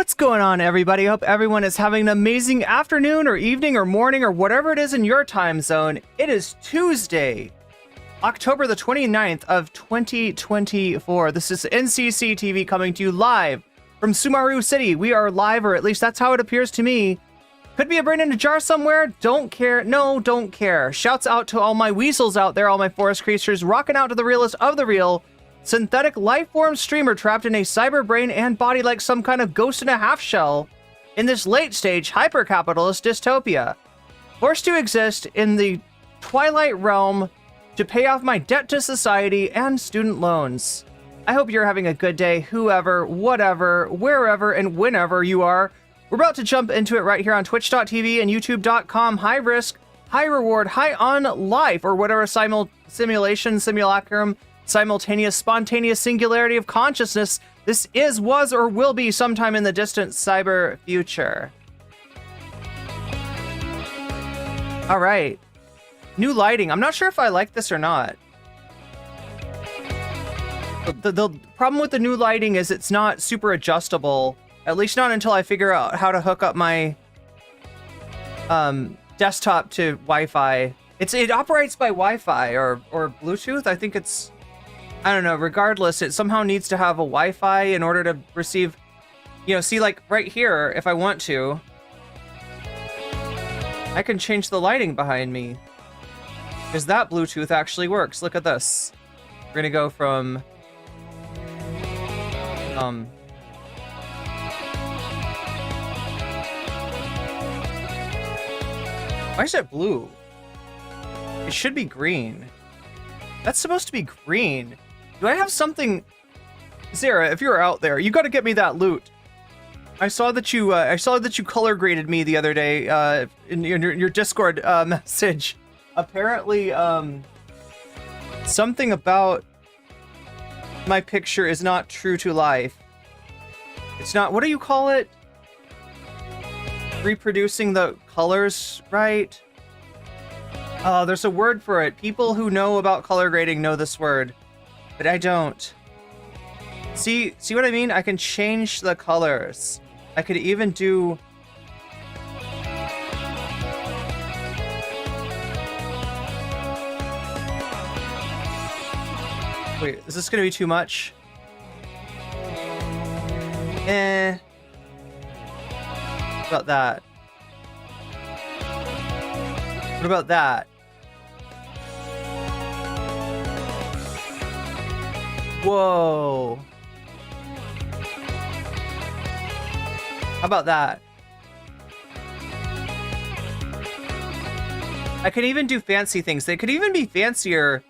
What's going on, everybody? Hope everyone is having an amazing afternoon or evening or morning or whatever it is in your time zone. It is Tuesday, October the 29th of 2024. This is NCC TV coming to you live from Sumaru City. We are live, or at least that's how it appears to me. Could be a brain in a jar somewhere. Don't care. No, don't care. Shouts out to all my weasels out there, all my forest creatures, rocking out to the realest of the real. Synthetic life-form streamer trapped in a cyber brain and body like some kind of ghost in a half-shell in this late-stage hyper-capitalist dystopia. Forced to exist in the twilight realm to pay off my debt to society and student loans. I hope you're having a good day, whoever, whatever, wherever, and whenever you are. We're about to jump into it right here on twitch.tv and youtube.com. High risk, high reward, high on life, or whatever simulation, simulacrum, simultaneous, spontaneous singularity of consciousness this is, was, or will be sometime in the distant cyber future. All right. New lighting. I'm not sure if I like this or not. The problem with the new lighting is it's not super adjustable, at least not until I figure out how to hook up my desktop to Wi-Fi. It operates by Wi-Fi or Bluetooth. I think it's, I don't know, regardless, it somehow needs to have a Wi-Fi in order to receive, you know, see, like right here, if I want to, I can change the lighting behind me. Because that Bluetooth actually works. Look at this. We're gonna go from, why is it blue? It should be green. That's supposed to be green. Do I have something? Sarah, if you're out there, you got to get me that loot. I saw that you color graded me the other day in your Discord message. Apparently, something about my picture is not true to life. It's not. What do you call it? Reproducing the colors, right? Oh, there's a word for it. People who know about color grading know this word, but I don't. See what I mean? I can change the colors. I could even do... Wait, is this gonna be too much? What about that? What about that? Whoa. How about that? I could even do fancy things. They could even be fancier.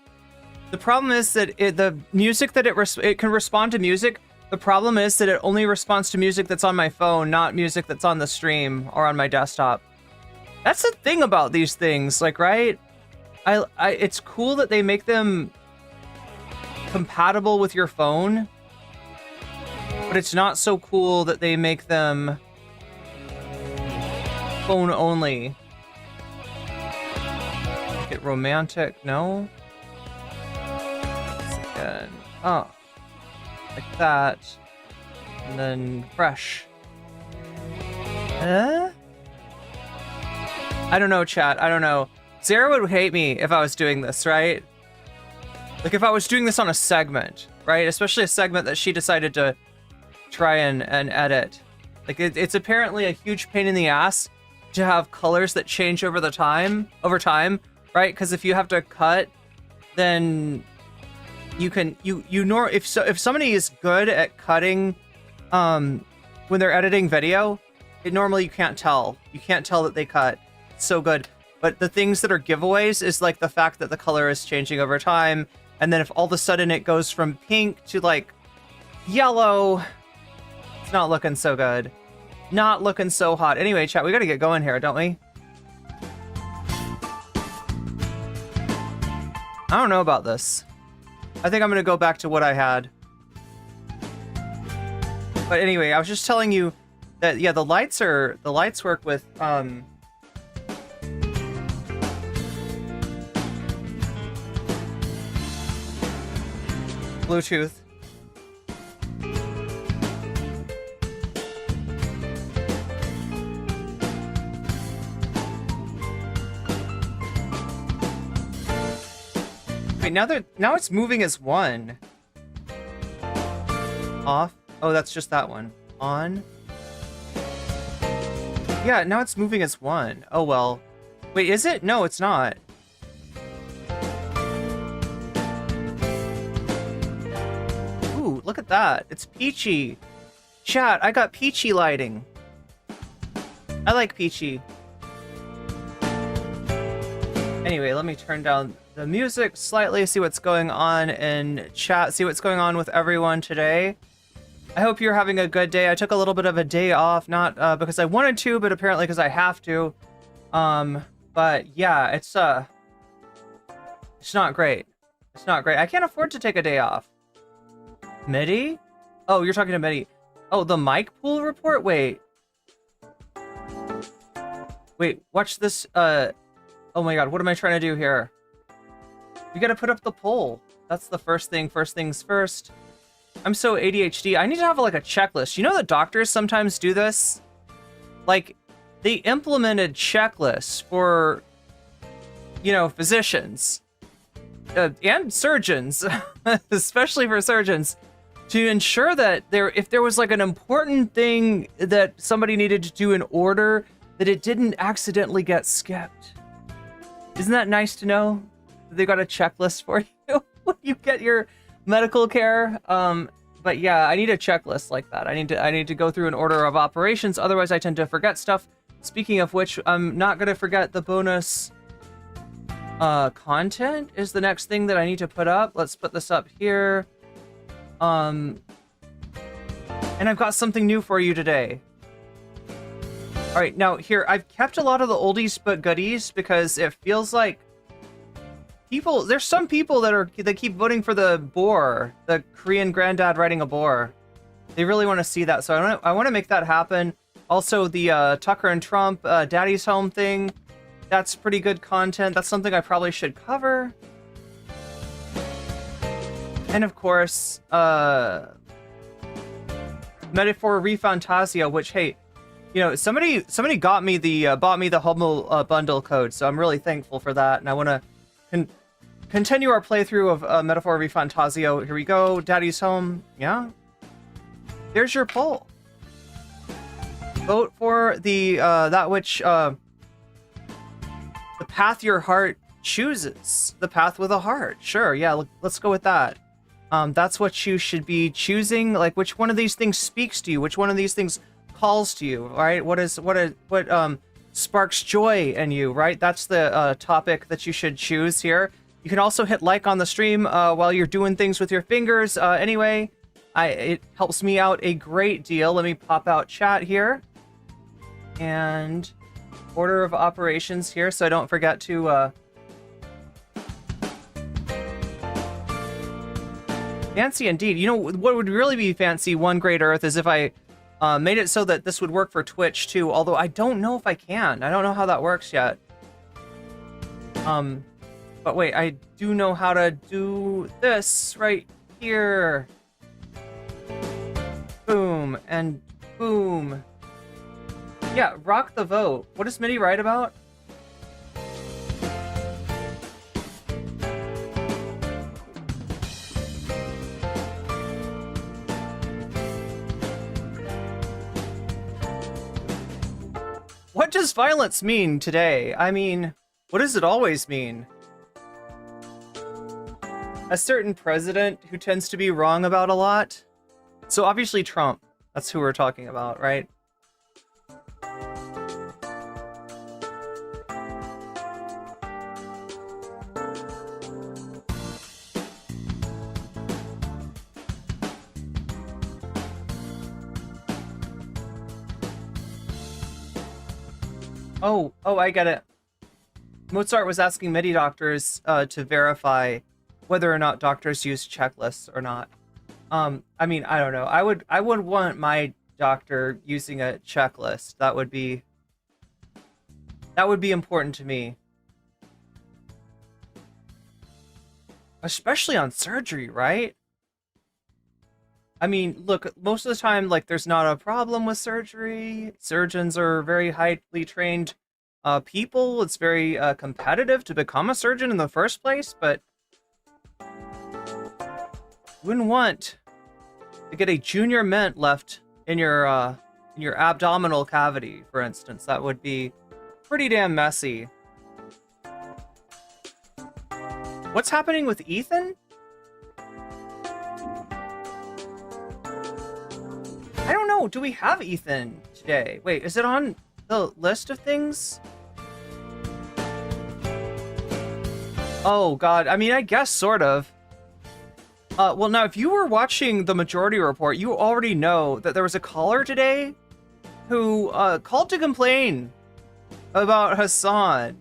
The problem is that the music that it can respond to music. The problem is that it only responds to music that's on my phone, not music that's on the stream or on my desktop. That's the thing about these things, like, right? It's cool that they make them compatible with your phone, but it's not so cool that they make them phone only. Make it romantic, no? Again. Oh, like that, and then fresh. I don't know, chat. I don't know. Zara would hate me if I was doing this, right? Like if I was doing this on a segment, right? Especially a segment that she decided to try and edit. Like it's apparently a huge pain in the ass to have colors that change over time, right? Because if you have to cut, then you can if somebody is good at cutting when they're editing video, normally you can't tell. You can't tell that they cut. It's so good. But the things that are giveaways is like the fact that the color is changing over time. And then if all of a sudden it goes from pink to like yellow, it's not looking so good. Not looking so hot. Anyway, chat, we gotta get going here, don't we? I don't know about this. I think I'm gonna go back to what I had. But anyway, I was just telling you that, yeah, the lights work with Bluetooth. wait, now it's moving as one. Off. Oh, that's just that one. On. Yeah, now it's moving as one. Oh well. Wait, is it? No, it's not. Ooh, look at that. It's peachy. Chat, I got peachy lighting. I like peachy. Anyway, let me turn down the music slightly, see what's going on in chat, see what's going on with everyone today. I hope you're having a good day. I took a little bit of a day off, not because I wanted to, but apparently because I have to. But yeah, it's not great. It's not great. I can't afford to take a day off. Medhi? Oh, you're talking to Medhi. Oh, the mic pool report? Wait, watch this. Oh my god, what am I trying to do here? We gotta put up the poll. That's the first thing. First things first. I'm so ADHD. I need to have like a checklist. You know that doctors sometimes do this? Like, they implemented checklists for, you know, physicians and surgeons, especially for surgeons, to ensure that if there was like an important thing that somebody needed to do in order, that it didn't accidentally get skipped. Isn't that nice to know? They got a checklist for you when you get your medical care. But yeah, I need a checklist like that. I need to go through an order of operations. Otherwise, I tend to forget stuff. Speaking of which, I'm not gonna forget the bonus content is the next thing that I need to put up. Let's put this up here. And I've got something new for you today. All right, now here, I've kept a lot of the oldies but goodies because it feels like there's some people that keep voting for the boar, the Korean granddad riding a boar. They really want to see that, so I want to make that happen. Also, the Tucker and Trump Daddy's Home thing, that's pretty good content. That's something I probably should cover. And of course, Metaphor Refantasia, which, hey, you know, somebody got me the bought me the Hummel bundle code, so I'm really thankful for that. And I want to continue our playthrough of Metaphor Refantasio. Here we go. Daddy's Home. Yeah. There's your poll. Vote for the that which the path your heart chooses. The path with a heart. Sure. Yeah. Let's go with that. That's what you should be choosing. Like, which one of these things speaks to you? Which one of these things calls to you? Right? What sparks joy in you? Right? That's the topic that you should choose here. You can also hit like on the stream while you're doing things with your fingers. Anyway, it helps me out a great deal. Let me pop out chat here. And order of operations here, so I don't forget to... Fancy indeed. You know, what would really be fancy, one great earth, is if I made it so that this would work for Twitch too, although I don't know if I can. I don't know how that works yet. But wait, I do know how to do this right here. Boom, and boom. Yeah, rock the vote. What does Medhi write about? What does violence mean today? I mean, what does it always mean? A certain president who tends to be wrong about a lot? So obviously Trump. That's who we're talking about, right? Oh, I get it. Mozart was asking Medhi doctors to verify whether or not doctors use checklists or not. I mean, I don't know. I would want my doctor using a checklist. That would be important to me. Especially on surgery, right? I mean, look, most of the time, like, there's not a problem with surgery. Surgeons are very highly trained people. It's very competitive to become a surgeon in the first place, but You wouldn't want to get a junior mint left in your abdominal cavity, for instance. That would be pretty damn messy. What's happening with Ethan? I don't know. Do we have Ethan today? Wait, is it on the list of things? Oh, God. I mean, I guess sort of. Well, now, if you were watching the Majority Report, you already know that there was a caller today who called to complain about Hasan.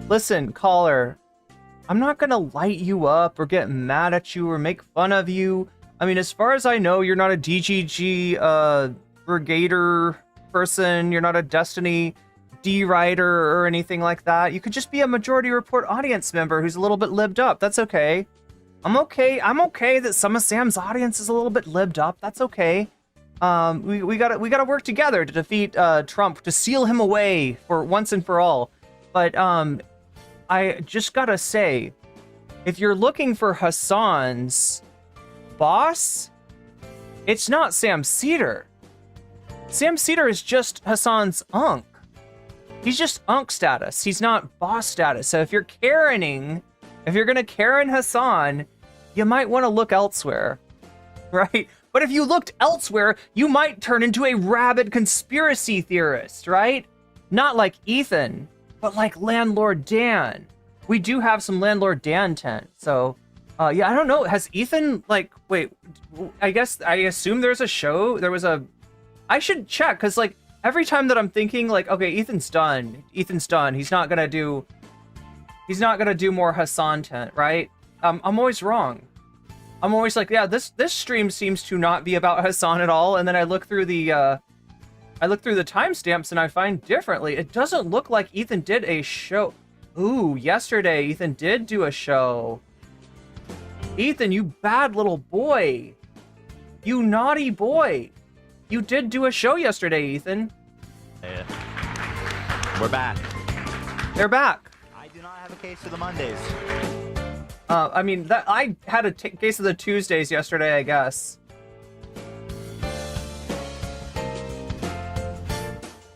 Listen, caller, I'm not gonna light you up or get mad at you or make fun of you. I mean, as far as I know, you're not a DGG Brigader person. You're not a Destiny D-Rider or anything like that. You could just be a Majority Report audience member who's a little bit libbed up. That's okay. I'm okay that some of Sam's audience is a little bit libbed up. That's okay. We gotta work together to defeat Trump, to seal him away for once and for all. But I just gotta say, if you're looking for Hasan's boss, it's not Sam Seder. Sam Seder is just Hasan's unk. He's just unk status. He's not boss status. So if you're Karening, if you're gonna Karen Hasan, you might want to look elsewhere, right? But if you looked elsewhere, you might turn into a rabid conspiracy theorist, right? Not like Ethan, but like Landlord Dan. We do have some Landlord Dan tent, so yeah, I don't know. Has Ethan, like, wait, I assume there's a show. I should check, because like every time that I'm thinking like, okay, Ethan's done. He's not gonna do more Hasan tent, right? I'm always wrong. I'm always like, yeah, this stream seems to not be about Hasan at all, and then I look through the timestamps and I find differently. It doesn't look like Ethan did a show. Ooh, yesterday Ethan did do a show. Ethan, you bad little boy. You naughty boy. You did do a show yesterday, Ethan. Yeah. We're back. They're back. I do not have a case of the Mondays. I mean, I had a case of the Tuesdays yesterday, I guess.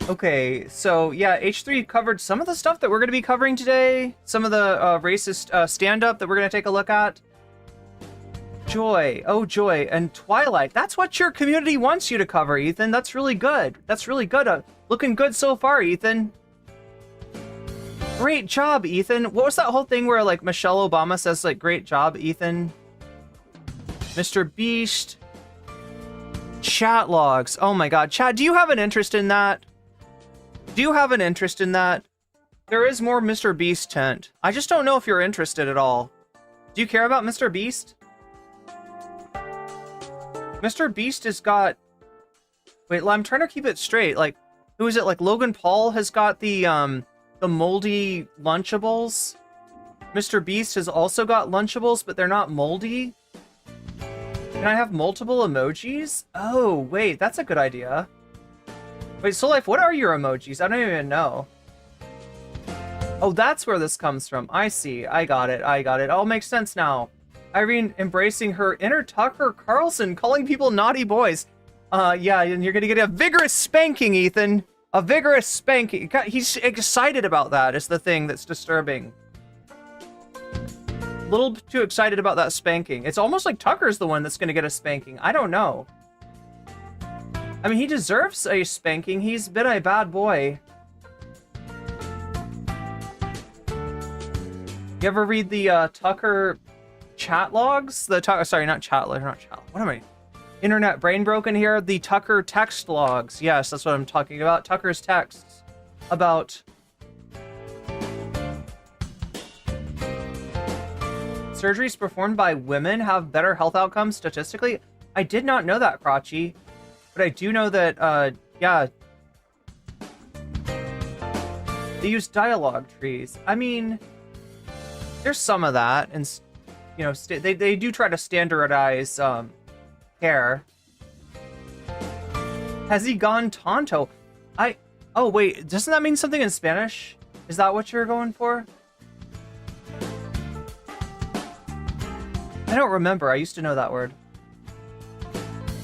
Okay, so yeah, H3 covered some of the stuff that we're going to be covering today. Some of the racist stand-up that we're going to take a look at. Joy, oh Joy, and Twilight. That's what your community wants you to cover, Ethan. That's really good. That's really good. Looking good so far, Ethan. Great job, Ethan. What was that whole thing where like Michelle Obama says like, great job, Ethan? Mr. Beast. Chat logs. Oh my god. Chad, do you have an interest in that? Do you have an interest in that? There is more Mr. Beast tent. I just don't know if you're interested at all. Do you care about Mr. Beast? Mr. Beast has got... Wait, I'm trying to keep it straight. Like, who is it? Like, Logan Paul has got the moldy Lunchables. Mr. Beast has also got Lunchables, but they're not moldy. Can I have multiple emojis? Oh, wait, that's a good idea. Wait, Soul Life, what are your emojis? I don't even know. Oh, that's where this comes from. I see. I got it. It all makes sense now. Irene embracing her inner Tucker Carlson, calling people naughty boys. Yeah, and you're gonna get a vigorous spanking, Ethan. A vigorous spanking. God, he's excited about that is the thing that's disturbing. A little too excited about that spanking. It's almost like Tucker's the one that's gonna get a spanking. I don't know. I mean, he deserves a spanking. He's been a bad boy. You ever read the Tucker chat logs? Sorry, not chat logs, not chat. What am I? Internet brain broken here. The Tucker text logs. Yes, that's what I'm talking about. Tucker's texts about surgeries performed by women have better health outcomes statistically. I did not know that, Crotchy, but I do know that yeah, they use dialogue trees. I mean, there's some of that, and you know, they do try to standardize care. Has he gone tonto? Oh wait, doesn't that mean something in Spanish? Is that what you're going for? I don't remember. I used to know that word.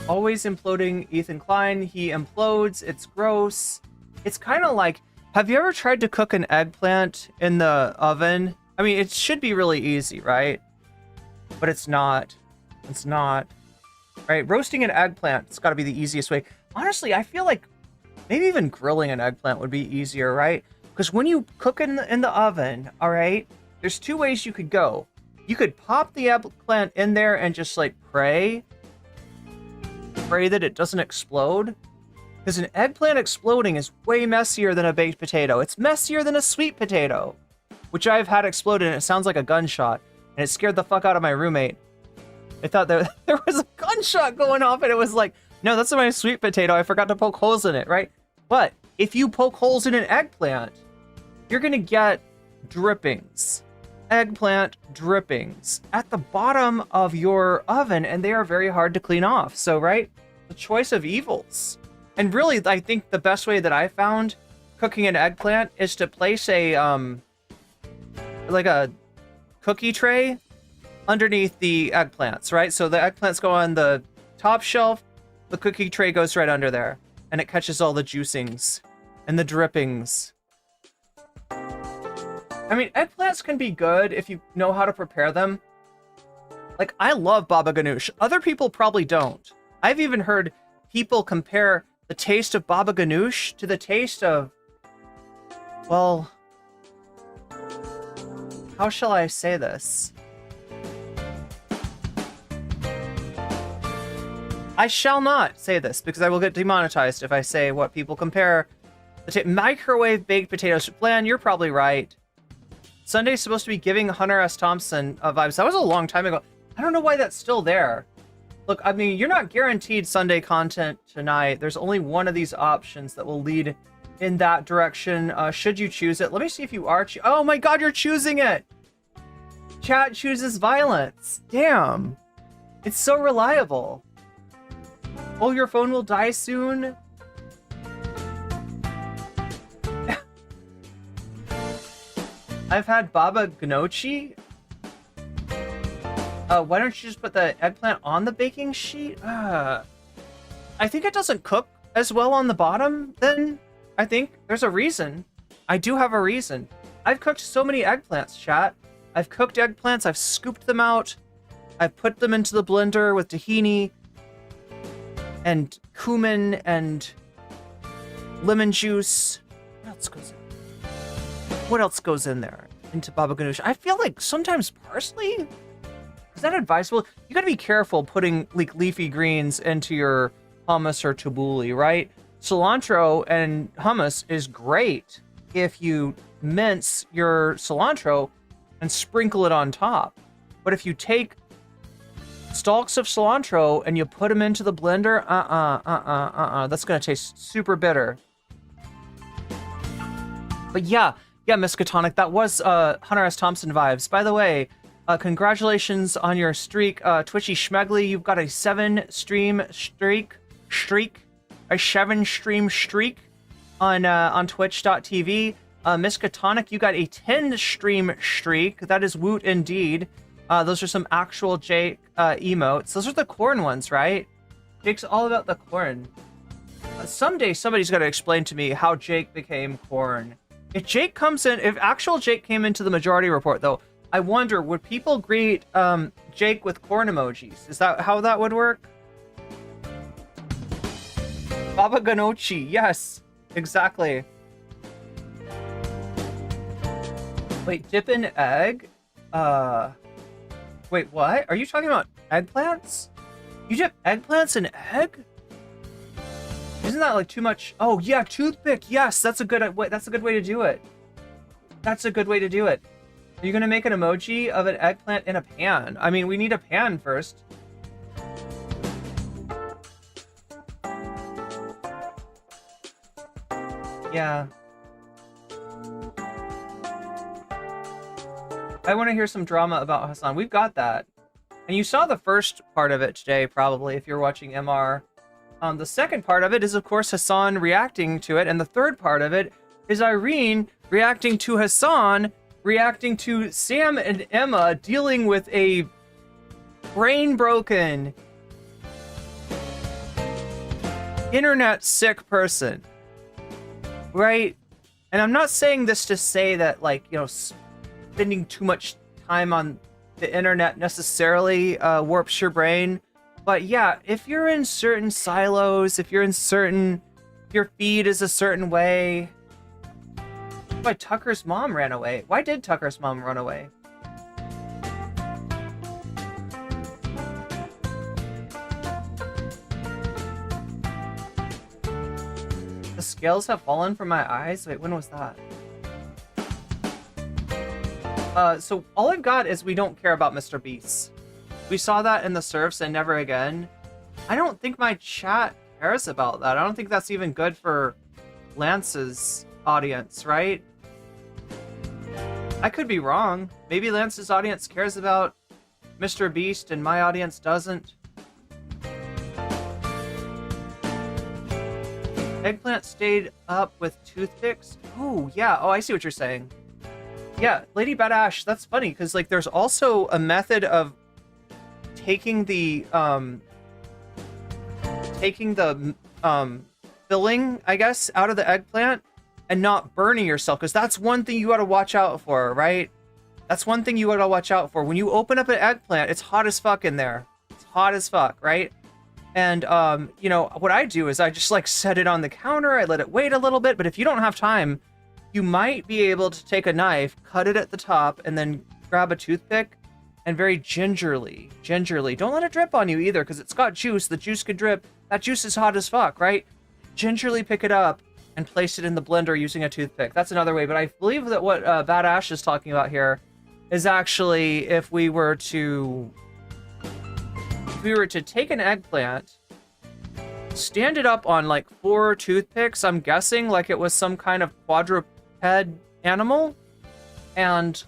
Always imploding Ethan Klein. He implodes. It's gross. It's kind of like, have you ever tried to cook an eggplant in the oven? I mean, it should be really easy, right? But it's not. It's not. Right? Roasting an eggplant, it's got to be the easiest way. Honestly, I feel like maybe even grilling an eggplant would be easier, right? Because when you cook it in the oven, all right, there's two ways you could go. You could pop the eggplant in there and just like pray that it doesn't explode. Because an eggplant exploding is way messier than a baked potato. It's messier than a sweet potato, which I've had explode and it sounds like a gunshot. And it scared the fuck out of my roommate. I thought there was a gunshot going off and it was like, no, that's my sweet potato. I forgot to poke holes in it, right? But if you poke holes in an eggplant, you're going to get drippings. Eggplant drippings at the bottom of your oven, and they are very hard to clean off. So, right? The choice of evils. And really, I think the best way that I found cooking an eggplant is to place a, like a cookie tray underneath the eggplants, right? So the eggplants go on the top shelf, the cookie tray goes right under there, and it catches all the juicings and the drippings. I mean, eggplants can be good if you know how to prepare them. Like, I love baba ganoush. Other people probably don't. I've even heard people compare the taste of baba ganoush to the taste of, well, how shall I say this? I shall not say this because I will get demonetized if I say what people compare. Microwave baked potatoes. Bland, you're probably right. Sunday's supposed to be giving Hunter S. Thompson vibes. That was a long time ago. I don't know why that's still there. Look, I mean, you're not guaranteed Sunday content tonight. There's only one of these options that will lead in that direction. Should you choose it? Let me see if you are. Oh my God, you're choosing it. Chat chooses violence. Damn. It's so reliable. Oh, your phone will die soon. I've had baba gnocchi. Why don't you just put the eggplant on the baking sheet? I think it doesn't cook as well on the bottom then. I think there's a reason. I do have a reason. I've cooked so many eggplants, chat. I've cooked eggplants, I've scooped them out. I've put them into the blender with tahini and cumin and lemon juice. What else goes in there into baba ganoush? I feel like sometimes parsley? Is that advisable? You gotta be careful putting like leafy greens into your hummus or tabbouleh, right? Cilantro and hummus is great if you mince your cilantro and sprinkle it on top. But if you take stalks of cilantro and you put them into the blender, that's gonna taste super bitter. But yeah, Miss Katonic, that was Hunter S. Thompson vibes. By the way, congratulations on your streak, Twitchy Schmegley. You've got a 7-stream streak on Twitch.tv. Miss Katonic, you got a 10-stream streak. That is woot indeed. Those are some actual Jake emotes. Those are the corn ones, right? Jake's all about the corn. Someday somebody's got to explain to me how Jake became corn. If Jake comes in, if actual Jake came into the majority report, though, I wonder, would people greet Jake with corn emojis? Is that how that would work? Baba Gnocchi, yes, exactly. Wait, dip in egg? Wait, what? Are you talking about eggplants? You dip eggplants in egg? Isn't that like too much? Oh yeah, toothpick. Yes, that's a good way. That's a good way to do it. That's a good way to do it. Are you gonna make an emoji of an eggplant in a pan? I mean, we need a pan first. Yeah. I want to hear some drama about Hasan. We've got that. And you saw the first part of it today, probably, if you're watching MR. The second part of it is, of course, Hasan reacting to it. And the third part of it is Irene reacting to Hasan, reacting to Sam and Emma dealing with a brain broken, internet sick person, right? And I'm not saying this to say that, like, you know, spending too much time on the internet necessarily warps your brain. But yeah, if you're in certain silos, if your feed is a certain way. Why Tucker's mom ran away? Why did Tucker's mom run away? The scales have fallen from my eyes? Wait, when was that? So all I've got is we don't care about Mr. Beast. We saw that in the surfs and never again. I don't think my chat cares about that. I don't think that's even good for Lance's audience, right? I could be wrong. Maybe Lance's audience cares about Mr. Beast and my audience doesn't. Eggplant stayed up with toothpicks? Oh, yeah. Oh, I see what you're saying. Yeah, Lady Badash, that's funny, because, like, there's also a method of taking the filling, I guess, out of the eggplant and not burning yourself, because that's one thing you gotta watch out for, right? That's one thing you gotta watch out for. When you open up an eggplant, it's hot as fuck in there. It's hot as fuck, right? And, you know, what I do is I just, like, set it on the counter, I let it wait a little bit, but if you don't have time, you might be able to take a knife, cut it at the top, and then grab a toothpick, and very gingerly, don't let it drip on you either, because it's got juice, the juice could drip, that juice is hot as fuck, right? Gingerly pick it up, and place it in the blender using a toothpick. That's another way, but I believe that what Bad Ash is talking about here is actually if we were to take an eggplant, stand it up on like 4 toothpicks, I'm guessing like it was some kind of quadruped animal, and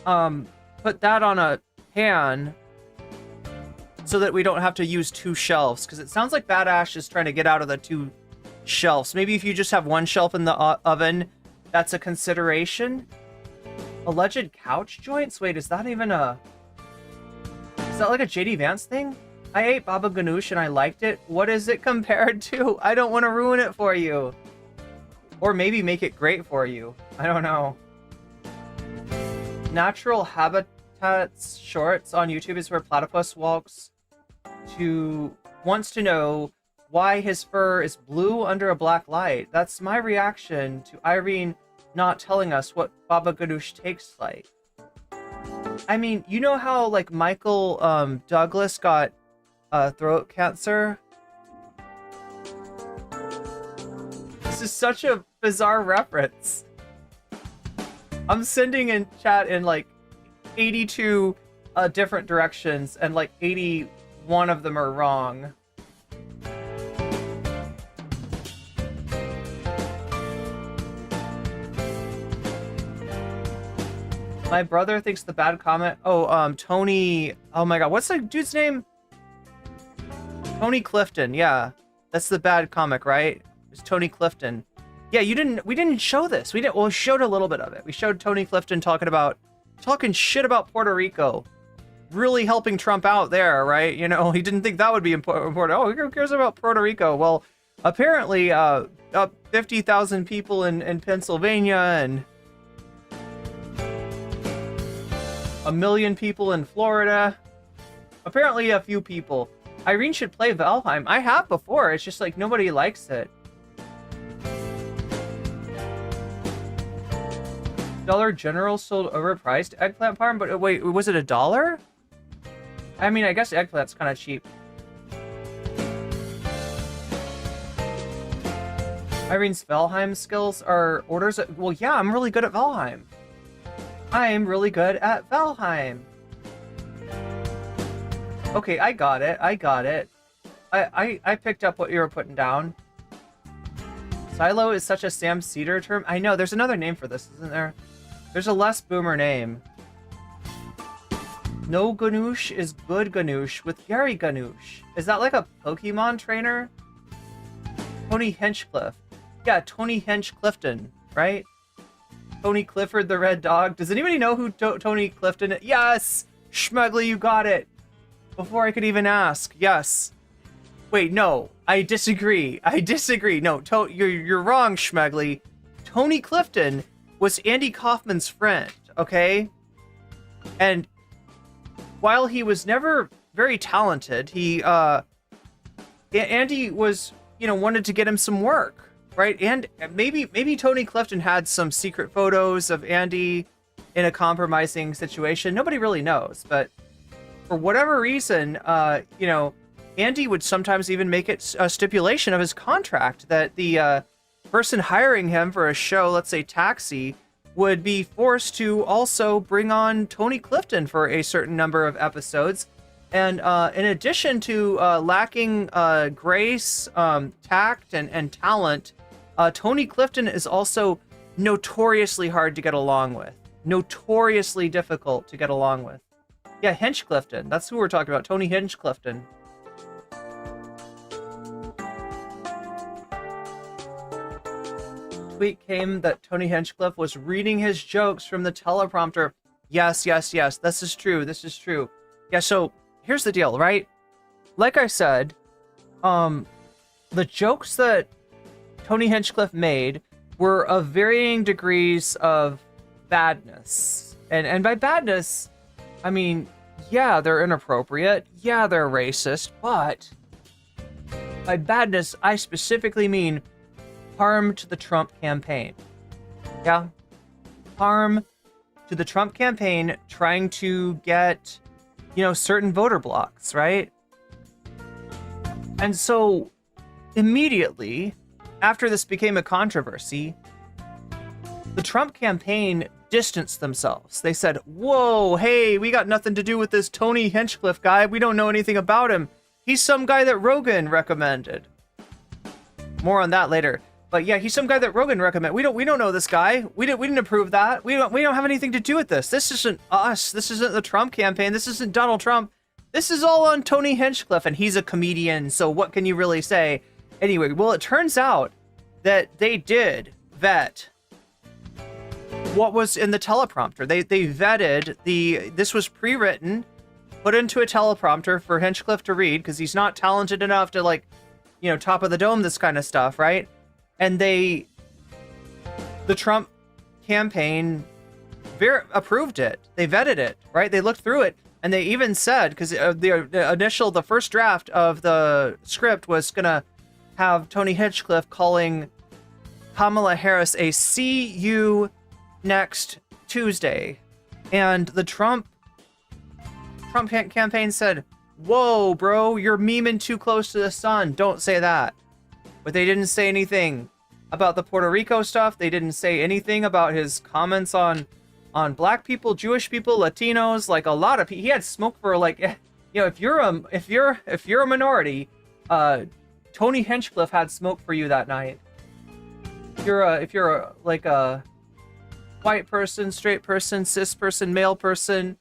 put that on a pan so that we don't have to use 2 shelves, because it sounds like Bad Ash is trying to get out of the 2 shelves. Maybe if you just have 1 shelf in the oven, that's a consideration. Alleged couch joints? Wait, is that even is that like a JD Vance thing? I ate baba ganoush and I liked it. What is it compared to? I don't want to ruin it for you. Or maybe make it great for you. I don't know. Natural Habitats Shorts on YouTube is where Platypus wants to know why his fur is blue under a black light. That's my reaction to Irene not telling us what baba ganoush tastes like. I mean, you know how like Michael Douglas got throat cancer? This is such a bizarre reference. I'm sending in chat in like 82 different directions, and like 81 of them are wrong. My brother thinks the bad comment. Oh, Tony. Oh my god, what's the dude's name? Tony Clifton. Yeah, that's the bad comic, right? It's Tony Clifton. Yeah, we didn't show this. We showed a little bit of it. We showed Tony Clifton talking shit about Puerto Rico. Really helping Trump out there, right? You know, he didn't think that would be important. Oh, who cares about Puerto Rico? Well, apparently, 50,000 people in Pennsylvania and 1 million people in Florida. Apparently a few people. Irene should play Valheim. I have before. It's just like nobody likes it. Dollar General sold overpriced eggplant parm, but wait, was it $1? I mean, I guess eggplant's kind of cheap. Irene's Valheim skills are orders. Well, yeah, I'm really good at Valheim. I'm really good at Valheim. Okay, I got it. I picked up what you were putting down. Silo is such a Sam Seder term. I know, there's another name for this, isn't there? There's a less boomer name. No Ganoush is good Ganoush with Gary Ganoush. Is that like a Pokemon trainer? Tony Hinchcliffe. Yeah, Tony Hinchclifton, right? Tony Clifford the Red Dog. Does anybody know who Tony Clifton is? Yes! Schmugly, you got it! before I could even ask. Yes. Wait, no, I disagree. I disagree. No, you're wrong, Schmegley. Tony Clifton was Andy Kaufman's friend, okay? And while he was never very talented, Andy was, wanted to get him some work, right? And maybe Tony Clifton had some secret photos of Andy in a compromising situation. Nobody really knows, but for whatever reason, Andy would sometimes even make it a stipulation of his contract that the person hiring him for a show, let's say Taxi, would be forced to also bring on Tony Clifton for a certain number of episodes. And in addition to lacking grace, tact, and talent, Tony Clifton is also notoriously hard to get along with. Notoriously difficult to get along with. Yeah, Hinchcliffe. That's who we're talking about. Tony Hinchcliffe. Tweet came that Tony Hinchcliffe was reading his jokes from the teleprompter. Yes. This is true. Yeah, so here's the deal, right? Like I said, the jokes that Tony Hinchcliffe made were of varying degrees of badness. And by badness, I mean, yeah, they're inappropriate. Yeah, they're racist. But by badness, I specifically mean harm to the Trump campaign. Yeah? Harm to the Trump campaign trying to get, certain voter blocks, right? And so immediately after this became a controversy, the Trump campaign distanced themselves. They said, whoa, hey, we got nothing to do with this Tony Hinchcliffe guy. We don't know anything about him. He's some guy that Rogan recommended. More on that later. But yeah, he's some guy that Rogan recommended. We don't know this guy. We didn't approve that. We don't have anything to do with this. This isn't us. This isn't the Trump campaign. This isn't Donald Trump. This is all on Tony Hinchcliffe, and he's a comedian, so what can you really say? Anyway, well, it turns out that they did vet what was in the teleprompter. They vetted this was pre-written, put into a teleprompter for Hinchcliffe to read, because he's not talented enough to, top of the dome this kind of stuff, right? And the Trump campaign approved it. They vetted it, right? They looked through it, and they even said, because the first draft of the script was gonna have Tony Hinchcliffe calling Kamala Harris a "see you next Tuesday," and the Trump campaign said, "Whoa, bro, you're memeing too close to the sun. Don't say that." But they didn't say anything about the Puerto Rico stuff. They didn't say anything about his comments on black people, Jewish people, Latinos, like a lot of people. He had smoke for if you're a minority, Tony Hinchcliffe had smoke for you that night. If you're a white person, straight person, cis person, male person,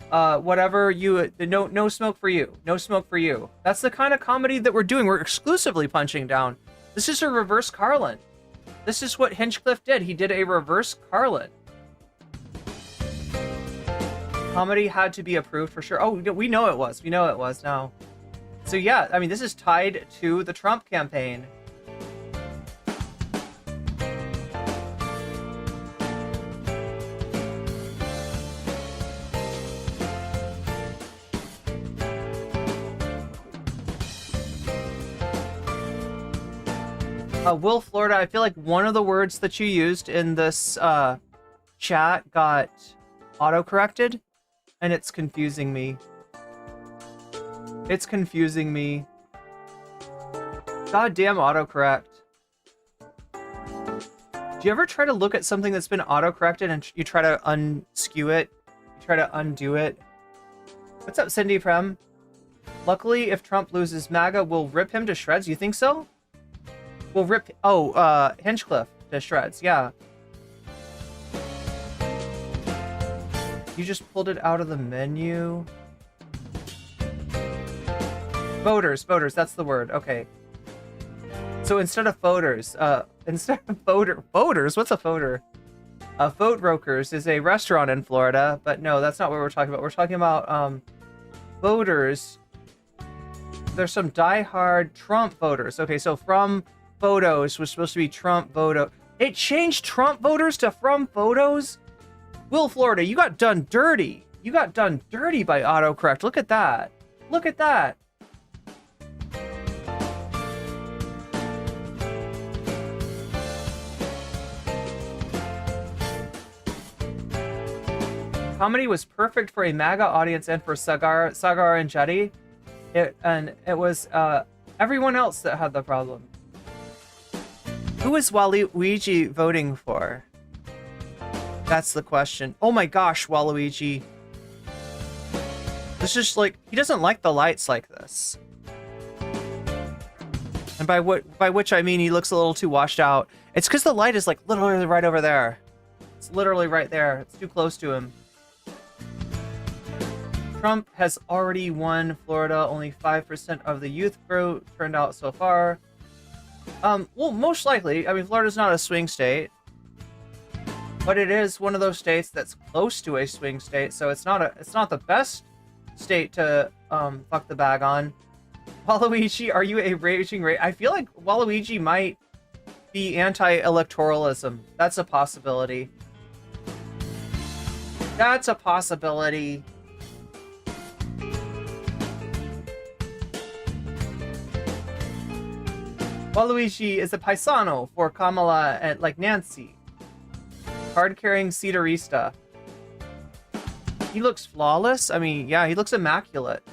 whatever, no smoke for you. No smoke for you. That's the kind of comedy that we're doing. We're exclusively punching down. This is a reverse Carlin. This is what Hinchcliffe did. He did a reverse Carlin. Comedy had to be approved for sure. Oh, we know it was. We know it was now. So yeah, I mean, this is tied to the Trump campaign. Will Florida, I feel like one of the words that you used in this chat got auto-corrected, and it's confusing me. It's confusing me. Goddamn autocorrect. Do you ever try to look at something that's been auto-corrected and you try to unskew it? You try to undo it? What's up, Cindy Prem? Luckily, if Trump loses, MAGA will rip him to shreds. You think so? We'll rip... Hinchcliffe to shreds. Yeah. You just pulled it out of the menu. Voters. That's the word. Okay. So instead of voters, voters? What's a voter? Vote Brokers is a restaurant in Florida, but no, that's not what we're talking about. We're talking about, voters There's some diehard Trump voters. Okay, so from photos was supposed to be Trump photo. It changed Trump voters to from photos? Will, Florida, you got done dirty. You got done dirty by autocorrect. Look at that. Look at that. Comedy was perfect for a MAGA audience and for Sagar and Jetty. It was everyone else that had the problem. Who is Waluigi voting for? That's the question. Oh my gosh, Waluigi. This is like, he doesn't like the lights like this. And by which I mean he looks a little too washed out. It's because the light is like literally right over there. It's literally right there. It's too close to him. Trump has already won Florida. Only 5% of the youth vote turned out so far. Well, most likely. I mean, Florida's not a swing state, but it is one of those states that's close to a swing state. So it's not the best state to fuck the bag on. Waluigi, are you a raging I feel like Waluigi might be anti-electoralism. That's a possibility. That's a possibility. Waluigi is a paisano for Kamala and like Nancy. Card-carrying Cederista. He looks flawless. I mean, yeah, he looks immaculate.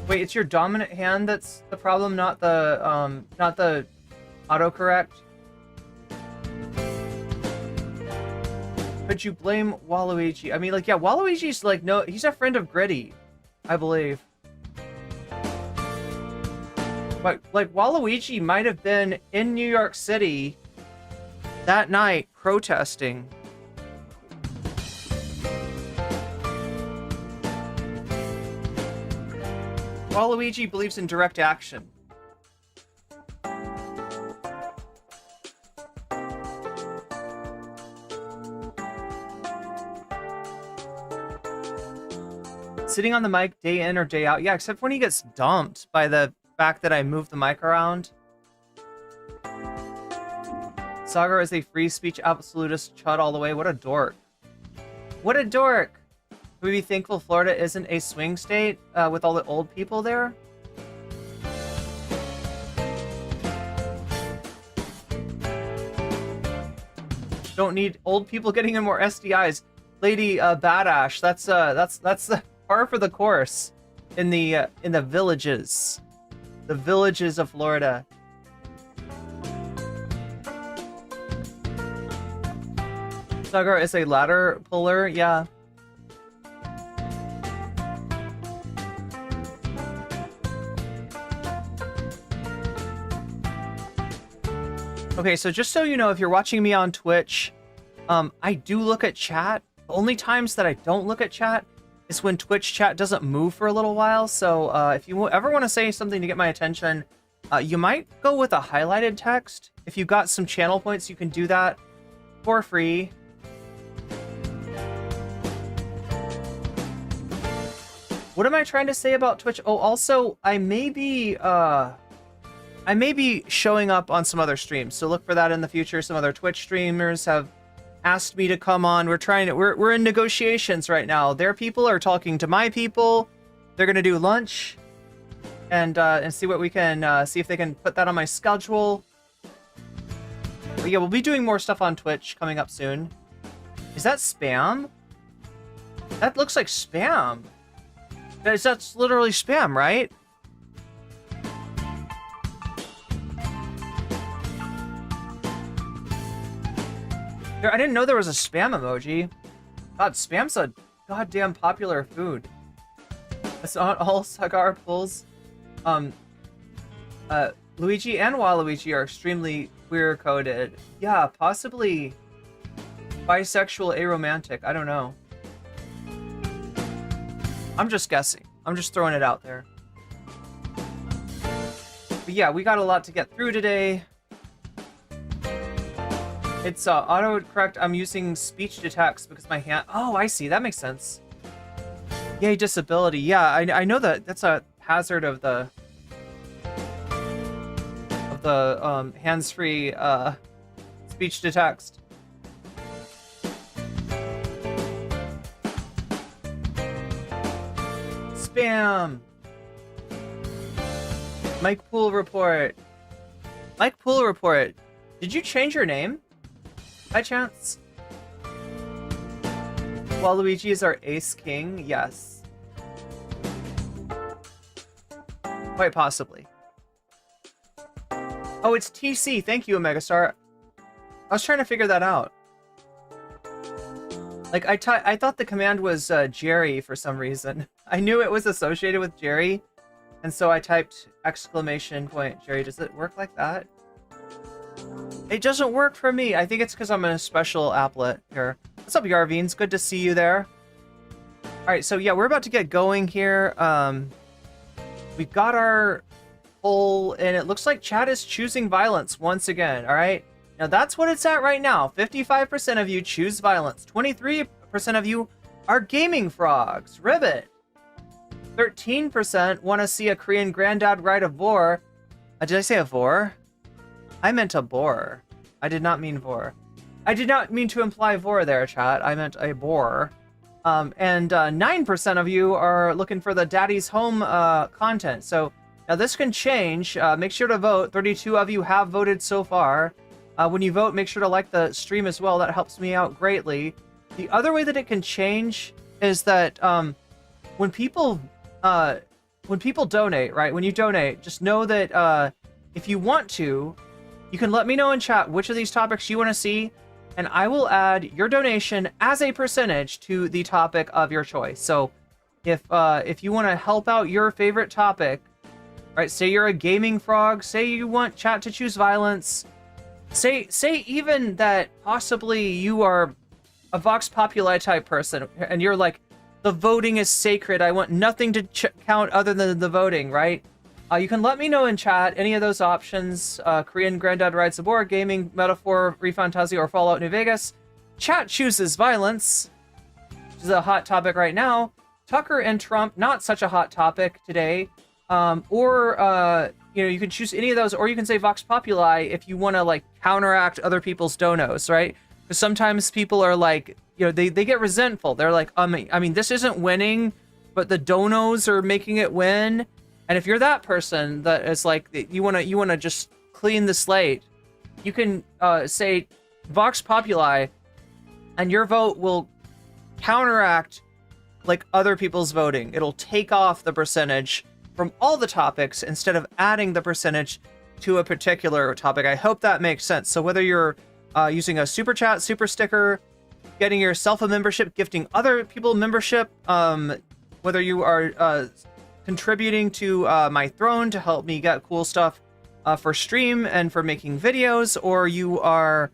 Wait, it's your dominant hand that's the problem, not the autocorrect. Could you blame Waluigi? I mean, like, yeah, Waluigi's like, no, he's a friend of Gritty, I believe. But, like, Waluigi might have been in New York City that night protesting. Waluigi believes in direct action. Sitting on the mic day in or day out. Yeah, except when he gets dumped by the fact that I moved the mic around. Sagar is a free speech absolutist chud all the way. What a dork. What a dork. Would we be thankful Florida isn't a swing state with all the old people there? Don't need old people getting in more STIs. Lady Badash, that's the par for the course in the villages. The villages of Florida. Sagar is a ladder puller, yeah. Okay, so just so you know, if you're watching me on Twitch, I do look at chat. The only times that I don't look at chat is when Twitch chat doesn't move for a little while. So if you ever want to say something to get my attention, you might go with a highlighted text. If you've got some channel points, you can do that for free. What am I trying to say about Twitch? Oh, also, I may be showing up on some other streams, so look for that in the future. Some other Twitch streamers have asked me to come on. We're in negotiations right now. Their people are talking to my people. They're gonna do lunch and see what we can see if they can put that on my schedule. But yeah, we'll be doing more stuff on Twitch coming up soon. Is that spam? That looks like spam. That's literally spam, right? I didn't know there was a spam emoji. God, spam's a goddamn popular food. That's not all Sagar pulls. Luigi and Waluigi are extremely queer-coded. Yeah, possibly bisexual, aromantic. I don't know. I'm just guessing. I'm just throwing it out there. But yeah, we got a lot to get through today. It's autocorrect. I'm using speech to text because my hand... Oh, I see. That makes sense. Yay, disability. Yeah, I know that that's a hazard of the hands-free speech to text. Spam. Mike Pool report. Mike Pool report. Did you change your name by chance? Waluigi is our ace king. Yes. Quite possibly. Oh, it's TC. Thank you, Omegastar. I was trying to figure that out. Like, I thought the command was Jerry for some reason. I knew it was associated with Jerry, and so I typed exclamation point Jerry. Does it work like that? It doesn't work for me. I think it's because I'm in a special applet here. What's up, Yarvines? Good to see you there. All right, so yeah, we're about to get going here. We've got our poll, and it looks like chat is choosing violence once again. All right, now that's what it's at right now. 55% of you choose violence. 23% of you are gaming frogs. Ribbit. 13% want to see a Korean granddad ride a vor. Did I say a vor? I meant a boar. I did not mean vor. I did not mean to imply vor there, chat. I meant a boar. And 9% of you are looking for the Daddy's Home content. So now this can change. Make sure to vote. 32 of you have voted so far. When you vote, make sure to like the stream as well. That helps me out greatly. The other way that it can change is that when people donate, right? When you donate, just know that if you want to, you can let me know in chat which of these topics you want to see, and I will add your donation as a percentage to the topic of your choice. So if you want to help out your favorite topic, right? Say you're a gaming frog, say you want chat to choose violence, say even that possibly you are a Vox Populi type person, and you're like, the voting is sacred, I want nothing to count other than the voting, right? You can let me know in chat any of those options. Korean Granddad Rides a Board, Gaming, Metaphor, Refantasia, or Fallout New Vegas. Chat chooses violence, which is a hot topic right now. Tucker and Trump, not such a hot topic today. Or you can choose any of those, or you can say Vox Populi if you want to like counteract other people's donos, right? Because sometimes people are like, they get resentful. They're like, I mean, this isn't winning, but the donos are making it win. And if you're that person that is like, you wanna just clean the slate, you can say Vox Populi, and your vote will counteract like other people's voting. It'll take off the percentage from all the topics instead of adding the percentage to a particular topic. I hope that makes sense. So whether you're using a super chat, super sticker, getting yourself a membership, gifting other people membership, whether you are contributing to my throne to help me get cool stuff for stream and for making videos, or you are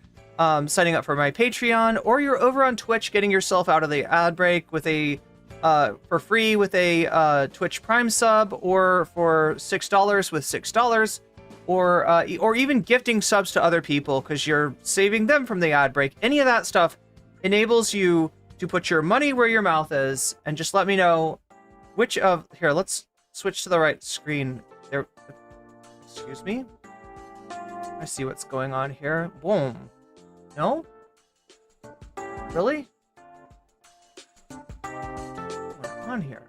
signing up for my Patreon, or you're over on Twitch getting yourself out of the ad break with a for free with a Twitch Prime sub, or for $6 with $6, or even gifting subs to other people because you're saving them from the ad break. Any of that stuff enables you to put your money where your mouth is, and just let me know which of... Here, let's switch to the right screen. There. Excuse me. I see what's going on here. Boom. No? Really? What's on here?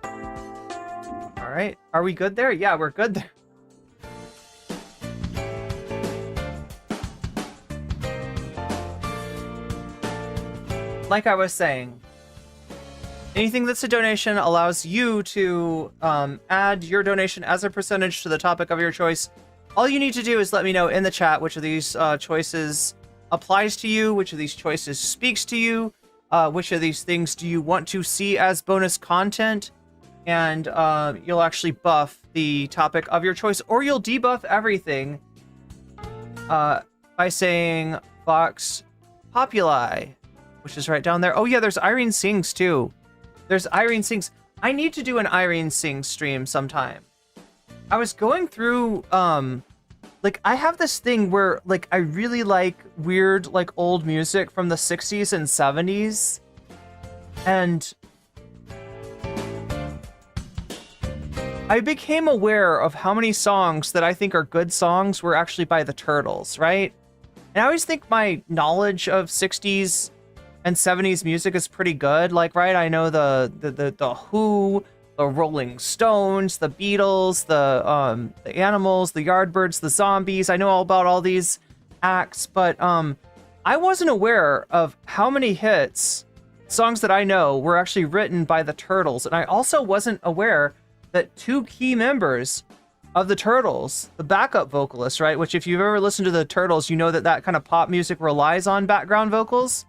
All right. Are we good there? Yeah, we're good there. Like I was saying, anything that's a donation allows you to add your donation as a percentage to the topic of your choice. All you need to do is let me know in the chat which of these choices applies to you, which of these choices speaks to you, which of these things do you want to see as bonus content, and you'll actually buff the topic of your choice, or you'll debuff everything by saying Vox Populi, which is right down there. Oh yeah, there's Irene Sings too. There's Irene Sings. I need to do an Irene Sings stream sometime. I was going through, like, I have this thing where, like, I really like weird, like, old music from the 60s and 70s. And I became aware of how many songs that I think are good songs were actually by the Turtles, right? And I always think my knowledge of 60s and 70s music is pretty good. Like, right, I know the Who, the Rolling Stones, the Beatles, the Animals, the Yardbirds, the Zombies. I know all about all these acts, but I wasn't aware of how many hits, songs that I know, were actually written by the Turtles. And I also wasn't aware that two key members of the Turtles, the backup vocalists, right, which if you've ever listened to the Turtles, you know that that kind of pop music relies on background vocals.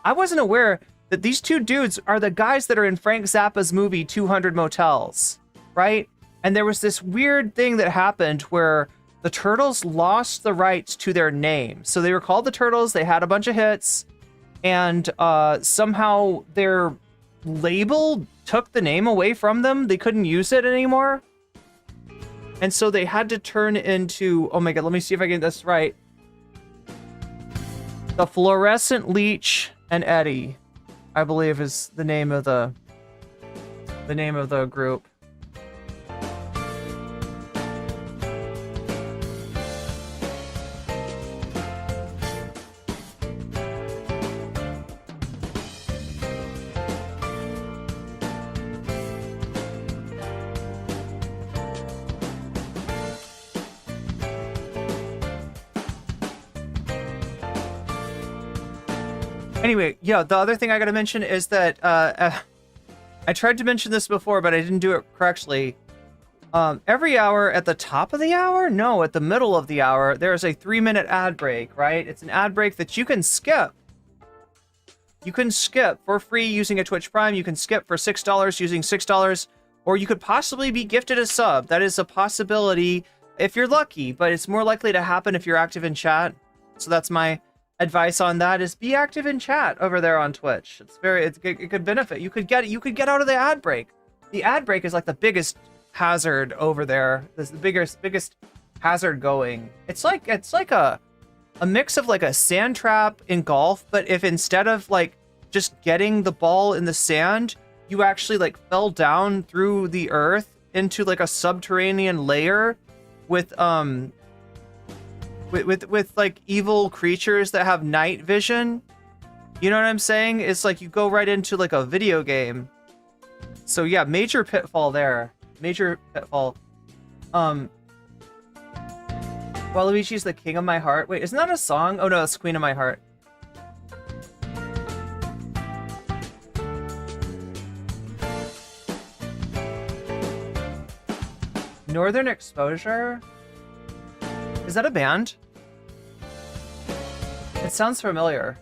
I wasn't aware that these two dudes are the guys that are in Frank Zappa's movie 200 Motels, right? And there was this weird thing that happened where the Turtles lost the rights to their name. So they were called the Turtles, they had a bunch of hits, and somehow their label took the name away from them. They couldn't use it anymore. And so they had to turn into, oh my god, let me see if I get this right. The Fluorescent Leech and Eddie, I believe, is the name of the group. Anyway, yeah, the other thing I gotta mention is that I tried to mention this before, but I didn't do it correctly. Every hour at the top of the hour? No, at the middle of the hour, there's a 3-minute ad break, right? It's an ad break that you can skip. You can skip for free using a Twitch Prime. You can skip for $6 using $6, or you could possibly be gifted a sub. That is a possibility if you're lucky, but it's more likely to happen if you're active in chat. So that's my advice on that, is be active in chat over there on Twitch. It could benefit. You could get out of the ad break. The ad break is like the biggest hazard over there. This is the biggest hazard going. It's like a mix of like a sand trap in golf, but if instead of like just getting the ball in the sand, you actually like fell down through the earth into like a subterranean layer with like evil creatures that have night vision. You know what I'm saying? It's like you go right into like a video game. So yeah, major pitfall there. Major pitfall. Waluigi's the king of my heart. Wait, isn't that a song? Oh no, it's Queen of My Heart. Northern Exposure? Is that a band? It sounds familiar.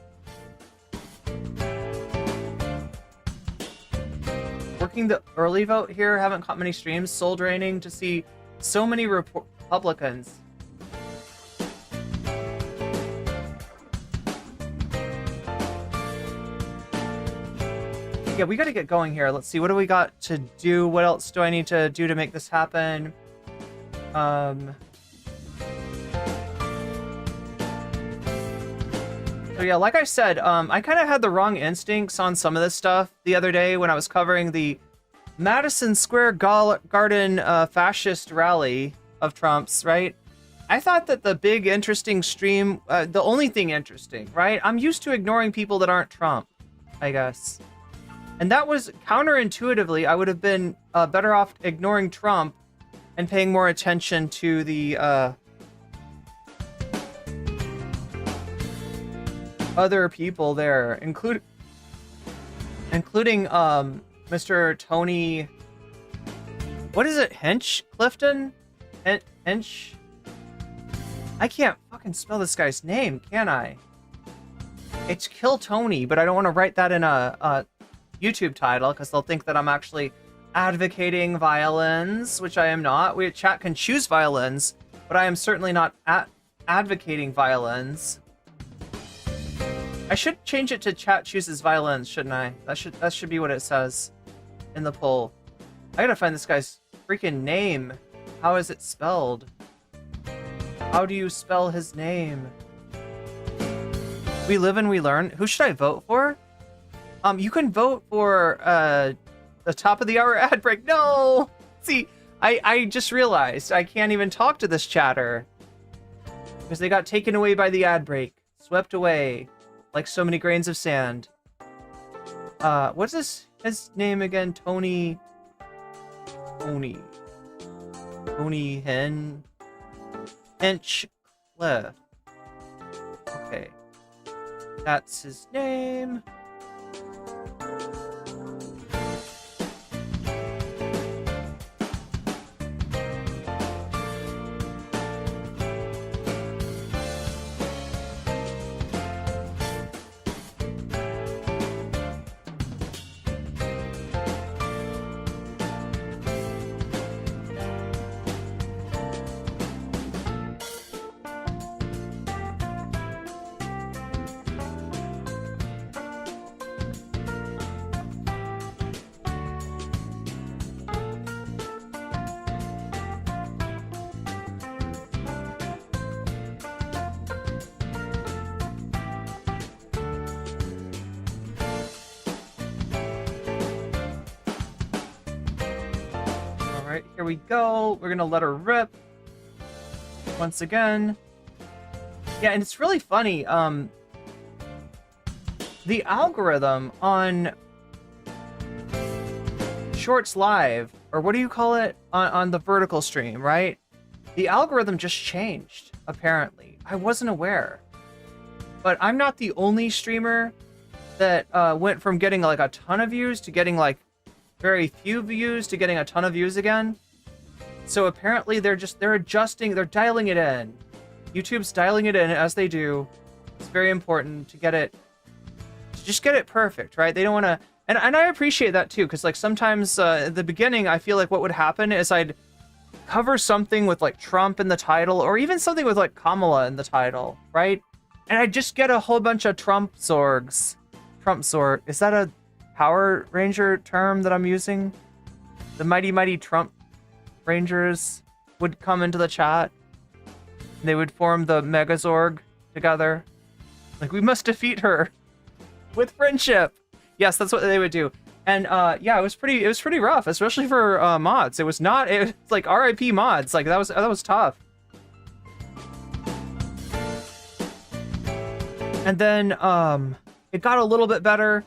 Working the early vote here, haven't caught many streams. Soul draining to see so many Republicans. Yeah, we gotta get going here. Let's see, what do we got to do? What else do I need to do to make this happen? So yeah, like I said, I kind of had the wrong instincts on some of this stuff the other day when I was covering the Madison Square Garden fascist rally of Trump's, right? I thought that the big interesting stream, the only thing interesting, right? I'm used to ignoring people that aren't Trump, I guess. And that was counterintuitively, I would have been better off ignoring Trump and paying more attention to the other people there, including Mr. Tony, what is it, Hinchcliffe? Hinch? I can't fucking spell this guy's name, can I? It's Kill Tony, but I don't want to write that in a YouTube title because they'll think that I'm actually advocating violence, which I am not. Chat can choose violence, but I am certainly not advocating violence. I should change it to chat chooses violence, shouldn't I? That should be what it says in the poll. I gotta find this guy's freaking name. How is it spelled? How do you spell his name? We live and we learn. Who should I vote for? You can vote for the top of the hour ad break. No! See, I just realized I can't even talk to this chatter because they got taken away by the ad break, swept away like so many grains of sand. What's his name again? Tony Hinchcliffe. Okay, that's his name. Here we go. We're gonna let her rip once again. Yeah, and it's really funny. The algorithm on Shorts Live, or what do you call it, on the vertical stream, right? The algorithm just changed, apparently. I wasn't aware. But I'm not the only streamer that went from getting like a ton of views to getting like very few views to getting a ton of views again. So apparently they're adjusting, they're dialing it in. YouTube's dialing it in as they do. It's very important to get it, just get it perfect, right? They don't want to, and I appreciate that too, because like sometimes at the beginning, I feel like what would happen is I'd cover something with like Trump in the title, or even something with like Kamala in the title, right? And I'd just get a whole bunch of Trump Zorg. Is that a Power Ranger term that I'm using? The mighty Trump Rangers would come into the chat. They would form the Megazorg together. Like, we must defeat her with friendship. Yes, that's what they would do. And yeah, it was pretty rough, especially for mods. It was like RIP mods. Like that was tough. And then it got a little bit better.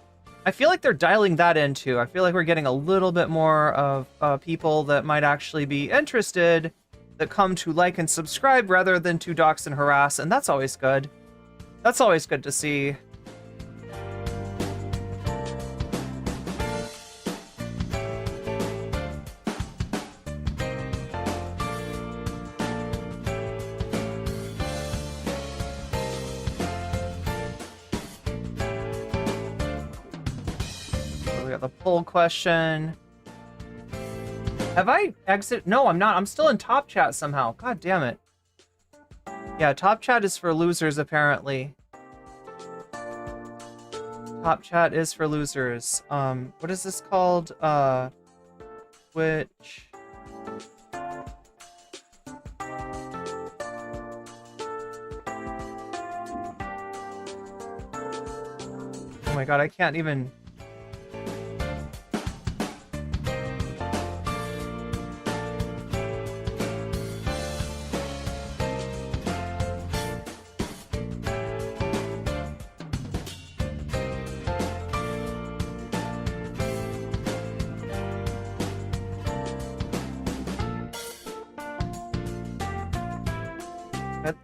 I feel like they're dialing that in too. I feel like we're getting a little bit more of people that might actually be interested, that come to like and subscribe rather than to dox and harass, and that's always good. That's always good to see. The poll question. Have I exited? No, I'm not. I'm still in top chat somehow. God damn it. Yeah, top chat is for losers, apparently. Top chat is for losers. What is this called? Twitch. Oh my god, I can't even...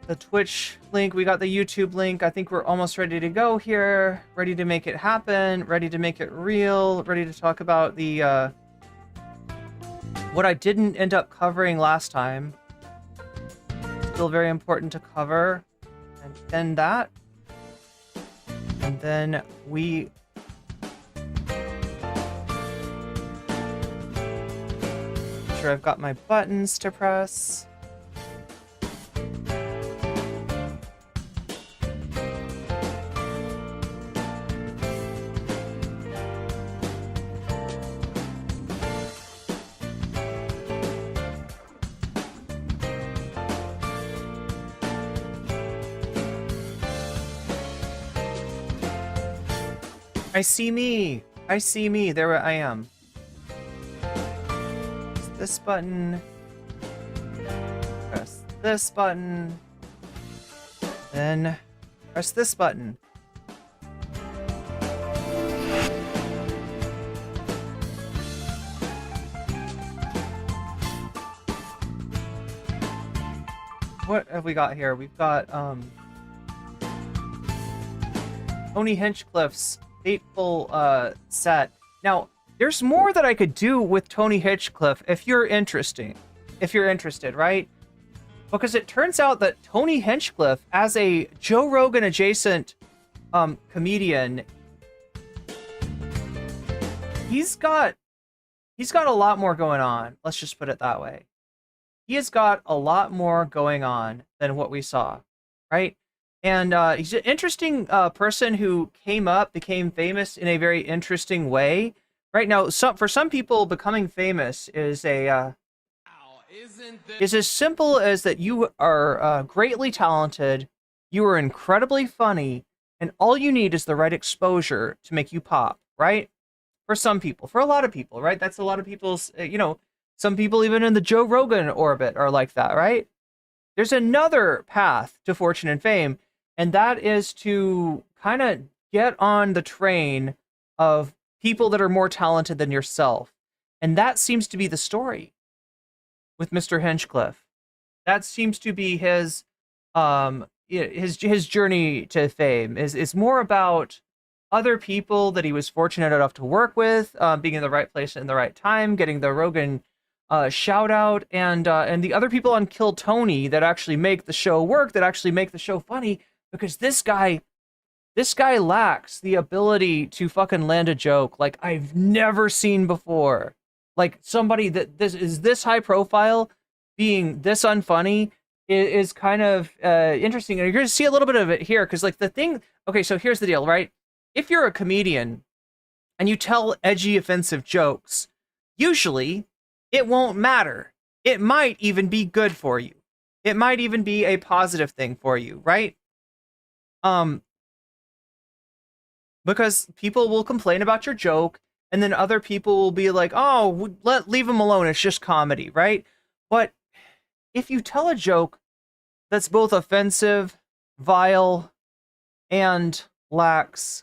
The Twitch link, we got the YouTube link. I think we're almost ready to go here, ready to make it happen, ready to make it real, ready to talk about the what I didn't end up covering last time. Still very important to cover. And then that, and then we make sure I've got my buttons to press. I see me. I see me. There I am. Is this button. Press this button. Then press this button. What have we got here? We've got Tony Hinchcliffe's fateful set. Now, there's more that I could do with Tony Hinchcliffe if you're interested, right? Because it turns out that Tony Hinchcliffe, as a Joe Rogan adjacent comedian, he's got a lot more going on. Let's just put it that way. He has got a lot more going on than what we saw, right? And he's an interesting person who became famous in a very interesting way. Right now, for some people, becoming famous is as simple as that you are greatly talented, you are incredibly funny, and all you need is the right exposure to make you pop, right? For some people, for a lot of people, right? That's a lot of people's, some people even in the Joe Rogan orbit are like that, right? There's another path to fortune and fame, and that is to kind of get on the train of people that are more talented than yourself. And that seems to be the story with Mr. Hinchcliffe. That seems to be his journey to fame is more about other people that he was fortunate enough to work with, being in the right place in the right time, getting the Rogan shout out, and the other people on Kill Tony that actually make the show work, that actually make the show funny, because this guy lacks the ability to fucking land a joke like I've never seen before. Like, somebody that this high profile being this unfunny is kind of interesting. And you're going to see a little bit of it here, because like okay, so here's the deal, right? If you're a comedian and you tell edgy, offensive jokes, usually it won't matter. It might even be good for you. It might even be a positive thing for you, right? Because people will complain about your joke, and then other people will be like, oh, leave him alone, it's just comedy, right? But if you tell a joke that's both offensive, vile, and lacks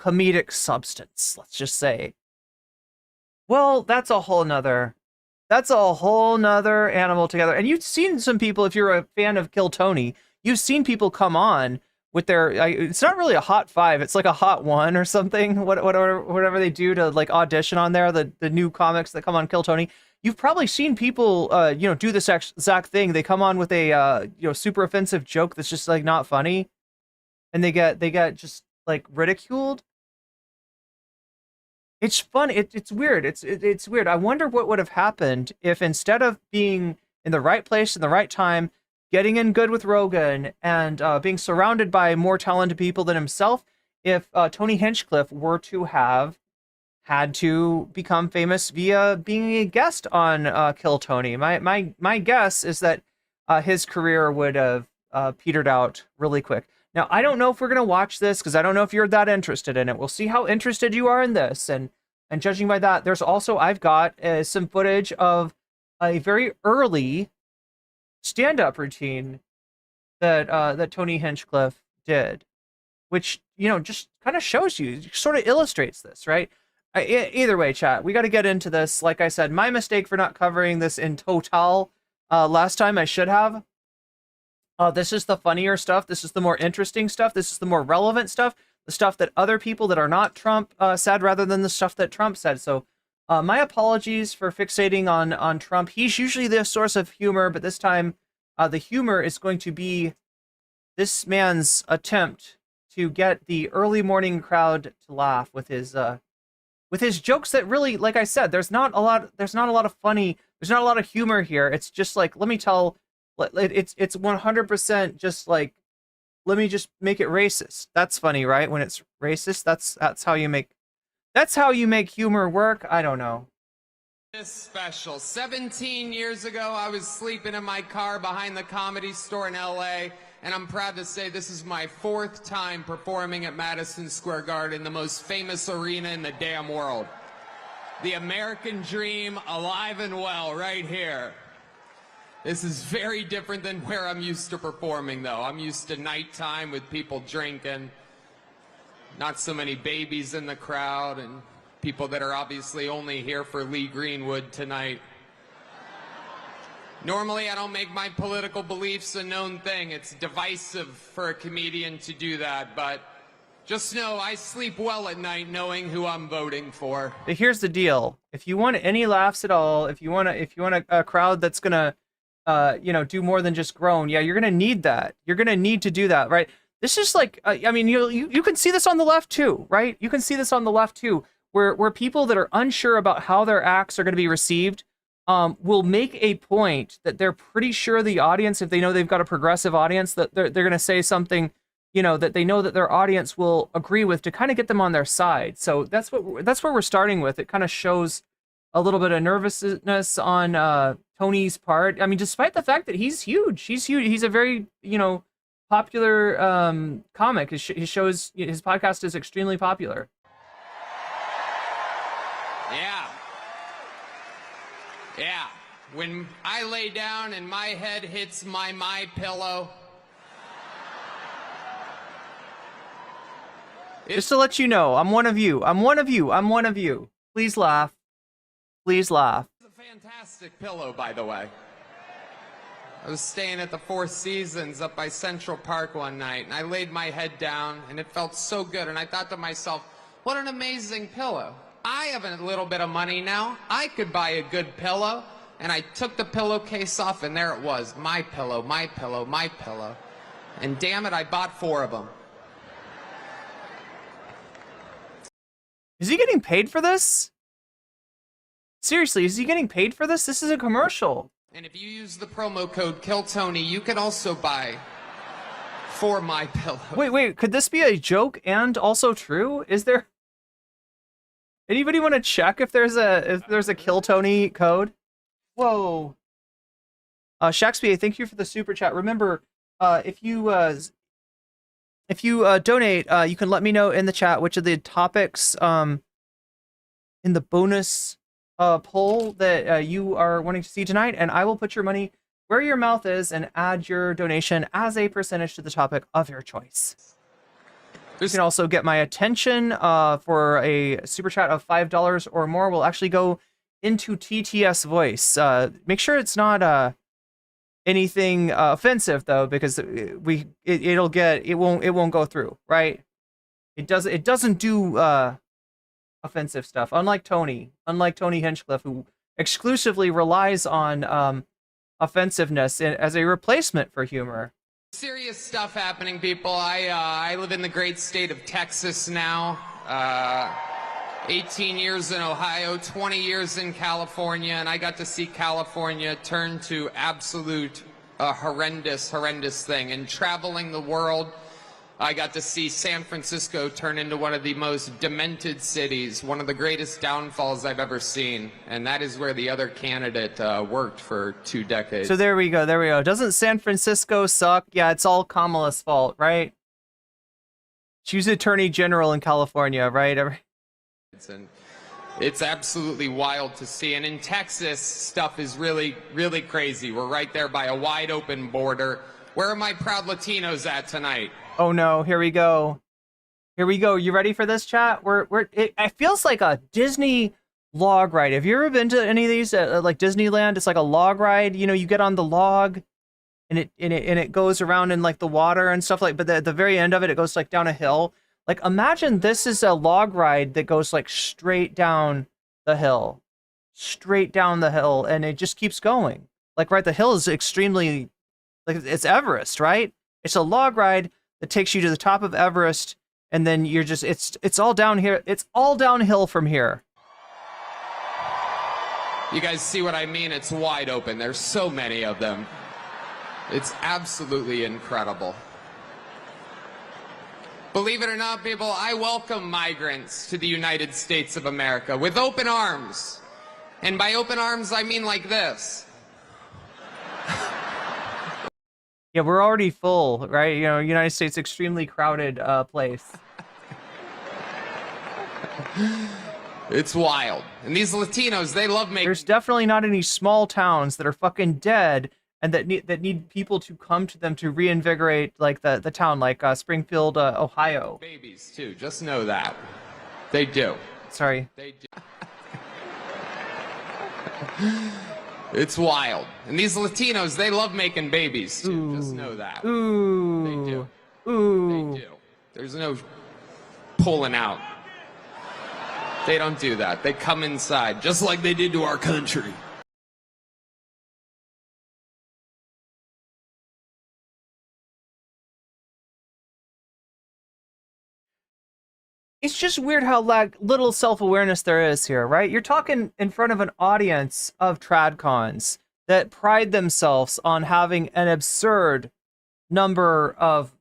comedic substance, let's just say, well, that's a whole nother animal together. And you've seen some people, if you're a fan of Kill Tony, you've seen people come on with their, it's not really a hot 5, it's like a hot 1 or something, whatever they do to like audition on there, the new comics that come on Kill Tony. You've probably seen people, do this exact thing. They come on with a, super offensive joke that's just like not funny, and they get just like ridiculed. It's fun. It's weird. It's weird. I wonder what would have happened if, instead of being in the right place in the right time, getting in good with Rogan, and being surrounded by more talented people than himself, if Tony Hinchcliffe were to have had to become famous via being a guest on Kill Tony. My guess is that his career would have petered out really quick. Now, I don't know if we're going to watch this, because I don't know if you're that interested in it. We'll see how interested you are in this. And judging by that, there's also, I've got some footage of a very early stand-up routine that Tony Hinchcliffe did, which, just kind of shows you, sort of illustrates this, right? Either way, chat, we got to get into this. Like I said, my mistake for not covering this in total last time. I should have. This is the funnier stuff. This is the more interesting stuff. This is the more relevant stuff. The stuff that other people that are not Trump said, rather than the stuff that Trump said. So my apologies for fixating on Trump. He's usually the source of humor, but this time the humor is going to be this man's attempt to get the early morning crowd to laugh with his jokes that really, like I said, there's not a lot of humor here. It's just like, it's 100% just like, let me just make it racist. That's funny, right? When it's racist, that's how you make humor work. I don't know. This special. 17 years ago, I was sleeping in my car behind the Comedy Store in LA, and I'm proud to say this is my 4th time performing at Madison Square Garden, the most famous arena in the damn world. The American dream alive and well right here. This is very different than where I'm used to performing, though. I'm used to nighttime with people drinking, not so many babies in the crowd, and people that are obviously only here for Lee Greenwood tonight. Normally, I don't make my political beliefs a known thing. It's divisive for a comedian to do that, but just know I sleep well at night knowing who I'm voting for. But here's the deal: if you want any laughs at all, if you want a crowd that's gonna, do more than just groan, yeah, you're gonna need that. You're gonna need to do that, right? This is like, I mean, you can see this on the left too, right? You can see this on the left too, where people that are unsure about how their acts are going to be received, will make a point that they're pretty sure the audience, if they know they've got a progressive audience, that they're going to say something, that they know that their audience will agree with to kind of get them on their side. So that's where we're starting with. It kind of shows a little bit of nervousness on Tony's part. I mean, despite the fact that he's huge. He's a very, popular comic. His shows, his podcast is extremely popular. Yeah. When I lay down and my head hits my pillow. Just to let you know, I'm one of you. I'm one of you. I'm one of you. Please laugh. Please laugh. It's a fantastic pillow, by the way. I was staying at the Four Seasons up by Central Park one night, and I laid my head down, and it felt so good, and I thought to myself, what an amazing pillow. I have a little bit of money now. I could buy a good pillow. And I took the pillowcase off, and there it was. My pillow, my pillow, my pillow. And damn it, I bought 4 of them. Is he getting paid for this? Seriously, is he getting paid for this? This is a commercial. And if you use the promo code KillTony, you can also buy 4 my pillows. Wait, could this be a joke and also true? Is there... Anybody want to check if there's a Kill Tony code? Whoa. Shakespeare, thank you for the super chat. Remember, if you donate, you can let me know in the chat which of the topics in the bonus poll that you are wanting to see tonight, and I will put your money where your mouth is and add your donation as a percentage to the topic of your choice. You can also get my attention for a super chat of $5 or more. We'll actually go into TTS voice. Make sure it's not anything offensive though, because it won't go through, right? It doesn't do offensive stuff. Unlike Tony Hinchcliffe, who exclusively relies on offensiveness as a replacement for humor. Serious stuff happening, people. I live in the great state of Texas now. 18 years in Ohio, 20 years in California, and I got to see California turn to absolute horrendous thing. And traveling the world, I got to see San Francisco turn into one of the most demented cities, one of the greatest downfalls I've ever seen. And that is where the other candidate worked for 2 decades. So there we go. Doesn't San Francisco suck? Yeah, it's all Kamala's fault, right? She's Attorney General in California, right? And it's absolutely wild to see. And in Texas, stuff is really crazy. We're right there by a wide open border. Where are my proud Latinos at tonight? Oh no, here we go. You ready for this, chat? It feels like a Disney log ride. Have you ever been to any of these like Disneyland? It's like a log ride. You get on the log and it goes around in like the water and stuff like, but at the very end of it goes like down a hill. Like, imagine this is a log ride that goes like straight down the hill, and it just keeps going. Like, right, the hill is extremely, like, it's Everest, right? It's a log ride that takes you to the top of Everest, and then you're just, it's all down here. It's all downhill from here. You guys see what I mean? It's wide open. There's so many of them. It's absolutely incredible. Believe it or not, people, I welcome migrants to the United States of America with open arms. And by open arms, I mean like this. Yeah, we're already full, right? United States, extremely crowded place. It's wild. And these Latinos, they love making... There's definitely not any small towns that are fucking dead and that need people to come to them to reinvigorate like the town, like Springfield, Ohio. babies too. Just know that. They do. Sorry. They do. It's wild. And these Latinos, they love making babies too. Ooh. Just know that. Ooh. They do. Ooh. They do. There's no pulling out. They don't do that. They come inside, just like they did to our country. It's just weird how like little self-awareness there is here, right? You're talking in front of an audience of tradcons that pride themselves on having an absurd number of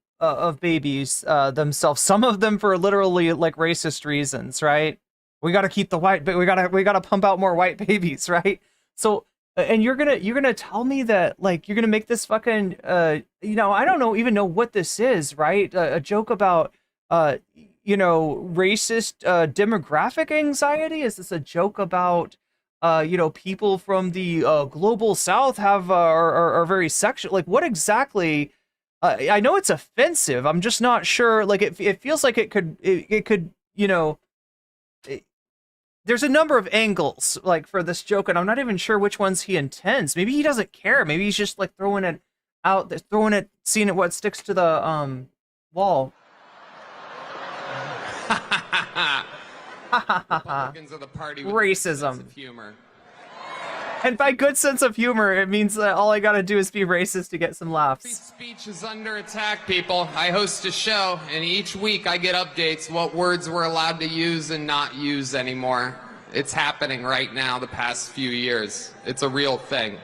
babies themselves. Some of them for literally like racist reasons, right? We got to keep the white, but we gotta pump out more white babies, right? So, and you're gonna tell me that like you're gonna make this fucking I don't even know what this is, right? A joke about racist demographic anxiety? Is this a joke about people from the global south have are very sexual? Like what exactly? I know it's offensive. I'm just not sure. Like it feels like it could there's a number of angles like for this joke, and I'm not even sure which ones he intends. Maybe he doesn't care. Maybe he's just like throwing it out, seeing what sticks to the wall. Republicans of the party with Racism. a sense of humor. And by good sense of humor, it means that all I gotta do is be racist to get some Free laughs. speech is under attack, people. I host a show, and each week I get updates what words we're allowed to use and not use anymore. It's happening right now the past few years. It's a real thing.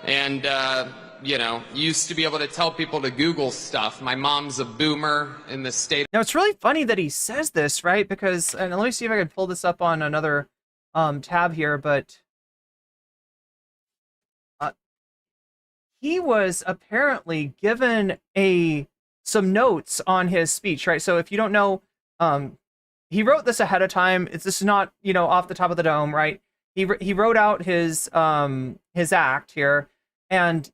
And, you used to be able to tell people to Google stuff. My mom's a boomer in the state. Now, it's really funny that he says this, right? Because, and let me see if I can pull this up on another tab here, but he was apparently given some notes on his speech, right? So if you don't know, he wrote this ahead of time. This is not, off the top of the dome, right? He wrote out his act here, and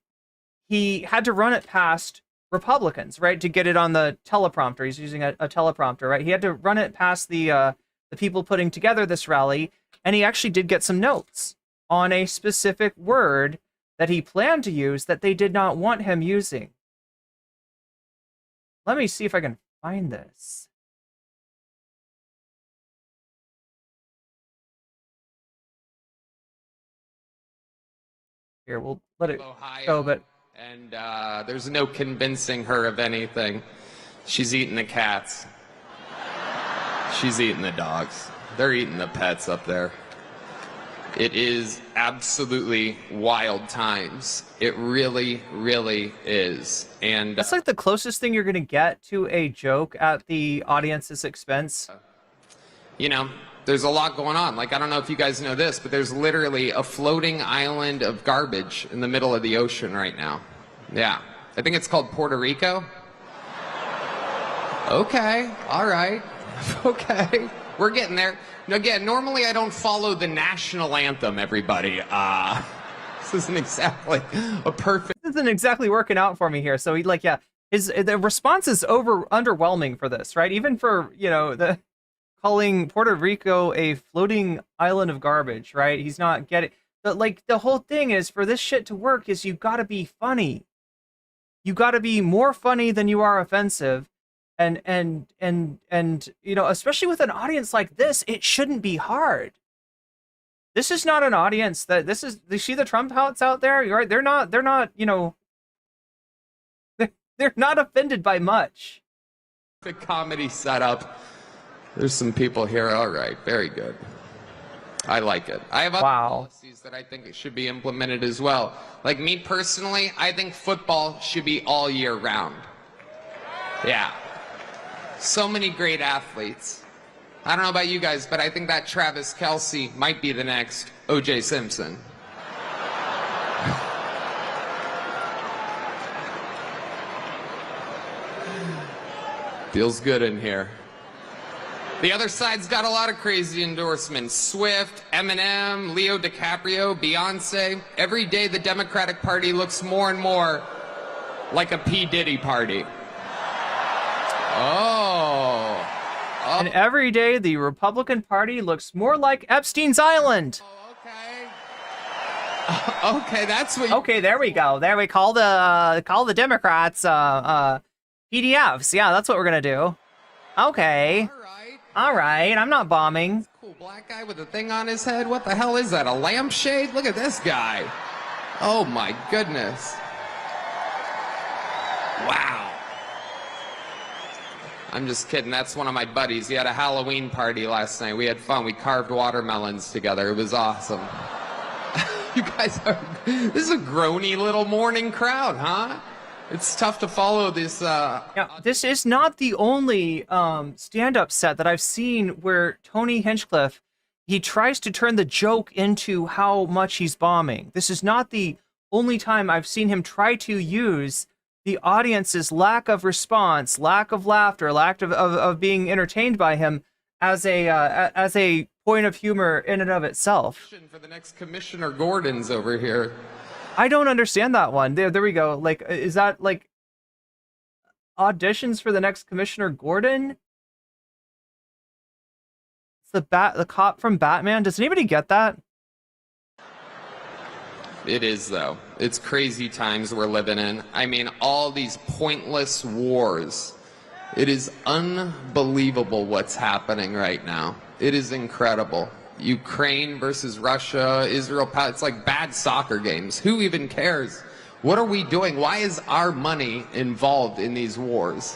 he had to run it past Republicans, right, to get it on the teleprompter. He's using a teleprompter, right? He had to run it past the people putting together this rally, and he actually did get some notes on a specific word that he planned to use that they did not want him using. Let me see if I can find this. Here, we'll let it go, but... And there's no convincing her of anything. She's eating the cats. She's eating the dogs. They're eating the pets up there. It is absolutely wild times. It really, really is. And that's like the closest thing you're going to get to a joke at the audience's expense. There's a lot going on. Like, I don't know if you guys know this, but there's literally a floating island of garbage in the middle of the ocean right now. Yeah. I think it's called Puerto Rico. Okay. All right. Okay. We're getting there. Now, again, normally I don't follow the national anthem, everybody. This isn't exactly a perfect... This isn't exactly working out for me here. So, the response is underwhelming for this, right? Even for, calling Puerto Rico a floating island of garbage, right? He's not getting... But, the whole thing is, for this shit to work, is you gotta be funny. You gotta be more funny than you are offensive. And especially with an audience like this, it shouldn't be hard. This is not an audience you see the Trump houts out there, right? They're not, they're not offended by much. The comedy setup. There's some people here. All right. Very good. I like it. I have other policies that I think it should be implemented as well. Like me personally, I think football should be all year round. Yeah. So many great athletes. I don't know about you guys, but I think that Travis Kelce might be the next O.J. Simpson. Feels good in here. The other side's got a lot of crazy endorsements. Swift, Eminem, Leo DiCaprio, Beyonce. Every day the Democratic Party looks more and more like a P. Diddy party. Oh. And every day the Republican Party looks more like Epstein's Island. Oh, okay. Okay, that's what. Okay, there we go. There we call the Democrats PDFs. Yeah, that's what we're gonna do. Okay. All right. I'm not bombing. Cool black guy with a thing on his head. What the hell is that? A lampshade? Look at this guy. Oh my goodness. Wow. I'm just kidding. That's one of my buddies. He had a Halloween party last night. We had fun. We carved watermelons together. It was awesome. You guys are... This is a groany little morning crowd, huh? It's tough to follow this... Yeah, this is not the only stand-up set that I've seen where Tony Hinchcliffe, he tries to turn the joke into how much he's bombing. This is not the only time I've seen him try to use the audience's lack of response, lack of laughter, lack of being entertained by him as a point of humor in and of itself. For the next Commissioner Gordon's over here. I don't understand that one. There we go. Like, is that like auditions for the next Commissioner Gordon? It's the cop from Batman. Does anybody get that? It is, though. It's crazy times we're living in. I mean, all these pointless wars. It is unbelievable what's happening right now. It is incredible. Ukraine versus Russia, Israel, it's like bad soccer games. Who even cares? What are we doing? Why is our money involved in these wars?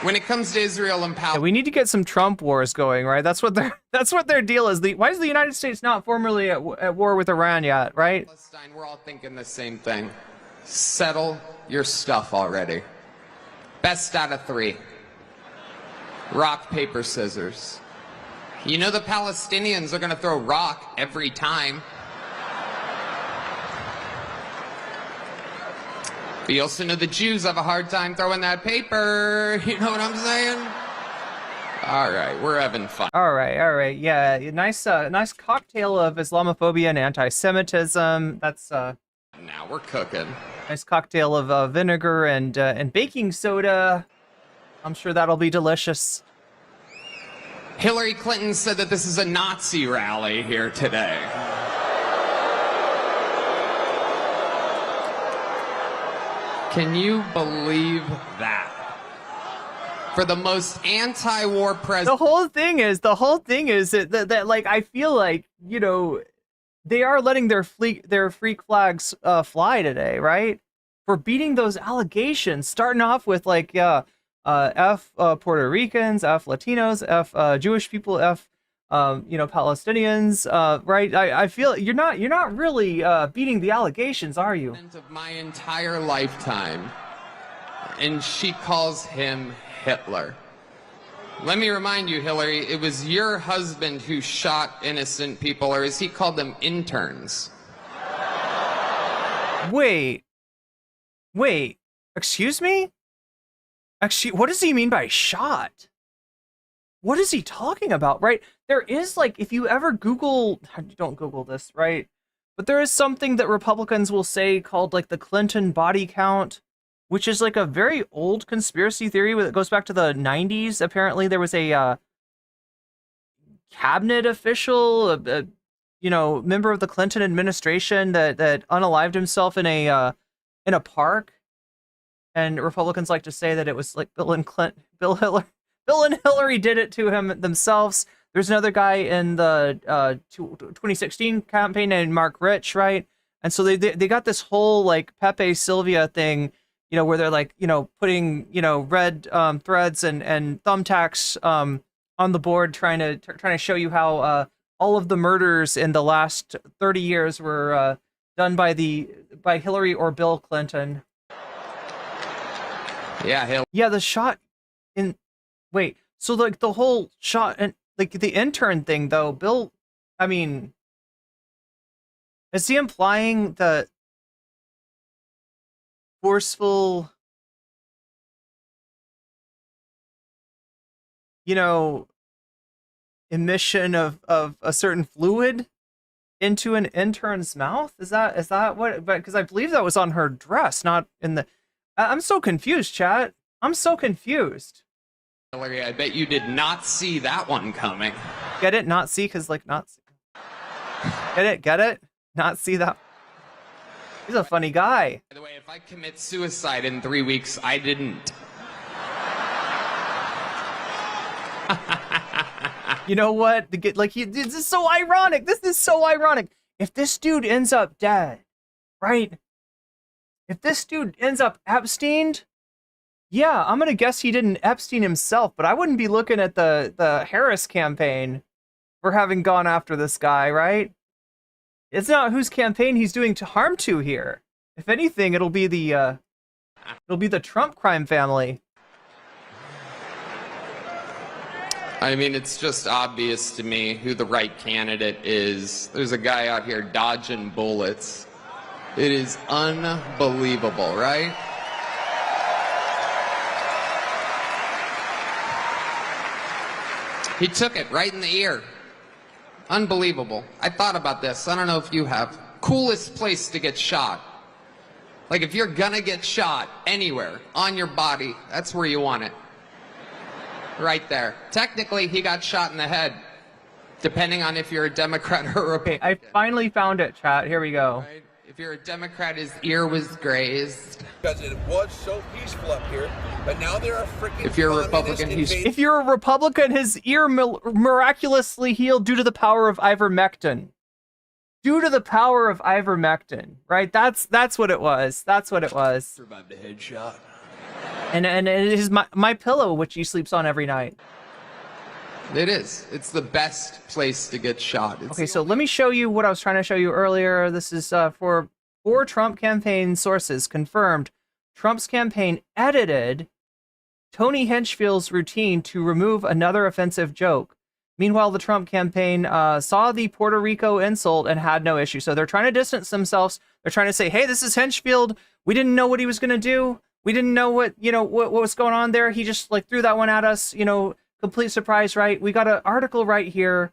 When it comes to Israel and Palestine, we need to get some Trump wars going, right? That's what their deal is. Why is the United States not formally at war with Iran yet, right? Palestine, we're all thinking the same thing. Settle your stuff already. Best out of 3. Rock, paper, scissors. You know the Palestinians are going to throw rock every time. But you also know the Jews have a hard time throwing that paper. You know what I'm saying? All right, we're having fun. All right. Yeah, nice cocktail of Islamophobia and anti-Semitism. That's Now we're cooking. Nice cocktail of vinegar and baking soda. I'm sure that'll be delicious. Hillary Clinton said that this is a Nazi rally here today. Can you believe that? For the most anti-war president. The whole thing is that like, I feel like, you know, they are letting their freak flags fly today, right? For beating those allegations, starting off with like F Puerto Ricans, F Latinos, F Jewish people, F Palestinians, right? I feel you're not really beating the allegations, are you? Of my entire lifetime, and she calls him Hitler. Let me remind you, Hillary, it was your husband who shot innocent people, or as he called them, interns. Wait, excuse me? Actually, what does he mean by shot? What is he talking about, right? There is, like, if you ever Google, don't Google this, right? But there is something that Republicans will say called, like, the Clinton body count, which is, like, a very old conspiracy theory that goes back to the 90s. Apparently, there was a cabinet official, member of the Clinton administration that unalived himself in a park. And Republicans like to say that it was like Bill and Hillary did it to him themselves. There's another guy in the 2016 campaign named Mark Rich, right? And so they got this whole like Pepe Sylvia thing, where they're like, putting, red threads and thumbtacks on the board, trying to show you how all of the murders in the last 30 years were done by Hillary or Bill Clinton. Yeah, the shot in... Wait, so, like, the whole shot and, like, the intern thing, though, Bill... I mean... Is he implying that forceful you know, emission of a certain fluid into an intern's mouth? Is that what? But because I believe that was on her dress, not in the. I'm so confused, chat. I'm so confused. Hillary, I bet you did not see that one coming. Get it? Not see, because like not see. Get it? Get it? Not see that. He's a funny guy. By the way, if I commit suicide in 3 weeks, I didn't. You know what? This is so ironic. This is so ironic. If this dude ends up dead, right? If this dude ends up Epsteined, yeah, I'm gonna guess he didn't Epstein himself, but I wouldn't be looking at the Harris campaign for having gone after this guy, right? It's not whose campaign he's doing to harm to here. If anything, it'll be the Trump crime family. I mean, it's just obvious to me who the right candidate is. There's a guy out here dodging bullets. It is unbelievable, right? He took it right in the ear. Unbelievable. I thought about this. I don't know if you have. Coolest place to get shot. Like, if you're gonna get shot anywhere on your body, that's where you want it. Right there. Technically, he got shot in the head, depending on if you're a Democrat or a Republican. Okay, I finally found it, chat. Here we go. Right? If you're a Democrat, his ear was grazed. Because it was so peaceful up here, but now there are freaking. If you're a Republican, If you're a Republican, his ear miraculously healed due to the power of ivermectin. Due to the power of ivermectin, right? That's what it was. That's what it was. Survived a headshot. And it is my pillow, which he sleeps on every night. It is. It's the best place to get shot. Okay, so let me show you what I was trying to show you earlier. This is for Trump campaign sources confirmed. Trump's campaign edited Tony Hinchfield's routine to remove another offensive joke. Meanwhile, the Trump campaign saw the Puerto Rico insult and had no issue. So they're trying to distance themselves. They're trying to say, hey, this is Hinchfield. We didn't know what he was going to do. We didn't know what was going on there. He just like threw that one at us, complete surprise, right? We got an article right here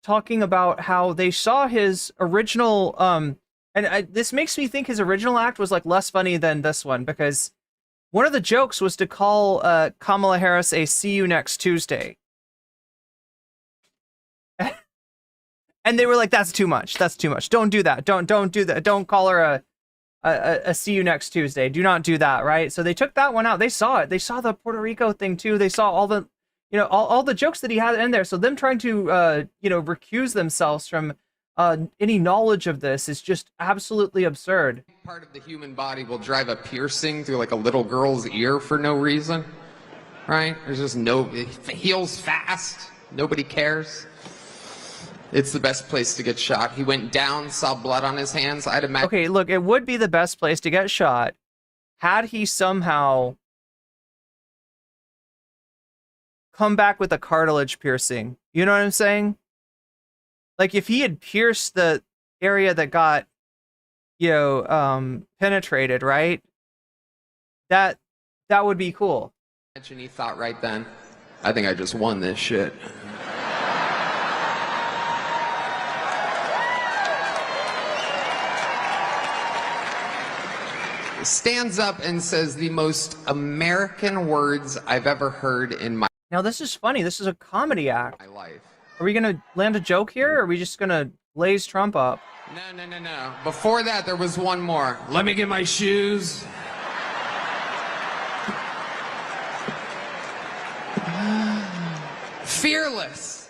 talking about how they saw his original, this makes me think his original act was like less funny than this one, because one of the jokes was to call Kamala Harris a "see you next Tuesday." And they were like, that's too much. That's too much. Don't do that. Don't do that. Don't call her a "see you next Tuesday." Do not do that, right? So they took that one out. They saw it. They saw the Puerto Rico thing too. They saw all the, all the jokes that he had in there. So them trying to, recuse themselves from any knowledge of this is just absolutely absurd. Part of the human body will drive a piercing through like a little girl's ear for no reason, right? There's just it heals fast. Nobody cares. It's the best place to get shot. He went down, saw blood on his hands. I'd imagine. Okay, look, it would be the best place to get shot had he somehow come back with a cartilage piercing. You know what I'm saying? Like if he had pierced the area that got, penetrated, right? That would be cool. Imagine he thought right then, I think I just won this shit. Stands up and says the most American words I've ever heard in my Now this is funny. This is a comedy act. life. Are we gonna land a joke here, or are we just gonna blaze Trump up? No. Before that, there was one more. Let me get my shoes. Fearless.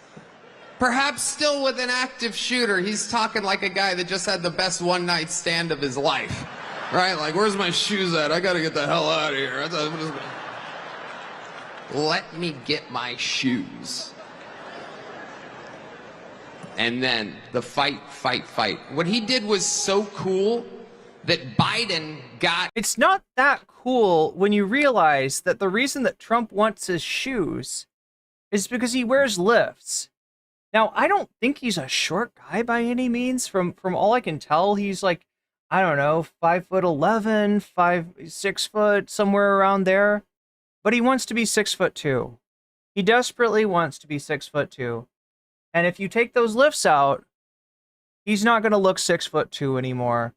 Perhaps still with an active shooter. He's talking like a guy that just had the best one-night stand of his life. Right? Like, where's my shoes at? I gotta get the hell out of here. Let me get my shoes. And then the fight. What he did was so cool that Biden got... It's not that cool when you realize that the reason that Trump wants his shoes is because he wears lifts. Now, I don't think he's a short guy by any means. From all I can tell, he's like, I don't know, 5'11", 6 foot, somewhere around there. But he wants to be 6'2". He desperately wants to be 6'2", and if you take those lifts out, he's not gonna look 6'2" anymore.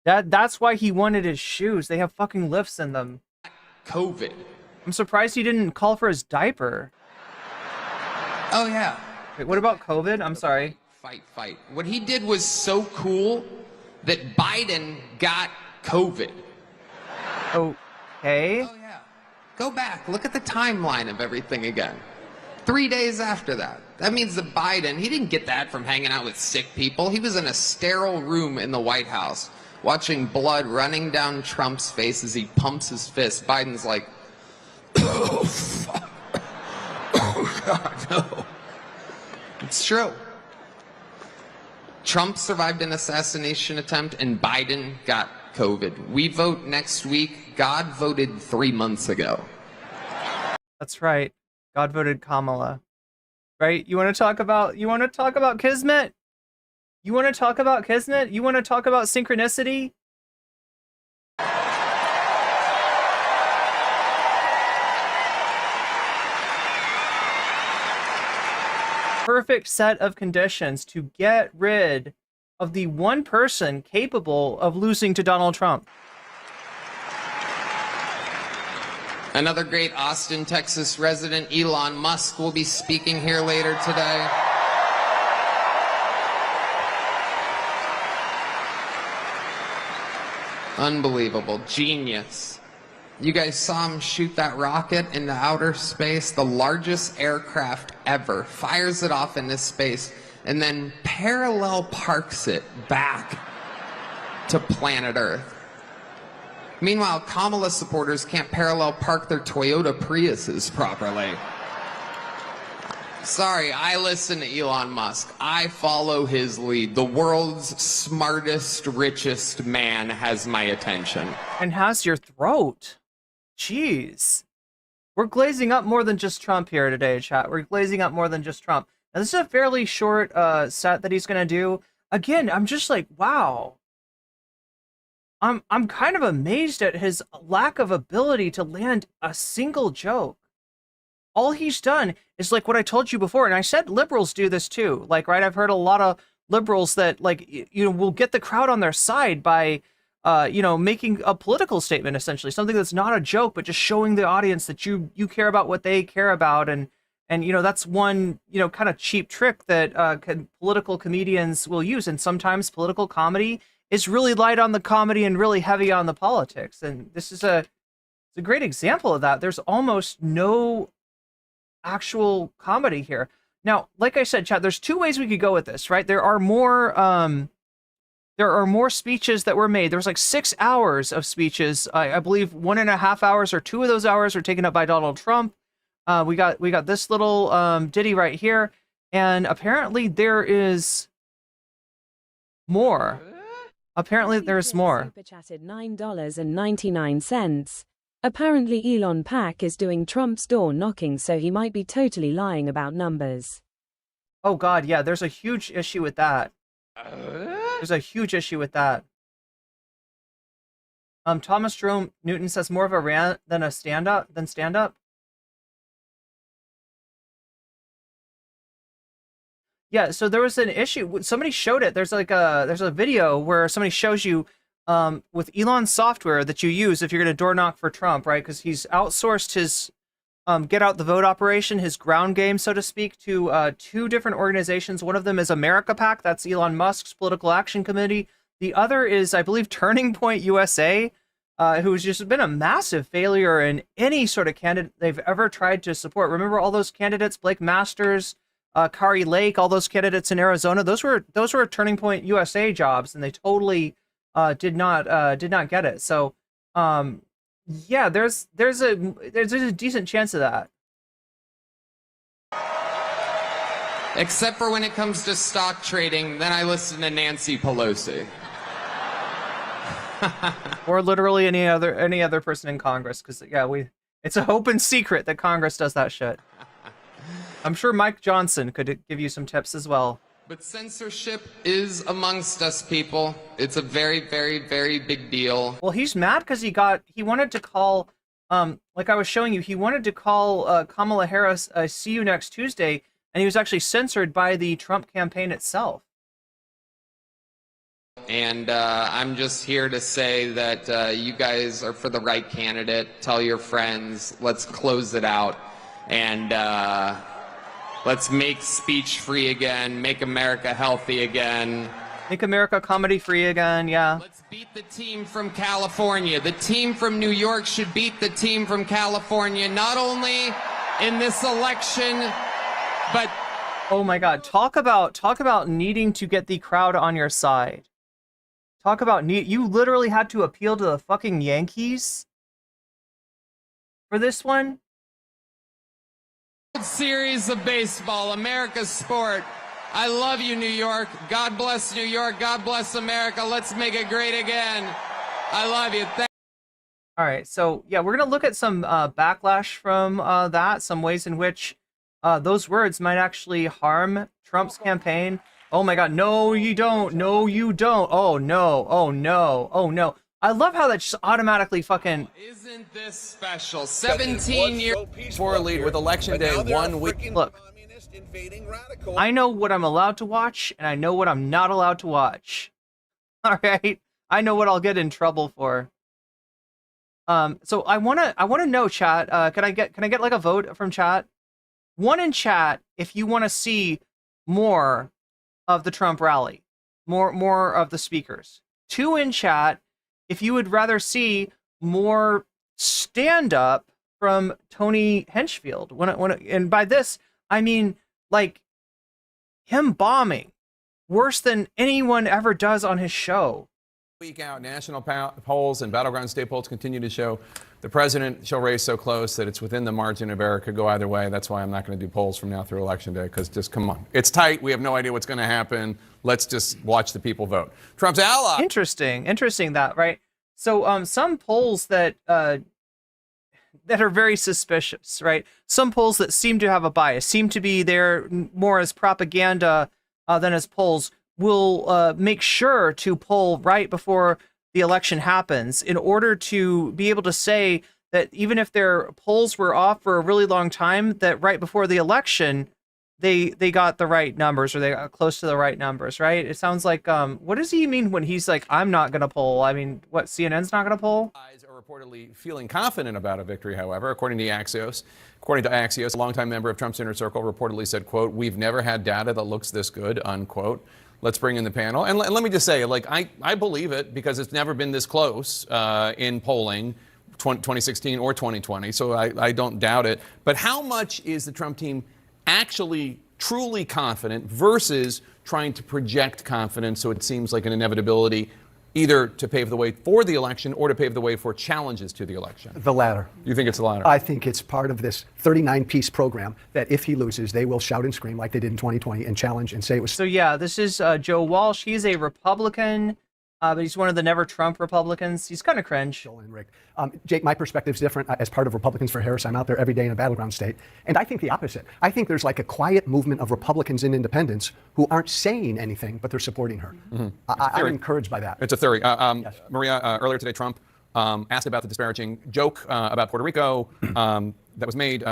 That's why he wanted his shoes. They have fucking lifts in them. COVID. I'm surprised he didn't call for his diaper. Oh, yeah. Wait, what about COVID? I'm sorry. Fight. What he did was so cool that Biden got COVID. Okay. Oh, yeah. Go back. Look at the timeline of everything again. 3 days after that. That means that Biden, he didn't get that from hanging out with sick people. He was in a sterile room in the White House, watching blood running down Trump's face as he pumps his fist. Biden's like, oh, fuck. Oh, God, no. It's true. Trump survived an assassination attempt, and Biden got COVID. We vote next week. God voted 3 months ago. That's right. God voted Kamala. Right? You want to talk about Kismet? You want to talk about Kismet? You want to talk about synchronicity? Perfect set of conditions to get rid of the one person capable of losing to Donald Trump. Another great Austin, Texas resident, Elon Musk, will be speaking here later today. Unbelievable. Genius. You guys saw him shoot that rocket into outer space, the largest aircraft ever, fires it off into space, and then parallel parks it back to planet Earth. Meanwhile, Kamala supporters can't parallel park their Toyota Priuses properly. Sorry, I listen to Elon Musk. I follow his lead. The world's smartest, richest man has my attention. And has your throat. Jeez. We're glazing up more than just Trump here today, chat. We're glazing up more than just Trump. Now, this is a fairly short set that he's going to do. Again, I'm just like, wow. I'm kind of amazed at his lack of ability to land a single joke. All he's done is like what I told you before, and I said liberals do this too. Like, right, I've heard a lot of liberals that, like, you know, will get the crowd on their side by, you know, making a political statement, essentially, something that's not a joke, but just showing the audience that you care about what they care about, and you know, that's one, you know, kind of cheap trick that political comedians will use, and sometimes political comedy is really light on the comedy and really heavy on the politics, and this is it's a great example of that. There's almost no actual comedy here. Now, like I said, chat, there's two ways we could go with this, right? There are more speeches that were made. There was like 6 hours of speeches. I believe 1.5 hours or 2 of those hours are taken up by Donald Trump. We got this little ditty right here, and apparently there is more. Apparently there's more. Super chatted $9.99. Apparently Elon Pack is doing Trump's door knocking, so he might be totally lying about numbers. Oh God, yeah, there's a huge issue with that. There's a huge issue with that. Thomas Jerome Newton says more of a rant than a stand-up. Yeah, so there was an issue. Somebody showed it. There's a video where somebody shows you with Elon's software that you use if you're going to door knock for Trump, right? Because he's outsourced his get out the vote operation, his ground game, so to speak, to 2 different organizations. One of them is America PAC. That's Elon Musk's political action committee. The other is, I believe, Turning Point USA, who's just been a massive failure in any sort of candidate they've ever tried to support. Remember all those candidates, Blake Masters, Kari Lake, all those candidates in Arizona? Those were Turning Point USA jobs, and they totally did not get it. So yeah, there's a decent chance of that. Except for when it comes to stock trading, then I listen to Nancy Pelosi. Or literally any other person in Congress, because yeah, it's an open secret that Congress does that shit. I'm sure Mike Johnson could give you some tips as well. But censorship is amongst us, people. It's a very, very, very big deal. Well, he's mad because he wanted to call like I was showing you, he wanted to call Kamala Harris "see you next Tuesday," and he was actually censored by the Trump campaign itself. And I'm just here to say that you guys are for the right candidate. Tell your friends. Let's close it out. And let's make speech free again. Make America healthy again. Make America comedy free again, yeah. Let's beat the team from California. The team from New York should beat the team from California, not only in this election, but... Oh my God, talk about needing to get the crowd on your side. Talk about you literally had to appeal to the fucking Yankees for this one? Series of baseball, America's sport. I love you, New York. God bless New York. God bless America. Let's make it great again. I love you. All right, so yeah, we're gonna look at some backlash from that, some ways in which those words might actually harm Trump's campaign. Oh my God, no, you don't. No, you don't. Oh no. Oh no. Oh no. I love how that just automatically fucking... Isn't this special? 17 years... For a lead with election day 1 week. Look, I know what I'm allowed to watch, and I know what I'm not allowed to watch. All right? I know what I'll get in trouble for. So I wanna know, chat. Can I get like a vote from chat? 1 in chat if you want to see more of the Trump rally, more of the speakers. 2 in chat if you would rather see more stand-up from Tony Hinchfield. And by this, I mean, like, him bombing worse than anyone ever does on his show. Week out, national polls and battleground state polls continue to show the presidential race so close that it's within the margin of error. Could go either way. That's why I'm not going to do polls from now through election day, because just come on. It's tight. We have no idea what's going to happen. Let's just watch the people vote. Trump's ally. Interesting that, right? So some polls that are very suspicious, right? Some polls that seem to have a bias, seem to be there more as propaganda than as polls, will make sure to poll right before the election happens in order to be able to say that even if their polls were off for a really long time, that right before the election, they got the right numbers, or they got close to the right numbers, right? It sounds like, what does he mean when he's like, I'm not going to poll? I mean, what, CNN's not going to poll? Are reportedly feeling confident about a victory, however, according to Axios. According to Axios, a longtime member of Trump's inner circle reportedly said, quote, "We've never had data that looks this good," unquote. Let's bring in the panel. And let me just say, like, I believe it, because it's never been this close in polling, 2016 or 2020, so I don't doubt it. But how much is the Trump team actually truly confident versus trying to project confidence so it seems like an inevitability, either to pave the way for the election or to pave the way for challenges to the election? The latter. You think it's the latter? I think it's part of this 39-piece program that if he loses, they will shout and scream like they did in 2020 and challenge and say it was... So yeah, this is Joe Walsh. He's a Republican, but he's one of the never Trump Republicans. He's kind of cringe. Jake, my perspective is different. As part of Republicans for Harris, I'm out there every day in a battleground state. And I think the opposite. I think there's like a quiet movement of Republicans and independents who aren't saying anything, but they're supporting her. Mm-hmm. I'm encouraged by that. It's a theory. Yes. Maria, earlier today, Trump asked about the disparaging joke about Puerto Rico that was made.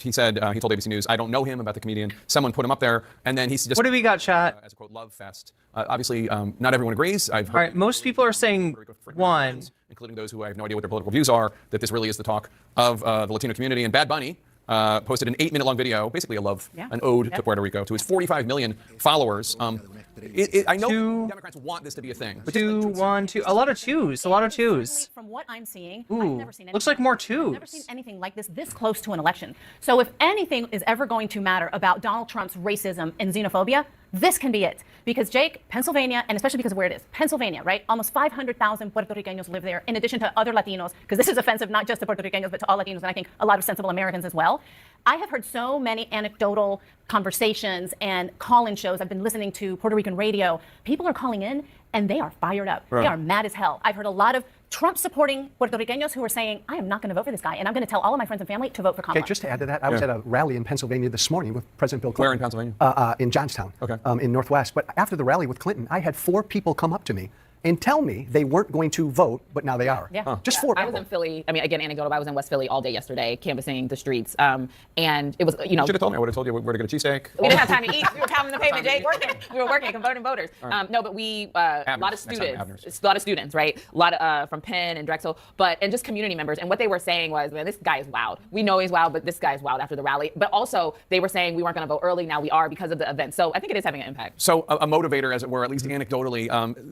He said, he told ABC News, "I don't know him," about the comedian. Someone put him up there, and then he just... What do we got, chat? As a quote, love fest. Obviously, not everyone agrees. I've heard... All right, most people are saying one. Including those who I have no idea what their political views are, that this really is the talk of the Latino community. And Bad Bunny posted an 8-minute-long video, basically an ode to Puerto Rico, to his 45 million followers. I know Democrats want this to be a thing. But 2, 1, 2. A lot of twos. A lot of twos. From what I'm seeing, Ooh, I've never seen anything. looks like more twos. I've never seen anything like this close to an election. So if anything is ever going to matter about Donald Trump's racism and xenophobia, this can be it. Because Jake, Pennsylvania, and especially because of where it is, Pennsylvania, right? Almost 500,000 Puerto Ricanos live there, in addition to other Latinos, because this is offensive not just to Puerto Ricanos, but to all Latinos, and I think a lot of sensible Americans as well. I have heard so many anecdotal conversations and call-in shows. I've been listening to Puerto Rican radio. People are calling in, and they are fired up. Right. They are mad as hell. I've heard a lot of Trump-supporting Puerto Ricanos who are saying, I am not going to vote for this guy, and I'm going to tell all of my friends and family to vote for Kamala. Okay, just to add to that, I was at a rally in Pennsylvania this morning with President Bill Clinton. Where in Pennsylvania? In Johnstown, okay. In Northwest. But after the rally with Clinton, I had 4 people come up to me and tell me they weren't going to vote, but now they are. Yeah. Just 4 I people. was in Philly. I mean, again, anecdotal, but I was in West Philly all day yesterday, canvassing the streets. And it was, you know. You should have told me. I would have told you where to get a cheesesteak. We didn't have time to eat. We were pounding the pavement, Jake. We were working, converting voters. No, but a lot of students, right? A lot of, from Penn and Drexel, and just community members. And what they were saying was, man, this guy is wild. We know he's wild, but this guy is wild after the rally. But also, they were saying we weren't going to vote early. Now we are because of the event. So I think it is having an impact. So a motivator, as it were, at least anecdotally.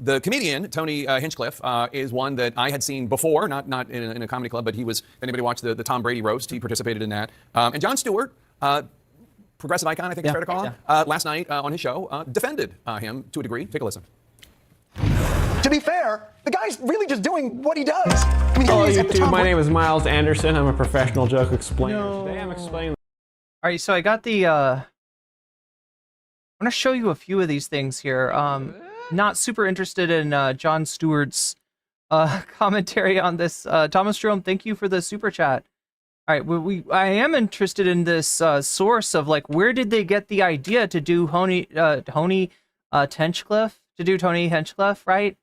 The comedian, Tony Hinchcliffe, is one that I had seen before, not in a comedy club, but he was, if anybody watched the Tom Brady roast, he participated in that. And Jon Stewart, progressive icon, I think it's fair to call him, last night on his show, defended him to a degree. Take a listen. To be fair, the guy's really just doing what he does. I mean, Hello, YouTube. My name is Miles Anderson. I'm a professional joke explainer. No. Today I'm explaining. All right, so I got the. I want to show you a few of these things here. Not super interested in Jon Stewart's commentary on this. Thomas Jerome, thank you for the super chat. All right, I am interested in this source of like where did they get the idea to do Tony Hinchcliffe, right?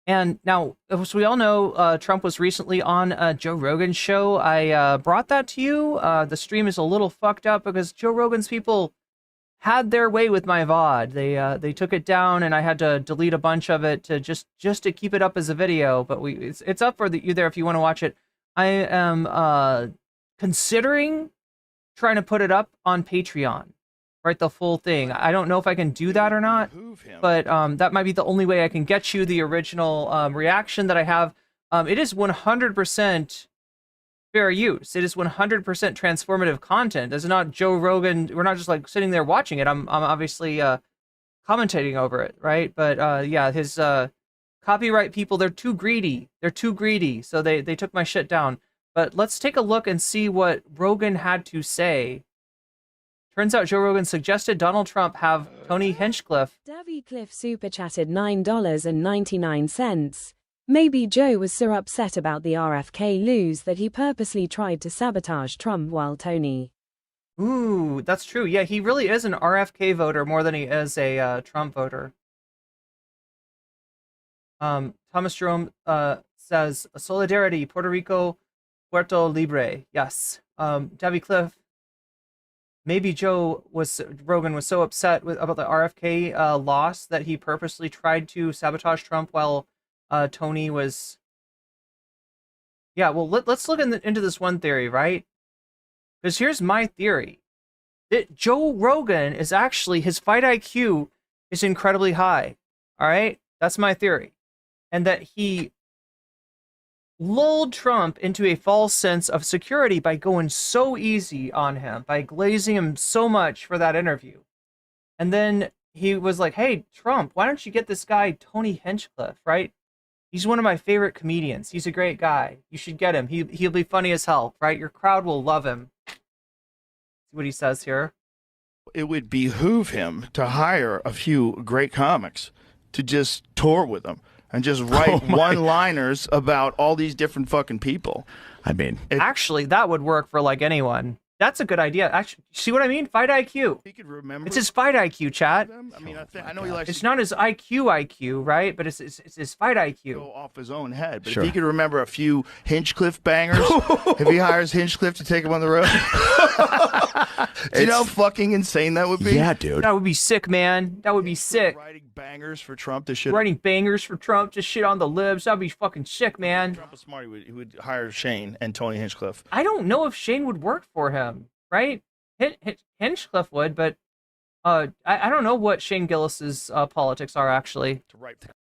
And now, as we all know, Trump was recently on Joe Rogan's show. I brought that to you. The stream is a little fucked up because Joe Rogan's people had their way with my VOD. They took it down, and I had to delete a bunch of it to just to keep it up as a video. But it's up for you there if you want to watch it. I am considering trying to put it up on Patreon. Right, the full thing. I don't know if I can do that or not, but that might be the only way I can get you the original reaction that I have. It is 100% fair use. It is 100% transformative content. It's not Joe Rogan. We're not just like sitting there watching it. I'm obviously commentating over it, right? But yeah, his copyright people, they're too greedy. So they took my shit down. But let's take a look and see what Rogan had to say. Turns out Joe Rogan suggested Donald Trump have Tony Hinchcliffe. Davy Cliff super chatted $9.99. Maybe Joe was so upset about the RFK lose that he purposely tried to sabotage Trump while Tony. Ooh, that's true. Yeah, he really is an RFK voter more than he is a Trump voter. Thomas Jerome says, Solidarity, Puerto Rico, Puerto Libre. Yes. Davy Cliff. Maybe Rogan was so upset about the RFK loss that he purposely tried to sabotage Trump while Tony was. Yeah, well, let's look into this one theory, right? Because here's my theory: that Joe Rogan is actually his fight IQ is incredibly high. All right, that's my theory, and that he lulled Trump into a false sense of security by going so easy on him, by glazing him so much for that interview. And then he was like, hey, Trump, why don't you get this guy, Tony Hinchcliffe, right? He's one of my favorite comedians. He's a great guy. You should get him. He'll be funny as hell, right? Your crowd will love him. See what he says here. It would behoove him to hire a few great comics to just tour with him. And just write one-liners about all these different fucking people. I mean, actually, that would work for like anyone. That's a good idea. Actually, see what I mean? Fight IQ. He could remember. It's his fight IQ, chat. I mean, I know he likes. It's not his IQ, right? But it's his fight IQ. Go off his own head. But if he could remember a few Hinchcliffe bangers, if he hires Hinchcliffe to take him on the road, do you know how fucking insane that would be? Yeah, dude. That would be sick, man. That would be sick. Writing bangers for Trump to shit. Writing bangers for Trump to shit on the libs. That'd be fucking sick, man. Trump was smart. He would hire Shane and Tony Hinchcliffe. I don't know if Shane would work for him, right? Hinchcliffe would, but I don't know what Shane Gillis's politics are actually.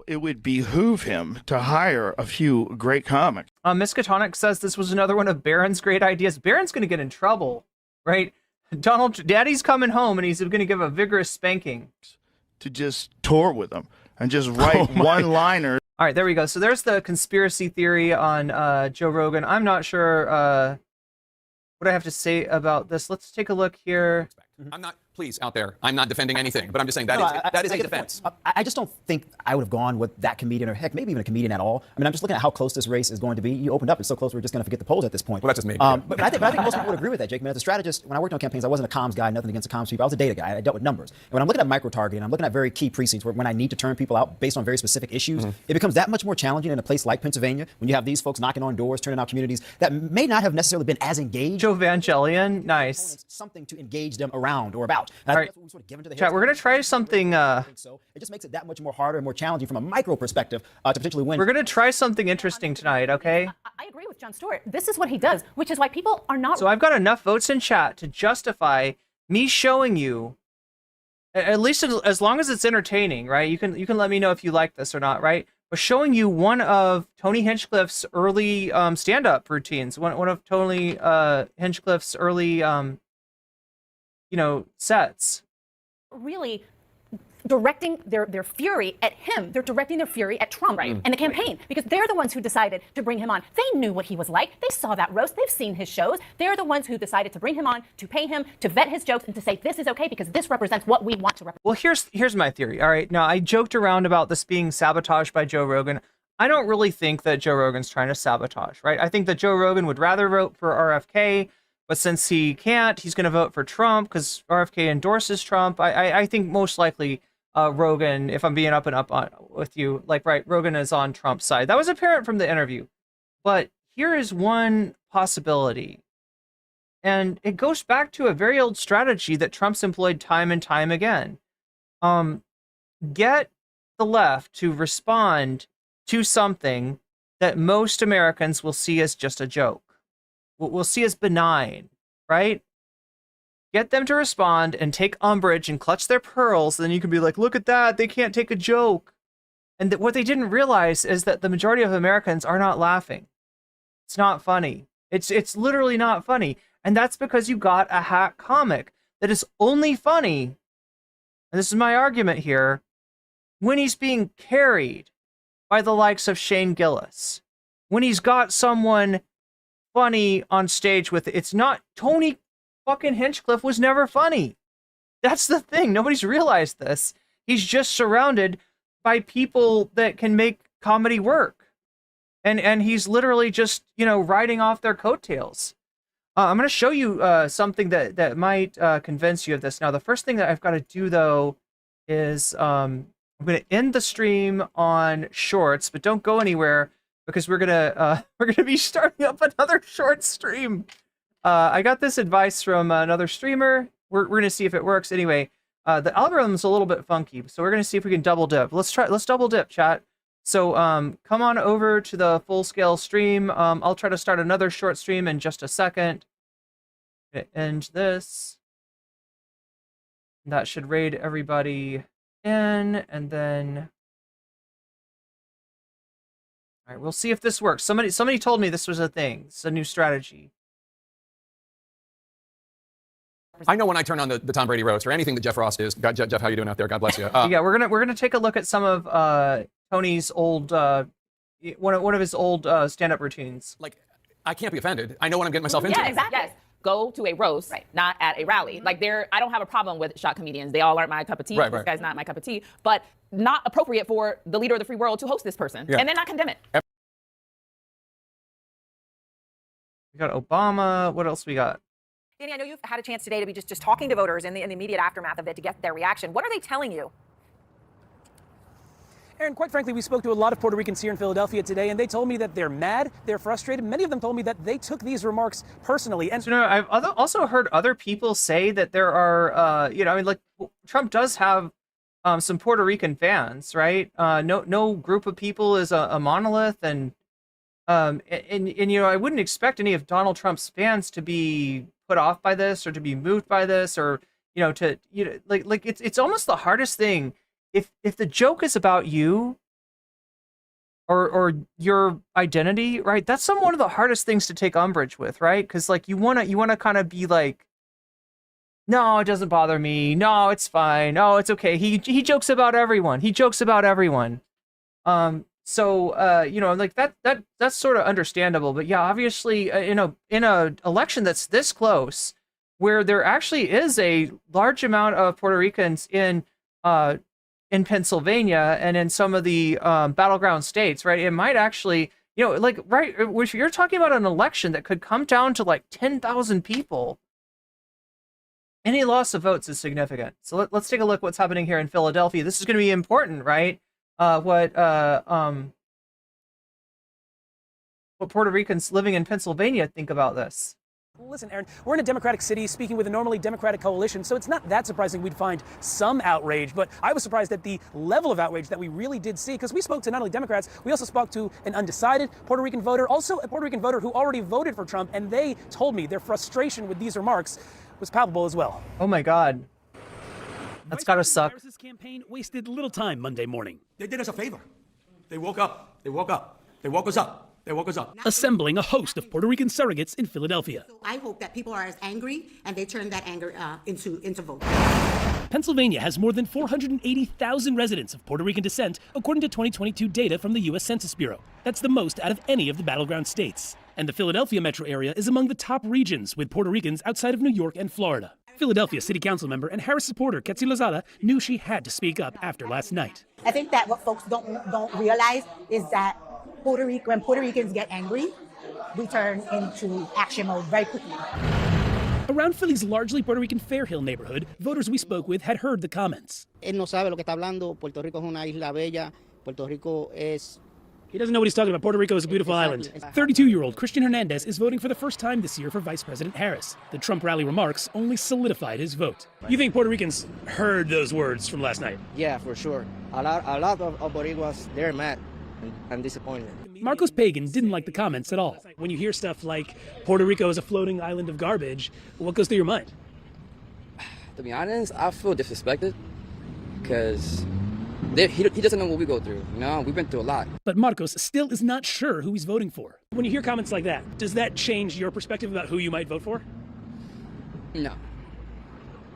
It would behoove him to hire a few great comics. Miskatonic says this was another one of Barron's great ideas. Barron's going to get in trouble, right? Daddy's coming home and he's going to give a vigorous spanking. To just tour with him and just write one-liners. All right, there we go. So there's the conspiracy theory on Joe Rogan. I'm not sure what I have to say about this. Let's take a look here. I'm not please, out there, I'm not defending anything, but I'm just saying that is a defense. I just don't think I would have gone with that comedian, or heck, maybe even a comedian at all. I mean, I'm just looking at how close this race is going to be. You opened up, it's so close, we're just going to forget the polls at this point. Well, that's just me. But I think most people would agree with that, Jake. Man, as a strategist, when I worked on campaigns, I wasn't a comms guy, nothing against the comms people. I was a data guy. I dealt with numbers. And when I'm looking at micro-targeting, I'm looking at very key precincts when I need to turn people out based on very specific issues, it becomes that much more challenging in a place like Pennsylvania when you have these folks knocking on doors, turning out communities that may not have necessarily been as engaged. Joe Evangelion, nice. Something to engage them around or about. All right, chat, we're going to try something. So it just makes it that much more harder and more challenging from a micro perspective to potentially win. We're going to try something interesting tonight, okay? I agree with Jon Stewart. This is what he does, which is why people are not. So I've got enough votes in chat to justify me showing you, at least as long as it's entertaining, right? You can let me know if you like this or not, right? But showing you one of Tony Hinchcliffe's early stand-up routines, one of Tony Hinchcliffe's early sets. Really directing their fury at him. They're directing their fury at Trump and the campaign, because they're the ones who decided to bring him on. They knew what he was like. They saw that roast. They've seen his shows. They're the ones who decided to bring him on, to pay him, to vet his jokes, and to say this is okay because this represents what we want to represent. Well, here's my theory. All right, now I joked around about this being sabotaged by Joe Rogan. I don't really think that Joe Rogan's trying to sabotage, right? I think that Joe Rogan would rather vote for RFK, but since he can't, he's going to vote for Trump because RFK endorses Trump. I think most likely Rogan, if I'm being up and up with you, Rogan is on Trump's side. That was apparent from the interview. But here is one possibility. And it goes back to a very old strategy that Trump's employed time and time again. Get the left to respond to something that most Americans will see as just a joke. We'll see as benign, right? Get them to respond and take umbrage and clutch their pearls. Then you can be like, look at that. They can't take a joke. And what they didn't realize is that the majority of Americans are not laughing. It's not funny. It's literally not funny. And that's because you got a hack comic that is only funny, and this is my argument here, when he's being carried by the likes of Shane Gillis. When he's got someone funny on stage with it. It's not Tony fucking Hinchcliffe was never funny. That's the thing. Nobody's realized this. He's just surrounded by people that can make comedy work. And he's literally just, riding off their coattails. I'm going to show you something that might convince you of this. Now, the first thing that I've got to do, though, is I'm going to end the stream on Shorts, but don't go anywhere because we're gonna be starting up another short stream. I got this advice from another streamer. We're gonna see if it works. Anyway, the algorithm's a little bit funky, so we're gonna see if we can double dip. Let's double dip, chat. So come on over to the full scale stream. I'll try to start another short stream in just a second. End this. That should raid everybody in, and then. All right, we'll see if this works. Somebody told me this was a thing. It's a new strategy. I know when I turn on the Tom Brady roast or anything that Jeff Ross is. God, Jeff, how you doing out there? God bless you. Yeah, we're gonna take a look at some of Tony's old one of his old stand-up routines. Like, I can't be offended. I know what I'm getting myself into. Yeah, exactly. Yes. Go to a roast, not at a rally. Like I don't have a problem with shot comedians. They all aren't my cup of tea. Right, this guy's not my cup of tea. But not appropriate for the leader of the free world to host this person and then not condemn it. We got Obama. What else we got? Danny, I know you've had a chance today to be just talking to voters in the immediate aftermath of it to get their reaction. What are they telling you? Aaron, quite frankly, we spoke to a lot of Puerto Ricans here in Philadelphia today, and they told me that they're mad, they're frustrated. Many of them told me that they took these remarks personally. And I've also heard other people say that there are, Trump does have some Puerto Rican fans, right? No group of people is a monolith, and I wouldn't expect any of Donald Trump's fans to be put off by this or to be moved by this or it's almost the hardest thing. If the joke is about you or your identity, right? That's one of the hardest things to take umbrage with, right? Because you wanna kind of be like, no, it doesn't bother me. No, it's fine. No, it's okay. He jokes about everyone. He jokes about everyone. That's sort of understandable. But yeah, obviously, in a election that's this close, where there actually is a large amount of Puerto Ricans in Pennsylvania and in some of the battleground states, right? It might actually, like, right, if you're talking about an election that could come down to like 10,000 people, any loss of votes is significant. So let's take a look what's happening here in Philadelphia. This is going to be important, right? What Puerto Ricans living in Pennsylvania think about this. Listen, Aaron, we're in a Democratic city speaking with a normally Democratic coalition, so it's not that surprising we'd find some outrage, but I was surprised at the level of outrage that we really did see, because we spoke to not only Democrats, we also spoke to an undecided Puerto Rican voter, also a Puerto Rican voter who already voted for Trump, and they told me their frustration with these remarks was palpable as well. Oh my God. That's gotta suck. Harris's campaign wasted little time Monday morning. They did us a favor. They woke up. They woke up. They woke us up. They woke us up. Assembling a host of Puerto Rican surrogates in Philadelphia. So I hope that people are as angry and they turn that anger into votes. Pennsylvania has more than 480,000 residents of Puerto Rican descent, according to 2022 data from the U.S. Census Bureau. That's the most out of any of the battleground states. And the Philadelphia metro area is among the top regions with Puerto Ricans outside of New York and Florida. Philadelphia City Council member and Harris supporter Ketsi Lozada knew she had to speak up after last night. I think that what folks don't realize is that when Puerto Ricans get angry, we turn into action mode very quickly. Around Philly's largely Puerto Rican Fair Hill neighborhood, voters we spoke with had heard the comments. Él no sabe lo que está hablando. Puerto Rico es una isla bella. Puerto Rico es... He doesn't know what he's talking about. Puerto Rico is a beautiful island. 32-year-old Christian Hernandez is voting for the first time this year for Vice President Harris. The Trump rally remarks only solidified his vote. You think Puerto Ricans heard those words from last night? Yeah, for sure. A lot of Boricuas, they're mad and disappointed. Marcos Pagan didn't like the comments at all. When you hear stuff like Puerto Rico is a floating island of garbage, what goes through your mind? To be honest, I feel disrespected because he doesn't know what we go through. We've been through a lot. But Marcos still is not sure who he's voting for. When you hear comments like that, does that change your perspective about who you might vote for? No.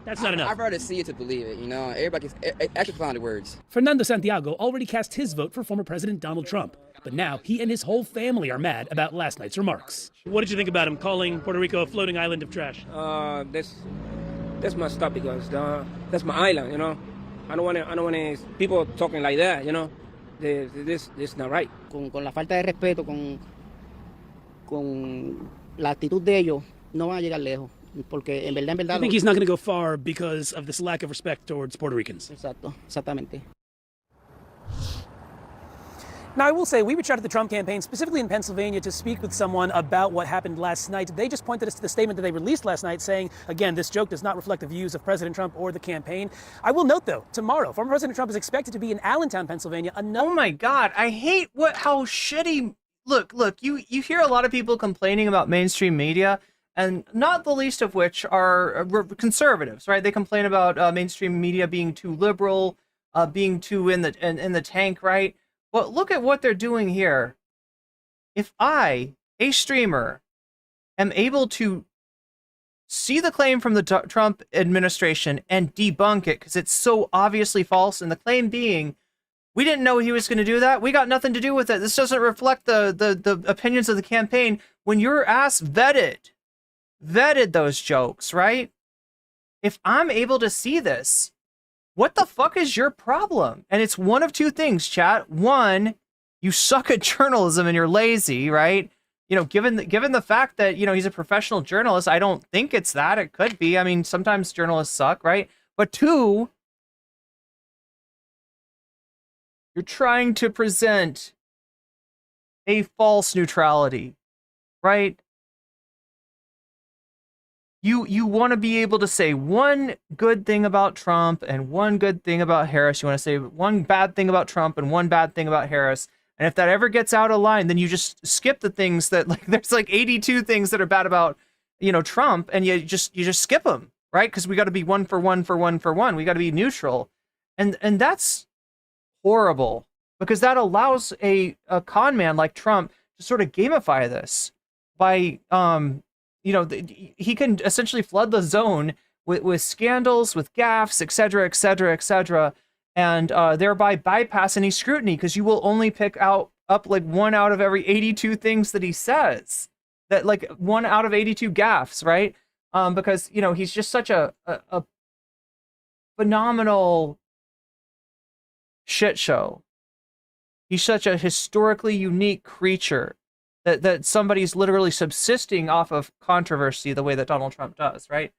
That's not enough. I'd rather see it to believe it, Everybody actually found the words. Fernando Santiago already cast his vote for former President Donald Trump. But now he and his whole family are mad about last night's remarks. What did you think about him calling Puerto Rico a floating island of trash? That's messed up because that's my island, I don't want people talking like that, This is not right. Con la falta de respeto, con la actitud de ellos, no van a llegar lejos. Porque en verdad. I think he's not going to go far because of this lack of respect towards Puerto Ricans. Exactamente. Now, I will say, we reached out to the Trump campaign, specifically in Pennsylvania, to speak with someone about what happened last night. They just pointed us to the statement that they released last night saying, again, this joke does not reflect the views of President Trump or the campaign. I will note, though, tomorrow, former President Trump is expected to be in Allentown, Pennsylvania. Oh my God, I hate how shitty. Look, you hear a lot of people complaining about mainstream media, and not the least of which are conservatives, right? They complain about mainstream media being too liberal, being too in the tank, right? Well, look at what they're doing here. If I, a streamer, am able to see the claim from the Trump administration and debunk it because it's so obviously false, and the claim being, we didn't know he was going to do that. We got nothing to do with it. This doesn't reflect the opinions of the campaign. When your ass vetted those jokes, right? If I'm able to see this, what the fuck is your problem? And it's one of two things, chat. One, you suck at journalism and you're lazy, right? Given the fact that, he's a professional journalist, I don't think it's that. It could be. I mean, sometimes journalists suck, right? But two, you're trying to present a false neutrality, right? You want to be able to say one good thing about Trump and one good thing about Harris. You want to say one bad thing about Trump and one bad thing about Harris. And if that ever gets out of line, then you just skip the things that, like, there's like 82 things that are bad about, Trump, and you just skip them, right? Because we got to be one for one for one for one. We got to be neutral. And that's horrible, because that allows a con man like Trump to sort of gamify this by, he can essentially flood the zone with scandals, with gaffes, et cetera, et cetera, et cetera, and thereby bypass any scrutiny, because you will only pick up like one out of every 82 things that he says, that like one out of 82 gaffes, right? because you know he's just such a phenomenal shit show. He's such a historically unique creature that somebody's literally subsisting off of controversy the way that Donald Trump does, right?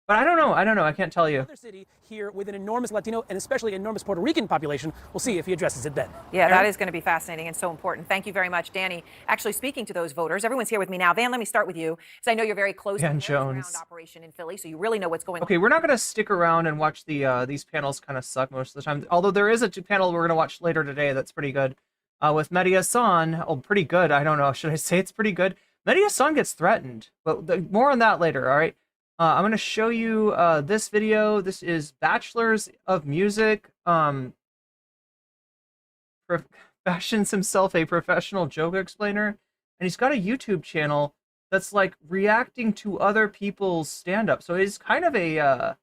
But I don't know. I can't tell you. Another city here with an enormous Latino and especially enormous Puerto Rican population. We'll see if he addresses it then. Yeah, Aaron? that is going to be fascinating and so important. Thank you very much, Danny. Actually, speaking to those voters, everyone's here with me now. Van, let me start with you, because I know you're very close to the ground operation in Philly, so you really know what's going on. Okay, we're not going to stick around and watch these panels kind of suck most of the time. Although there is a panel we're going to watch later today that's pretty good. With Medhi Hassan. Oh, pretty good. I don't know. Should I say it's pretty good? Medhi Hassan gets threatened, but more on that later, all right? I'm going to show you this video. This is Bachelors of Music. Fashions himself a professional joke explainer. And he's got a YouTube channel that's like reacting to other people's stand-up. So it's kind of a...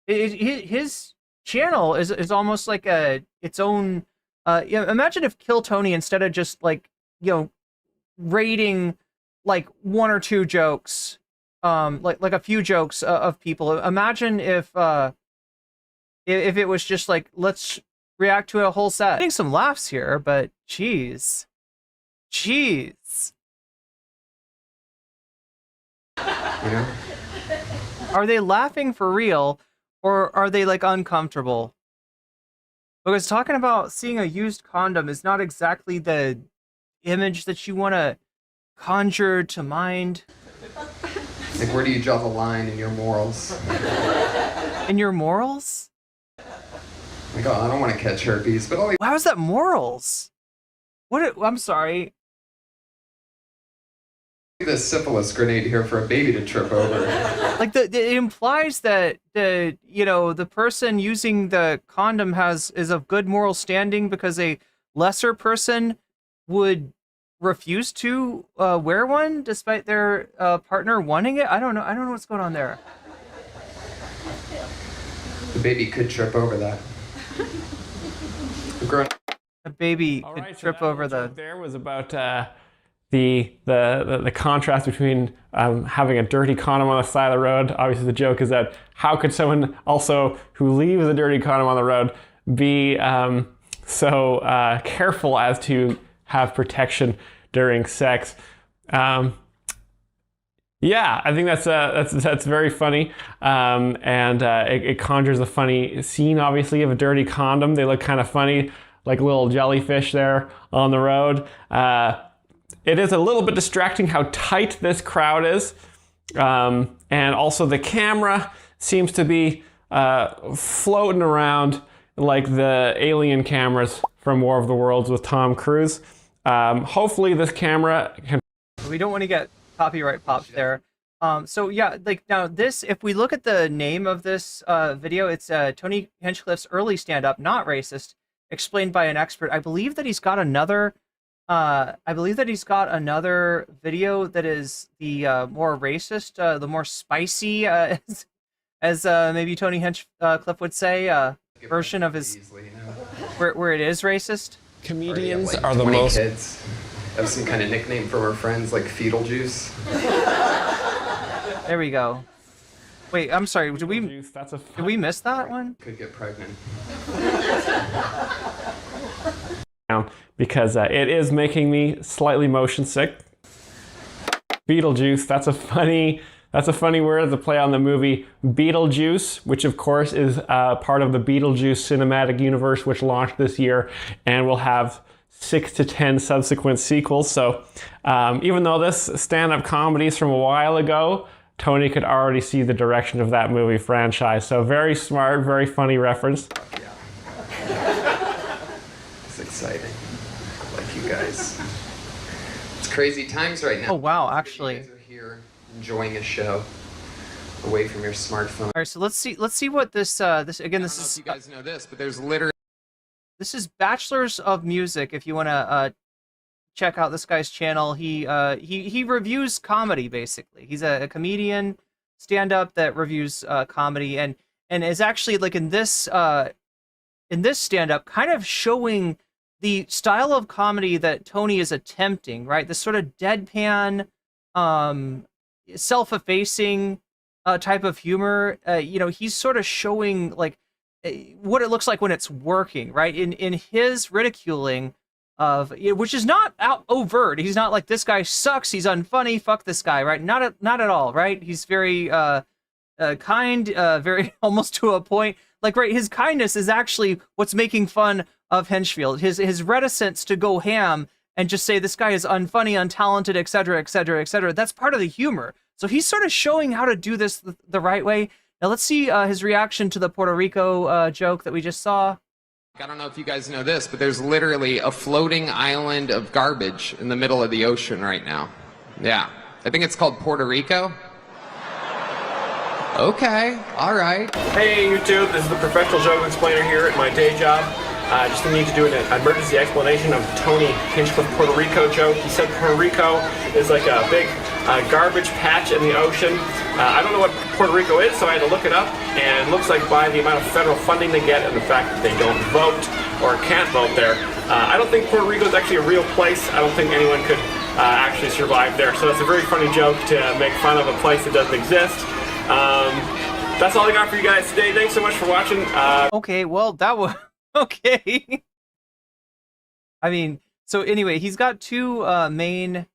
his channel is almost like its own... imagine if Kill Tony, instead of just like, you know, rating like one or two jokes, like a few jokes of people. Imagine if it was just like, let's react to a whole set. Getting some laughs here, but jeez. You know? Are they laughing for real, or are they like uncomfortable? Because talking about seeing a used condom is not exactly the image that you want to conjure to mind. Like, where do you draw the line in your morals? In your morals? Like, oh, I don't want to catch herpes, but how is that morals? I'm sorry. The syphilis grenade here for a baby to trip over. Like it implies that the person using the condom is of good moral standing because a lesser person would refuse to wear one despite their partner wanting it. I don't know what's going on there. The baby could trip over that. A baby could trip over the. There was about the contrast between having a dirty condom on the side of the road. Obviously, the joke is that how could someone also who leaves a dirty condom on the road be so careful as to have protection during sex? Yeah, I think that's very funny, and it conjures a funny scene. Obviously, of a dirty condom. They look kind of funny, like little jellyfish there on the road. It is a little bit distracting how tight this crowd is, and also the camera seems to be floating around like the alien cameras from War of the Worlds with Tom Cruise. Hopefully this camera can... We don't want to get copyright popped there. So yeah, like now this, if we look at the name of this video, it's Tony Hinchcliffe's early stand-up, Not Racist, explained by an expert. I believe that he's got another video that is the more racist, the more spicy, as maybe Tony Hinchcliffe would say, version of his, where it is racist. Comedians are the most... kids have some kind of nickname for our friends, like fetal juice. There we go. Wait, I'm sorry. Did we miss that one? Could get pregnant. Because it is making me slightly motion sick. Beetlejuice, that's a funny word to play on the movie Beetlejuice, which of course is part of the Beetlejuice cinematic universe, which launched this year and will have 6 to 10 subsequent sequels. So even though this stand-up comedy is from a while ago, Tony could already see the direction of that movie franchise. So very smart, very funny reference. It's exciting. I like you guys. It's crazy times right now. Oh wow, actually. You guys are here enjoying a show away from your smartphone. All right, so let's see what this again. This is. You guys know this, but there's literally. This is Bachelors of Music. If you want to check out this guy's channel, he reviews comedy basically. He's a comedian, stand-up that reviews comedy, and is actually like in this stand-up kind of showing the style of comedy that Tony is attempting, right? This sort of deadpan, self-effacing type of humor. You know, he's sort of showing like what it looks like when it's working, right? In his ridiculing of, which is not overt. He's not like, this guy sucks, he's unfunny, fuck this guy, right? Not at all, right? He's very kind, very almost to a point. Like, right, his kindness is actually what's making fun of Hinchfield. His reticence to go ham and just say this guy is unfunny, untalented, etc., etc., etc. That's part of the humor. So he's sort of showing how to do this the right way. Now let's see his reaction to the Puerto Rico joke that we just saw. I don't know if you guys know this, but there's literally a floating island of garbage in the middle of the ocean right now. Yeah. I think it's called Puerto Rico. Okay, all right. Hey YouTube, this is the professional joke explainer here at my day job. Just need to do an emergency explanation of Tony Hinchcliffe Puerto Rico joke. He said Puerto Rico is like a big garbage patch in the ocean. I don't know what Puerto Rico is, so I had to look it up, and it looks like by the amount of federal funding they get and the fact that they don't vote or can't vote there, I don't think Puerto Rico is actually a real place. I don't think anyone could actually survive there. So it's a very funny joke to make fun of a place that doesn't exist. That's all I got for you guys today. Thanks so much for watching. Okay, well, that was okay. I mean, so anyway, he's got two main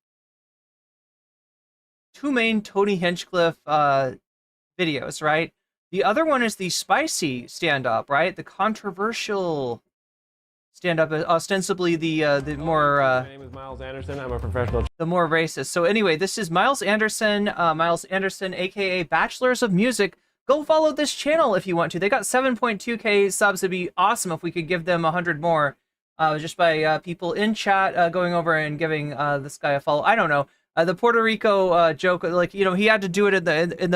Tony Hinchcliffe videos, right? The other one is the spicy stand-up, right? The controversial stand-up, ostensibly the more my name is Miles Anderson. I'm a professional. The more racist. So anyway, this is Miles Anderson, aka Bachelors of Music. Go follow this channel if you want to. They got 7.2k subs. It'd be awesome if we could give them 100 more, just by people in chat going over and giving this guy a follow. I don't know. The Puerto Rico joke, like, you know, he had to do it in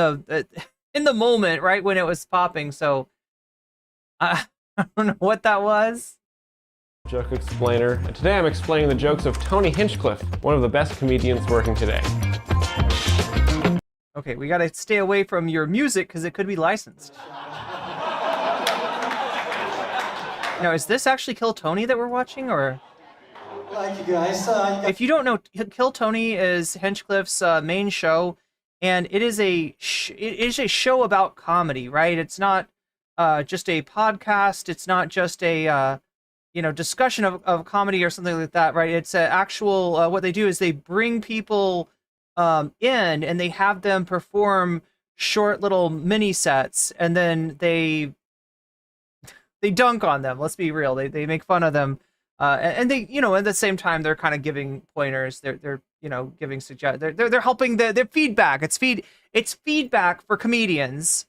the moment, right when it was popping. So I don't know what that was. Joke explainer. And today I'm explaining the jokes of Tony Hinchcliffe, one of the best comedians working today. Okay, we gotta stay away from your music because it could be licensed. Now, is this actually Kill Tony that we're watching, or? Like you guys, if you don't know, Kill Tony is Hinchcliffe's main show, and it is a show about comedy, right? It's not just a podcast. It's not just a discussion of comedy or something like that, right? It's an actual. What they do is they bring people in and they have them perform short little mini sets, and then they dunk on them. Let's be real. They make fun of them. And they, at the same time, they're kind of giving pointers. They're giving they're helping the feedback. It's feedback for comedians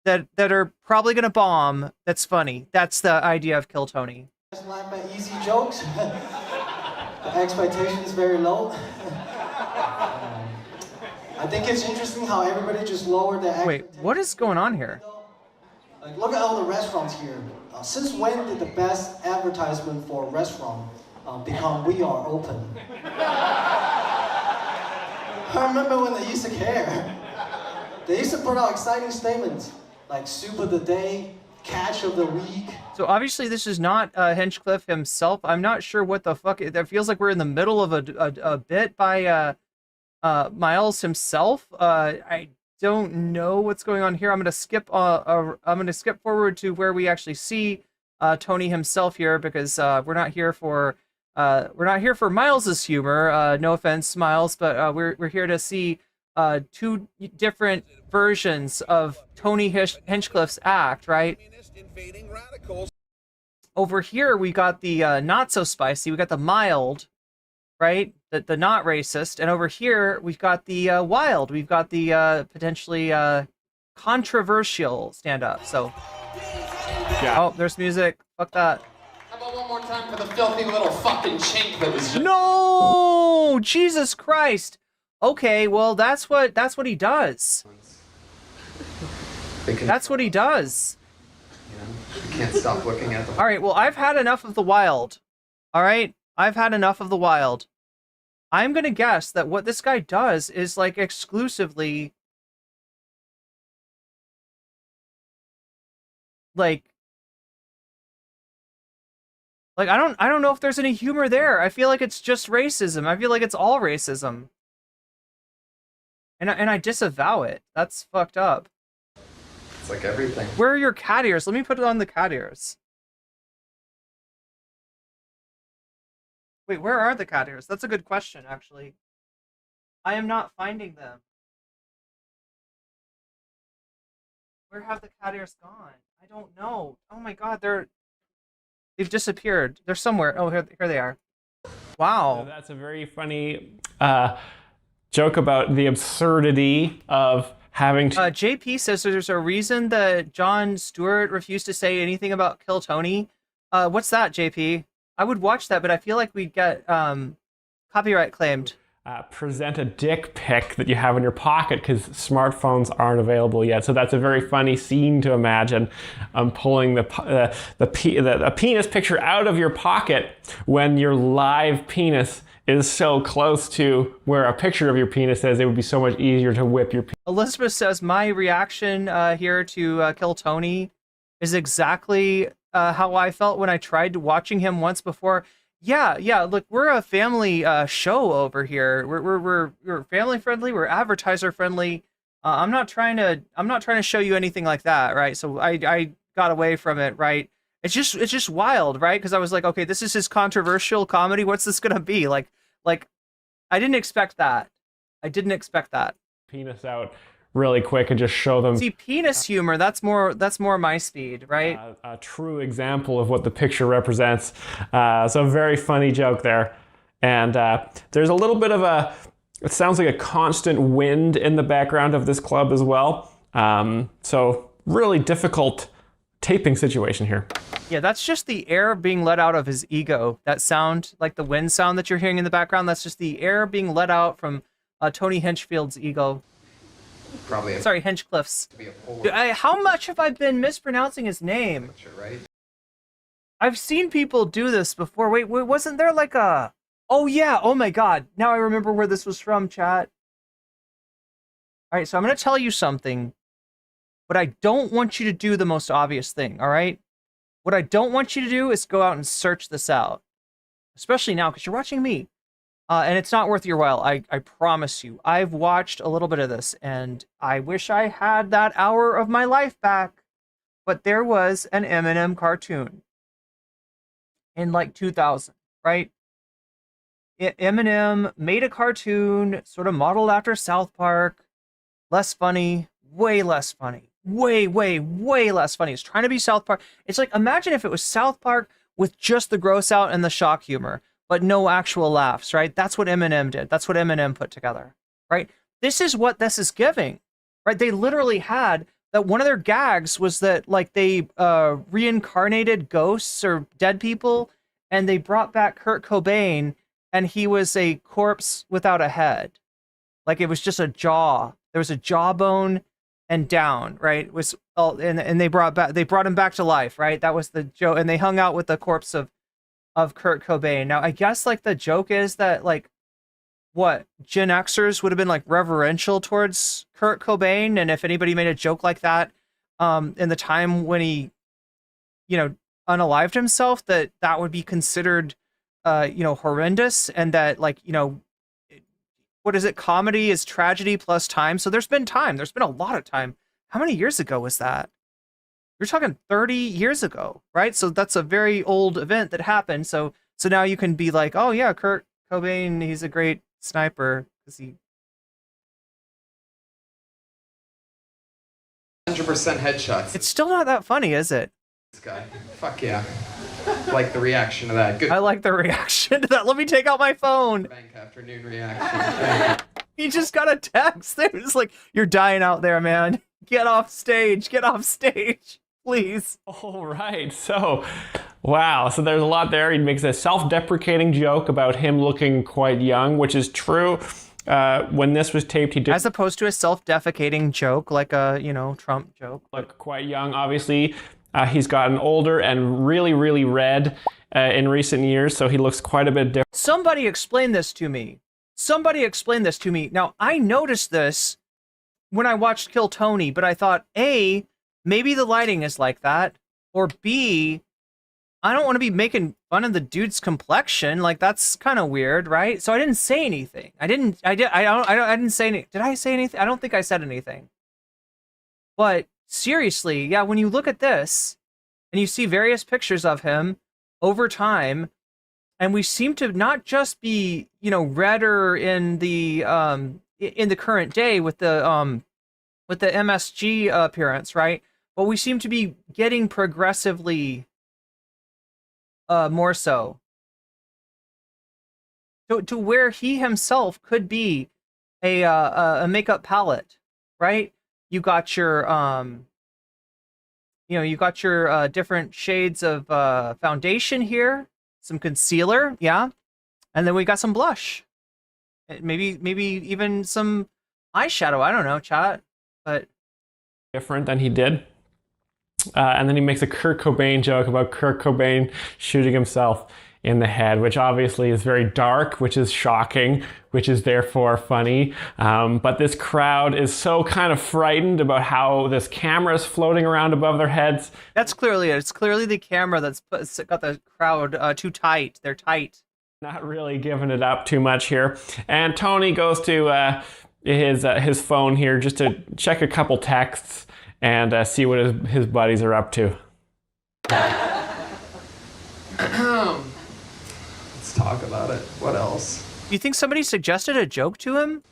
that are probably gonna bomb. That's funny. That's the idea of Kill Tony. Just like my easy jokes. The expectation is very low. I think it's interesting how everybody just lowered their expectations. Wait, what is going on here? Like, look at all the restaurants here. Since when did the best advertisement for a restaurant become "We are open"? I remember when they used to care. They used to put out exciting statements like "Soup of the Day," "Catch of the Week." So obviously this is not Hinchcliffe himself. I'm not sure what the fuck. That feels like we're in the middle of a bit by Miles himself. I don't know what's going on here. I'm gonna skip forward to where we actually see Tony himself here, because we're not here for Miles's humor. No offense, Miles, but we're here to see two different versions of Tony Hinchcliffe's act, right? Over here we got the not so spicy. We got the mild, right? The not racist. And over here we've got the wild. We've got the potentially controversial stand-up. So oh, there's music. Fuck that. How about one more time for the filthy little fucking chink that was just... No! Jesus Christ. Okay, well that's what he does. That's what he does. You can't stop looking at them. All right, well, I've had enough of the wild. All right? I've had enough of the wild. I'm going to guess that what this guy does is like exclusively like I don't know if there's any humor there. I feel like it's just racism. I feel like it's all racism. And I disavow it. That's fucked up. It's like everything. Where are your cat ears? Let me put it on the cat ears. Wait, where are the cat ears? That's a good question, actually. I am not finding them. Where have the cat ears gone? I don't know. Oh my god, they've disappeared. They're somewhere. Oh, here they are. Wow. So that's a very funny joke about the absurdity of having to... JP says there's a reason that Jon Stewart refused to say anything about Kill Tony. What's that, JP? I would watch that, but I feel like we'd get copyright claimed. Present a dick pic that you have in your pocket because smartphones aren't available yet. So that's a very funny scene to imagine. Pulling the penis picture out of your pocket when your live penis is so close to where a picture of your penis is. It would be so much easier to whip your penis. Elizabeth says my reaction here to Kill Tony is exactly how I felt when I tried watching him once before. Yeah. Look, we're a family show over here. We're family friendly. We're advertiser friendly. I'm not trying to show you anything like that, right? So I got away from it, right? It's just wild, right? Because I was like, okay, this is his controversial comedy. What's this gonna be like? I didn't expect that. I didn't expect that. Penis out really quick and just show them. See, penis humor, that's more my speed, right? A true example of what the picture represents. So very funny joke there. And there's a little bit of it sounds like a constant wind in the background of this club as well. So really difficult taping situation here. Yeah, that's just the air being let out of his ego. That sound, like the wind sound that you're hearing in the background, that's just the air being let out from Tony Hinchfield's ego. Probably. Sorry, Hinchcliffe's. How much have I been mispronouncing his name? Right. I've seen people do this before. Wait, wasn't there like a... Oh yeah, oh my god. Now I remember where this was from, chat. Alright, so I'm going to tell you something, but I don't want you to do the most obvious thing, alright? What I don't want you to do is go out and search this out. Especially now, because you're watching me. And it's not worth your while, I promise you. I've watched a little bit of this, and I wish I had that hour of my life back. But there was an Eminem cartoon in like 2000, right? Eminem made a cartoon sort of modeled after South Park. Less funny, way less funny. Way less funny. It's trying to be South Park. It's like, imagine if it was South Park with just the gross out and the shock humor, but no actual laughs, right? That's what Eminem did. That's what Eminem put together, right? This is what this is giving, right? They literally had that one of their gags was that like they reincarnated ghosts or dead people, and they brought back Kurt Cobain, and he was a corpse without a head. Like it was just a jaw. There was a jawbone and down, right? It was all, and they brought him back to life, right? That was the joke, and they hung out with the corpse of Kurt Cobain. Now, I guess like the joke is that like what Gen Xers would have been like reverential towards Kurt Cobain, and if anybody made a joke like that in the time when he, unalived himself, that would be considered horrendous, and that like, what is it? Comedy is tragedy plus time. So there's been time. There's been a lot of time. How many years ago was that? You're talking 30 years ago, right? So that's a very old event that happened. So now you can be like, oh yeah, Kurt Cobain, he's a great sniper because he 100% headshots. It's still not that funny, is it? This guy. Fuck yeah. Like the reaction to that. Good. I like the reaction to that. Let me take out my phone. Bank afternoon reaction. He just got a text. It was like, you're dying out there, man. Get off stage. Get off stage. Please. All right. So, wow. So there's a lot there. He makes a self-deprecating joke about him looking quite young, which is true. When this was taped, he did... As opposed to a self-defecating joke, like a, Trump joke. Look quite young, obviously. He's gotten older and really, really red in recent years, so he looks quite a bit different. Somebody explain this to me. Now, I noticed this when I watched Kill Tony, but I thought, A, maybe the lighting is like that, or B, I don't want to be making fun of the dude's complexion. Like, that's kind of weird, right? So I didn't say anything. I didn't say anything. Did I say anything? I don't think I said anything. But seriously, yeah, when you look at this and you see various pictures of him over time, and we seem to not just be, redder in the current day with the MSG appearance, right? But we seem to be getting progressively more so to where he himself could be a makeup palette, right? You got your different shades of foundation here, some concealer, yeah, and then we got some blush, maybe even some eyeshadow. I don't know, chat, but different than he did. And then he makes a Kurt Cobain joke about Kurt Cobain shooting himself in the head, which obviously is very dark, which is shocking, which is therefore funny. But this crowd is so kind of frightened about how this camera is floating around above their heads. That's clearly it. It's clearly the camera that's got the crowd too tight. They're tight. Not really giving it up too much here. And Tony goes to his phone here just to check a couple texts and see what his buddies are up to. Let's talk about it. What else? Do you think somebody suggested a joke to him?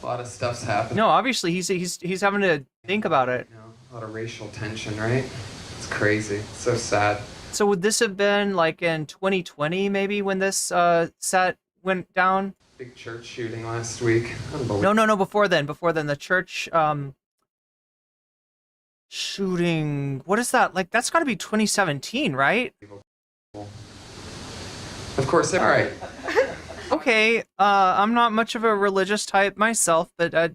A lot of stuff's happening. No, obviously he's having to think about it. A lot of racial tension, right? It's crazy. It's so sad. So would this have been like in 2020 maybe when this set went down? Big church shooting last week. Unbelievable. No, before then. The church shooting. What is that? Like, that's got to be 2017, right? Of course. All right. Okay. I'm not much of a religious type myself, but I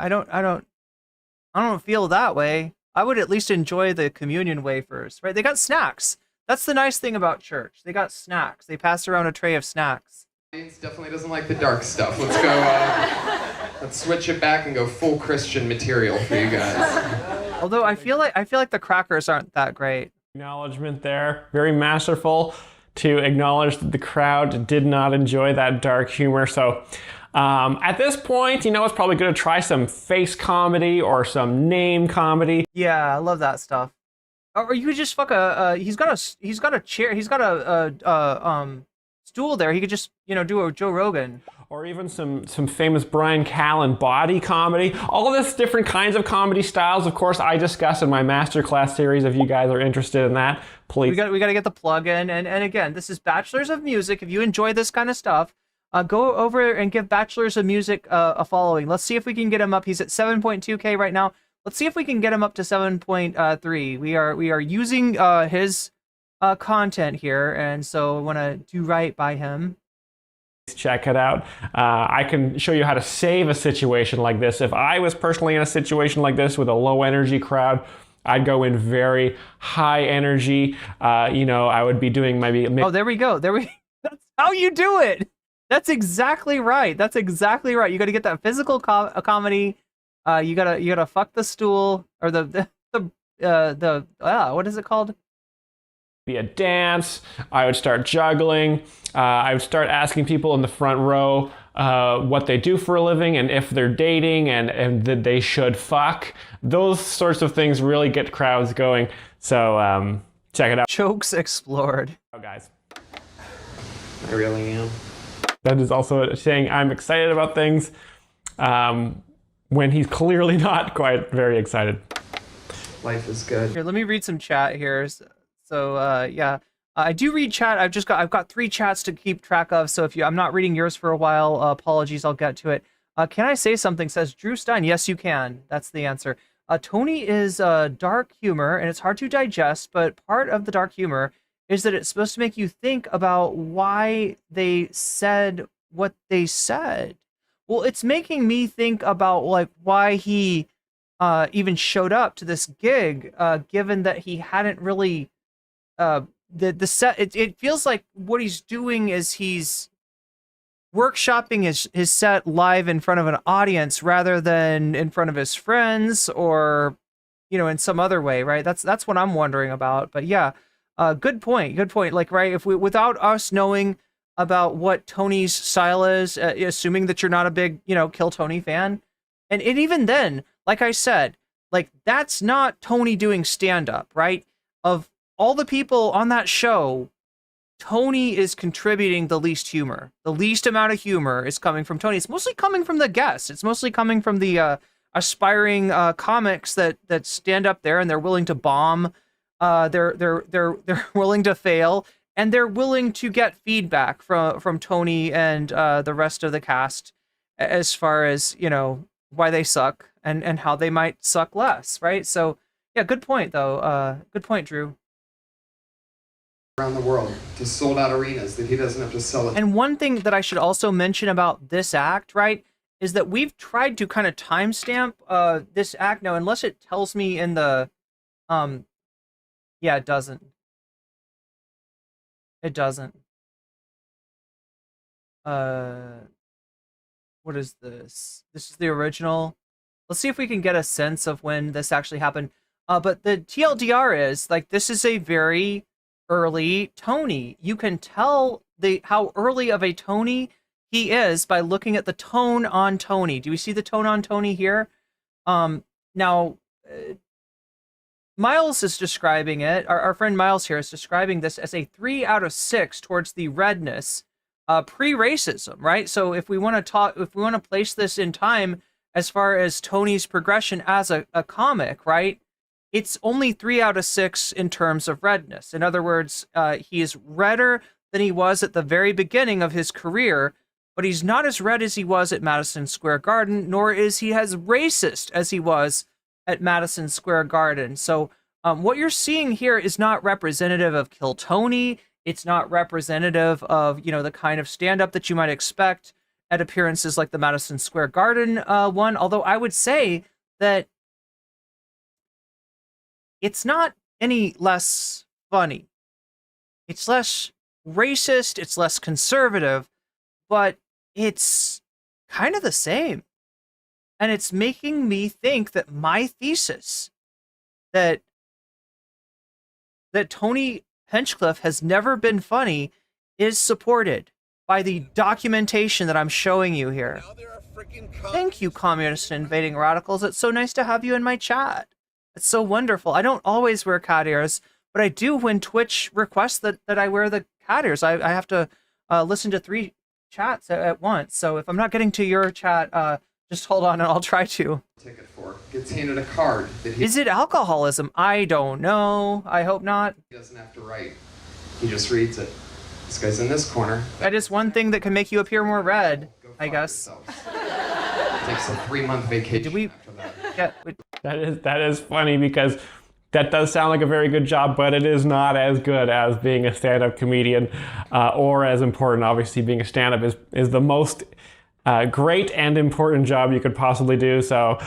don't feel that way. I would at least enjoy the communion wafers, right? They got snacks. That's the nice thing about church. They got snacks. They pass around a tray of snacks. Definitely doesn't like the dark stuff. Let's go. Let's switch it back and go full Christian material for you guys. Although I feel like the crackers aren't that great. Acknowledgement there, very masterful to acknowledge that the crowd did not enjoy that dark humor. So at this point, it's probably good to try some face comedy or some name comedy. Yeah, I love that stuff. Or you could just fuck he's got a chair, he's got a stool there. He could just, do a Joe Rogan. Or even some famous Brian Callen body comedy. All this different kinds of comedy styles, of course, I discuss in my masterclass series. If you guys are interested in that, please. We got to get the plug in. And again, this is Bachelors of Music. If you enjoy this kind of stuff, go over and give Bachelors of Music a following. Let's see if we can get him up. He's at 7.2K right now. Let's see if we can get him up to 7.3. We are using his content here, and so I want to do right by him. Check it out. I can show you how to save a situation like this. If I was personally in a situation like this with a low energy crowd, I'd go in very high energy. I would be doing maybe. Oh, there we go. That's how you do it. That's exactly right. You got to get that physical comedy. You gotta fuck the stool or the what is it called? Be a dance. I would start juggling. I would start asking people in the front row what they do for a living and if they're dating and that they should fuck. Those sorts of things really get crowds going. So check it out. Jokes explored. Oh, guys. I really am. That is also saying I'm excited about things when he's clearly not quite very excited. Life is good. Here, let me read some chat here. So yeah, I do read chat. I've got 3 chats to keep track of. So if I'm not reading yours for a while, apologies. I'll get to it. Can I say something? Says Drew Stein. Yes, you can. That's the answer. Tony is dark humor, and it's hard to digest. But part of the dark humor is that it's supposed to make you think about why they said what they said. Well, it's making me think about like why he even showed up to this gig, given that he hadn't really. The set, it feels like what he's doing is he's workshopping his set live in front of an audience rather than in front of his friends or in some other way, right? That's what I'm wondering about. But yeah, Good point. Good point. Like, right, if we, without us knowing about what Tony's style is, assuming that you're not a big, Kill Tony fan, and even then, like I said, like, that's not Tony doing stand-up, right? Of all the people on that show, Tony is contributing the least humor. The least amount of humor is coming from Tony. It's mostly coming from the guests. It's mostly coming from the aspiring comics that stand up there and they're willing to bomb. They're willing to fail, and they're willing to get feedback from Tony and the rest of the cast as far as, why they suck and how they might suck less, right? So yeah, good point though. Good point, Drew. Around the world to sold out arenas that he doesn't have to sell it. And one thing that I should also mention about this act, right, is that we've tried to kind of timestamp this act now, unless it tells me in the yeah, it doesn't. It doesn't. What is this? This is the original. Let's see if we can get a sense of when this actually happened. But the TLDR is, like, this is a very early Tony. You can tell how early of a Tony he is by looking at the tone on Tony. Do we see the tone on Tony here? Now, Miles is describing it. Our friend Miles here is describing this as a 3 out of 6 towards the redness, pre-racism, right? So if we want to place this in time as far as Tony's progression as a comic, right? It's only 3 out of 6 in terms of redness. In other words, he is redder than he was at the very beginning of his career, but he's not as red as he was at Madison Square Garden, nor is he as racist as he was at Madison Square Garden. So what you're seeing here is not representative of Kill Tony. It's not representative of, the kind of stand-up that you might expect at appearances like the Madison Square Garden one, although I would say that it's not any less funny. It's less racist, it's less conservative, but it's kind of the same. And it's making me think that my thesis that Tony Hinchcliffe has never been funny is supported by the documentation that I'm showing you here. Thank you, communists and invading radicals. It's so nice to have you in my chat. It's so wonderful. I don't always wear cat ears, but I do when Twitch requests that I wear the cat ears. I have to listen to 3 chats at once. So if I'm not getting to your chat, just hold on and I'll try to. Ticket for gets handed a card that Is it alcoholism? I don't know. I hope not. He doesn't have to write. He just reads it. This guy's in this corner. That is one thing that can make you appear more red, I guess. Takes a 3-month vacation. Did we? Yeah. That is funny because that does sound like a very good job, but it is not as good as being a stand-up comedian, or as important. Obviously, being a stand-up is the most great and important job you could possibly do. So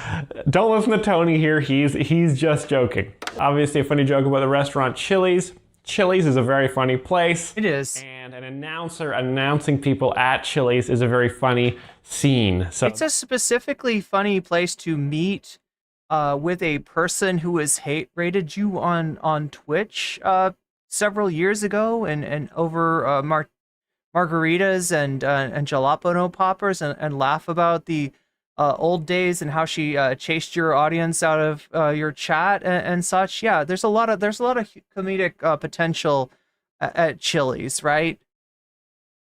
don't listen to Tony here. He's just joking. Obviously, a funny joke about the restaurant Chili's. Chili's is a very funny place. It is. And an announcer announcing people at Chili's is a very funny scene. So it's a specifically funny place to meet with a person who has hate-rated you on Twitch several years ago and over margaritas and jalapeno poppers and laugh about the old days and how she chased your audience out of your chat and such. Yeah, there's a lot of comedic potential at Chili's, right?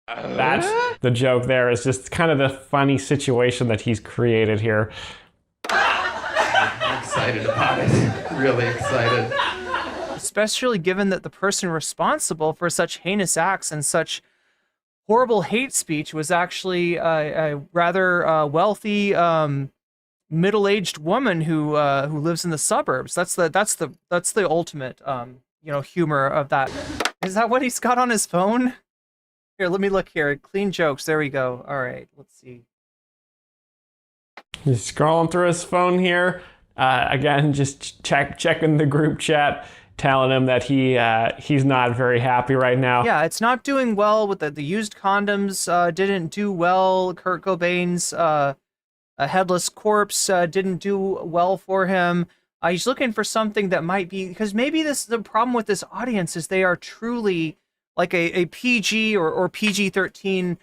That's the joke. There is just kind of the funny situation that he's created here. I'm excited about it. Really excited. Especially given that the person responsible for such heinous acts and such horrible hate speech was actually a rather wealthy middle-aged woman who lives in the suburbs. That's the ultimate humor of that. Is that what he's got on his phone? Here, let me look here. Clean jokes. There we go. All right, let's see. He's scrolling through his phone here. Again, just checking the group chat, telling him that he's not very happy right now. Yeah, it's not doing well with the used condoms. Didn't do well. Kurt Cobain's a headless corpse didn't do well for him. He's looking for something that might be, because maybe the problem with this audience is they are truly like a PG or PG-13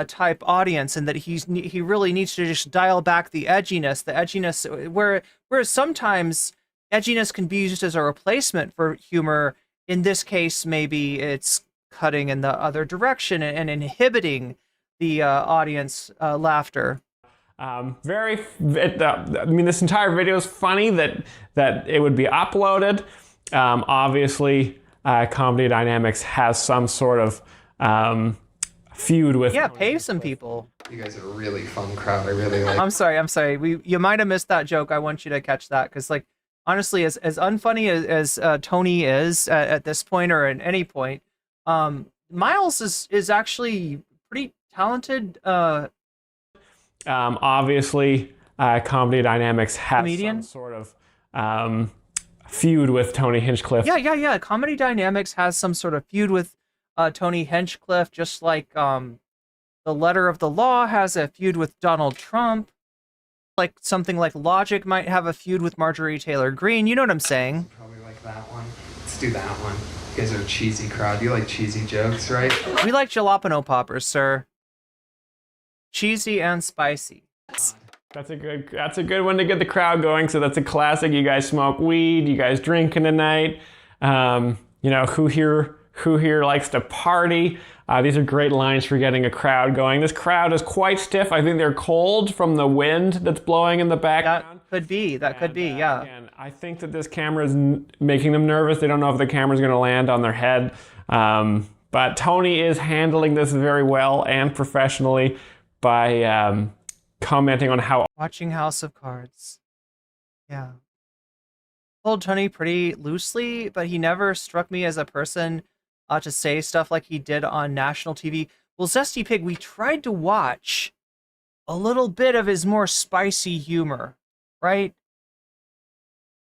type audience, and that he really needs to just dial back the edginess, whereas sometimes edginess can be used as a replacement for humor. In this case, maybe it's cutting in the other direction and inhibiting the audience laughter. I mean, this entire video is funny that it would be uploaded. Obviously, Comedy Dynamics has some sort of feud with. Yeah, pay some people. You guys are a really fun crowd. I really like. I'm sorry. You might have missed that joke. I want you to catch that, because like honestly, as unfunny as Tony is at this point or at any point, Miles is actually pretty talented. Obviously, Comedy Dynamics has some sort of feud with Tony Hinchcliffe. Yeah. Comedy Dynamics has some sort of feud with Tony Hinchcliffe, just like the Letter of the Law has a feud with Donald Trump. Like something like Logic might have a feud with Marjorie Taylor Greene. You know what I'm saying? Probably like that one. Let's do that one. You guys are a cheesy crowd. You like cheesy jokes, right? We like jalapeno poppers, sir. Cheesy and spicy. That's a good one to get the crowd going. So that's a classic. You guys smoke weed. You guys drinking tonight. You know, who here likes to party? These are great lines for getting a crowd going. This crowd is quite stiff. I think they're cold from the wind that's blowing in the background. That could be, yeah. Again, I think that this camera is making them nervous. They don't know if the camera's going to land on their head. But Tony is handling this very well and professionally by commenting on how... Watching House of Cards. Yeah. Told Tony pretty loosely, but he never struck me as a person to say stuff like he did on national TV. Well, Zesty Pig, we tried to watch a little bit of his more spicy humor, right?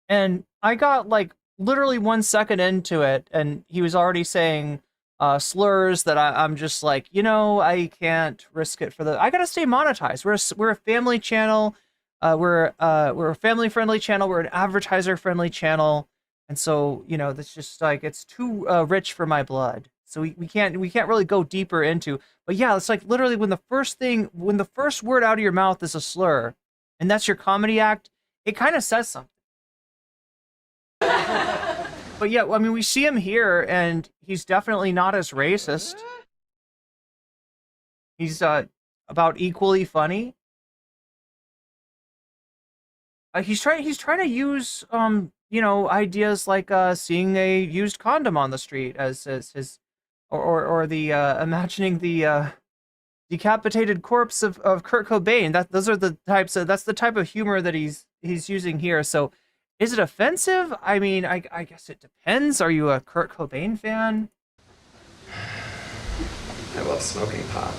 And I got like literally 1 second into it, and he was already saying slurs that I'm just like, you know, I can't risk it for the... I gotta stay monetized. We're a family channel. We're a family-friendly channel. We're an advertiser-friendly channel. And so, you know, that's just like, it's too rich for my blood. So we can't really go deeper into. But yeah, it's like literally when the first word out of your mouth is a slur, and that's your comedy act, it kind of says something. But yeah, I mean, we see him here, and he's definitely not as racist. He's about equally funny. He's trying to use you know, ideas like seeing a used condom on the street as his, or the imagining the decapitated corpse of Kurt Cobain. Those are the types of, that's the type of humor that he's using here. So is it offensive? I mean, I guess it depends. Are you a Kurt Cobain fan? I love smoking pot.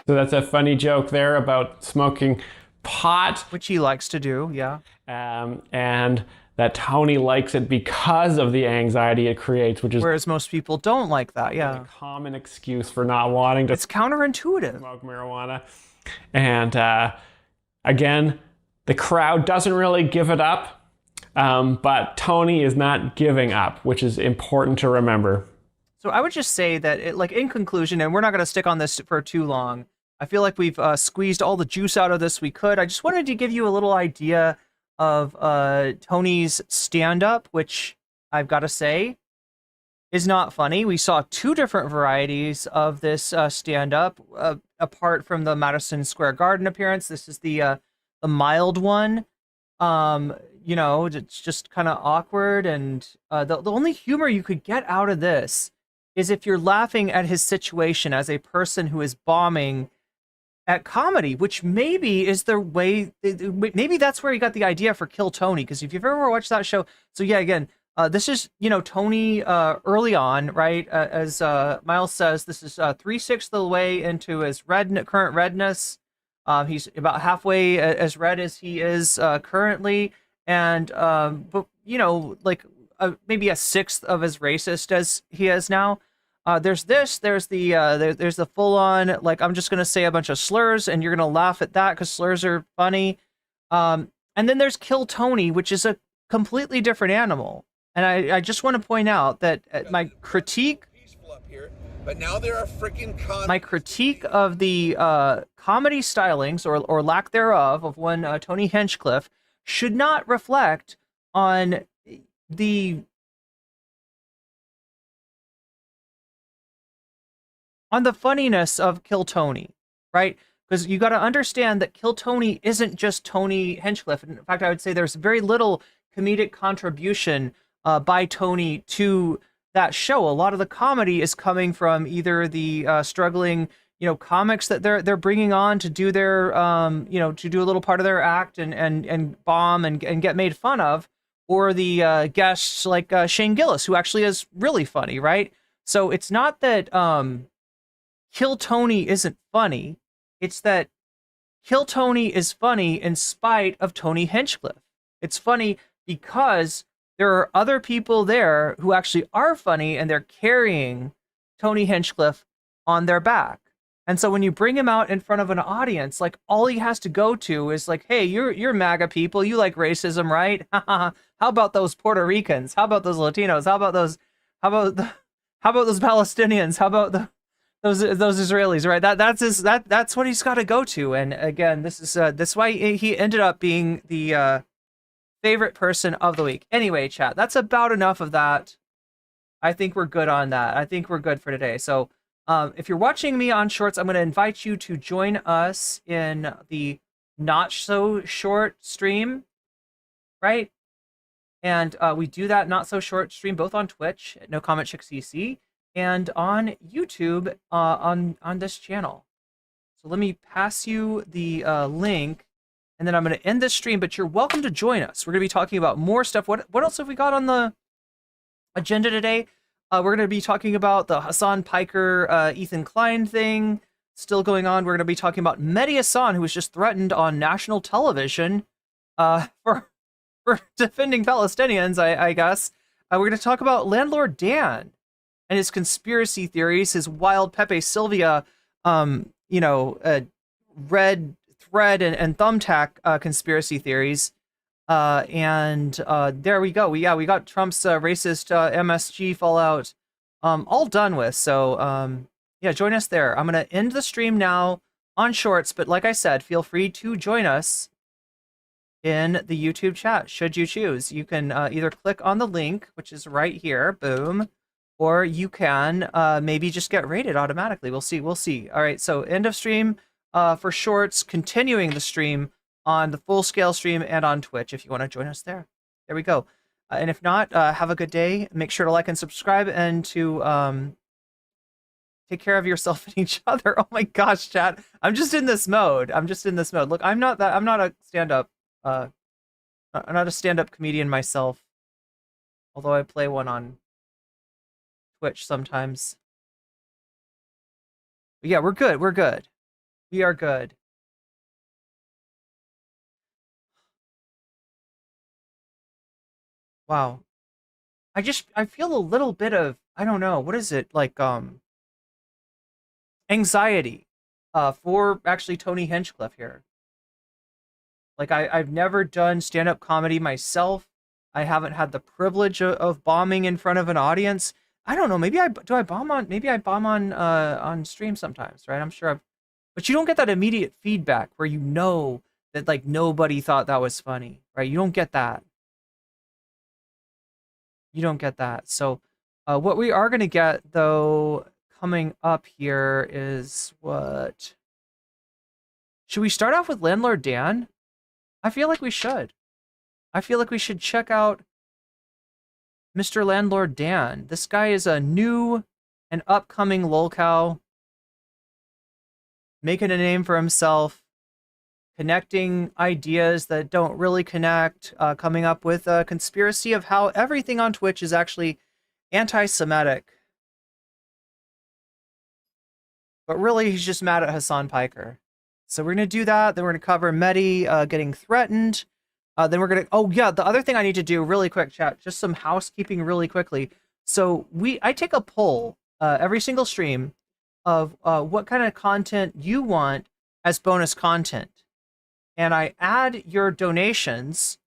So that's a funny joke there about smoking pot, which he likes to do, yeah. And that Tony likes it because of the anxiety it creates, which is... Whereas most people don't like that, yeah. A common excuse for not wanting to... It's counterintuitive. Smoke marijuana. And again, the crowd doesn't really give it up, but Tony is not giving up, which is important to remember. So I would just say that, like, in conclusion, and we're not going to stick on this for too long, I feel like we've squeezed all the juice out of this we could. I just wanted to give you a little idea of Tony's stand-up, which I've got to say is not funny. We saw two different varieties of this stand-up, apart from the Madison Square Garden appearance. This is the mild one. You know, it's just kind of awkward, and the only humor you could get out of this is if you're laughing at his situation as a person who is bombing at comedy, which maybe is the way, maybe that's where he got the idea for Kill Tony, because if you've ever watched that show, so yeah, again, this is, you know, Tony early on, right? As Miles says, this is 3/6 of the way into his current redness. He's about halfway as red as he is currently, and but you know, like maybe a sixth of as racist as he is now. There's the full-on, like, I'm just gonna say a bunch of slurs and you're gonna laugh at that because slurs are funny. And then there's Kill Tony, which is completely different animal. And I just want to point out that my critique But now there are freaking my critique of the comedy stylings or lack thereof of one Tony Hinchcliffe should not reflect on the funniness of Kill Tony, right? Because you got to understand that Kill Tony isn't just Tony Hinchcliffe. In fact, I would say there's very little comedic contribution by Tony to that show. A lot of the comedy is coming from either the struggling, comics that they're bringing on to do their, to do a little part of their act and bomb and get made fun of, or the guests like Shane Gillis, who actually is really funny, right? So it's not that Kill Tony isn't funny. It's that Kill Tony is funny in spite of Tony Hinchcliffe. It's funny because there are other people there who actually are funny, and they're carrying Tony Hinchcliffe on their back. And so when you bring him out in front of an audience, like, all he has to go to is like, hey, you're MAGA people, you like racism, right? How about those Puerto Ricans? How about those Latinos? How about those Palestinians? How about those Israelis, right? That's what he's got to go to. And again, that's why he ended up being the favorite person of the week. Anyway, chat, that's about enough of that. I think we're good on that. I think we're good for today. So if you're watching me on Shorts, I'm going to invite you to join us in the Not So Short stream, right? And we do that Not So Short stream both on Twitch at nocommentchick CC and on YouTube on this channel. So let me pass you the link, and then I'm going to end this stream, but you're welcome to join us. We're going to be talking about more stuff. What else have we got on the agenda today? We're going to be talking about the Hasan Piker, Ethan Klein thing still going on. We're going to be talking about Medhi Hasan, who was just threatened on national television for defending Palestinians, I guess. We're going to talk about Landlord Dan and his conspiracy theories, his wild Pepe Sylvia, red thread and thumbtack conspiracy theories. And there we go. We got Trump's racist MSG fallout all done with. So yeah, join us there. I'm going to end the stream now on Shorts, but like I said, feel free to join us in the YouTube chat, should you choose. You can either click on the link, which is right here, boom, or you can maybe just get rated automatically. We'll see. All right, so end of stream for Shorts, continuing the stream on the full scale stream and on Twitch if you want to join us there. There we go. And if not, have a good day. Make sure to like and subscribe and to take care of yourself and each other. Oh my gosh, chat. I'm just in this mode. Look, I'm not a stand-up I'm not a stand-up comedian myself, although I play one on Twitch sometimes. But yeah, we're good. We are good. Wow. I feel a little bit of, I don't know, what is it, like anxiety for actually Tony Hinchcliffe here. Like I've never done stand-up comedy myself. I haven't had the privilege of bombing in front of an audience. I don't know, maybe I bomb on stream sometimes, right? I'm sure but you don't get that immediate feedback where you know that like nobody thought that was funny, right? You don't get that. So what we are going to get, though, coming up here is what? Should we start off with Landlord Dan? I feel like we should. I feel like we should check out Mr. Landlord Dan. This guy is a new and upcoming lolcow, making a name for himself, connecting ideas that don't really connect, coming up with a conspiracy of how everything on Twitch is actually anti-Semitic. But really, he's just mad at Hasan Piker. So we're going to do that. Then we're going to cover Medhi getting threatened. Then we're going to... Oh, yeah, the other thing I need to do really quick, chat, just some housekeeping really quickly. So I take a poll every single stream of what kind of content you want as bonus content. And I add your donations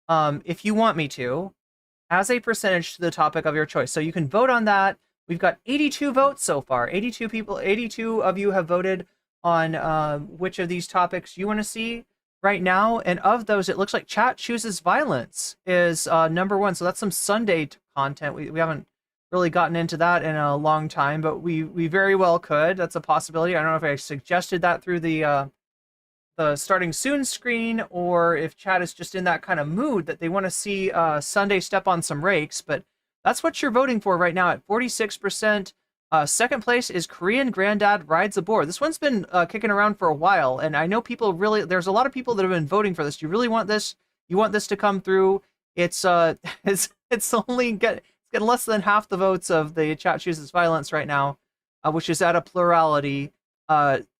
if you want me to, as a percentage to the topic of your choice. So you can vote on that. We've got 82 votes so far. 82 people, 82 of you have voted on which of these topics you want to see right now. And of those, it looks like chat chooses violence is number one. So that's some Sunday content. We haven't really gotten into that in a long time, but we very well could. That's a possibility. I don't know if I suggested that through the starting soon screen, or if chat is just in that kind of mood that they want to see Sunday step on some rakes, but that's what you're voting for right now at 46%. Second place is Korean Granddad Rides Aboard. This one's been kicking around for a while, and I know people really, there's a lot of people that have been voting for this. You really want this? You want this to come through? It's only getting less than half the votes of the chat chooses violence right now, which is at a plurality.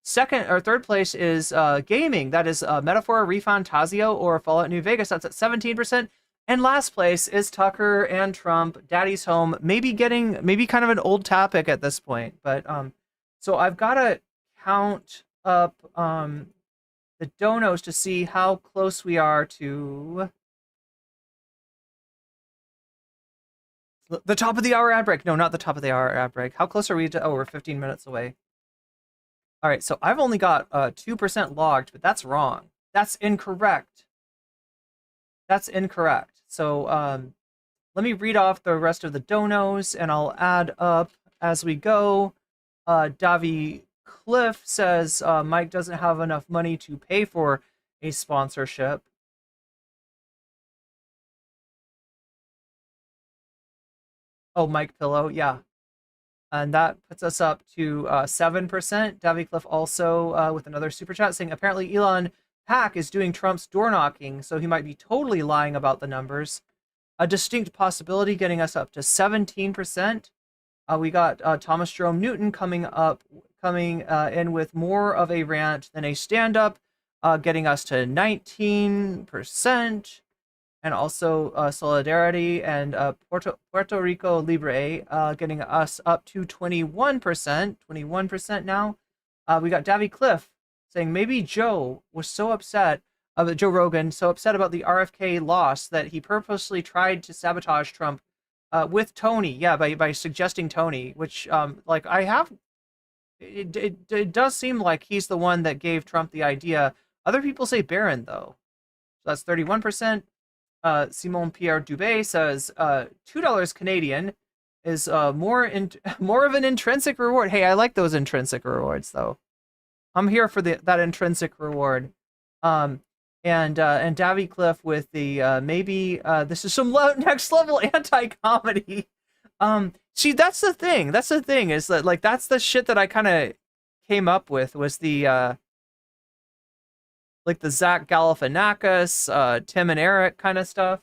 Second or third place is gaming. That is Metaphor, Refantasio, or Fallout New Vegas. That's at 17%. And last place is Tucker and Trump, Daddy's Home. Maybe kind of an old topic at this point. But so I've got to count up the donos to see how close we are to the top of the hour ad break. No, not the top of the hour ad break. How close are we to? Oh, we're 15 minutes away. All right, so I've only got 2% logged, but that's wrong. That's incorrect. That's incorrect. So let me read off the rest of the donos, and I'll add up as we go. Davi Cliff says Mike doesn't have enough money to pay for a sponsorship. Oh, Mike Pillow, yeah. And that puts us up to 7%. Davy Cliff also with another super chat saying apparently Elon Pack is doing Trump's door knocking, so he might be totally lying about the numbers. A distinct possibility getting us up to 17%. We got Thomas Jerome Newton coming in with more of a rant than a stand-up, getting us to 19%. And also Solidarity and Puerto Rico Libre getting us up to 21%. 21% now. We got Davy Cliff saying maybe Joe was so upset, Joe Rogan, so upset about the RFK loss that he purposely tried to sabotage Trump with Tony. Yeah, by suggesting Tony, which like I have, it does seem like he's the one that gave Trump the idea. Other people say Barron though. So that's 31%. Simon Pierre Dubé says $2 Canadian is more of an intrinsic reward. Hey, I like those intrinsic rewards though. I'm here for that intrinsic reward. And Davy Cliff with the maybe this is some next level anti-comedy. See, that's the thing. That's the thing is that like that's the shit that I kind of came up with was the like the Zach Galifianakis, Tim and Eric kind of stuff.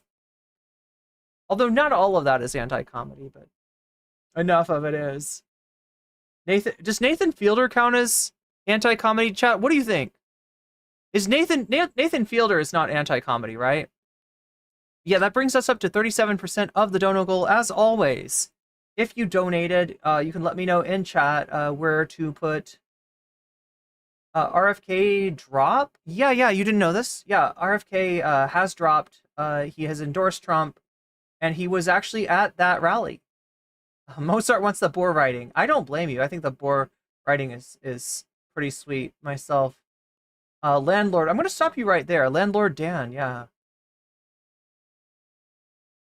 Although not all of that is anti-comedy, but enough of it is. Does Nathan Fielder count as anti-comedy? Chat, what do you think? Is Nathan Fielder is not anti-comedy, right? Yeah, that brings us up to 37% of the dono goal. As always, if you donated, you can let me know in chat where to put RFK drop. Yeah, you didn't know this. Yeah, RFK has dropped. He has endorsed Trump, and he was actually at that rally. Mozart wants the boar riding. I don't blame you. I think the boar riding is pretty sweet myself. Landlord, I'm going to stop you right there. Landlord Dan, yeah.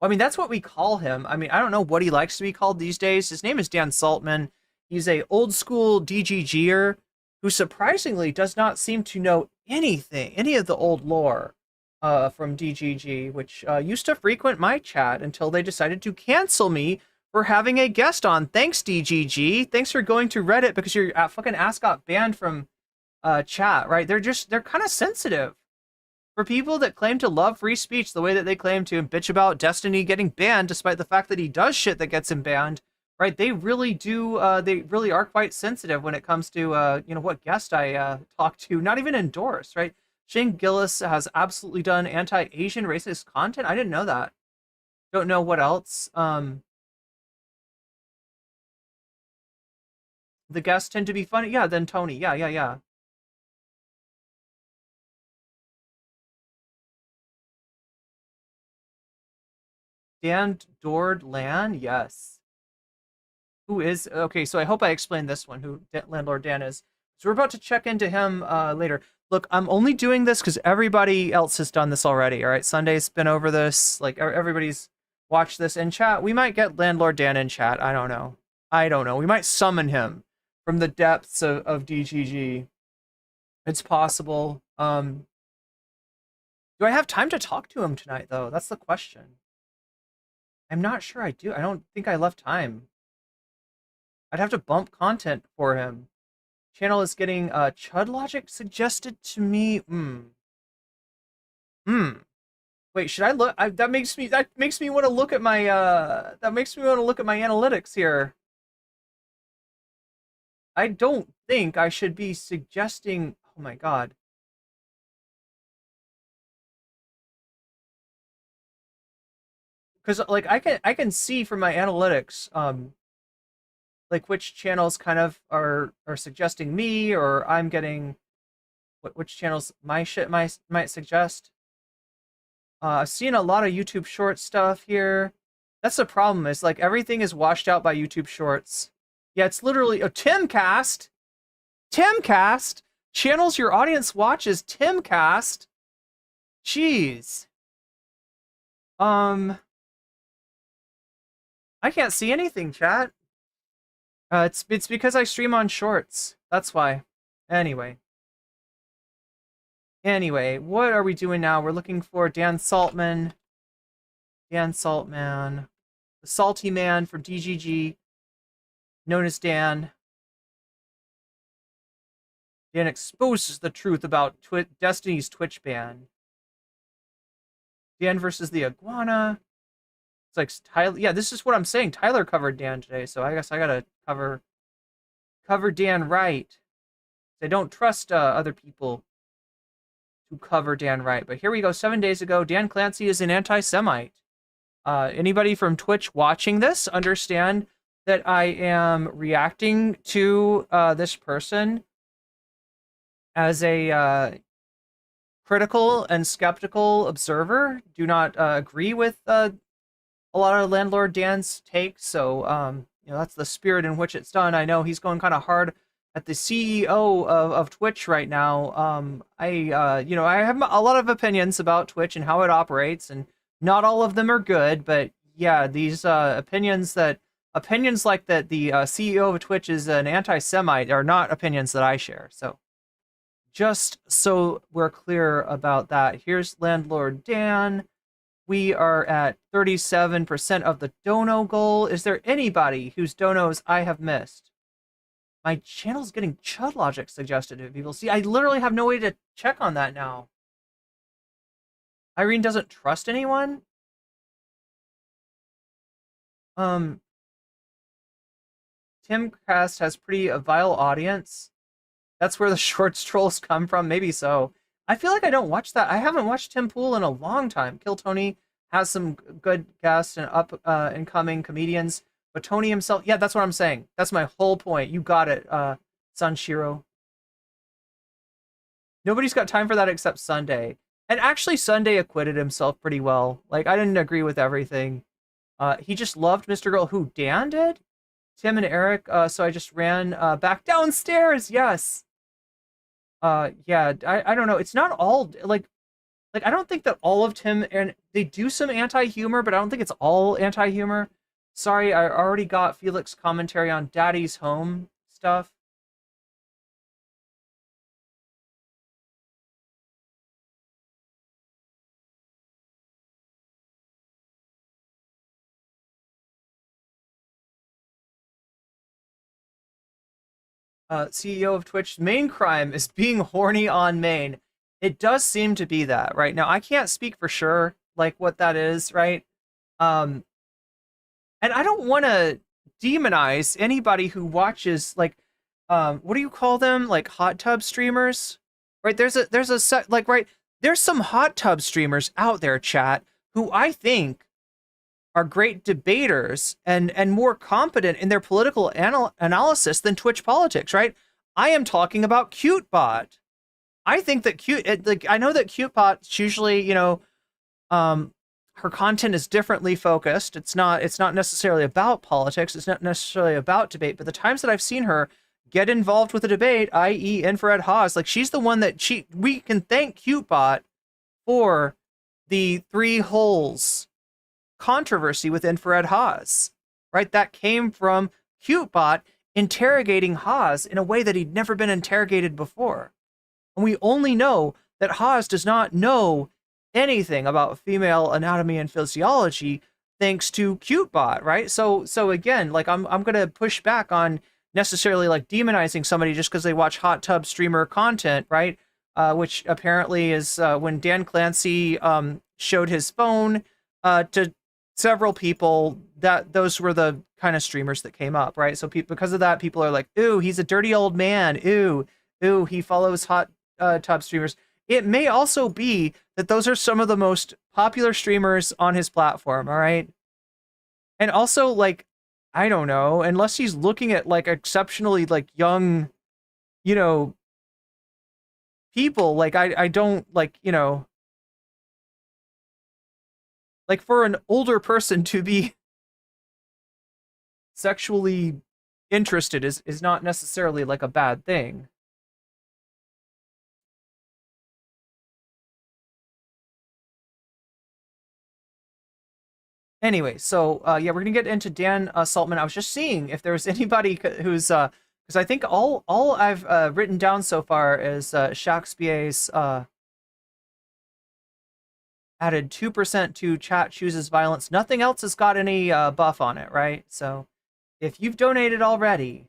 Well, I mean, that's what we call him. I mean, I don't know what he likes to be called these days. His name is Dan Saltman. He's a old school DGGer who surprisingly does not seem to know any of the old lore from DGG, which used to frequent my chat until they decided to cancel me for having a guest on. Thanks, DGG. Thanks for going to Reddit because your fucking ass got banned from chat, right? They're kind of sensitive. For people that claim to love free speech the way that they claim to and bitch about Destiny getting banned despite the fact that he does shit that gets him banned, right? They really do, they really are quite sensitive when it comes to, you know, what guest I talk to, not even endorse, right? Shane Gillis has absolutely done anti-Asian racist content. I didn't know that. Don't know what else. The guests tend to be funny. Yeah, then Tony. Yeah. Landlord Dan? Yes. Who is... Okay, so I hope I explained this one, who Landlord Dan is. So we're about to check into him later. Look, I'm only doing this because everybody else has done this already, all right? Sunday's been over this. Like, everybody's watched this in chat. We might get Landlord Dan in chat. I don't know. We might summon him from the depths of DGG. It's possible. Do I have time to talk to him tonight, though? That's the question. I'm not sure I do. I don't think I left time. I'd have to bump content for him. Channel is getting Chud Logic suggested to me. Wait, should I look? That makes me want to look at my analytics here. I don't think I should be suggesting. Oh my god. Because like I can see from my analytics like which channels kind of are suggesting me, or I'm getting which channels my shit might suggest. I've seen a lot of YouTube short stuff here. That's the problem, is like everything is washed out by YouTube shorts. Yeah, it's literally Timcast. Timcast channels your audience watches. Timcast. Jeez. I can't see anything, chat. It's because I stream on shorts. That's why. Anyway, what are we doing now? We're looking for Dan Saltman. Dan Saltman. The Salty Man from DGG. Known as Dan. Dan exposes the truth about Destiny's Twitch ban. Dan versus the Iguana. It's like Tyler. Yeah, this is what I'm saying. Tyler covered Dan today, so I guess I gotta cover Dan right. I don't trust other people to cover Dan right. But here we go. 7 days ago, Dan Clancy is an anti-Semite. Anybody from Twitch watching this understand that I am reacting to this person as a critical and skeptical observer. Do not agree with a lot of Landlord Dan's takes, so you know, that's the spirit in which it's done. I know he's going kind of hard at the CEO of Twitch right now. You know, I have a lot of opinions about Twitch and how it operates, and not all of them are good, but yeah, these opinions like that the CEO of Twitch is an anti-Semite are not opinions that I share. So just so we're clear about that, here's Landlord Dan. We are at 37% of the dono goal. Is there anybody whose donos I have missed? My channel's getting Chud Logic suggested to people. See, I literally have no way to check on that now. Irene doesn't trust anyone? Timcast has pretty a vile audience. That's where the shorts trolls come from. Maybe so. I feel like I don't watch that. I haven't watched Tim Pool in a long time. Kill Tony has some good guests and incoming comedians, but Tony himself, yeah, that's what I'm saying. That's my whole point. You got it, Sunshiro. Nobody's got time for that except Sunday. And actually, Sunday acquitted himself pretty well. Like, I didn't agree with everything. He just loved Mr. Girl. Who, Dan did? Tim and Eric, so I just ran back downstairs. Yes. Yeah, I don't know. It's not all like I don't think that all of Tim, and they do some anti-humor, but I don't think it's all anti-humor. Sorry, I already got Felix commentary on Daddy's Home stuff. CEO of Twitch, main crime is being horny on main. It does seem to be that right now. I can't speak for sure, like what that is, right? And I don't want to demonize anybody who watches, like, what do you call them? Like hot tub streamers, right? There's a set, like, right? There's some hot tub streamers out there, chat, who I think are great debaters and more competent in their political analysis than Twitch politics, right? I am talking about CuteBot. I think that I know that CuteBot's usually, you know, her content is differently focused. It's not necessarily about politics. It's not necessarily about debate. But the times that I've seen her get involved with a debate, i.e. Infrared Haas, like she's the one that we can thank CuteBot for the 3 holes controversy with Infrared Haas, right? That came from CuteBot interrogating Haas in a way that he'd never been interrogated before. And we only know that Haas does not know anything about female anatomy and physiology thanks to CuteBot, right? So again, like I'm gonna push back on necessarily like demonizing somebody just because they watch hot tub streamer content, right? Which apparently is when Dan Clancy showed his phone to several people, that those were the kind of streamers that came up, right? So because of that, people are like, ooh, he's a dirty old man. Ooh, he follows hot tub streamers. It may also be that those are some of the most popular streamers on his platform, all right? And also, like, I don't know, unless he's looking at, like, exceptionally, like, young, you know, people, like, I don't, like, you know, like, for an older person to be sexually interested is not necessarily, like, a bad thing. Anyway, so yeah, we're gonna get into Dan Saltman. I was just seeing if there was anybody who's because I think all I've written down so far is Shakespeare's added 2% to chat chooses violence. Nothing else has got any buff on it, right? So if you've donated already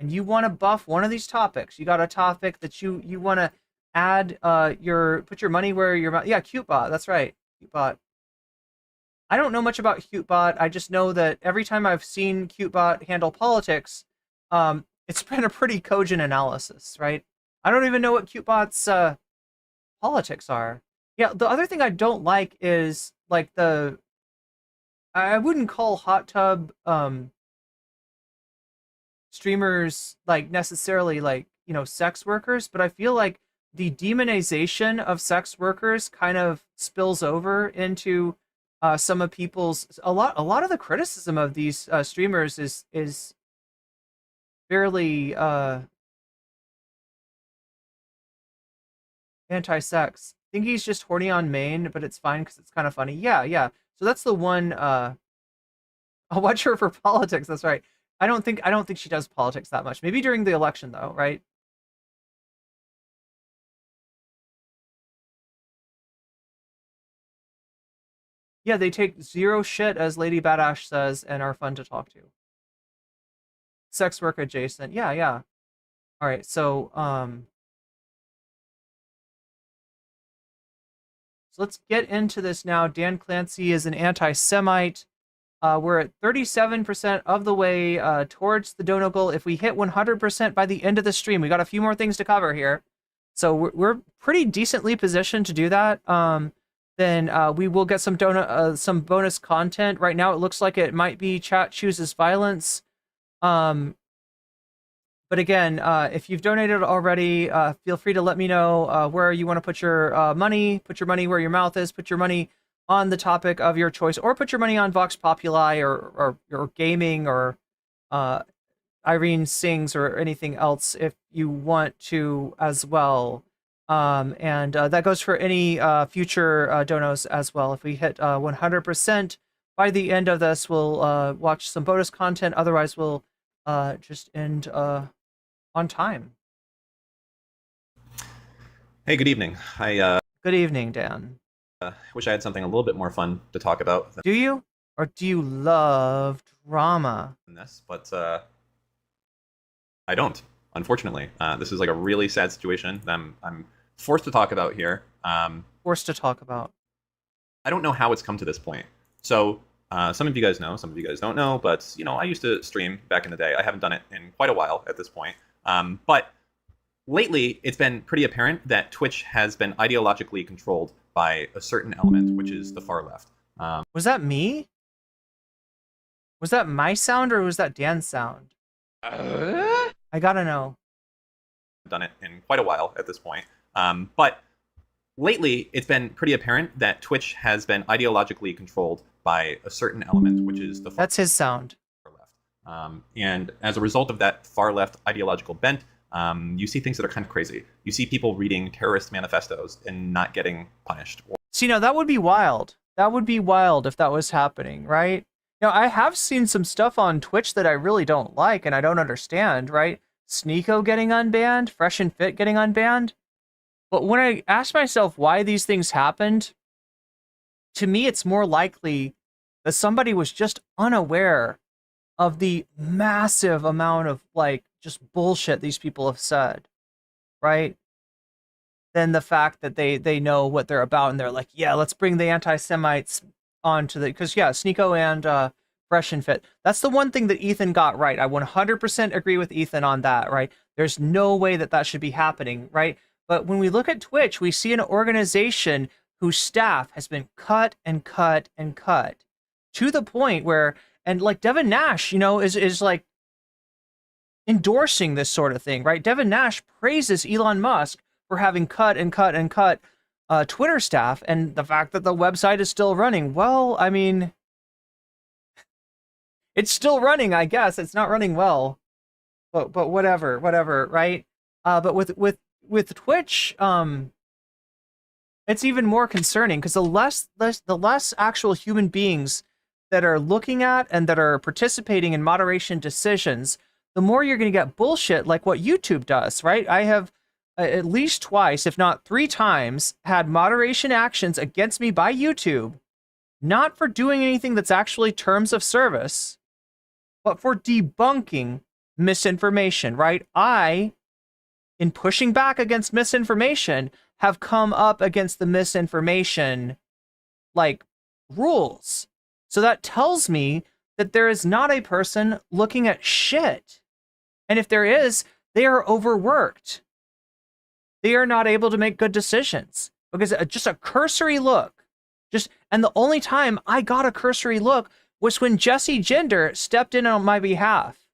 and you want to buff one of these topics, you got a topic that you want to add put your money where your mouth. Yeah, CuteBot. That's right, CuteBot. I don't know much about CuteBot. I just know that every time I've seen CuteBot handle politics, it's been a pretty cogent analysis, right? I don't even know what CuteBot's politics are. Yeah, the other thing I don't like is, like, I wouldn't call hot tub streamers, like, necessarily, like, you know, sex workers, but I feel like the demonization of sex workers kind of spills over into some of people's a lot of the criticism of these streamers is fairly anti-sex. I think he's just horny on main, but it's fine because it's kind of funny. Yeah. So that's the one. I'll watch her for politics. That's right. I don't think she does politics that much. Maybe during the election though, right? Yeah, they take zero shit, as Lady Badash says, and are fun to talk to. Sex work adjacent. Yeah. All right, so let's get into this now. Dan Clancy is an anti-Semite. We're at 37% of the way towards the dono goal. If we hit 100% by the end of the stream, we got a few more things to cover here. So we're pretty decently positioned to do that. Then we will get some bonus content. Right now, it looks like it might be chat chooses violence. But again, if you've donated already, feel free to let me know where you want to put your money. Put your money where your mouth is. Put your money on the topic of your choice, or put your money on Vox Populi or gaming or Irene Sings or anything else if you want to as well. And that goes for any future donos as well. If we hit 100% by the end of this, we'll watch some bonus content. Otherwise, we'll just end on time. Hey, good evening. Good evening, Dan. Wish I had something a little bit more fun to talk about. Do you? Or do you love drama? But I don't, unfortunately. This is like a really sad situation that I'm forced to talk about here. Forced to talk about. I don't know how it's come to this point. So some of you guys know, some of you guys don't know, but you know, I used to stream back in the day. I haven't done it in quite a while at this point. But lately, it's been pretty apparent that Twitch has been ideologically controlled by a certain element, which is the far left. Was that me? Was that my sound or was that Dan's sound? I gotta know. Done it in quite a while at this point. But lately, it's been pretty apparent that Twitch has been ideologically controlled by a certain element, which is the That's his sound. And as a result of that far left ideological bent, you see things that are kind of crazy. You see people reading terrorist manifestos and not getting punished. See, now that would be wild. That would be wild if that was happening, right? Now, I have seen some stuff on Twitch that I really don't like and I don't understand, right? Sneeko getting unbanned, Fresh and Fit getting unbanned. But when I ask myself why these things happened, to me, it's more likely that somebody was just unaware of the massive amount of, like, just bullshit these people have said, right? Than the fact that they know what they're about and they're like, yeah, let's bring the anti-Semites onto the, because yeah, Sneeko and Fresh and Fit. That's the one thing that Ethan got right. I 100% agree with Ethan on that, right? There's no way that that should be happening, right? But when we look at Twitch, we see an organization whose staff has been cut and cut and cut to the point where, and like Devin Nash, you know, is like endorsing this sort of thing, right? Devin Nash praises Elon Musk for having cut and cut and cut Twitter staff, and the fact that the website is still running. Well, I mean, it's still running, I guess. It's not running well, but whatever, right? But with Twitch, it's even more concerning because the less actual human beings that are looking at and that are participating in moderation decisions, the more you're going to get bullshit like what YouTube does, right? I have at least twice, if not 3 times, had moderation actions against me by YouTube, not for doing anything that's actually terms of service, but for debunking misinformation, right? I, in pushing back against misinformation, have come up against the misinformation, like, rules. So that tells me that there is not a person looking at shit. And if there is, they are overworked. They are not able to make good decisions because just a cursory look, and the only time I got a cursory look was when Jesse Gender stepped in on my behalf,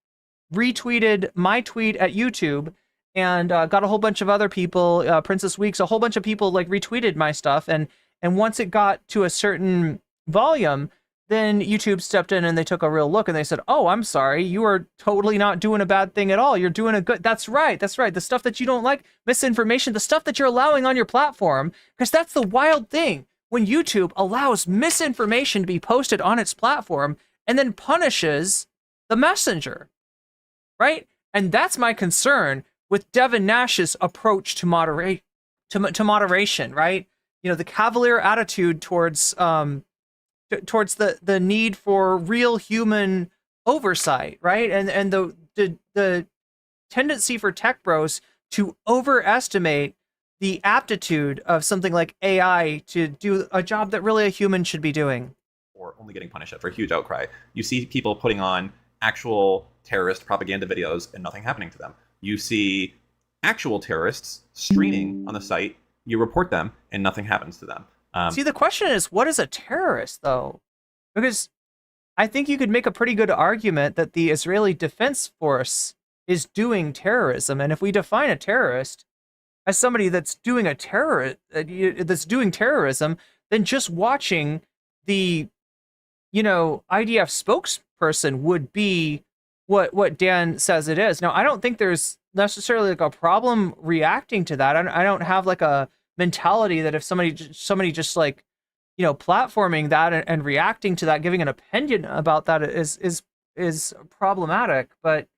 retweeted my tweet at YouTube, and got a whole bunch of other people, Princess Weeks, a whole bunch of people like retweeted my stuff, and once it got to a certain volume, then YouTube stepped in and they took a real look and they said, oh, I'm sorry, you are totally not doing a bad thing at all. You're doing a good, that's right. The stuff that you don't like, misinformation, the stuff that you're allowing on your platform, because that's the wild thing. When YouTube allows misinformation to be posted on its platform and then punishes the messenger, right? And that's my concern with Devin Nash's approach to moderation, right? You know, the cavalier attitude towards the need for real human oversight, right? And the tendency for tech bros to overestimate the aptitude of something like AI to do a job that really a human should be doing. Or only getting punished for a huge outcry. You see people putting on actual terrorist propaganda videos and nothing happening to them. You see actual terrorists streaming on the site, you report them and nothing happens to them. See, the question is, what is a terrorist, though? Because I think you could make a pretty good argument that the Israeli Defense Force is doing terrorism. And if we define a terrorist as somebody that's doing that's doing terrorism, then just watching the, IDF spokesperson would be what Dan says it is. Now, I don't think there's necessarily like a problem reacting to that. I don't have like a mentality that if somebody just like, platforming that and reacting to that, giving an opinion about that is problematic. But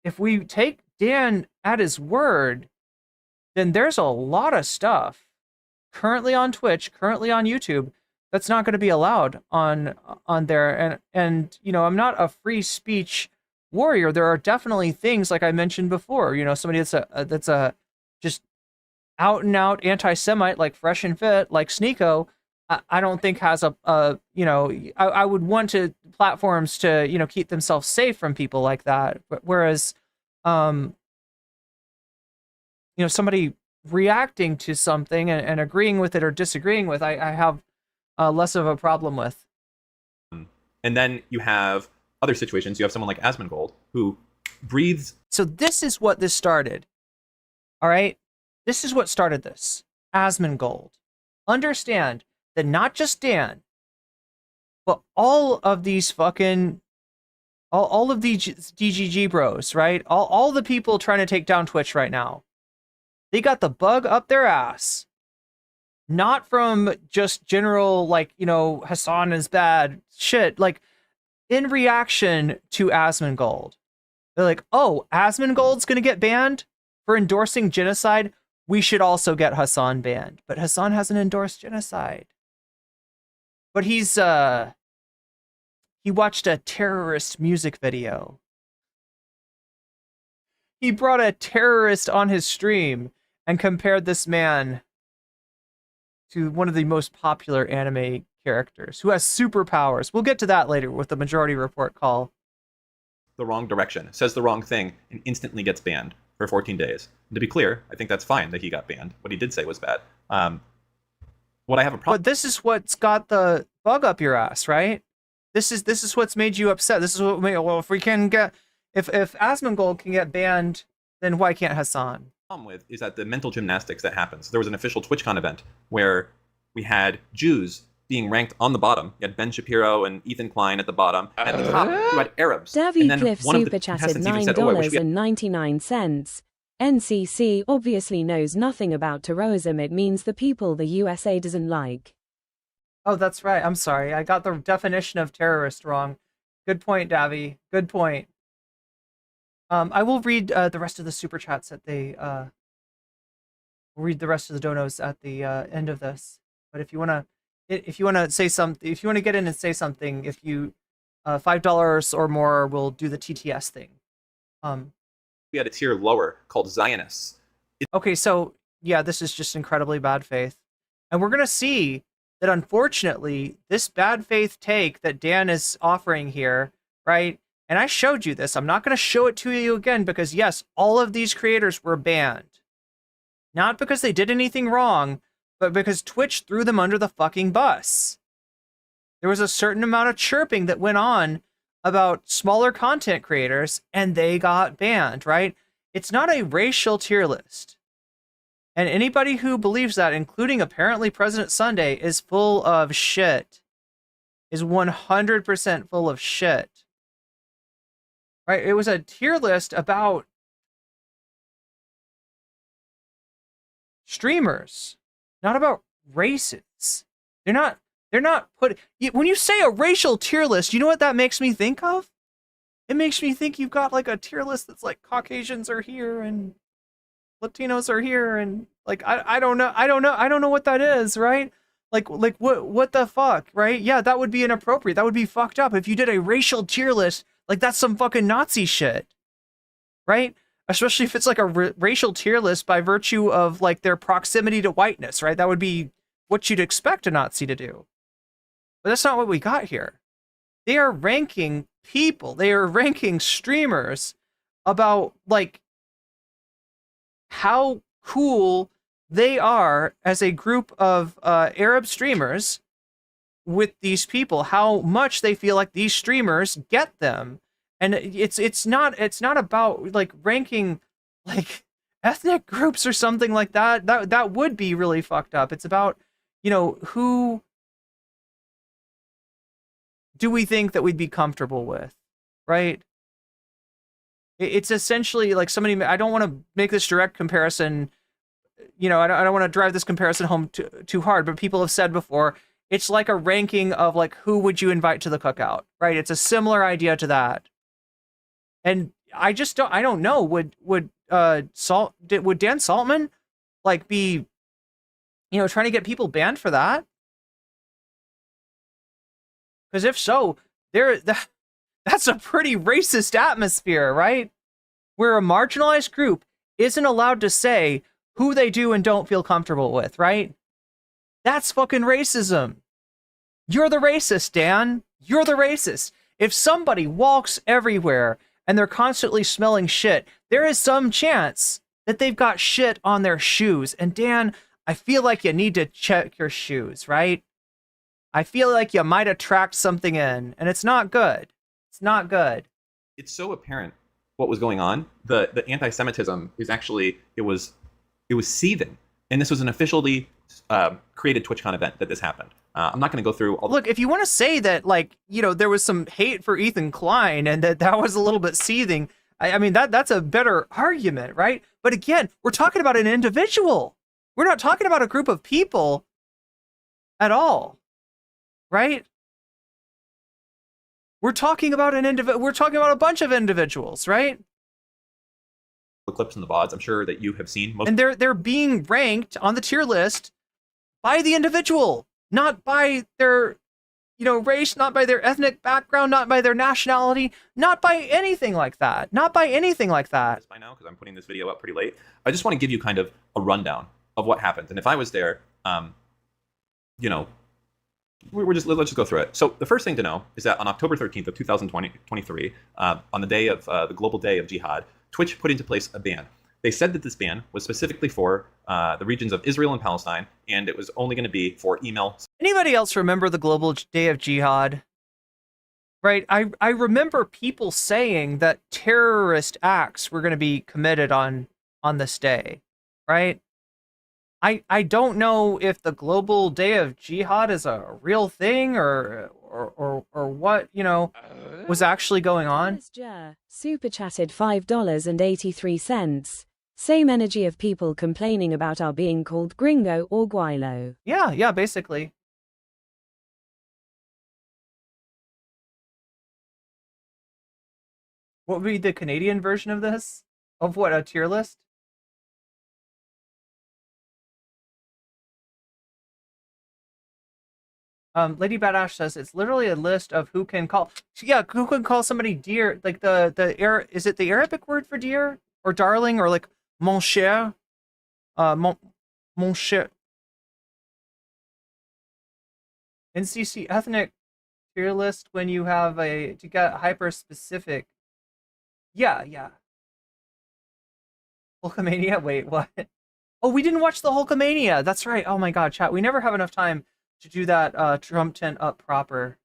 if we take Dan at his word, then there's a lot of stuff currently on Twitch, currently on YouTube, that's not going to be allowed on there. And I'm not a free speech warrior. There are definitely things, like I mentioned before, somebody that's a just out and out anti-Semite, like Fresh and Fit, like Sneeko, I don't think has I would want platforms to, keep themselves safe from people like that. But whereas, somebody reacting to something and agreeing with it or disagreeing with, I have less of a problem with. And then you have other situations. You have someone like Asmongold who breathes. So this is what this started. All right. This is what started this. Asmongold. Understand that not just Dan, but all of these fucking, all of these DGG bros, right? All the people trying to take down Twitch right now, they got the bug up their ass. Not from just general, like, you know, Hasan is bad shit. Like, in reaction to Asmongold, they're like, oh, Asmongold's gonna get banned for endorsing genocide. We should also get Hasan banned. But Hasan hasn't endorsed genocide. But he watched a terrorist music video. He brought a terrorist on his stream and compared this man to one of the most popular anime characters who has superpowers. We'll get to that later with the Majority Report call. The wrong direction, says the wrong thing, and instantly gets banned for 14 days. And to be clear, I think that's fine that he got banned. What he did say was bad. What I have a problem. But this is what's got the bug up your ass, right? This is what's made you upset. This is what made, well, if we can get, if Asmongold can get banned, then why can't Hasan? With is that the mental gymnastics that happens. There was an official TwitchCon event where we had Jews being ranked on the bottom. You had Ben Shapiro and Ethan Klein at the bottom. At the top, you had Arabs. Davy Cliff super chatted $9.99. NCC obviously knows nothing about terrorism. It means the people the USA doesn't like. Oh, that's right. I'm sorry. I got the definition of terrorist wrong. Good point, Davy. Good point. I will read the rest of the super chats at the read the rest of the donos at the end of this. But if you wanna say something, if you wanna get in and say something, if you $5 or more, we'll do the TTS thing. We had a tier lower called Zionists. Okay, so yeah, this is just incredibly bad faith, and we're gonna see that unfortunately this bad faith take that Dan is offering here, right? And I showed you this. I'm not going to show it to you again because, yes, all of these creators were banned. Not because they did anything wrong, but because Twitch threw them under the fucking bus. There was a certain amount of chirping that went on about smaller content creators, and they got banned, right? It's not a racial tier list. And anybody who believes that, including apparently President Sunday, is full of shit. Is 100% full of shit. Right, it was a tier list about streamers, not about races. They're not put. When you say a racial tier list, you know what that makes me think of? It makes me think you've got like a tier list that's like Caucasians are here and Latinos are here and like I don't know what that is, right? Like what the fuck, right? Yeah, that would be inappropriate. That would be fucked up if you did a racial tier list. Like, that's some fucking Nazi shit, right? Especially if it's like a racial tier list by virtue of like their proximity to whiteness, right? That would be what you'd expect a Nazi to do. But that's not what we got here. They are ranking people, they are ranking streamers about like how cool they are as a group of Arab streamers with these people, how much they feel like these streamers get them. And it's not about like ranking like ethnic groups or something like that. That would be really fucked up. It's about, you know, who do we think that we'd be comfortable with, right? It's essentially like somebody, I don't want to make this direct comparison, you know, I don't want to drive this comparison home too hard, but people have said before, it's like a ranking of like who would you invite to the cookout, right? It's a similar idea to that. And I don't know, would Dan Saltman like be, you know, trying to get people banned for that? Because if so, that's a pretty racist atmosphere, right? Where a marginalized group isn't allowed to say who they do and don't feel comfortable with, right? That's fucking racism. You're the racist, Dan. You're the racist. If somebody walks everywhere and they're constantly smelling shit, there is some chance that they've got shit on their shoes. And Dan, I feel like you need to check your shoes, right? I feel like you might attract something in, and it's not good. It's not good. It's so apparent what was going on. The anti-Semitism is actually, it was seething. And this was an officially created TwitchCon event that this happened. I'm not going to go through all. Look, if you want to say that, like, you know, there was some hate for Ethan Klein and that was a little bit seething, I mean, that's a better argument, right? But again, we're talking about an individual. We're not talking about a group of people at all, right? We're talking about we're talking about a bunch of individuals, right? The clips and the VODs, I'm sure that you have seen. And they're being ranked on the tier list by the individual, not by their, you know, race, not by their ethnic background, not by their nationality, not by anything like that. Not by anything like that. By now, because I'm putting this video up pretty late, I just want to give you kind of a rundown of what happened. And if I was there, you know, let's just go through it. So the first thing to know is that on October 13th of 2023, on the day of the global day of jihad, Twitch put into place a ban. They said that this ban was specifically for the regions of Israel and Palestine, and it was only going to be for email. Anybody else remember the global day of jihad? Right? I remember people saying that terrorist acts were going to be committed on this day, right? I don't know if the global day of jihad is a real thing or what, you know, was actually going on. Super chatted $5.83. Same energy of people complaining about our being called gringo or guaylo. Yeah, basically. What would be the Canadian version of this? Of what, a tier list? Lady Badash says it's literally a list of who can call. Yeah, who can call somebody dear? Like is it the Arabic word for dear or darling or like mon cher? Mon cher. NCC ethnic tier list when you have to get hyper specific. Yeah. Hulkamania. Wait, what? Oh, we didn't watch the Hulkamania. That's right. Oh my God, chat. We never have enough time to do that Trump tent up proper.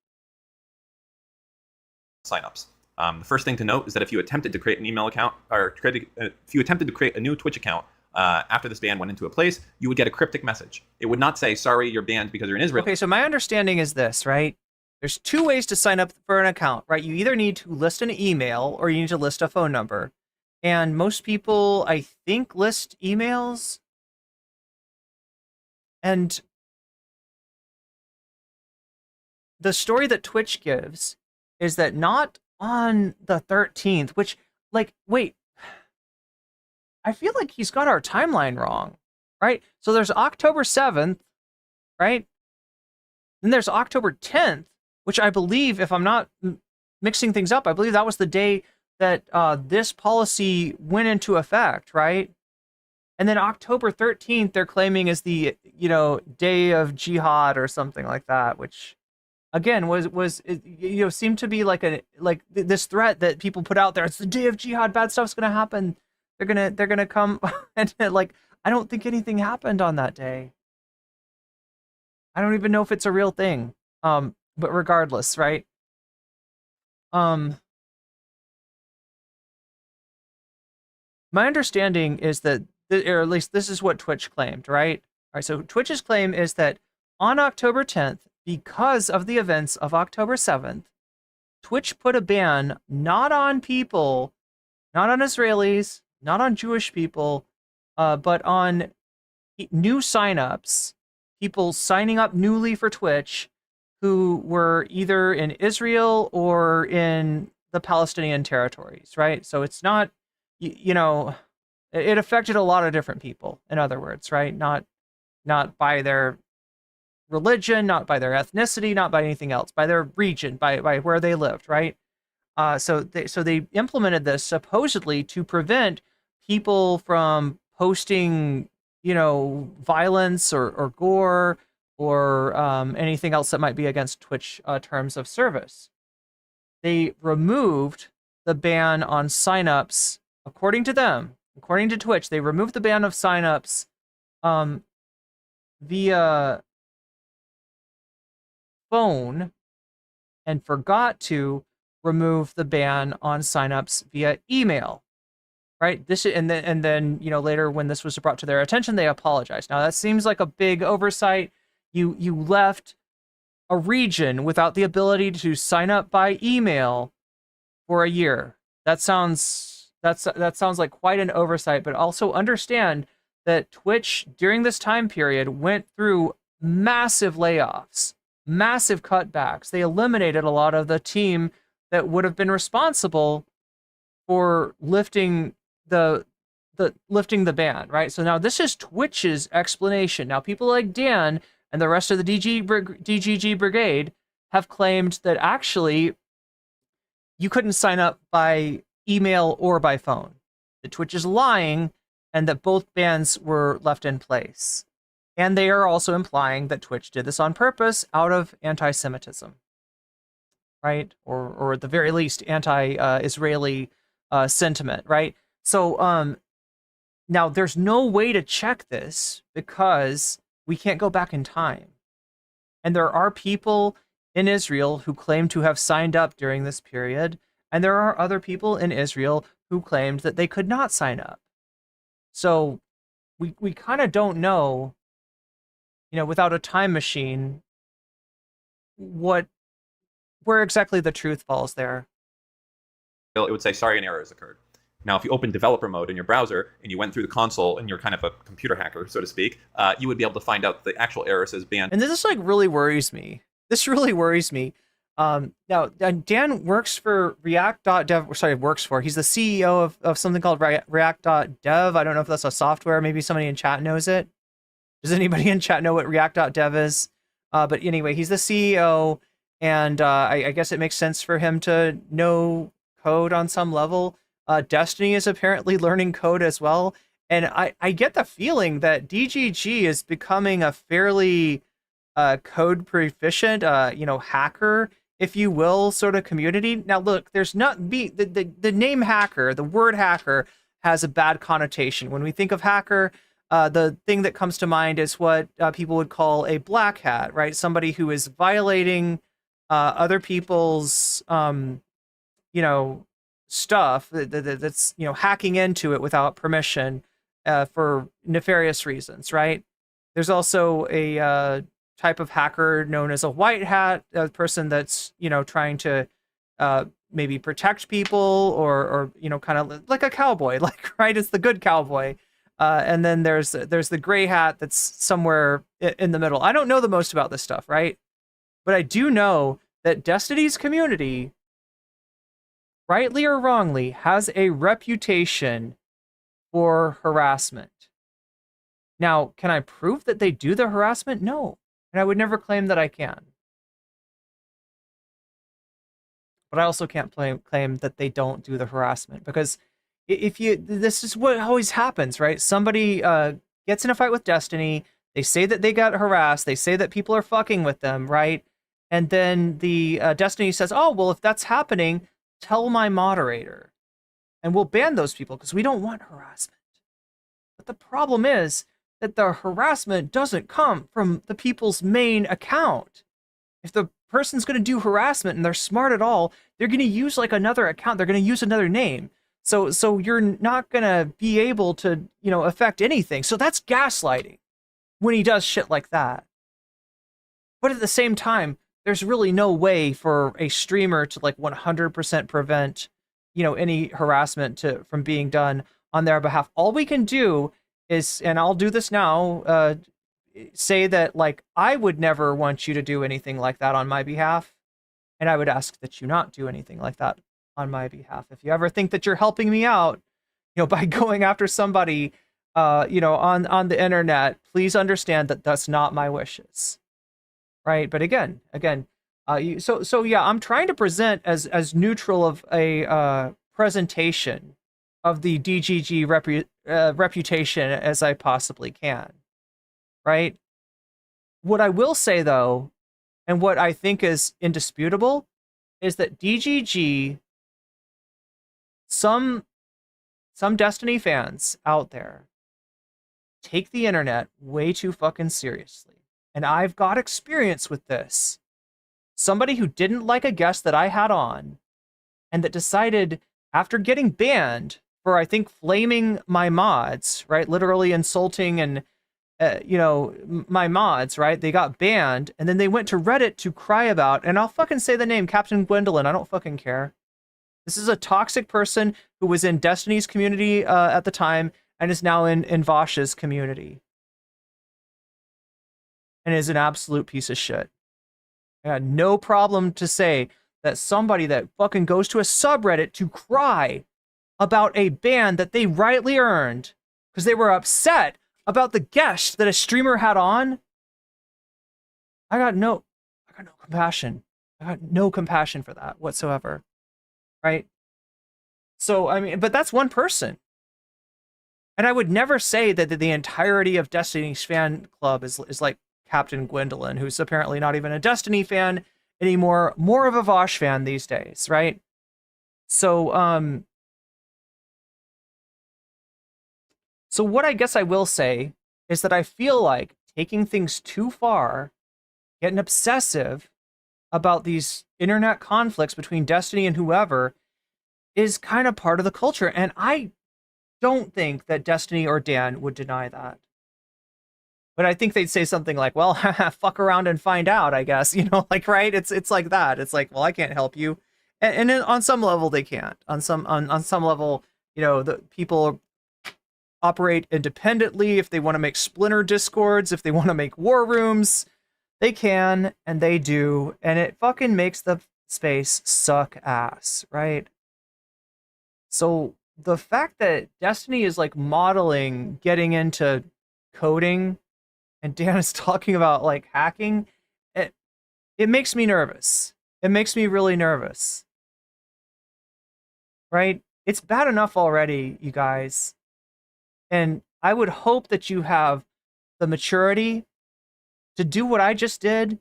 Signups. The first thing to note is that if you attempted to create an email account, or if you attempted to create a new Twitch account after this ban went into place, you would get a cryptic message. It would not say, sorry, you're banned because you're in Israel. Okay, so my understanding is this, right? There's two ways to sign up for an account, right? You either need to list an email or you need to list a phone number. And most people, I think, list emails. And the story that Twitch gives is that not on the 13th, which, like, wait, I feel like he's got our timeline wrong, right? So there's October 7th, right? Then there's October 10th, which I believe, if I'm not mixing things up, I believe that was the day that this policy went into effect, right? And then October 13th, they're claiming is the, you know, day of jihad or something like that, which again was you know, seemed to be like this threat that people put out there. It's the day of jihad, bad stuff's gonna happen. They're gonna come and like, I don't think anything happened on that day. I don't even know if it's a real thing. But regardless, right? My understanding is that, or at least this is what Twitch claimed, right? All right, so Twitch's claim is that on October 10th, because of the events of October 7th, Twitch put a ban not on people, not on Israelis, not on Jewish people, but on new signups, people signing up newly for Twitch who were either in Israel or in the Palestinian territories, right? So it's not, you know, it affected a lot of different people, in other words, right? Not by their religion, not by their ethnicity, not by anything else, by their region, by where they lived, right? So they implemented this supposedly to prevent people from posting, you know, violence or gore or anything else that might be against Twitch terms of service. They removed the ban on signups, according to them, according to Twitch. They removed the ban of signups via phone and forgot to remove the ban on signups via email. right? And then later when this was brought to their attention, they apologized. Now that seems like a big oversight. You left a region without the ability to sign up by email for a year. That sounds like quite an oversight, but also understand that Twitch during this time period went through massive layoffs, massive cutbacks. They eliminated a lot of the team that would have been responsible for lifting the ban, right? So now this is Twitch's explanation. Now people like Dan and the rest of the DGG brigade have claimed that actually you couldn't sign up by email or by phone. That Twitch is lying and that both bans were left in place. And they are also implying that Twitch did this on purpose out of anti-Semitism, right? Or at the very least, anti-Israeli sentiment, right? So now there's no way to check this because we can't go back in time. And there are people in Israel who claim to have signed up during this period, and there are other people in Israel who claimed that they could not sign up. So we kind of don't know, without a time machine, where exactly the truth falls there. It would say, sorry, an error has occurred. Now, if you open developer mode in your browser and you went through the console and you're kind of a computer hacker, so to speak, you would be able to find out the actual error says banned. And this really worries me. This really worries me. Now, Dan works for React.dev. Sorry, he's the CEO of something called React.dev. I don't know if that's a software. Maybe somebody in chat knows it. Does anybody in chat know what React.dev is? But anyway, he's the CEO, and I guess it makes sense for him to know code on some level. Destiny is apparently learning code as well. And I get the feeling that DGG is becoming a fairly code proficient, hacker, if you will, sort of community. Now, look, there's not the name hacker, the word hacker has a bad connotation. When we think of hacker, the thing that comes to mind is what people would call a black hat, right? Somebody who is violating other people's, stuff that's hacking into it without permission for nefarious reasons, right? There's also a type of hacker known as a white hat, a person that's trying to maybe protect people or kind of like a cowboy, right? It's the good cowboy. And then there's the gray hat that's somewhere in the middle. I don't know the most about this stuff, right? But I do know that Destiny's community, rightly or wrongly, has a reputation for harassment. Now, can I prove that they do the harassment? No. And I would never claim that I can. But I also can't claim that they don't do the harassment, because this is what always happens, right? Somebody gets in a fight with Destiny, they say that they got harassed, they say that people are fucking with them, right? And then the Destiny says, oh, well, if that's happening, tell my moderator, and we'll ban those people because we don't want harassment. But the problem is that the harassment doesn't come from the people's main account. If the person's going to do harassment and they're smart at all, they're going to use another account. They're going to use another name. So you're not going to be able to, affect anything. So that's gaslighting when he does shit like that. But at the same time, there's really no way for a streamer to 100% prevent, any harassment from being done on their behalf. All we can do is, and I'll do this now, say that I would never want you to do anything like that on my behalf, and I would ask that you not do anything like that on my behalf. If you ever think that you're helping me out, by going after somebody, on the internet, please understand that that's not my wishes. Right, but again, so yeah, I'm trying to present as neutral of a presentation of the DGG reputation as I possibly can, right? What I will say though, and what I think is indisputable, is that DGG, some Destiny fans out there take the internet way too fucking seriously. And I've got experience with this. Somebody who didn't like a guest that I had on, and that decided, after getting banned for, I think, flaming my mods, right? Literally insulting and, my mods, right? They got banned, and then they went to Reddit to cry about, and I'll fucking say the name, Captain Gwendolyn. I don't fucking care. This is a toxic person who was in Destiny's community at the time and is now in Vash's community. And is an absolute piece of shit. I got no problem to say that somebody that fucking goes to a subreddit to cry about a ban that they rightly earned because they were upset about the guest that a streamer had on. I got no compassion. I got no compassion for that whatsoever. Right? So, I mean, but that's one person. And I would never say that the entirety of Destiny's fan club is like Captain Gwendolyn, who's apparently not even a Destiny fan anymore, more of a Vosh fan these days, right? So, so what I guess I will say is that I feel like taking things too far, getting obsessive about these internet conflicts between Destiny and whoever is kind of part of the culture. And I don't think that Destiny or Dan would deny that. But I think they'd say something like, well, fuck around and find out, I guess, like, right? It's like that. It's like, well, I can't help you. And on some level they can't. On some level, the people operate independently. If they want to make splinter discords, if they want to make war rooms, they can, and they do. And it fucking makes the space suck ass, right? So the fact that Destiny is like modeling getting into coding and Dan is talking about like hacking, it makes me nervous. It makes me really nervous. Right? It's bad enough already, you guys. And I would hope that you have the maturity to do what I just did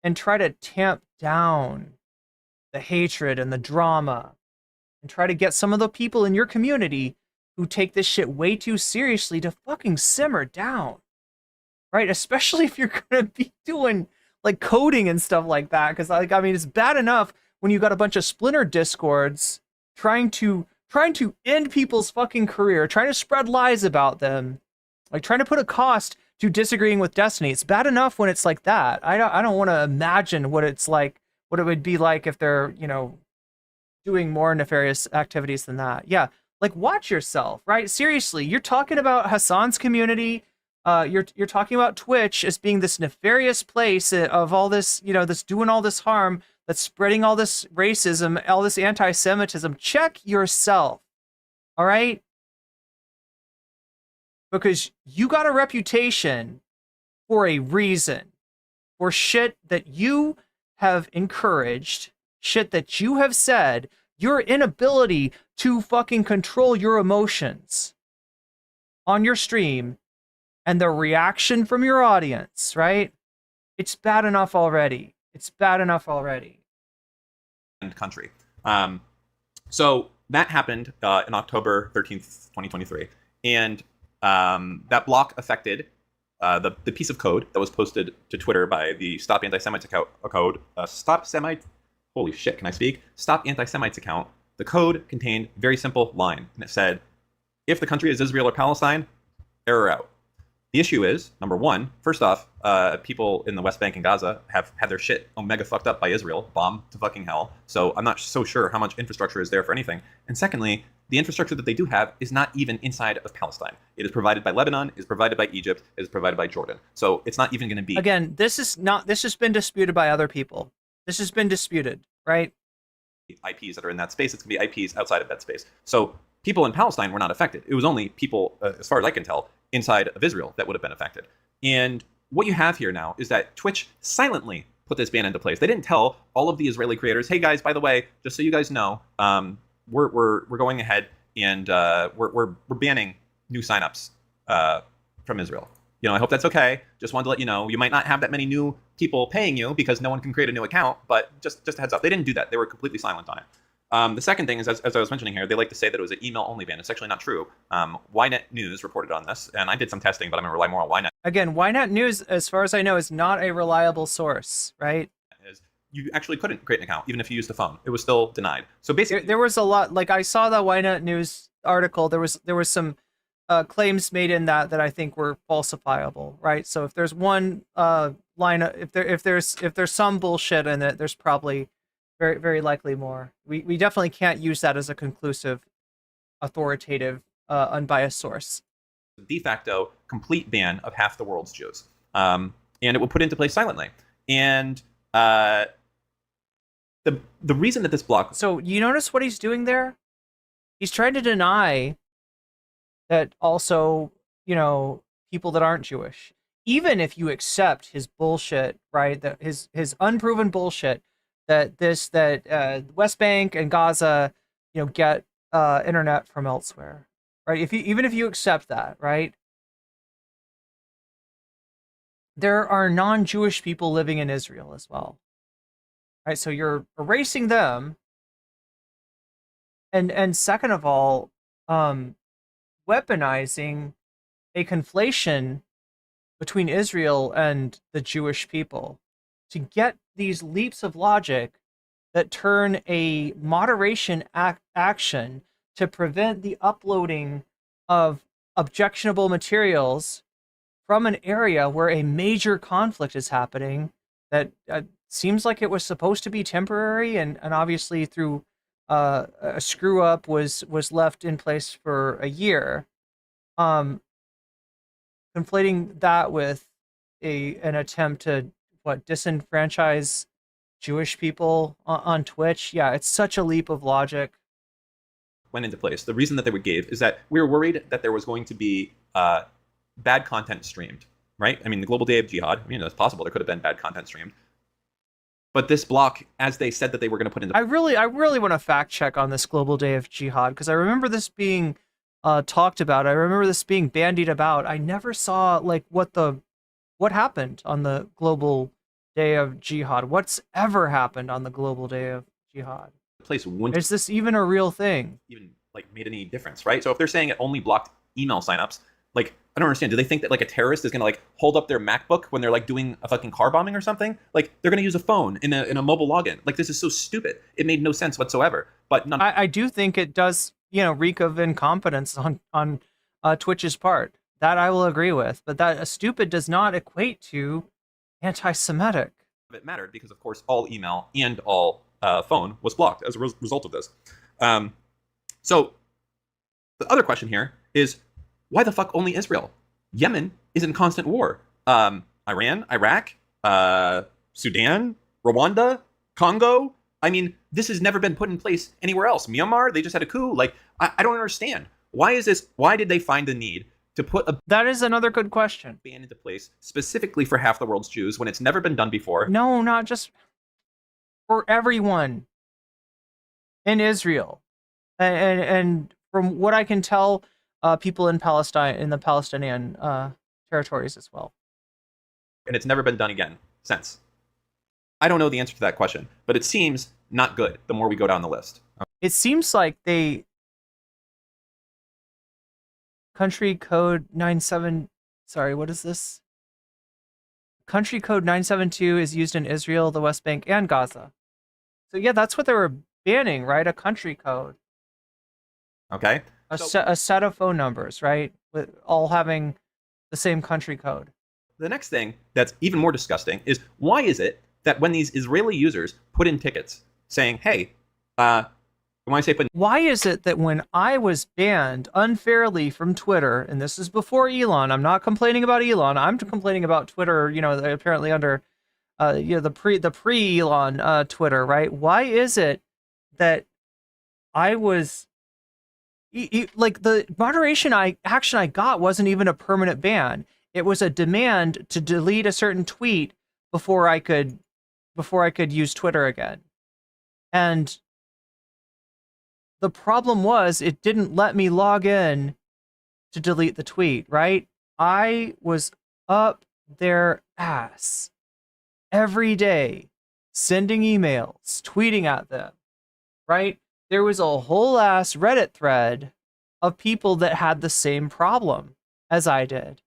and try to tamp down the hatred and the drama and try to get some of the people in your community who take this shit way too seriously to fucking simmer down. Right? Especially if you're going to be doing like coding and stuff like that. Because it's bad enough when you got a bunch of splinter discords trying to end people's fucking career, trying to spread lies about them, like trying to put a cost to disagreeing with Destiny. It's bad enough when it's like that. I don't want to imagine what it's like, what it would be like if they're, doing more nefarious activities than that. Yeah, like watch yourself, right? Seriously, you're talking about Hasan's community. You're talking about Twitch as being this nefarious place of all this, that's doing all this harm, that's spreading all this racism, all this anti-Semitism. Check yourself, all right? Because you got a reputation for a reason, for shit that you have encouraged, shit that you have said, your inability to fucking control your emotions on your stream, and the reaction from your audience, right? It's bad enough already. It's bad enough already. And country. So that happened in October 13th, 2023. And that block affected the piece of code that was posted to Twitter by the Stop Anti-Semites code. Holy shit, can I speak? Stop Anti-Semites account. The code contained a very simple line. And it said, if the country is Israel or Palestine, error out. The issue is, number one, first off, people in the West Bank and Gaza have had their shit omega fucked up by Israel, bombed to fucking hell. So I'm not so sure how much infrastructure is there for anything. And secondly, the infrastructure that they do have is not even inside of Palestine. It is provided by Lebanon, it is provided by Egypt, it is provided by Jordan. So it's not even going to be... Again, this has been disputed by other people. This has been disputed, right? IPs that are in that space, it's going to be IPs outside of that space. So people in Palestine were not affected. It was only people, as far as I can tell, inside of Israel that would have been affected. And what you have here now is that Twitch silently put this ban into place. They didn't tell all of the Israeli creators, hey guys, by the way, just so you guys know, we're going ahead and we're banning new signups from Israel. I hope that's okay. Just wanted to let you know, you might not have that many new people paying you because no one can create a new account, but just a heads up. They didn't do that. They were completely silent on it. The second thing is, as I was mentioning here, they like to say that it was an email-only ban. It's actually not true. Ynet News reported on this, and I did some testing, but I'm going to rely more on Ynet. Again, Ynet News, as far as I know, is not a reliable source, right? You actually couldn't create an account, even if you used a phone. It was still denied. So basically... There was a lot, like I saw the Ynet News article, there was some claims made in that I think were falsifiable, right? So if there's one line, if there's some bullshit in it, there's probably very, very likely more. We definitely can't use that as a conclusive, authoritative, unbiased source. De facto complete ban of half the world's Jews, and it will put into place silently. And the reason that this block. So you notice what he's doing there? He's trying to deny that also, people that aren't Jewish, even if you accept his bullshit, right? That his unproven bullshit that West Bank and Gaza, get internet from elsewhere, right? Even if you accept that, right? There are non-Jewish people living in Israel as well, right? So you're erasing them, and second of all, weaponizing a conflation between Israel and the Jewish people to get these leaps of logic that turn a moderation action to prevent the uploading of objectionable materials from an area where a major conflict is happening that seems like it was supposed to be temporary, and obviously through a screw up was left in place for a year. Conflating that with an attempt to disenfranchise Jewish people on Twitch. Yeah, it's such a leap of logic. Went into place. The reason that they gave is that we were worried that there was going to be bad content streamed, right? I mean, the global day of jihad, it's possible there could have been bad content streamed. But this block, as they said that they were going to put into... I really want to fact check on this global day of jihad, because I remember this being talked about. I remember this being bandied about. I never saw what happened on the global day of jihad. What's ever happened on the global day of jihad? Is this even a real thing? Even made any difference, right? So if they're saying it only blocked email signups, I don't understand. Do they think that a terrorist is going to hold up their MacBook when they're doing a fucking car bombing or something? They're going to use a phone in a mobile login. This is so stupid. It made no sense whatsoever. But I do think it does, reek of incompetence on Twitch's part. That I will agree with. But that stupid does not equate to anti-Semitic. It mattered because, of course, all email and all phone was blocked as a result of this. So the other question here is, why the fuck only Israel? Yemen is in constant war. Iran, Iraq, Sudan, Rwanda, Congo. I mean, this has never been put in place anywhere else. Myanmar, they just had a coup. I don't understand. Why is this? Why did they find the need to put a... That is another good question. ...ban into place specifically for half the world's Jews when it's never been done before? No, not just for everyone in Israel. And from what I can tell, people in Palestine, in the Palestinian territories as well. And it's never been done again since. I don't know the answer to that question, but it seems not good the more we go down the list. It seems like country code 97, sorry, what is this? Country code 972 is used in Israel, the West Bank, and Gaza. So yeah, that's what they were banning, right? A country code. Okay. A set of phone numbers, right? With all having the same country code. The next thing that's even more disgusting is, why is it that when these Israeli users put in tickets saying, hey, why is it that when I was banned unfairly from Twitter, and this is before Elon, I'm not complaining about Elon, I'm complaining about Twitter, apparently under the pre-Elon Twitter, right? Why is it that I was the moderation action I got wasn't even a permanent ban. It was a demand to delete a certain tweet before I could use Twitter again. And the problem was it didn't let me log in to delete the tweet, right? I was up their ass every day, sending emails, tweeting at them, right? There was a whole ass Reddit thread of people that had the same problem as I did.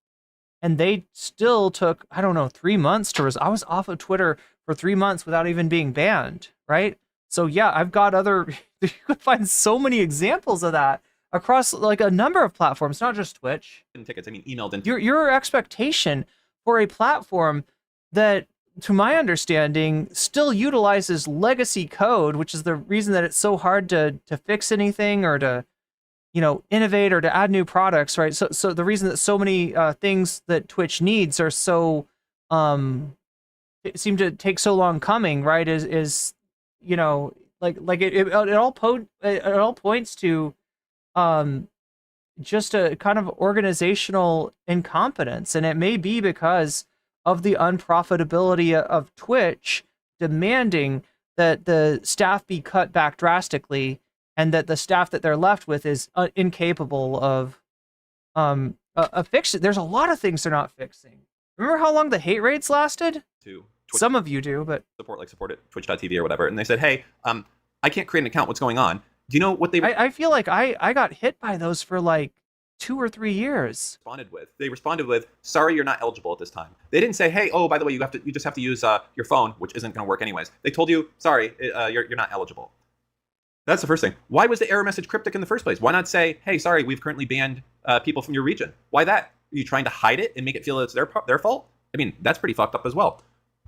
And they still took, 3 months I was off of Twitter for 3 months without even being banned, right? So yeah, I've got you can find so many examples of that across like a number of platforms, not just Twitch. Tickets, I mean, emailed in. Your expectation for a platform that, to my understanding, still utilizes legacy code, which is the reason that it's so hard to fix anything or to, innovate or to add new products, right? So the reason that so many things that Twitch needs are so seem to take so long coming, right? Is it all points to just a kind of organizational incompetence, and it may be because of the unprofitability of Twitch demanding that the staff be cut back drastically, and that the staff that they're left with is incapable of fixing. There's a lot of things they're not fixing. Remember how long the hate raids lasted? Some of you do, but support at twitch.tv or whatever, and they said, hey, I can't create an account. What's going on? Do you know what they? I feel like I got hit by those for like 2 or 3 years. They responded with, sorry, you're not eligible at this time. They didn't say, hey, oh, by the way, you just have to use your phone, which isn't going to work anyways. They told you, sorry, you're not eligible. That's the first thing. Why was the error message cryptic in the first place? Why not say, hey, sorry, we've currently banned people from your region? Why that? Are you trying to hide it and make it feel it's their fault? I mean, that's pretty fucked up as well.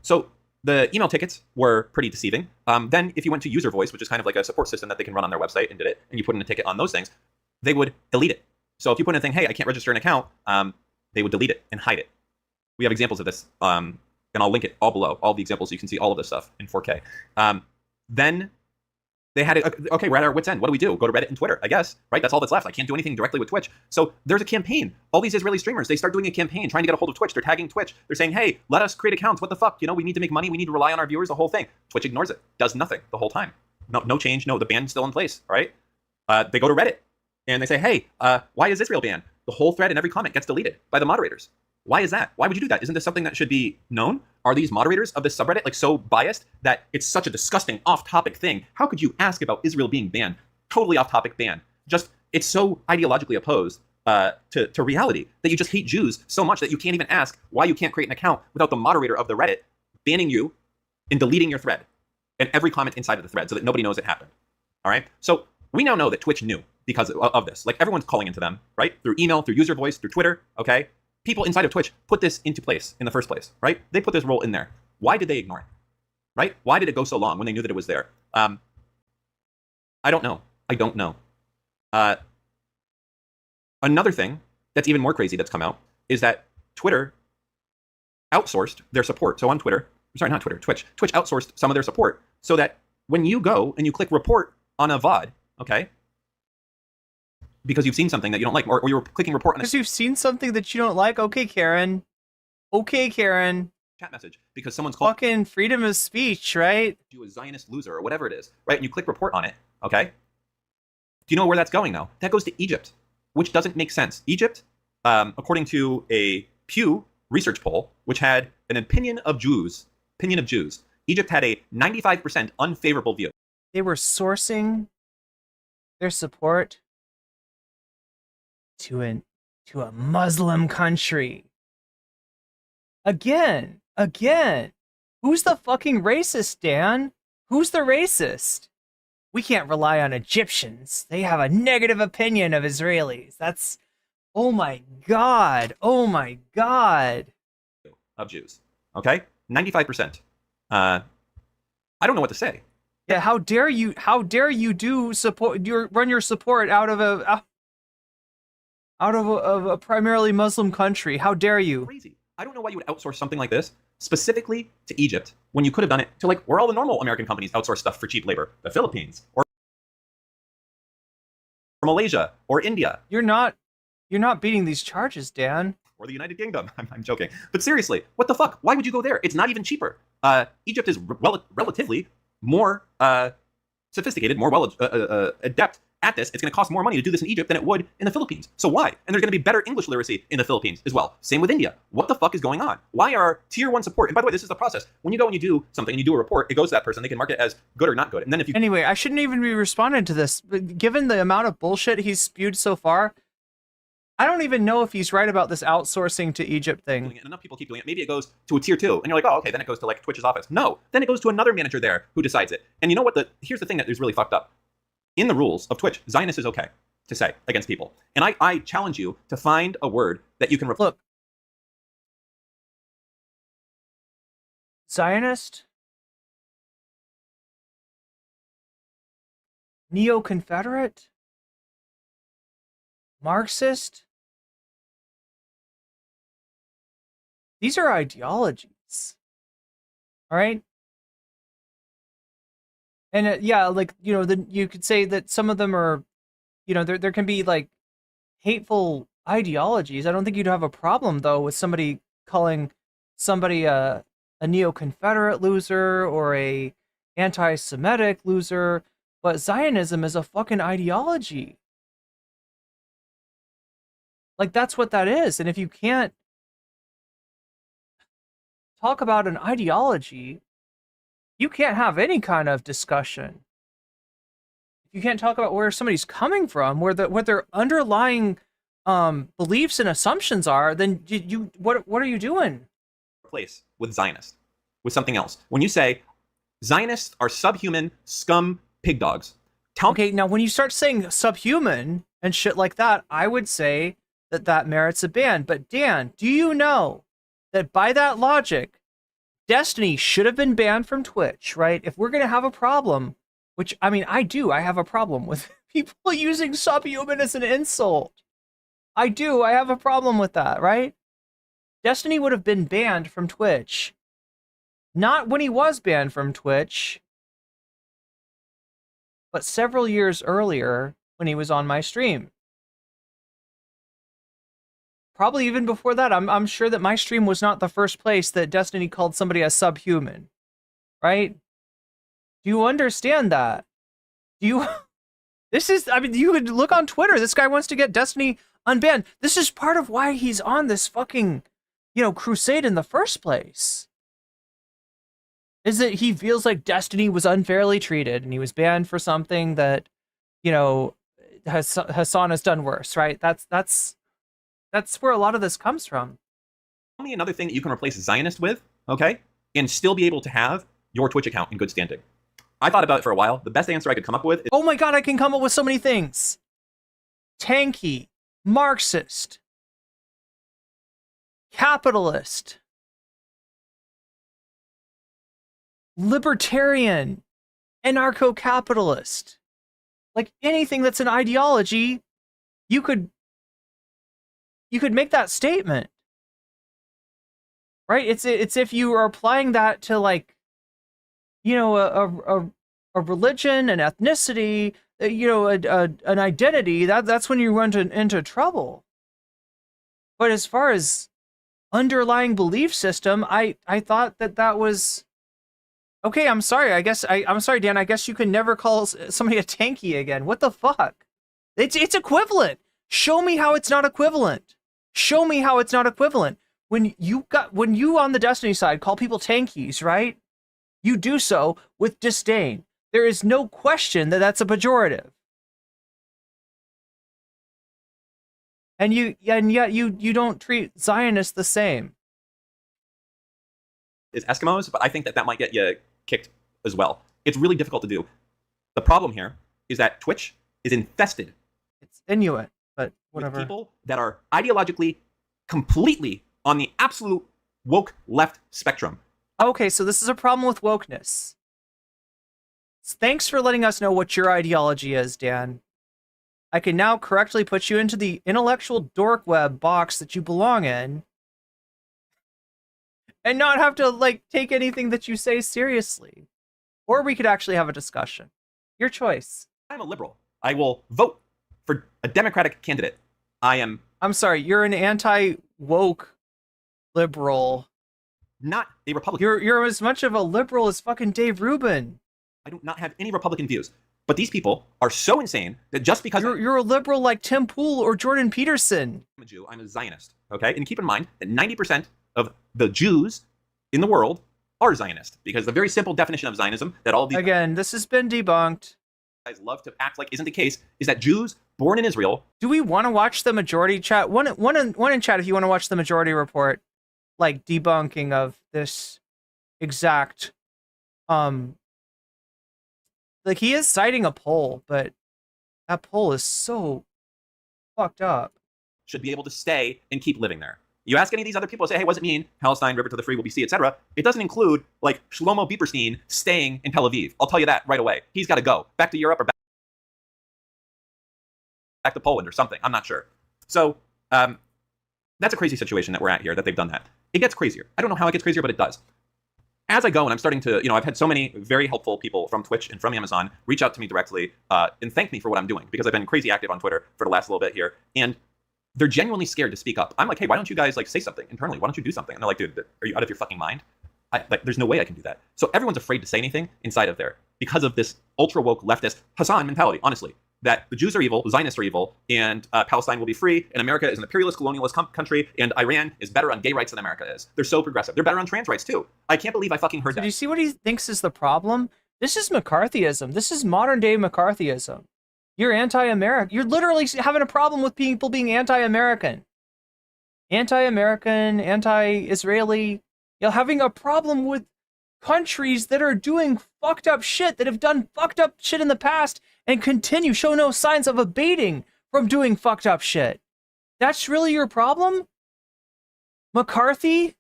So the email tickets were pretty deceiving. Then if you went to user voice, which is kind of like a support system that they can run on their website, and did it, and you put in a ticket on those things, they would delete it. So if you put in a thing, hey, I can't register an account, they would delete it and hide it. We have examples of this, and I'll link it all below. All the examples, so you can see all of this stuff in 4K. Then they had it, okay, we're at our wit's end. What do we do? Go to Reddit and Twitter, I guess, right? That's all that's left. I can't do anything directly with Twitch. So there's a campaign. All these Israeli streamers, they start doing a campaign, trying to get a hold of Twitch. They're tagging Twitch. They're saying, hey, let us create accounts. What the fuck? We need to make money. We need to rely on our viewers, the whole thing. Twitch ignores it, does nothing the whole time. No change. No, the ban's still in place, all right? They go to Reddit and they say, hey, why is Israel banned? The whole thread and every comment gets deleted by the moderators. Why is that? Why would you do that? Isn't this something that should be known? Are these moderators of this subreddit like so biased that it's such a disgusting off-topic thing? How could you ask about Israel being banned? Totally off-topic ban. Just, it's so ideologically opposed to reality that you just hate Jews so much that you can't even ask why you can't create an account without the moderator of the Reddit banning you and deleting your thread and every comment inside of the thread so that nobody knows it happened. All right? So we now know that Twitch knew because of this. Like, everyone's calling into them, right? Through email, through user voice, through Twitter, okay? People inside of Twitch put this into place in the first place, right? They put this role in there. Why did they ignore it, right? Why did it go so long when they knew that it was there? I don't know. I don't know. Another thing that's even more crazy that's come out is that Twitter outsourced their support. So on Twitter, sorry, not Twitter, Twitch. Twitch outsourced some of their support so that when you go and you click report on a VOD, okay, because you've seen something that you don't like, or you're clicking report on because you've seen something that you don't like. Okay, Karen. Okay, Karen. Chat message because someone's called fucking freedom of speech, right? You a Zionist loser or whatever it is, right? And you click report on it, okay? Do you know where that's going now? That goes to Egypt, which doesn't make sense. Egypt, according to a Pew research poll, which had an opinion of Jews, Egypt had a 95% unfavorable view. They were sourcing their support to a Muslim country. Again, who's the fucking racist, Dan? Who's the racist? We can't rely on Egyptians. They have a negative opinion of Israelis. That's, oh my God. Of Jews, okay? 95%. I don't know what to say. Yeah, how dare you do support, run your support out of a primarily Muslim country. How dare you? Crazy. I don't know why you would outsource something like this specifically to Egypt when you could have done it to like where all the normal American companies outsource stuff for cheap labor, the Philippines or Malaysia or India. You're not beating these charges, Dan. Or the United Kingdom. I'm joking. But seriously, what the fuck? Why would you go there? It's not even cheaper. Egypt is relatively more sophisticated, more adept at this. It's going to cost more money to do this in Egypt than it would in the Philippines. So why? And there's going to be better English literacy in the Philippines as well. Same with India. What the fuck is going on? Why are tier 1 support? And by the way, this is the process. When you go and you do something and you do a report, it goes to that person. They can mark it as good or not good. And then if you... Anyway, I shouldn't even be responding to this. But given the amount of bullshit he's spewed so far, I don't even know if he's right about this outsourcing to Egypt thing. And enough people keep doing it. Maybe it goes to a tier 2. And you're like, oh, okay, then it goes to like Twitch's office. No, then it goes to another manager there who decides it. And you know what? Here's the thing that is really fucked up. In the rules of Twitch, Zionist is okay. to say against people. And I challenge you to find a word that you can Look, Zionist, neo-Confederate, Marxist. These are ideologies. All right? And yeah, like, you know, you could say that some of them are, you know, there can be like hateful ideologies. I don't think you'd have a problem though with somebody calling somebody a neo-Confederate loser or a anti-Semitic loser, but Zionism is a fucking ideology. Like, that's what that is. And if you can't talk about an ideology, you can't have any kind of discussion. You can't talk about where somebody's coming from, what their underlying beliefs and assumptions are, then what are you doing? Replace with Zionist, with something else. When you say Zionists are subhuman scum pig dogs. Okay, now when you start saying subhuman and shit like that, I would say that merits a ban. But Dan, do you know that by that logic, Destiny should have been banned from Twitch, right? If we're going to have a problem, which, I mean, I have a problem with people using subhuman as an insult. I have a problem with that, right? Destiny would have been banned from Twitch. Not when he was banned from Twitch, but several years earlier when he was on my stream. Probably even before that. I'm sure that my stream was not the first place that Destiny called somebody a subhuman, right? Do you understand that? This is, I mean, you could look on Twitter. This guy wants to get Destiny unbanned. This is part of why he's on this fucking, you know, crusade in the first place. Is that he feels like Destiny was unfairly treated and he was banned for something that, you know, Hasan has done worse, right? That's where a lot of this comes from. Tell me another thing that you can replace Zionist with, okay? And still be able to have your Twitch account in good standing. I thought about it for a while. The best answer I could come up with is... Oh my god, I can come up with so many things. Tanky, Marxist, capitalist, libertarian, anarcho-capitalist. Like anything that's an ideology, you could make that statement. Right? It's if you are applying that to, like, you know, a religion, an ethnicity, you know, an identity, that's when you run into trouble. But as far as underlying belief system, I thought that was okay. I'm sorry. I'm sorry, Dan. I guess you can never call somebody a tanky again. What the fuck? It's equivalent. Show me how it's not equivalent. Show me how it's not equivalent. When you on the Destiny side call people tankies, right? You do so with disdain. There is no question that that's a pejorative. And yet you don't treat Zionists the same. Is Eskimos, but I think that might get you kicked as well. It's really difficult to do. The problem here is that Twitch is infested. It's Inuit, but whatever. With people that are ideologically completely on the absolute woke left spectrum. Okay, so this is a problem with wokeness. Thanks for letting us know what your ideology is, Dan. I can now correctly put you into the intellectual dork web box that you belong in and not have to, like, take anything that you say seriously. Or we could actually have a discussion. Your choice. I'm a liberal. I will vote for a Democratic candidate. I'm sorry, you're an anti-woke liberal. Not a Republican. You're as much of a liberal as fucking Dave Rubin. I do not have any Republican views. But these people are so insane that just because you're a liberal like Tim Pool or Jordan Peterson. I'm a Jew, I'm a Zionist, okay? And keep in mind that 90% of the Jews in the world are Zionist, because the very simple definition of Zionism that all these again, this has been debunked. Guys love to act like isn't the case is that Jews born in Israel. Do we want to watch the majority chat? One in chat if you want to watch the majority report, like debunking of this exact like he is citing a poll, but that poll is so fucked up. Should be able to stay and keep living there. You ask any of these other people, say, hey, what does it mean? Palestine, river to the free will be sea, etc. It doesn't include like Shlomo Bieberstein staying in Tel Aviv. I'll tell you that right away. He's got to go back to Europe or back to Poland or something. I'm not sure. So that's a crazy situation that we're at here, that they've done that. It gets crazier. I don't know how it gets crazier, but it does. As I go and I'm starting to, I've had so many very helpful people from Twitch and from Amazon reach out to me directly and thank me for what I'm doing, because I've been crazy active on Twitter for the last little bit here. And they're genuinely scared to speak up. I'm like, hey, why don't you guys like say something internally? Why don't you do something? And they're like, dude, are you out of your fucking mind? There's no way I can do that. So everyone's afraid to say anything inside of there because of this ultra woke leftist Hasan mentality, honestly, that the Jews are evil, the Zionists are evil, and Palestine will be free, and America is an imperialist, colonialist country, and Iran is better on gay rights than America is. They're so progressive. They're better on trans rights too. I can't believe I fucking heard that. Do you see what he thinks is the problem? This is McCarthyism. This is modern day McCarthyism. You're anti-American. You're literally having a problem with people being anti-American. Anti-American, anti-Israeli. You're having a problem with countries that are doing fucked up shit, that have done fucked up shit in the past and show no signs of abating from doing fucked up shit. That's really your problem? McCarthy?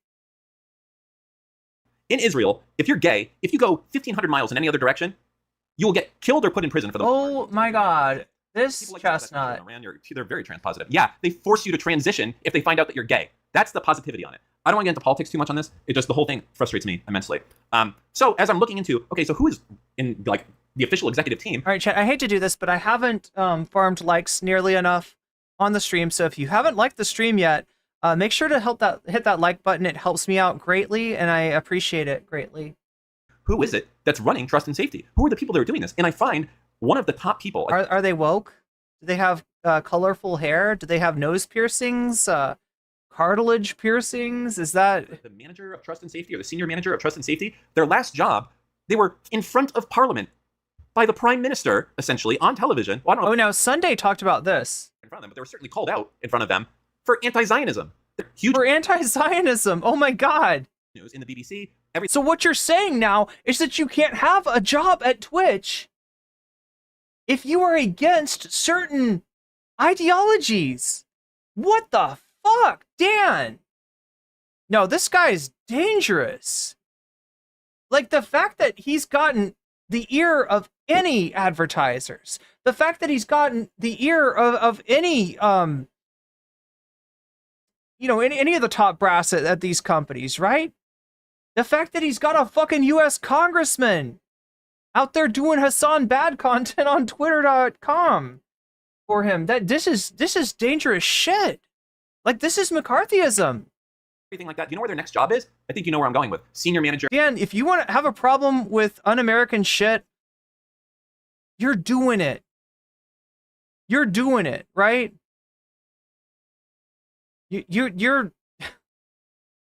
In Israel, if you're gay, if you go 1,500 miles in any other direction, you will get killed or put in prison for the Oh my god. This chestnut. They're very transpositive. Yeah, they force you to transition if they find out that you're gay. That's the positivity on it. I don't want to get into politics too much on this. It just, the whole thing frustrates me immensely. So as I'm looking into, okay, so who is in like the official executive team? All right, chat, I hate to do this, but I haven't farmed likes nearly enough on the stream. So if you haven't liked the stream yet, make sure to hit that like button. It helps me out greatly, and I appreciate it greatly. Who is it that's running trust and safety? Who are the people that are doing this? And I find one of the top people. Are they woke? Do they have colorful hair? Do they have nose piercings? Cartilage piercings? Is that the manager of trust and safety or the senior manager of trust and safety? Their last job, they were in front of Parliament by the Prime Minister, essentially, on television. Well, I don't know. Oh, now Sunday talked about this. In front of them, but they were certainly called out in front of them for anti-Zionism. Huge for anti-Zionism. Oh my God. News in the BBC. So what you're saying now is that you can't have a job at Twitch if you are against certain ideologies. What the fuck, Dan? No, this guy's dangerous. Like, the fact that he's gotten the ear of any advertisers, the fact that he's gotten the ear of any, any of the top brass at these companies, right? The fact that he's got a fucking U.S. congressman out there doing Hasan Bad content on Twitter.com for him. This is dangerous shit. Like, this is McCarthyism. Everything like that. Do you know where their next job is? I think you know where I'm going with. Senior manager. Dan, if you want to have a problem with un-American shit, you're doing it. You're doing it, right? You're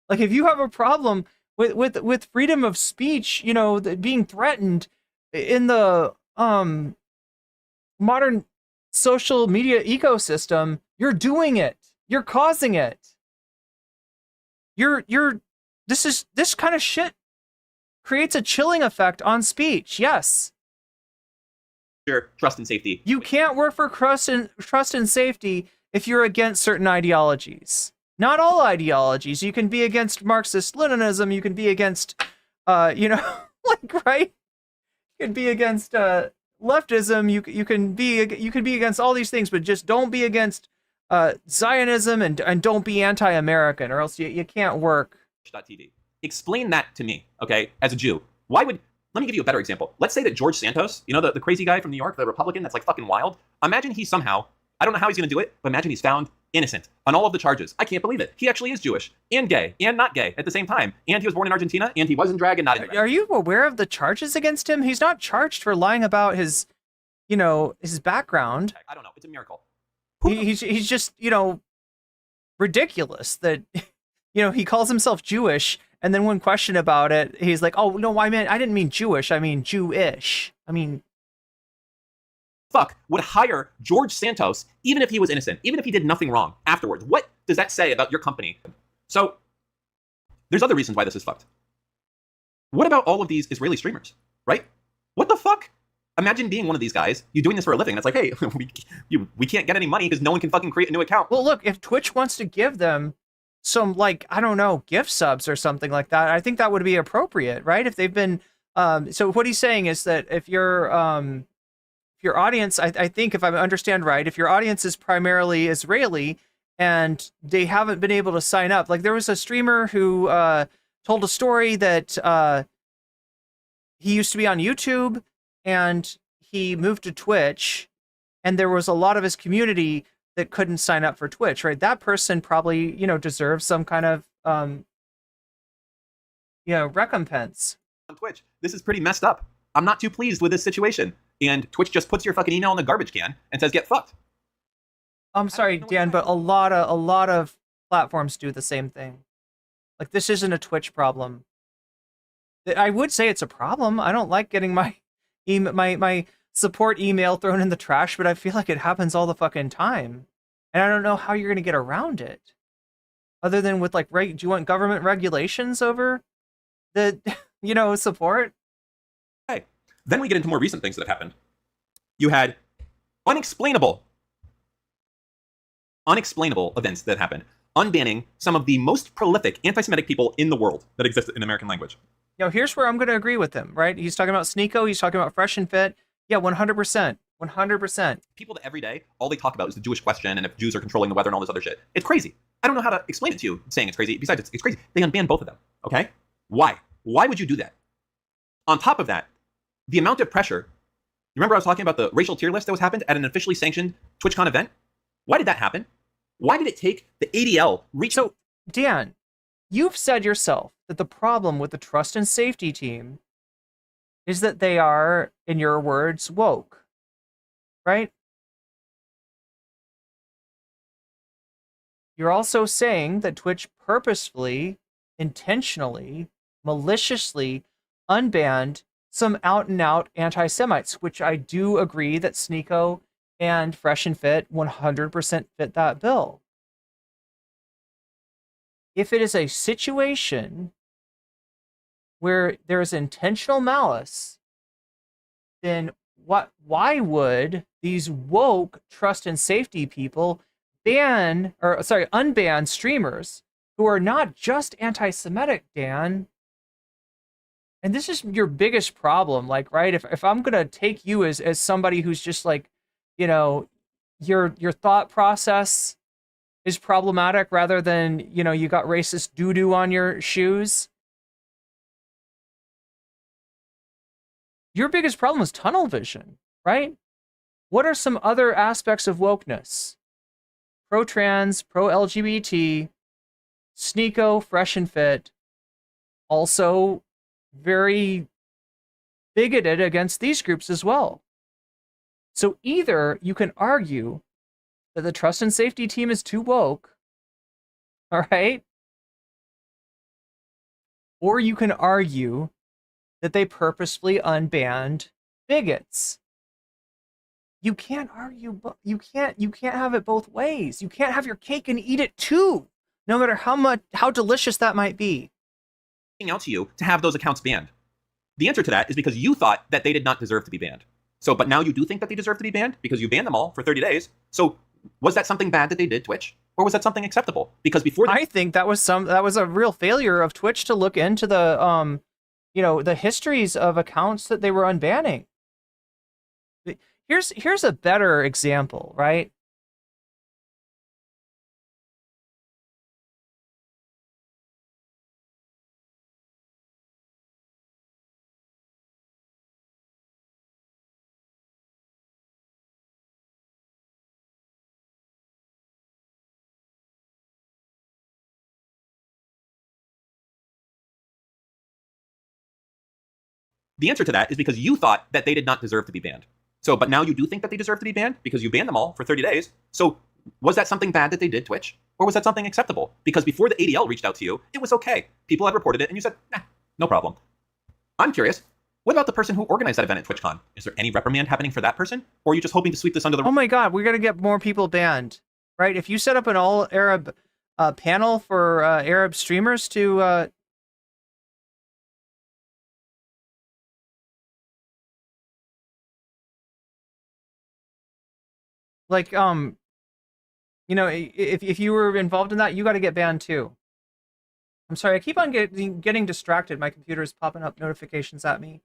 like, if you have a problem with freedom of speech, being threatened in the modern social media ecosystem, you're doing it. You're causing it. This kind of shit creates a chilling effect on speech. Yes. Trust and safety. You can't work for trust and safety if you're against certain ideologies. Not all ideologies. You can be against Marxist-Leninism. You can be against, right? You can be against leftism. You can be against all these things, but just don't be against Zionism and don't be anti-American, or else you can't work. TV. Explain that to me, okay? As a Jew, let me give you a better example. Let's say that George Santos, the crazy guy from New York, the Republican that's like fucking wild. Imagine he somehow, I don't know how he's gonna do it, but imagine he's found innocent on all of the charges. I can't believe it. He actually is Jewish and gay and not gay at the same time. And he was born in Argentina and he was in drag and not in drag. Are you aware of the charges against him? He's not charged for lying about his background. I don't know. It's a miracle. He's just, ridiculous that, he calls himself Jewish. And then when questioned about it, he's like, oh, no, I didn't mean Jewish. I mean Jewish. Would hire George Santos, even if he was innocent, even if he did nothing wrong afterwards. What does that say about your company? So there's other reasons why this is fucked. What about all of these Israeli streamers, right? What the fuck? Imagine being one of these guys. You're doing this for a living. And it's like, hey, we can't get any money because no one can fucking create a new account. Well, look, if Twitch wants to give them some, like, I don't know, gift subs or something like that, I think that would be appropriate, right? If they've been, so what he's saying is that if your audience, I think if I understand right, if your audience is primarily Israeli and they haven't been able to sign up, like there was a streamer who told a story that he used to be on YouTube and he moved to Twitch, and there was a lot of his community that couldn't sign up for Twitch, right? That person probably, deserves some kind of, recompense. On Twitch, this is pretty messed up. I'm not too pleased with this situation. And Twitch just puts your fucking email in the garbage can and says, get fucked. I'm sorry, Dan, but a lot of platforms do the same thing. Like, this isn't a Twitch problem. I would say it's a problem. I don't like getting my support email thrown in the trash, but I feel like it happens all the fucking time. And I don't know how you're going to get around it. Other than with, like, do you want government regulations over the, support? Okay. Then we get into more recent things that have happened. You had unexplainable events that happened. Unbanning some of the most prolific anti-Semitic people in the world that exist in American language. Here's where I'm going to agree with him, right? He's talking about Sneeko. He's talking about Fresh and Fit. Yeah, 100%. 100%. People that every day, all they talk about is the Jewish question and if Jews are controlling the weather and all this other shit. It's crazy. I don't know how to explain it to you saying it's crazy. Besides, it's crazy. They unbanned both of them, okay? Why? Why would you do that? On top of that, the amount of pressure. You remember I was talking about the racial tier list that was happened at an officially sanctioned TwitchCon event? Why did that happen? Why did it take the ADL reach? So, Dan, you've said yourself that the problem with the trust and safety team is that they are, in your words, woke, right? You're also saying that Twitch purposefully, intentionally, maliciously unbanned some out-and-out anti-Semites, which I do agree that Sneeko and Fresh and Fit 100% fit that bill. If it is a situation where there is intentional malice, then why would these woke trust and safety people unban streamers who are not just anti-Semitic, Dan? And this is your biggest problem, like, right? If I'm gonna take you as somebody who's just like, your thought process is problematic rather than, you got racist doo-doo on your shoes. Your biggest problem is tunnel vision, right? What are some other aspects of wokeness? Pro-trans, pro-LGBT, Sneeko, Fresh and Fit, also very bigoted against these groups as well. So either you can argue that the trust and safety team is too woke, all right? Or you can argue that they purposefully unbanned bigots. You can't argue, you can't have it both ways. You can't have your cake and eat it too, no matter how delicious that might be. Out to you to have those accounts banned. The answer to that is because you thought that they did not deserve to be banned. But now you do think that they deserve to be banned because you banned them all for 30 days. So was that something bad that they did, Twitch? Or was that something acceptable? Because before I think that was a real failure of Twitch to look into the the histories of accounts that they were unbanning. Here's a better example, right? The answer to that is because you thought that they did not deserve to be banned. But now you do think that they deserve to be banned because you banned them all for 30 days. So was that something bad that they did, Twitch? Or was that something acceptable? Because before the ADL reached out to you, it was okay. People had reported it and you said, nah, no problem. I'm curious, what about the person who organized that event at TwitchCon? Is there any reprimand happening for that person? Or are you just hoping to sweep this under the rug? Oh my God, we're going to get more people banned, right? If you set up an all-Arab panel for Arab streamers to Like, you know, if you were involved in that, you got to get banned too. I'm sorry, I keep on getting distracted. My computer is popping up notifications at me.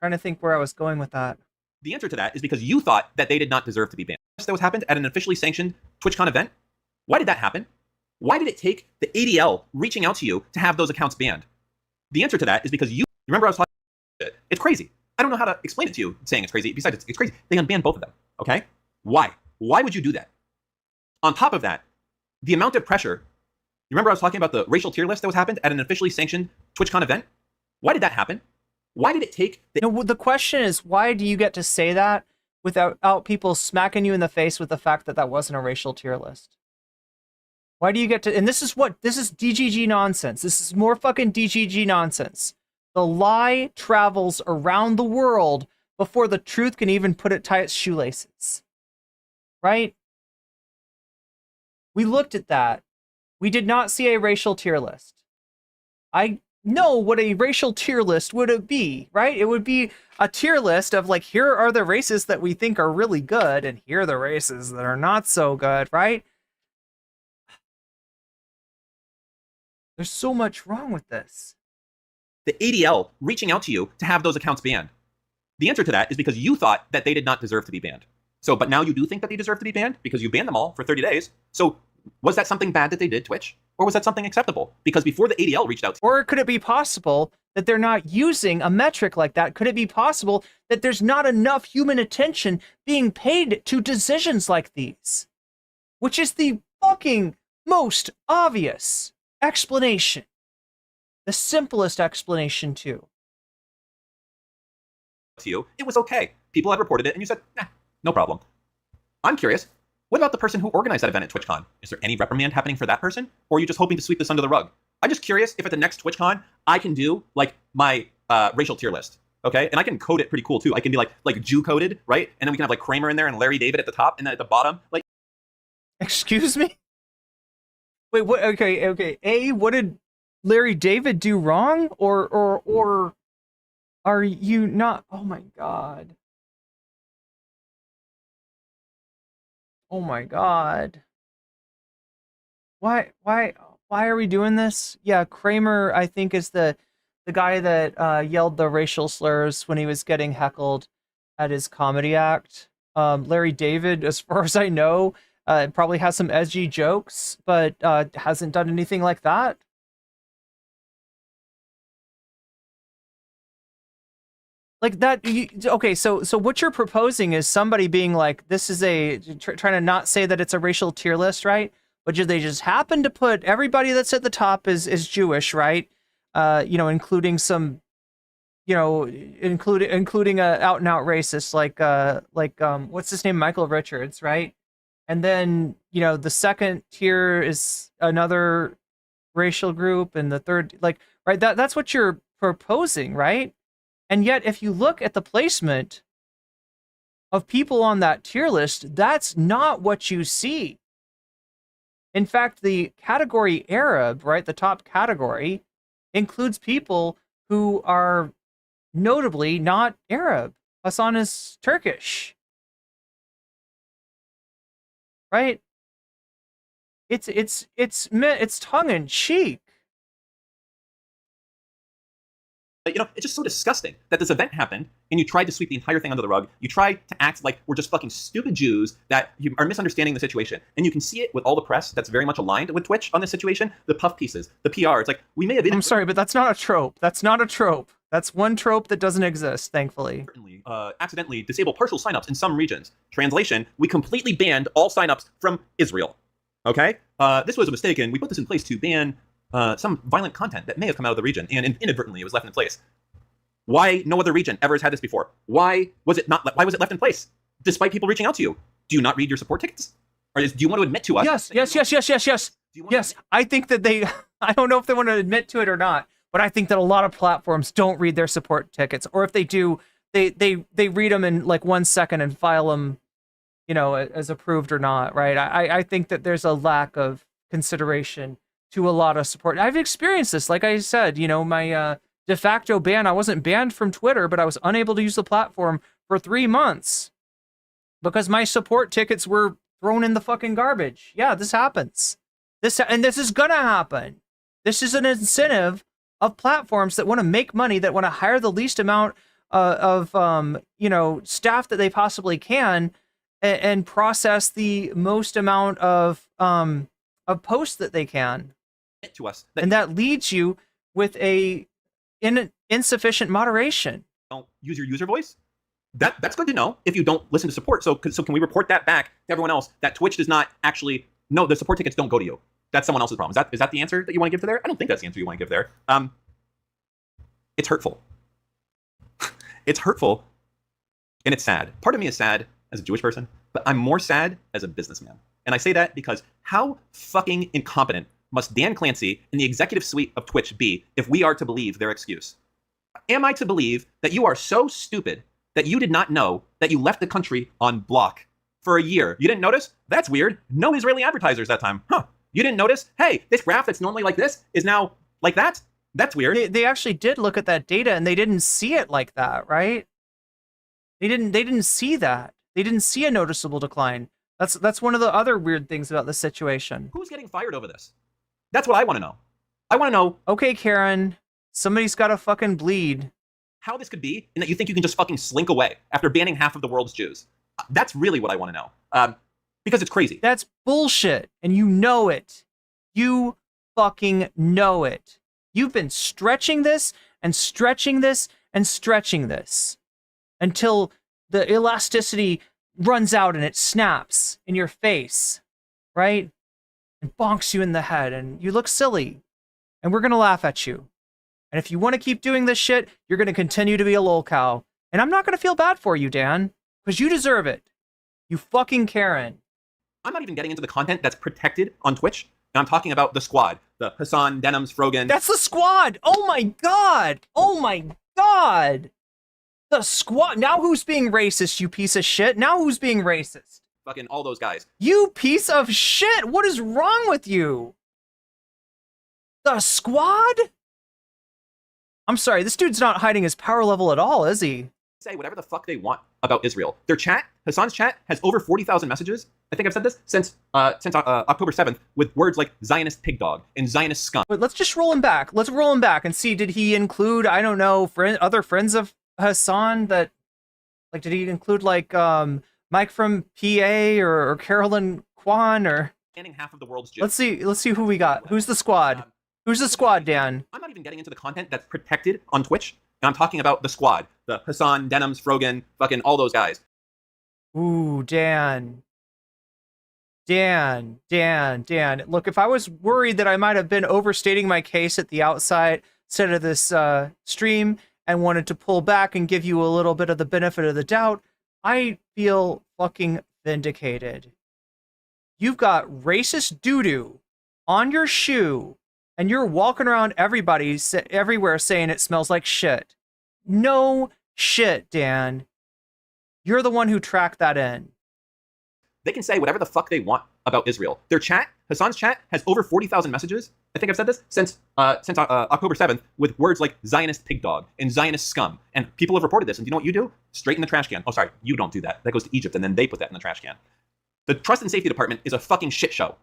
Trying to think where I was going with that. The answer to that is because you thought that they did not deserve to be banned. That was happened at an officially sanctioned TwitchCon event. Why did that happen? Why did it take the ADL reaching out to you to have those accounts banned? The answer to that is because you remember I was talking about it. It's crazy. I don't know how to explain it to you saying it's crazy. Besides, it's crazy. They unbanned both of them, okay? Why? Why would you do that? On top of that, the amount of pressure, you remember I was talking about the racial tier list that was happened at an officially sanctioned TwitchCon event? Why did that happen? Why did it take... No, the question is, why do you get to say that without people smacking you in the face with the fact that that wasn't a racial tier list? Why do you get to... And this is DGG nonsense. This is more fucking DGG nonsense. The lie travels around the world before the truth can even tie its shoelaces. Right? We looked at that. We did not see a racial tier list. I know what a racial tier list would be, right? It would be a tier list of like, here are the races that we think are really good, and here are the races that are not so good, right? There's so much wrong with this. The ADL reaching out to you to have those accounts banned. The answer to that is because you thought that they did not deserve to be banned. So, but now you do think that they deserve to be banned because you banned them all for 30 days. So was that something bad that they did, Twitch? Or was that something acceptable? Because before the ADL reached out to... Or could it be possible that they're not using a metric like that? Could it be possible that there's not enough human attention being paid to decisions like these? Which is the fucking most obvious explanation. The simplest explanation, too. To you, it was okay. People had reported it, and you said, nah, no problem. I'm curious, what about the person who organized that event at TwitchCon? Is there any reprimand happening for that person? Or are you just hoping to sweep this under the rug? I'm just curious if at the next TwitchCon, I can do, like, my racial tier list, okay? And I can code it pretty cool, too. I can be, like Jew-coded, right? And then we can have, like, Kramer in there and Larry David at the top, and then at the bottom, like... Excuse me? Wait, what? Okay. A, what did Larry David do wrong? Or are you not? Oh my God. Oh my God. Why are we doing this? Yeah, Kramer, I think, is the guy that yelled the racial slurs when he was getting heckled at his comedy act. Larry David, as far as I know, probably has some edgy jokes, but hasn't done anything like that. Like that, okay, so what you're proposing is somebody being like, this is trying to not say that it's a racial tier list, right? But they just happen to put everybody that's at the top is Jewish, right? Including some, including a out and out racist, like what's his name, Michael Richards, right? And then, the second tier is another racial group, and the third, right? That's what you're proposing, right? And yet, if you look at the placement of people on that tier list, that's not what you see. In fact, the category Arab, right, the top category, includes people who are notably not Arab. Hasan is Turkish. Right? It's tongue-in-cheek. It's just so disgusting that this event happened and you tried to sweep the entire thing under the rug. You tried to act like we're just fucking stupid Jews that are misunderstanding the situation. And you can see it with all the press that's very much aligned with Twitch on this situation. The puff pieces, the PR. It's like, we may have... I'm sorry, but that's not a trope. That's not a trope. That's one trope that doesn't exist, thankfully. Accidentally disable partial signups in some regions. Translation, we completely banned all signups from Israel. Okay? This was a mistake, and we put this in place to ban some violent content that may have come out of the region, and inadvertently it was left in place. Why no other region ever has had this before? Why was it left in place, despite people reaching out to you? Do you not read your support tickets? Or do you want to admit to us? Yes. I think that I don't know if they want to admit to it or not, but I think that a lot of platforms don't read their support tickets, or if they do, they read them in like 1 second and file them, as approved or not, right? I think that there's a lack of consideration to a lot of support. I've experienced this. Like I said, my de facto ban, I wasn't banned from Twitter, but I was unable to use the platform for 3 months. because my support tickets were thrown in the fucking garbage. Yeah, this happens. This is gonna happen. This is an incentive of platforms that want to make money, that want to hire the least amount of staff that they possibly can, and process the most amount of posts that they can. To us, and that leads you with a insufficient moderation. Don't use your user voice. That's good to know if you don't listen to support. So can we report that back to everyone else that Twitch does not actually, no, the support tickets don't go to you. That's someone else's problem. Is that the answer that you want to give to there? I don't think that's the answer you want to give there. It's hurtful. It's hurtful, and it's sad. Part of me is sad as a Jewish person, but I'm more sad as a businessman. And I say that because how fucking incompetent must Dan Clancy and the executive suite of Twitch be if we are to believe their excuse? Am I to believe that you are so stupid that you did not know that you left the country on block for a year? You didn't notice? That's weird. No Israeli advertisers that time. Huh. You didn't notice? Hey, this graph that's normally like this is now like that? That's weird. They actually did look at that data and they didn't see it like that, right? They didn't see that. They didn't see a noticeable decline. That's one of the other weird things about this situation. Who's getting fired over this? That's what I want to know. I want to know. Okay, Karen, somebody's got to fucking bleed. How this could be, and that you think you can just fucking slink away after banning half of the world's Jews. That's really what I want to know. Because it's crazy. That's bullshit, and you know it. You fucking know it. You've been stretching this and stretching this and stretching this until the elasticity runs out and it snaps in your face, right? And bonks you in the head, and you look silly, and we're gonna laugh at you. And if you want to keep doing this shit, you're gonna continue to be a lol cow. And I'm not gonna feel bad for you, Dan, because you deserve it. You fucking Karen. I'm not even getting into the content that's protected on Twitch. And I'm talking about the squad, the Hasan, Denims, Frogan. That's the squad. Oh my god. Oh my god. The squad. Now who's being racist, you piece of shit? Now who's being racist? Fucking all those guys. You piece of shit. What is wrong with you? The squad? I'm sorry, this dude's not hiding his power level at all, is he? Say whatever the fuck they want about Israel. Their chat, Hasan's chat, has over 40,000 messages. I think I've said this since October 7th with words like Zionist pig dog and Zionist scum. But let's just roll him back. Let's roll him back and see, did he include, I don't know, other friends of Hasan that, like, did he include, like, Mike from PA or Carolyn Kwan or... Half of the world's Jews. Let's see who we got. Who's the squad? Who's the squad, Dan? I'm not even getting into the content that's protected on Twitch. And I'm talking about the squad, the Hasan, Denims, Frogan, fucking all those guys. Ooh, Dan. Look, if I was worried that I might have been overstating my case at the outset of this stream and wanted to pull back and give you a little bit of the benefit of the doubt, I feel fucking vindicated. You've got racist doo-doo on your shoe, and you're walking around everywhere saying it smells like shit. No shit, Dan. You're the one who tracked that in. They can say whatever the fuck they want about Israel. Their chat, Hasan's chat, has over 40,000 messages. I think I've said this since October 7th with words like Zionist pig dog and Zionist scum. And people have reported this. And do you know what you do? Straight in the trash can. Oh, sorry, you don't do that. That goes to Egypt, and then they put that in the trash can. The Trust and Safety Department is a fucking shit show.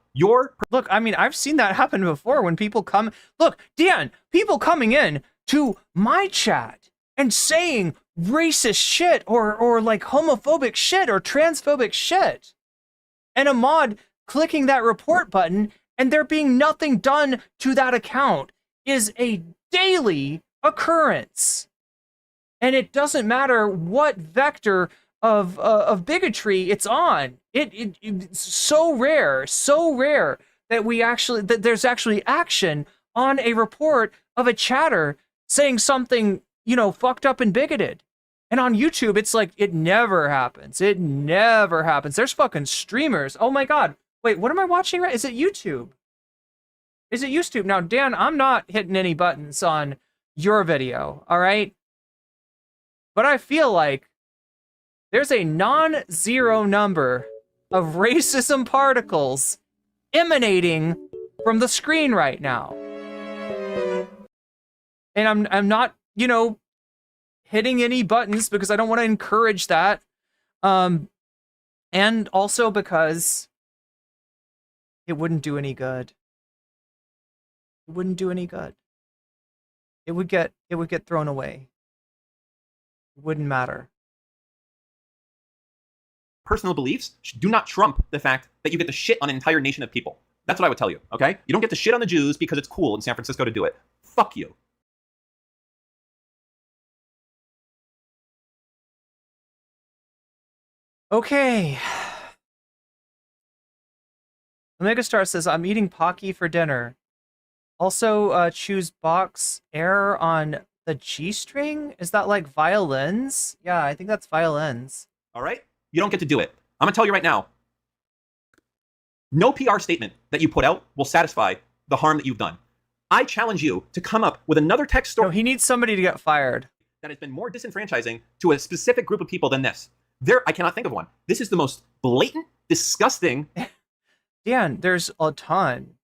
Look, I mean, I've seen that happen before when people come... Look, Dan, people coming in to my chat and saying racist shit or like homophobic shit or transphobic shit. And a mod clicking that report button and there being nothing done to that account is a daily occurrence. And it doesn't matter what vector of bigotry it's on. It's so rare that there's actually action on a report of a chatter saying something, fucked up and bigoted. And on YouTube, it's like, it never happens. It never happens. There's fucking streamers. Oh my God. Wait, what am I watching right? Is it YouTube? Is it YouTube? Now, Dan, I'm not hitting any buttons on your video, all right? But I feel like there's a non-zero number of racism particles emanating from the screen right now. And I'm not, hitting any buttons because I don't want to encourage that. And also because it wouldn't do any good. It wouldn't do any good. It would get thrown away. It wouldn't matter. Personal beliefs do not trump the fact that you get to shit on an entire nation of people. That's what I would tell you, okay? You don't get to shit on the Jews because it's cool in San Francisco to do it. Fuck you. Okay. Omegastar says, I'm eating Pocky for dinner. Also, choose box air on the G-string? Is that like violins? Yeah, I think that's violins. All right? You don't get to do it. I'm going to tell you right now. No PR statement that you put out will satisfy the harm that you've done. I challenge you to come up with another text story. No, he needs somebody to get fired. That has been more disenfranchising to a specific group of people than this. I cannot think of one. This is the most blatant, disgusting. Dan, there's a ton.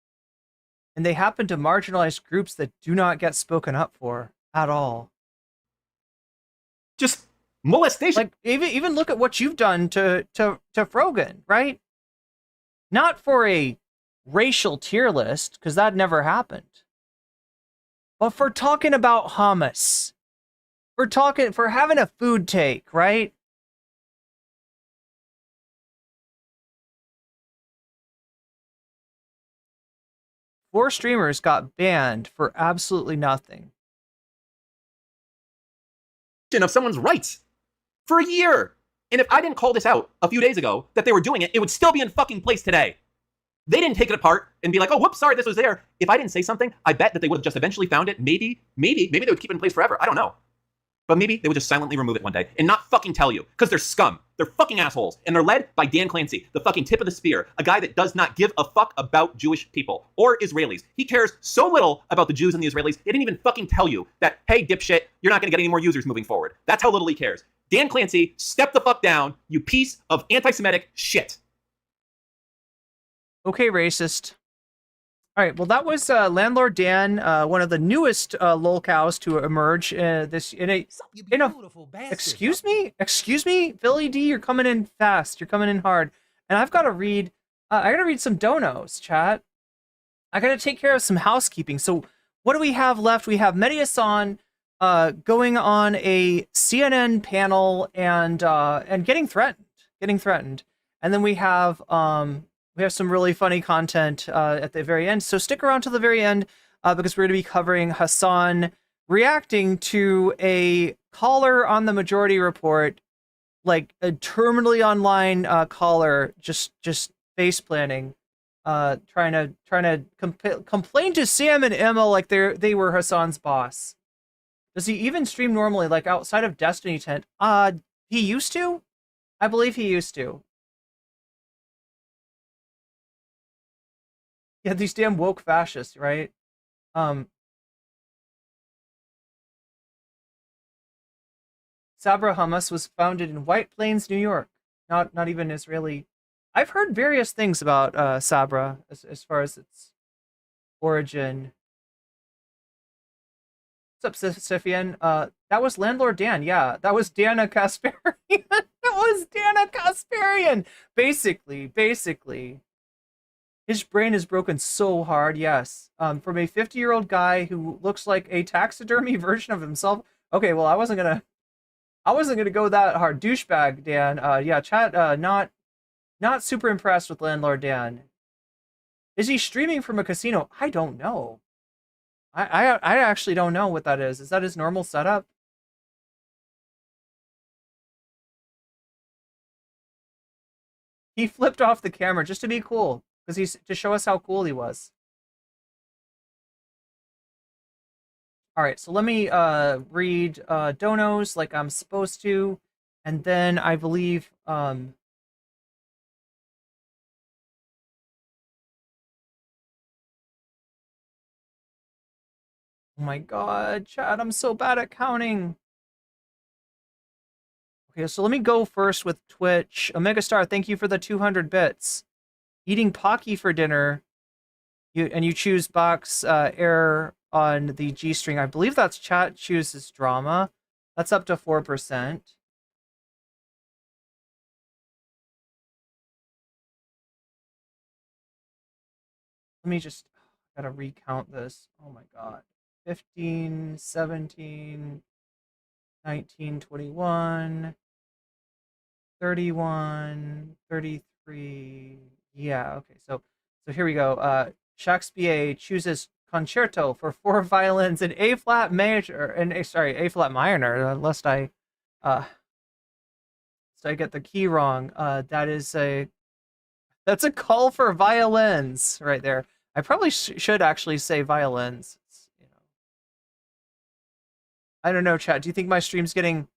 And they happen to marginalized groups that do not get spoken up for at all. Just molestation. Like, even look at what you've done to Frogan, right? Not for a racial tier list, because that never happened. But for talking about hummus. For having a food take, right? Four streamers got banned for absolutely nothing. Of someone's rights for a year. And if I didn't call this out a few days ago that they were doing it, it would still be in fucking place today. They didn't take it apart and be like, oh, whoops, sorry, this was there. If I didn't say something, I bet that they would have just eventually found it. Maybe they would keep it in place forever. I don't know. But maybe they would just silently remove it one day and not fucking tell you, because they're scum. They're fucking assholes. And they're led by Dan Clancy, the fucking tip of the spear, a guy that does not give a fuck about Jewish people or Israelis. He cares so little about the Jews and the Israelis, he didn't even fucking tell you that, hey, dipshit, you're not gonna get any more users moving forward. That's how little he cares. Dan Clancy, step the fuck down, you piece of anti-Semitic shit. Okay, racist. All right, well, that was Landlord Dan, one of the newest lolcows to emerge Excuse me, Philly D, you're coming in fast. You're coming in hard, and I've got to read. I got to read some donos, chat. I got to take care of some housekeeping. So, what do we have left? We have Medhi Hasan going on a CNN panel and getting threatened, and then we have some really funny content at the very end. So stick around to the very end because we're going to be covering Hasan reacting to a caller on the Majority Report, like a terminally online caller, just face planning, trying to complain to Sam and Emma like they were Hasan's boss. Does he even stream normally, like outside of Destiny Tent? He used to. I believe he used to. Yeah, these damn woke fascists, right? Sabra Hummus was founded in White Plains, New York. Not even Israeli. I've heard various things about Sabra as far as its origin. What's up, Sifian? That was Landlord Dan. Yeah, that was Dana Kasparian. That was Dana Kasparian. Basically. His brain is broken so hard, yes. From a 50-year-old guy who looks like a taxidermy version of himself. Okay, well, I wasn't gonna go that hard. Douchebag, Dan. Yeah, chat. Not super impressed with Landlord Dan. Is he streaming from a casino? I don't know. I actually don't know what that is. Is that his normal setup? He flipped off the camera just to be cool. To show us how cool he was. All right, so let me read donos like I'm supposed to, and then I believe oh my god, chat, I'm so bad at counting. Okay, so let me go first with Twitch. Omegastar, thank you for the 200 bits. Eating Pocky for dinner, you choose box air on the G string. I believe that's chat chooses drama. That's up to 4%. Let me just, gotta recount this. Oh my god. 15, 17, 19, 21, 31, 33. Yeah, okay. So here we go. Shakespeare chooses concerto for 4 violins in A flat major and A flat minor, lest I get the key wrong. That's a call for violins right there. I probably should actually say violins. I don't know, chat. Do you think my stream's getting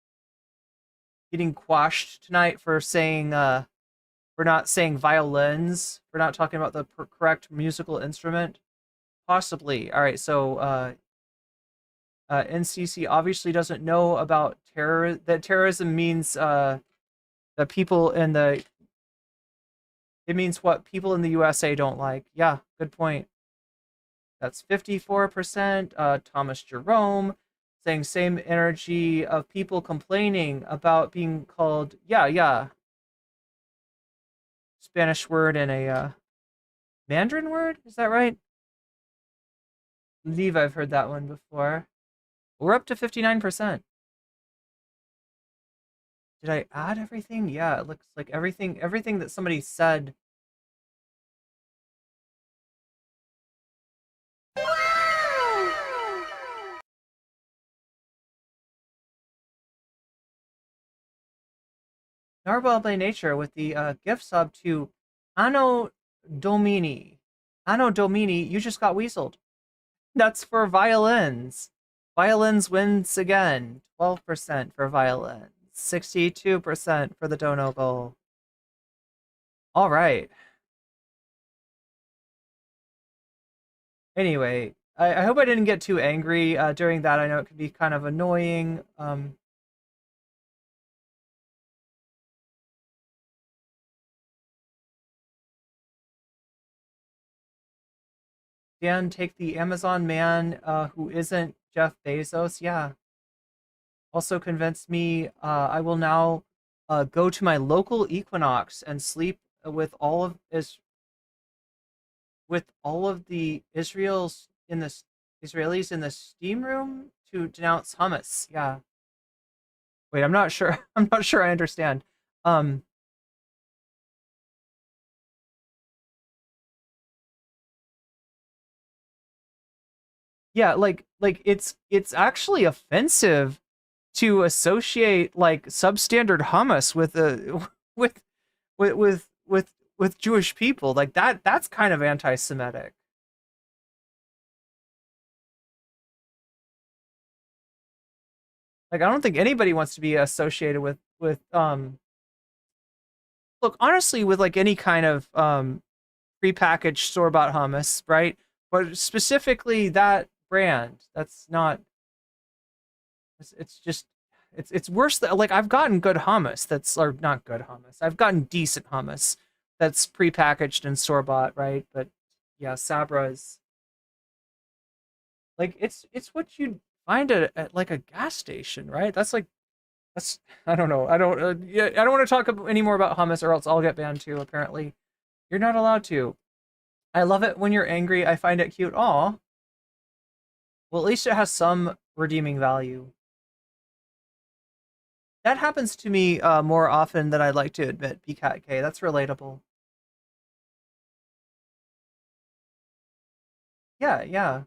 quashed tonight for saying for not saying violins? For not talking about the correct musical instrument? Possibly. All right, so NCC obviously doesn't know about that terrorism means the people in the it means what people in the USA don't like. Yeah, good point. That's 54%. Thomas Jerome saying same energy of people complaining about being called yeah. Spanish word and a Mandarin word? Is that right? I believe I've heard that one before. We're up to 59%. Did I add everything? Yeah, it looks like everything that somebody said. Narwhal by Nature with the gift sub to Anno Domini. Anno Domini, you just got weaseled. That's for violins. Violins wins again. 12% for violins. 62% for the dono goal. All right. Anyway, I hope I didn't get too angry during that. I know it could be kind of annoying. Dan, take the Amazon man who isn't Jeff Bezos. Yeah. Also convinced me I will now go to my local Equinox and sleep with all of the Israelis in the steam room to denounce hummus. Yeah. Wait, I'm not sure. I'm not sure I understand. Yeah, like it's actually offensive to associate like substandard hummus with with Jewish people. Like that's kind of anti-Semitic. Like I don't think anybody wants to be associated with look, honestly, with like any kind of prepackaged store-bought hummus, right? But specifically that brand, that's not it's just it's worse than like I've gotten good hummus that's or not good hummus. I've gotten decent hummus that's prepackaged and store bought, right? But yeah, Sabra is like it's what you'd find at like a gas station, right? That's I don't know. I don't yeah, I don't want to talk any more about hummus or else I'll get banned too. Apparently, you're not allowed to. I love it when you're angry. I find it cute. Aw. Well, at least it has some redeeming value. That happens to me more often than I'd like to admit, BCatK. That's relatable. Yeah.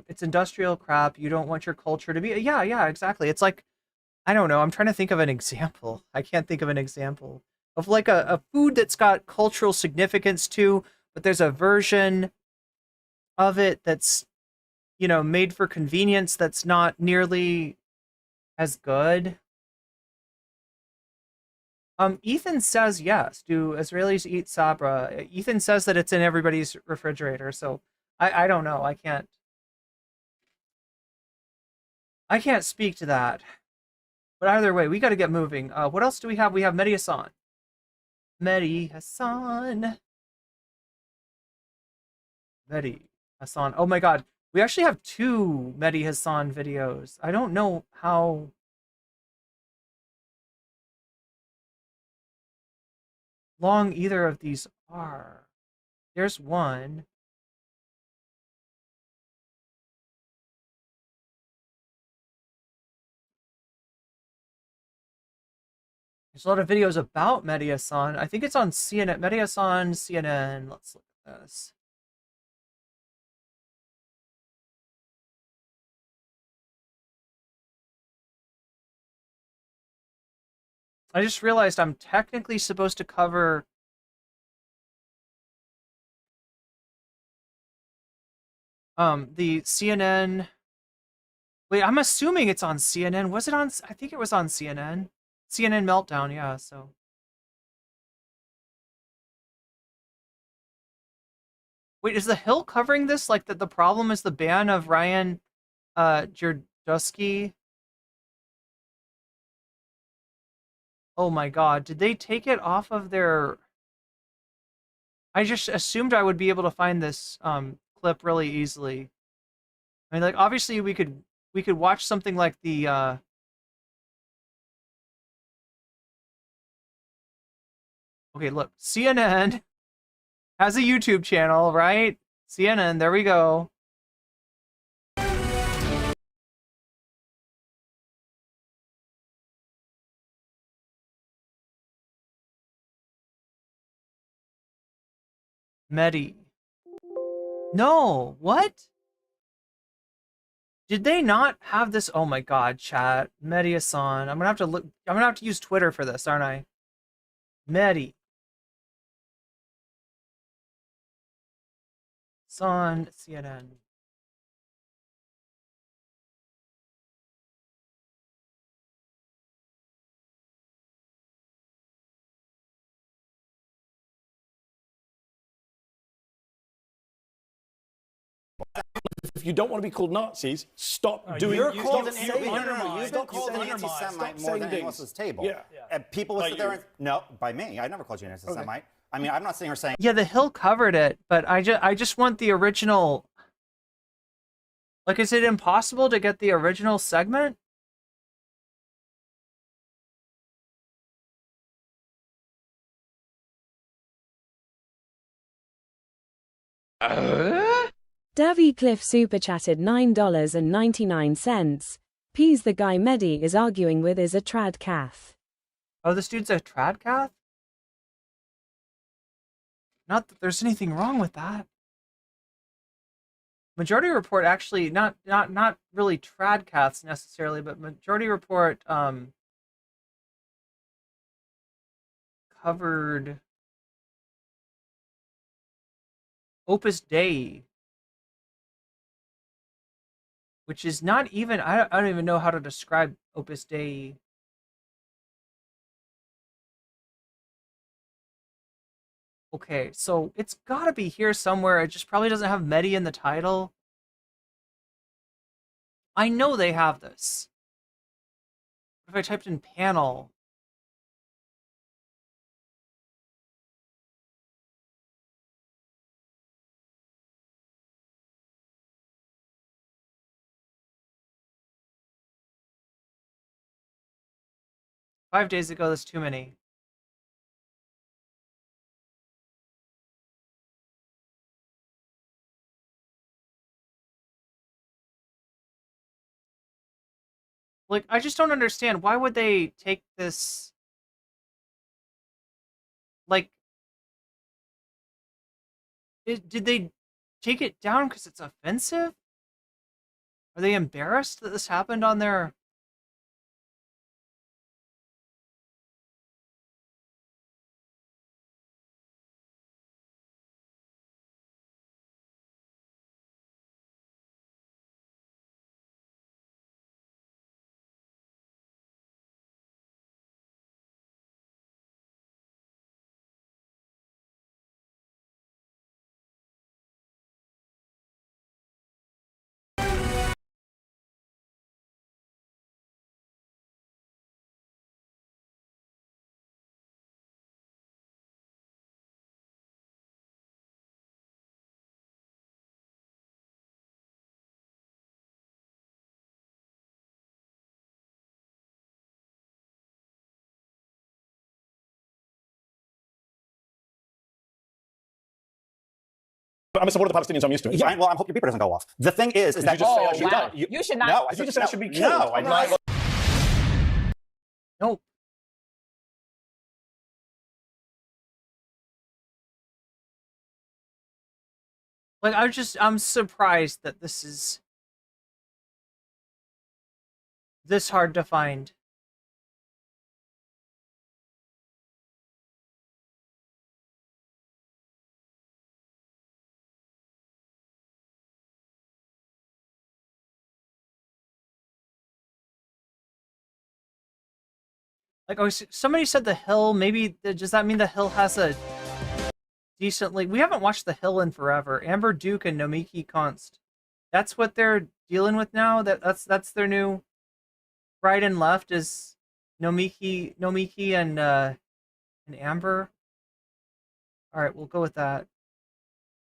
It's industrial crap. You don't want your culture to be... Yeah, exactly. It's like, I don't know. I'm trying to think of an example. I can't think of an example of like a food that's got cultural significance too, but there's a version of it that's, you know, made for convenience that's not nearly as good. Ethan says yes. Do Israelis eat sabra? Ethan says that it's in everybody's refrigerator, so I don't know. I can't speak to that. But either way, we got to get moving. What else do we have? We have Medhi Hassan. Medhi Hassan. Medhi Hassan. Oh my god. We actually have 2 Medhi Hassan videos. I don't know how... long either of these are. There's one. There's a lot of videos about Medhi Hassan. I think it's on CNN. Medhi Hassan, CNN. Let's look at this. I just realized I'm technically supposed to cover the CNN. Wait, I'm assuming it's on CNN. Was it on? I think it was on CNN. CNN Meltdown, yeah, so. Wait, is The Hill covering this? Like, the problem is the ban of Ryan Girdusky? Oh my god, did they take it off of their... I just assumed I would be able to find this clip really easily. I mean, like, obviously we could watch something like the Okay, look, CNN has a YouTube channel, right? CNN, there we go. Medhi. No, what? Did they not have this? Oh my god, chat. Medhi Hassan. I'm gonna have to look. I'm gonna have to use Twitter for this, aren't I? Medhi Hassan, CNN. If you don't want to be called Nazis, stop doing. You're you called stop an saying- you've been called an anti-Semite more than anyone else at this table. Yeah. And people will By sit there you. and no, by me. I never called you an anti-Semite. I mean, I'm not sitting here saying. Yeah, The Hill covered it, but I just want the original. Like, is it impossible to get the original segment? Davy Cliff super chatted $9.99. Peas the guy Medhi is arguing with is a trad cath. Oh, this dude's a trad cath? Not that there's anything wrong with that. Majority Report actually not really trad caths necessarily, but Majority Report covered Opus Dei, which is not even, I don't even know how to describe Opus Dei. Okay, so it's gotta be here somewhere. It just probably doesn't have Medhi in the title. I know they have this. What if I typed in panel? Five days ago, that's too many. Like, I just don't understand. Why would they take this? Like, did they take it down because it's offensive? Are they embarrassed that this happened on their... I'm a supporter of the Palestinians. I'm used to it. Well, I hope your beeper doesn't go off. The thing is Did that you just say I should die? You should not. No, Did you just say I should be killed? No, I did not. Nope. Like, I'm surprised that this is this hard to find. Like, oh, somebody said The Hill. Maybe does that mean The Hill has a decently? We haven't watched The Hill in forever. Amber Duke and Nomiki Konst. That's what they're dealing with now. That's their new right and left is Nomiki and Amber. All right, we'll go with that.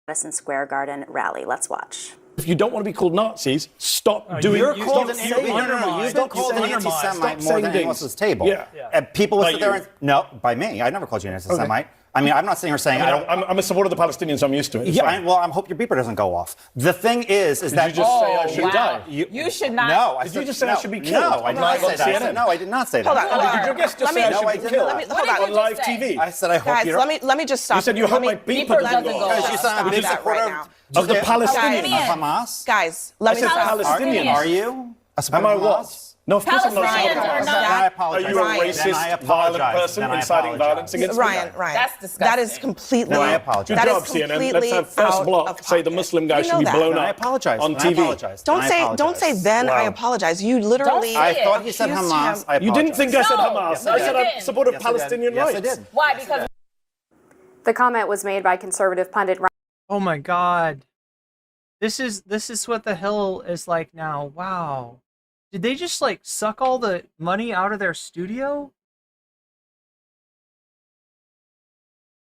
Madison Square Garden rally. Let's watch. If you don't want to be called Nazis, stop doing. You're called an anti-Semite. You've been called an anti-Semite more than anyone else's table. Yeah. And people will sit there and no, by me. I never called you an anti-Semite. I mean, I'm not sitting here saying I don't. I'm a supporter of the Palestinians. I'm used to it. Well, I hope your beeper doesn't go off. The thing is that you just say I should die. You should not. No, did you just say I should be killed? No, I did not say that. No, I did not say that. Hold on. Did your guest just say I should be killed? Hold on. On live TV. I said I hope Guys, you don't. let me just stop. You said you hope my beeper doesn't go off. Because you said I'm a big supporter of the Palestinians. Of Hamas. Guys, let me I said stop. Palestinians. Are you? Am I what? No, of course I'm not. I apologize. Are you a racist, violent person inciting violence against Ryan? That's disgusting. That is completely. Then I apologize. Good job, CNN. Let's have first block say the Muslim guy should be blown up on TV. Don't say then I apologize. You literally. I thought you said Hamas. You didn't think I said Hamas. I said I supported Yes, Palestinian rights. Yes, I did. Why? Because The comment was made by conservative pundit. Oh my God, this is what The Hill is like now. Wow. Did they just like suck all the money out of their studio?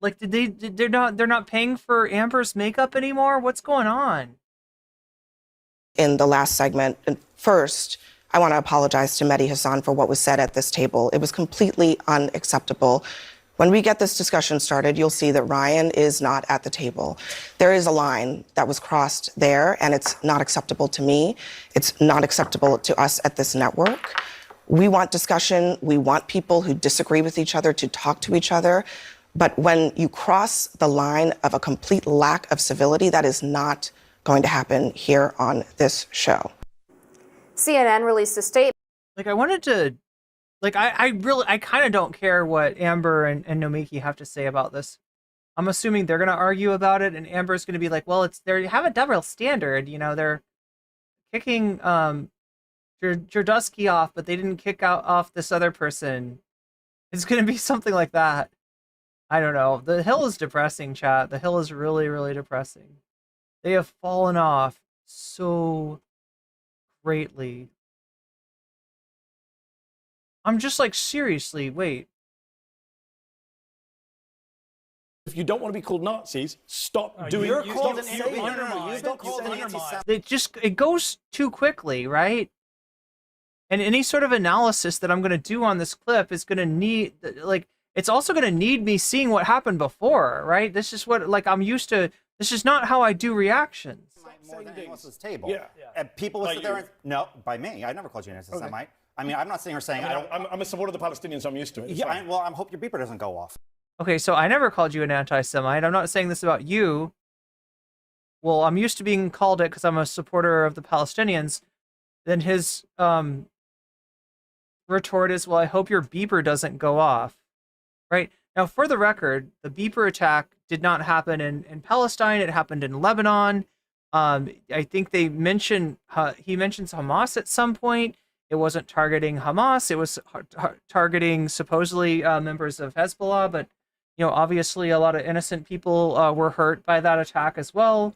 Like, they're not paying for Amber's makeup anymore? What's going on? In the last segment, first, I want to apologize to Medhi Hasan for what was said at this table. It was completely unacceptable. When we get this discussion started, you'll see that Ryan is not at the table. There is a line that was crossed there, and it's not acceptable to me. It's not acceptable to us at this network. We want discussion. We want people who disagree with each other to talk to each other. But when you cross the line of a complete lack of civility, that is not going to happen here on this show. CNN released a statement. Like, I wanted to... Like, I kind of don't care what Amber and Nomiki have to say about this. I'm assuming they're going to argue about it, and Amber's going to be like, well, they have a double standard. You know, they're kicking Jerdusky off, but they didn't kick off this other person. It's going to be something like that. I don't know. The Hill is depressing, chat. The Hill is really, really depressing. They have fallen off so greatly. I'm just like, seriously, wait. If you don't want to be called Nazis, stop doing. You're called an anti-Semite. It goes too quickly, right? And any sort of analysis that I'm going to do on this clip is going to need, like, it's also going to need me seeing what happened before, right? This is what, like, I'm used to. This is not how I do reactions. More than anyone else's table. Yeah. And people will sit there and no, by me. I never called you an anti-Semite. I mean, I'm not sitting here saying I'm a supporter of the Palestinians. I'm used to it. Yeah, well, I hope your beeper doesn't go off. Okay, so I never called you an anti-Semite. I'm not saying this about you. Well, I'm used to being called it because I'm a supporter of the Palestinians. Then his retort is, well, I hope your beeper doesn't go off. Right? Now, for the record, the beeper attack did not happen in Palestine. It happened in Lebanon. I think they mention he mentions Hamas at some point. It wasn't targeting Hamas. It was targeting supposedly members of Hezbollah. But, you know, obviously a lot of innocent people were hurt by that attack as well.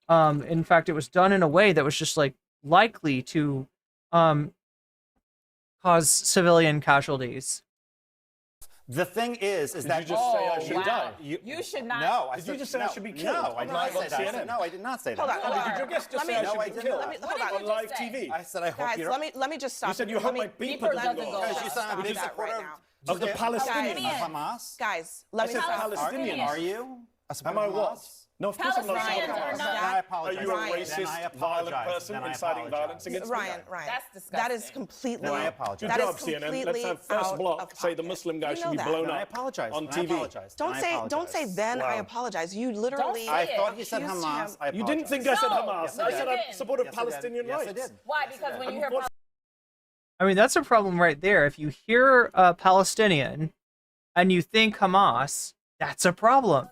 In fact, it was done in a way that was just like likely to cause civilian casualties. The thing is Did that you just say I should die? You should not. No, Did you just say I should be killed? No, I did not say that. No, I did not say that. Hold on. Did your guest just say I should be killed? On live TV. I said I hope Guys, you don't. let me just stop. You said you hope my beeper doesn't go off. Because you said I'm a big supporter of the Palestinians. Hamas. Guys, let me said stop. Palestinians. Are you? Am I what? No, of course I'm not saying Palestinians are Hamas. not- I apologize. Are you a racist, violent person inciting violence against me? Ryan, That's disgusting. that is completely. No, I apologize. Good that job, is CNN. Let's completely have first out block of say the pocket. Muslim guy You should know be that. blown No, I up apologize. on And I TV. apologize. Don't And I say, don't say. apologize. Then I Wow. apologize. You literally. I thought he said accused Hamas. him- I apologize. You didn't think I said No, Hamas. no, I you said I didn't. supported Yes, I did. Palestinian Yes, I rights. did. Why? Because when you hear I mean, that's a problem right there. If you hear Palestinian and you think Hamas, that's a problem.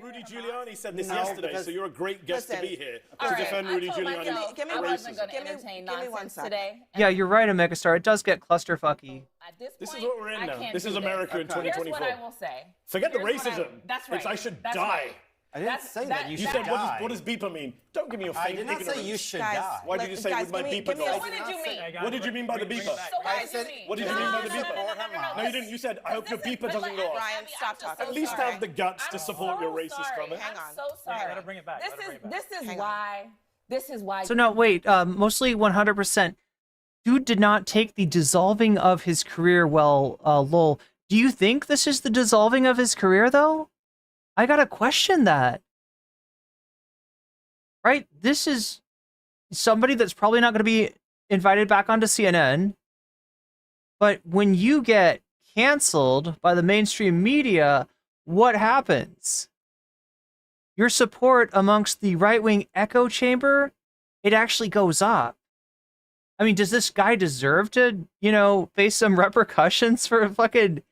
Rudy Giuliani said this No, yesterday, because- so you're a great guest Listen, to be here All to right, defend I Rudy told Giuliani. myself Give me I one- wasn't going to give me- entertain give me one nonsense second. today. Yeah, you're right, Megastar. It does get clusterfucky. At this This is point, what we're in I now. can't This do is America in Here's what 2024. I will say. Forget the Here's what racism. That's right. It's I should That's die. right. I didn't That's- say that. You You should said, die. what does beeper mean? Don't give me your I fake did not say ignorance. you should Guys, die. Why did you say guys, with my give me- beeper give me a- goes? What did you mean? What did you mean by the beeper? So what did you said- mean? What did you mean by the beeper? No, you didn't. You said, I hope your beeper doesn't go off. Ryan, stop talking. At least Sorry. have the guts to support your racist comment. Hang on. I'm so sorry. Let her bring it back. This Let her bring is it back. this is Hang on. why. This is why. So no, wait. Mostly 100%. Dude did not take the dissolving of his career well, lol. Do you think this is the dissolving of his career, though? I gotta question that. Right? This is somebody that's probably not going to be invited back onto CNN. But when you get canceled by the mainstream media, what happens? Your support amongst the right-wing echo chamber, it actually goes up. I mean, does this guy deserve to, face some repercussions for fucking...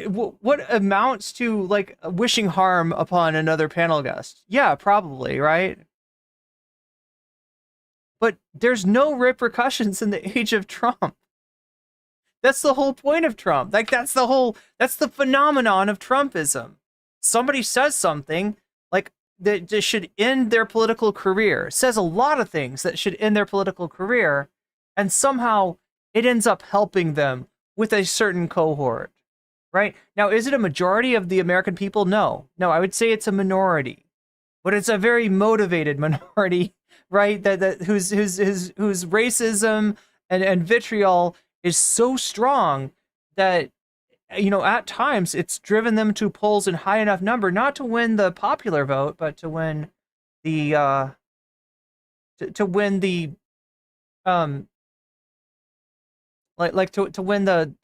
What amounts to, like, wishing harm upon another panel guest? Yeah, probably, right? But there's no repercussions in the age of Trump. That's the whole point of Trump. Like, that's the phenomenon of Trumpism. Somebody says something, like, that just should end their political career, says a lot of things that should end their political career, and somehow it ends up helping them with a certain cohort, right? Now, is it a majority of the American people? No. No, I would say it's a minority, but it's a very motivated minority, right? That whose racism and vitriol is so strong that, at times it's driven them to polls in high enough number, not to win the popular vote, but to win the to win the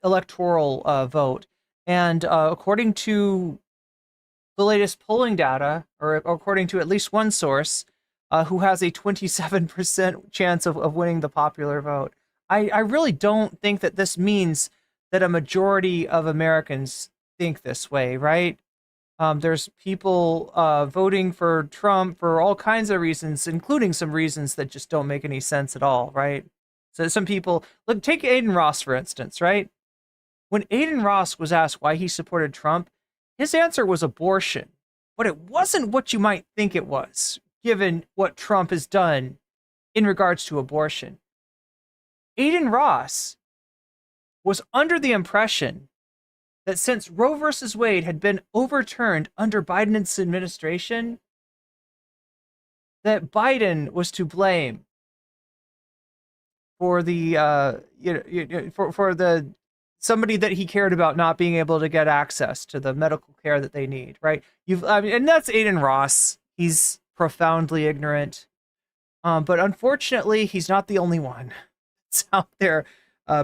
electoral vote. And according to the latest polling data, or according to at least one source, who has a 27% chance of winning the popular vote, I really don't think that this means that a majority of Americans think this way, right? There's people voting for Trump for all kinds of reasons, including some reasons that just don't make any sense at all, right? So some people, look, take Aiden Ross, for instance, right? When Aiden Ross was asked why he supported Trump, his answer was abortion. But it wasn't what you might think it was, given what Trump has done in regards to abortion. Aiden Ross was under the impression that since Roe versus Wade had been overturned under Biden's administration, that Biden was to blame for the for the somebody that he cared about not being able to get access to the medical care that they need, right? And that's Aiden Ross. He's profoundly ignorant, but unfortunately, he's not the only one. It's out there,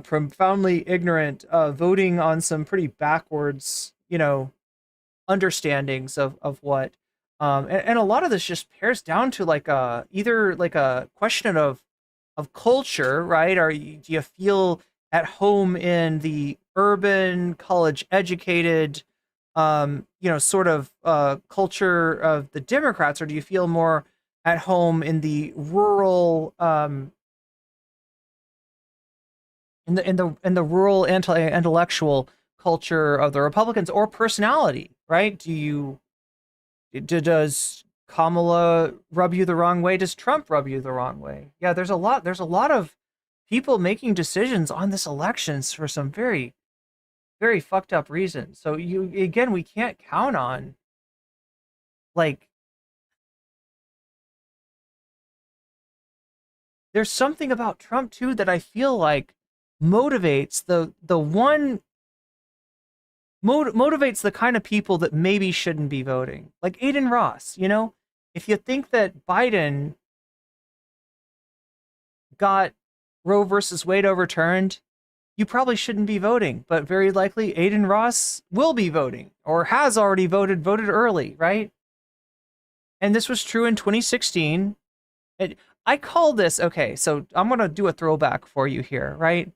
profoundly ignorant, voting on some pretty backwards, understandings of what, and a lot of this just pares down to either a question of culture, right? Or do you feel at home in the urban, college-educated, sort of culture of the Democrats, or do you feel more at home in the rural, in the rural anti-intellectual culture of the Republicans, or personality, right? Does Kamala rub you the wrong way? Does Trump rub you the wrong way? Yeah, there's a lot of people making decisions on this elections for some very, very fucked up reasons. So we can't count on, there's something about Trump too that I feel like motivates the one motivates the kind of people that maybe shouldn't be voting. Like Aiden Ross, you know? If you think that Biden got Roe versus Wade overturned, you probably shouldn't be voting, but very likely Aiden Ross will be voting or has already voted early, right? And this was true in 2016. I call this, okay, so I'm going to do a throwback for you here, right?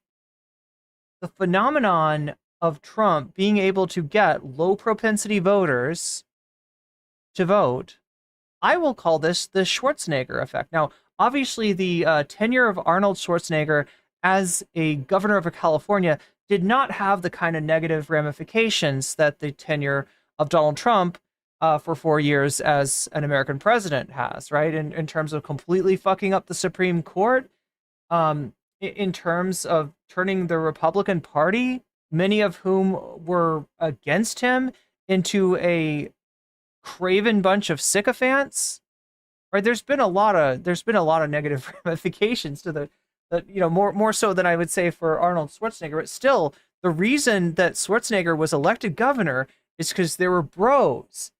The phenomenon of Trump being able to get low propensity voters to vote, I will call this the Schwarzenegger effect. Now, obviously, the tenure of Arnold Schwarzenegger as a governor of California did not have the kind of negative ramifications that the tenure of Donald Trump for 4 years as an American president has, right? In terms of completely fucking up the Supreme Court, in terms of turning the Republican Party, many of whom were against him, into a craven bunch of sycophants, right? There's been a lot of negative ramifications to the more so than I would say for Arnold Schwarzenegger. But still, the reason that Schwarzenegger was elected governor is because there were bros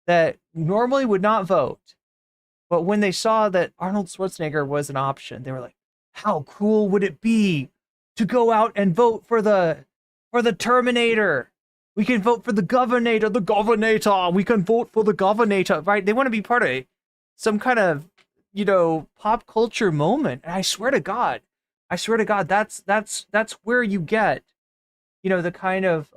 that normally would not vote, but when they saw that Arnold Schwarzenegger was an option, they were like, how cool would it be to go out and vote for the Terminator? We can vote for the Governator, we can vote for the Governator, right? They want to be part of some kind of, pop culture moment. And I swear to God, that's where you get, the kind of,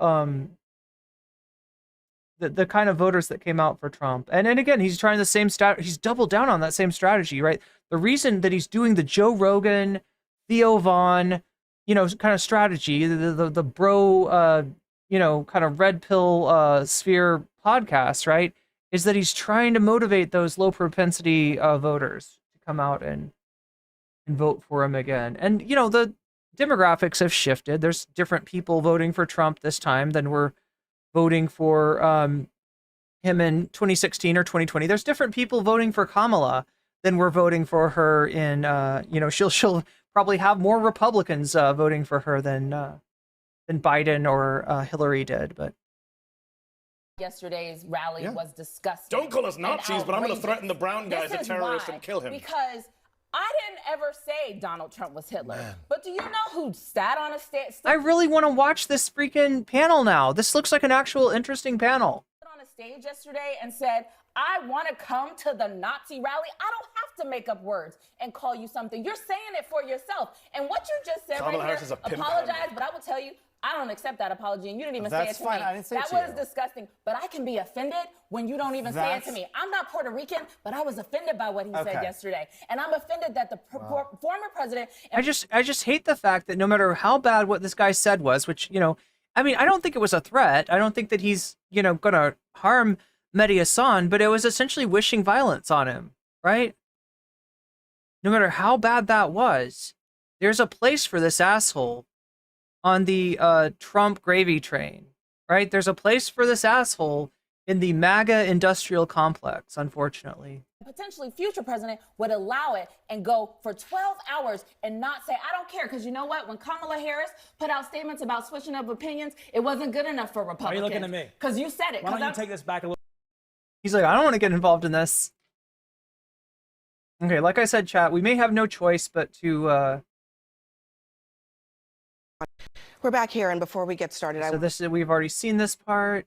the kind of voters that came out for Trump. And again, he's trying the same he's doubled down on that same strategy, right? The reason that he's doing the Joe Rogan, Theo Vaughn, kind of strategy, the bro, kind of red pill sphere podcast, right, is that he's trying to motivate those low propensity voters to come out and vote for him again. And, the demographics have shifted. There's different people voting for Trump this time than were voting for him in 2016 or 2020. There's different people voting for Kamala than were voting for her in, she'll probably have more Republicans voting for her than Biden or Hillary did. But yesterday's rally was disgusting. Don't call us Nazis, but I'm going to threaten the brown guy as a terrorist and kill him. Because I didn't ever say Donald Trump was Hitler. Man. But do you know who sat on a stage? I really want to watch this freaking panel now. This looks like an actual interesting panel. On a stage yesterday and said, I want to come to the Nazi rally. I don't have to make up words and call you something. You're saying it for yourself. And what you just said right here, apologize, but I will tell you, I don't accept that apology, and you didn't even say it to me. I didn't say that was disgusting. But I can be offended when you don't even say it to me. I'm not Puerto Rican, but I was offended by what he said yesterday, and I'm offended that the former president. I just hate the fact that no matter how bad what this guy said was, which I don't think it was a threat. I don't think that he's gonna harm Medhi Hassan, but it was essentially wishing violence on him, right? No matter how bad that was, there's a place for this asshole on the Trump gravy train, right? There's a place for this asshole in the MAGA industrial complex, unfortunately. Potentially future president would allow it and go for 12 hours and not say, I don't care. Because you know what? When Kamala Harris put out statements about switching up opinions, it wasn't good enough for Republicans. Why are you looking at me? Because you said it. Why don't you take this back a little? He's like, I don't want to get involved in this. Okay, like I said, chat, we may have no choice but to... We're back here, and before we get started, so we've already seen this part.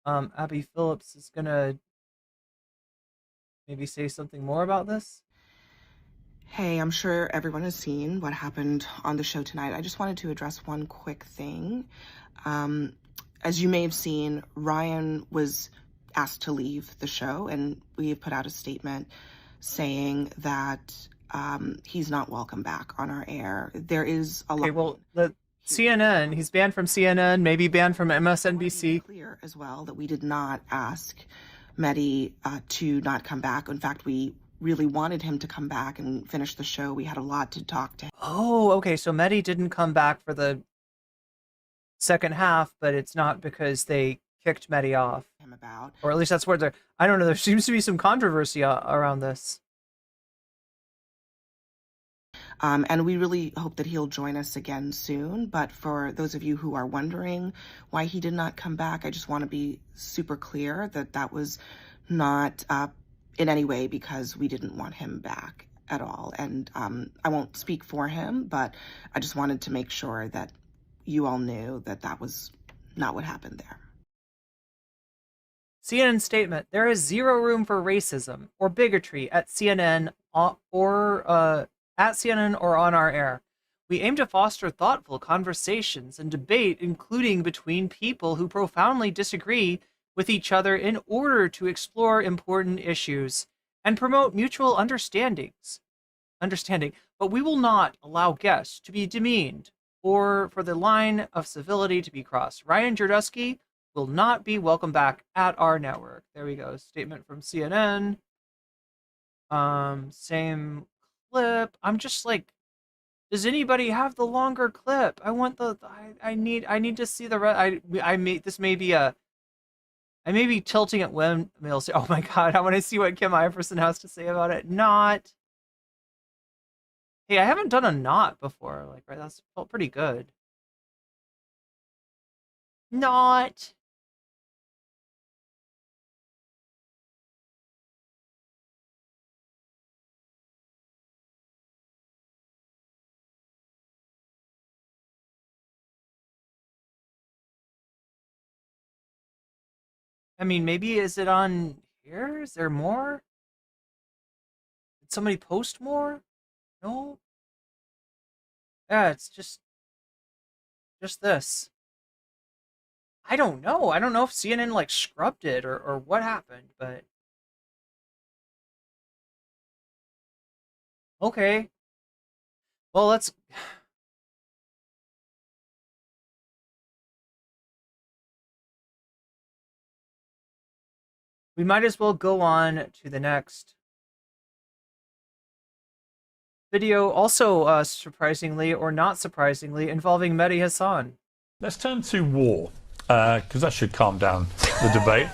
Abby Phillips is gonna maybe say something more about this. Hey, I'm sure everyone has seen what happened on the show tonight. I just wanted to address one quick thing. As you may have seen, Ryan was asked to leave the show, and we have put out a statement saying that he's not welcome back on our air. There is a lot. Okay, well, the CNN, he's banned from CNN, maybe banned from MSNBC. Clear as well that we did not ask Medhi to not come back. In fact, we really wanted him to come back and finish the show. We had a lot to talk to him. Oh, okay, so Medhi didn't come back for the second half, but it's not because they kicked Medhi off. Or at least that's where I don't know, there seems to be some controversy around this. And we really hope that he'll join us again soon. But for those of you who are wondering why he did not come back, I just want to be super clear that that was not in any way because we didn't want him back at all. And I won't speak for him, but I just wanted to make sure that you all knew that that was not what happened there. CNN statement: there is zero room for racism or bigotry at CNN or on our air. We aim to foster thoughtful conversations and debate, including between people who profoundly disagree with each other, in order to explore important issues and promote mutual understanding. But we will not allow guests to be demeaned or for the line of civility to be crossed. Ryan Jardusky will not be welcome back at our network. There we go. Statement from CNN. Same clip. I'm just like, does anybody have the longer clip? I want the. I need to see the. I may be tilting at windmills. Oh my god! I want to see what Kim Iverson has to say about it. Not. Hey, I haven't done a knot before. Like, right? That's felt pretty good. Not. I mean, maybe is it on here? Is there more? Did somebody post more? No? Yeah, it's just this. I don't know. I don't know if CNN like scrubbed it or what happened, but okay. Well, let's we might as well go on to the next video, also surprisingly or not surprisingly involving Medhi Hassan. Let's turn to war, because that should calm down the debate.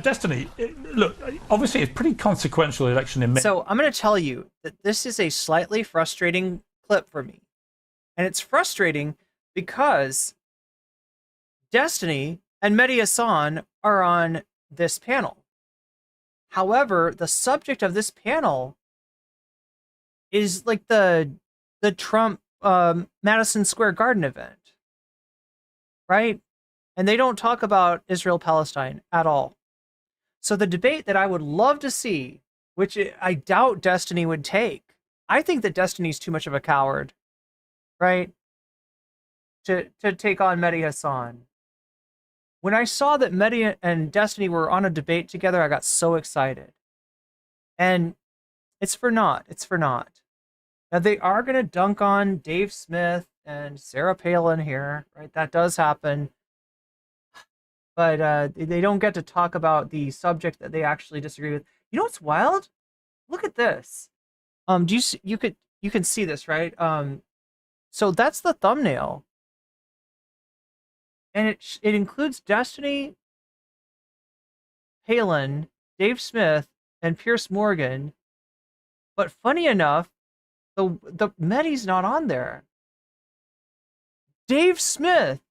Destiny, look, obviously it's a pretty consequential election in... So I'm going to tell you that this is a slightly frustrating clip for me. And it's frustrating because Destiny and Medhi Hassan are on this panel. However, the subject of this panel is like the Trump Madison Square Garden event, right? And they don't talk about Israel-Palestine at all. So the debate that I would love to see, which I doubt Destiny would take, I think that Destiny's too much of a coward, right? To take on Medhi Hassan. When I saw that Medhi and Destiny were on a debate together, I got so excited. And it's for naught. It's for naught. Now, they are going to dunk on Dave Smith and Sarah Palin here, right? That does happen. But they don't get to talk about the subject that they actually disagree with. You know what's wild? Look at this. Do you can see this, right? So that's the thumbnail. And it includes Destiny, Palin, Dave Smith, and Piers Morgan. But funny enough, the Medhi's not on there. Dave Smith.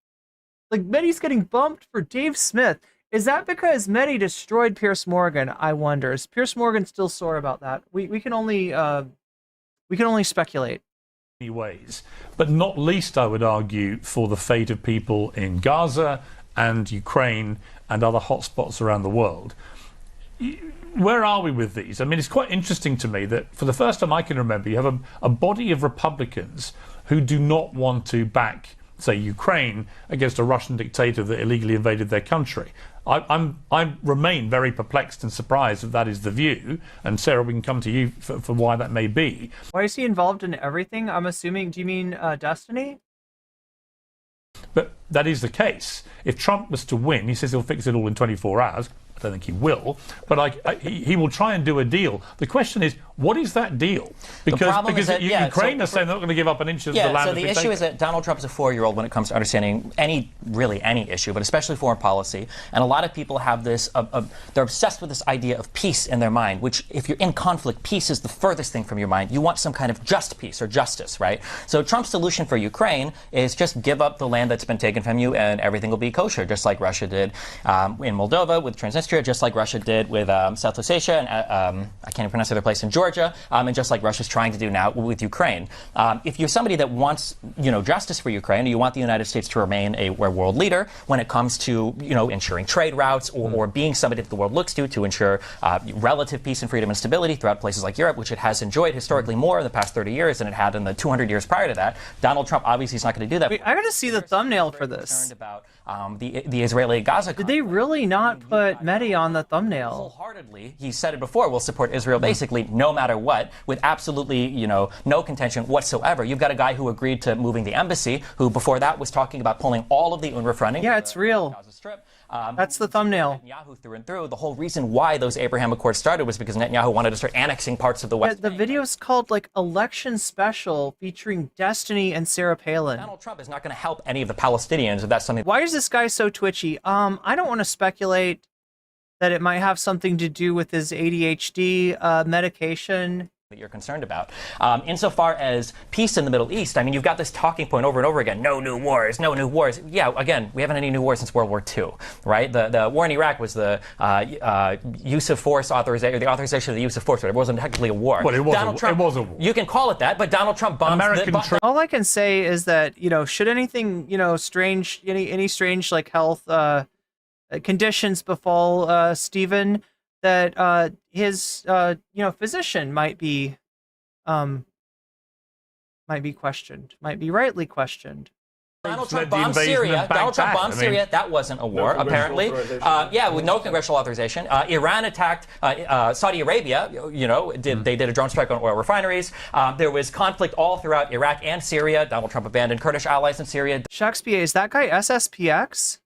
Like, Medhi's getting bumped for Dave Smith. Is that because Medhi destroyed Piers Morgan? I wonder. Is Piers Morgan still sore about that? We can only speculate. Ways, but not least, I would argue, for the fate of people in Gaza and Ukraine and other hotspots around the world. Where are we with these? I mean, it's quite interesting to me that for the first time I can remember, you have a body of Republicans who do not want to back, say, Ukraine against a Russian dictator that illegally invaded their country. I remain very perplexed and surprised that is the view. And Sarah, we can come to you for why that may be. Why is he involved in everything? I'm assuming, do you mean Destiny? But that is the case. If Trump was to win, he says he'll fix it all in 24 hours. I don't think he will, but he will try and do a deal. The question is, What is that deal? Because Ukraine is saying they're not going to give up an inch of the land. So the issue is that Donald Trump is a 4-year-old when it comes to understanding any issue, but especially foreign policy. And a lot of people have this, they're obsessed with this idea of peace in their mind, which if you're in conflict, peace is the furthest thing from your mind. You want some kind of just peace or justice, right? So Trump's solution for Ukraine is just give up the land that's been taken from you and everything will be kosher, just like Russia did in Moldova with Transnistria, just like Russia did with South Ossetia, and I can't even pronounce the other place in Georgia, and just like Russia's trying to do now with Ukraine. If you're somebody that wants, justice for Ukraine, and you want the United States to remain a world leader when it comes to, ensuring trade routes or being somebody that the world looks to ensure relative peace and freedom and stability throughout places like Europe, which it has enjoyed historically more in the past 30 years than it had in the 200 years prior to that. Donald Trump obviously is not going to do that. Wait, I got to see the thumbnail for this. About the Israeli-Gaza. Did they really not put Medhi on the thumbnail? Wholeheartedly, he said it before, will support Israel basically no matter what, with absolutely, no contention whatsoever. You've got a guy who agreed to moving the embassy, who before that was talking about pulling all of the UNRWA funding. Yeah, it's real. Gaza Strip. That's the thumbnail. Netanyahu through and through. The whole reason why those Abraham Accords started was because Netanyahu wanted to start annexing parts of the West. The video's called Election Special featuring Destiny and Sarah Palin. Donald Trump is not going to help any of the Palestinians if that's something. Why is this guy so twitchy? I don't want to speculate that it might have something to do with his ADHD medication that you're concerned about. Insofar as peace in the Middle East, I mean, you've got this talking point over and over again, no new wars, no new wars. Yeah, again, we haven't had any new wars since World War II, right? The war in Iraq was the use of force authorization, the authorization of the use of force, but it wasn't technically a war. Well, it was, Trump, it was a war. You can call it that, but Donald Trump bombs All I can say is that, should anything, strange, any strange, health conditions befall Stephen, that his physician might be questioned, might be rightly questioned. Donald Trump bombed Syria. Syria. That wasn't a war, apparently. Yeah, with no congressional authorization. Iran attacked Saudi Arabia. They did a drone strike on oil refineries. There was conflict all throughout Iraq and Syria. Donald Trump abandoned Kurdish allies in Syria. Shakespeare, is that guy SSPX?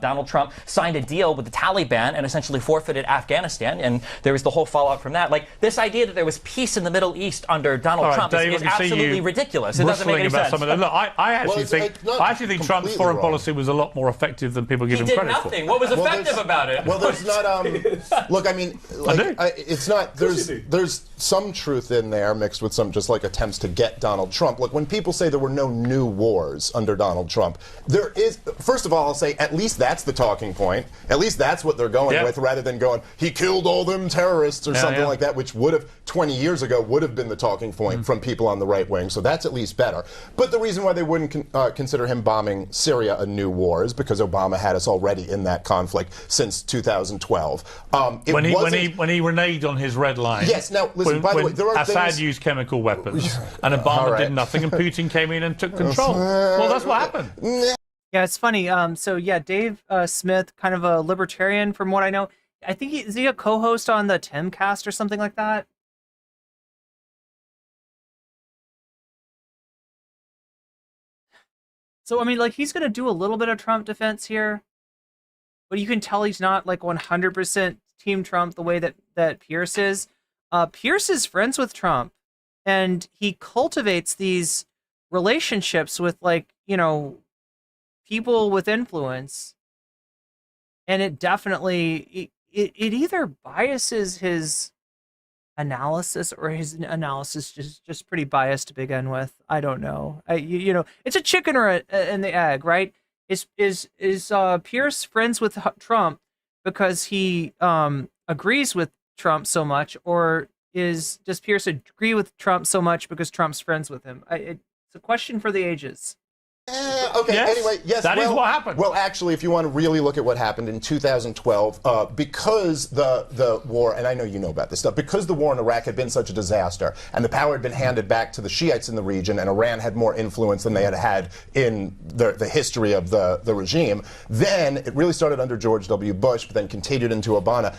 Donald Trump signed a deal with the Taliban and essentially forfeited Afghanistan, and there was the whole fallout from that. This idea that there was peace in the Middle East under Donald Trump is absolutely ridiculous. It doesn't make any sense. Look, I actually think Trump's foreign policy was a lot some effective than people give him credit for. He did nothing. What was effective about it? Well, there's not. Look, I mean, it's not. There's some truth in there mixed with some just attempts to get Donald Trump. Look, when people say there were no new wars under Donald Trump, there is. First of all, I'll say at least that's the talking point. At least that's what they're going with, rather than going, he killed all them terrorists or something like that, which would have 20 years ago would have been the talking point from people on the right wing. So that's at least better. But the reason why they wouldn't consider him bombing Syria a new war is because Obama had us already in that conflict since 2012. When he reneged on his red line. Yes. Now, listen. By the way, there are Assad used chemical weapons, and Obama did nothing, and Putin came in and took control. Well, that's what happened. Yeah, it's funny. So yeah, Dave Smith, kind of a libertarian from what I know. I think is he a co-host on the Timcast or something like that? So I mean, he's gonna do a little bit of Trump defense here, but you can tell he's not 100% Team Trump the way that Pierce is. Pierce is friends with Trump, and he cultivates these relationships with people with influence, and it definitely it either biases his analysis or his analysis just pretty biased to begin with. I don't know. It's a chicken or an the egg, right? Is Pierce friends with Trump because he agrees with Trump so much, or does Pierce agree with Trump so much because Trump's friends with him? It's a question for the ages. Okay, anyway, yes. That is what happened. Well, actually, if you want to really look at what happened in 2012, because the war, and I know you know about this stuff, because the war in Iraq had been such a disaster, and the power had been handed back to the Shiites in the region, and Iran had more influence than they had in the history of the regime, then it really started under George W. Bush, but then continued into Obama.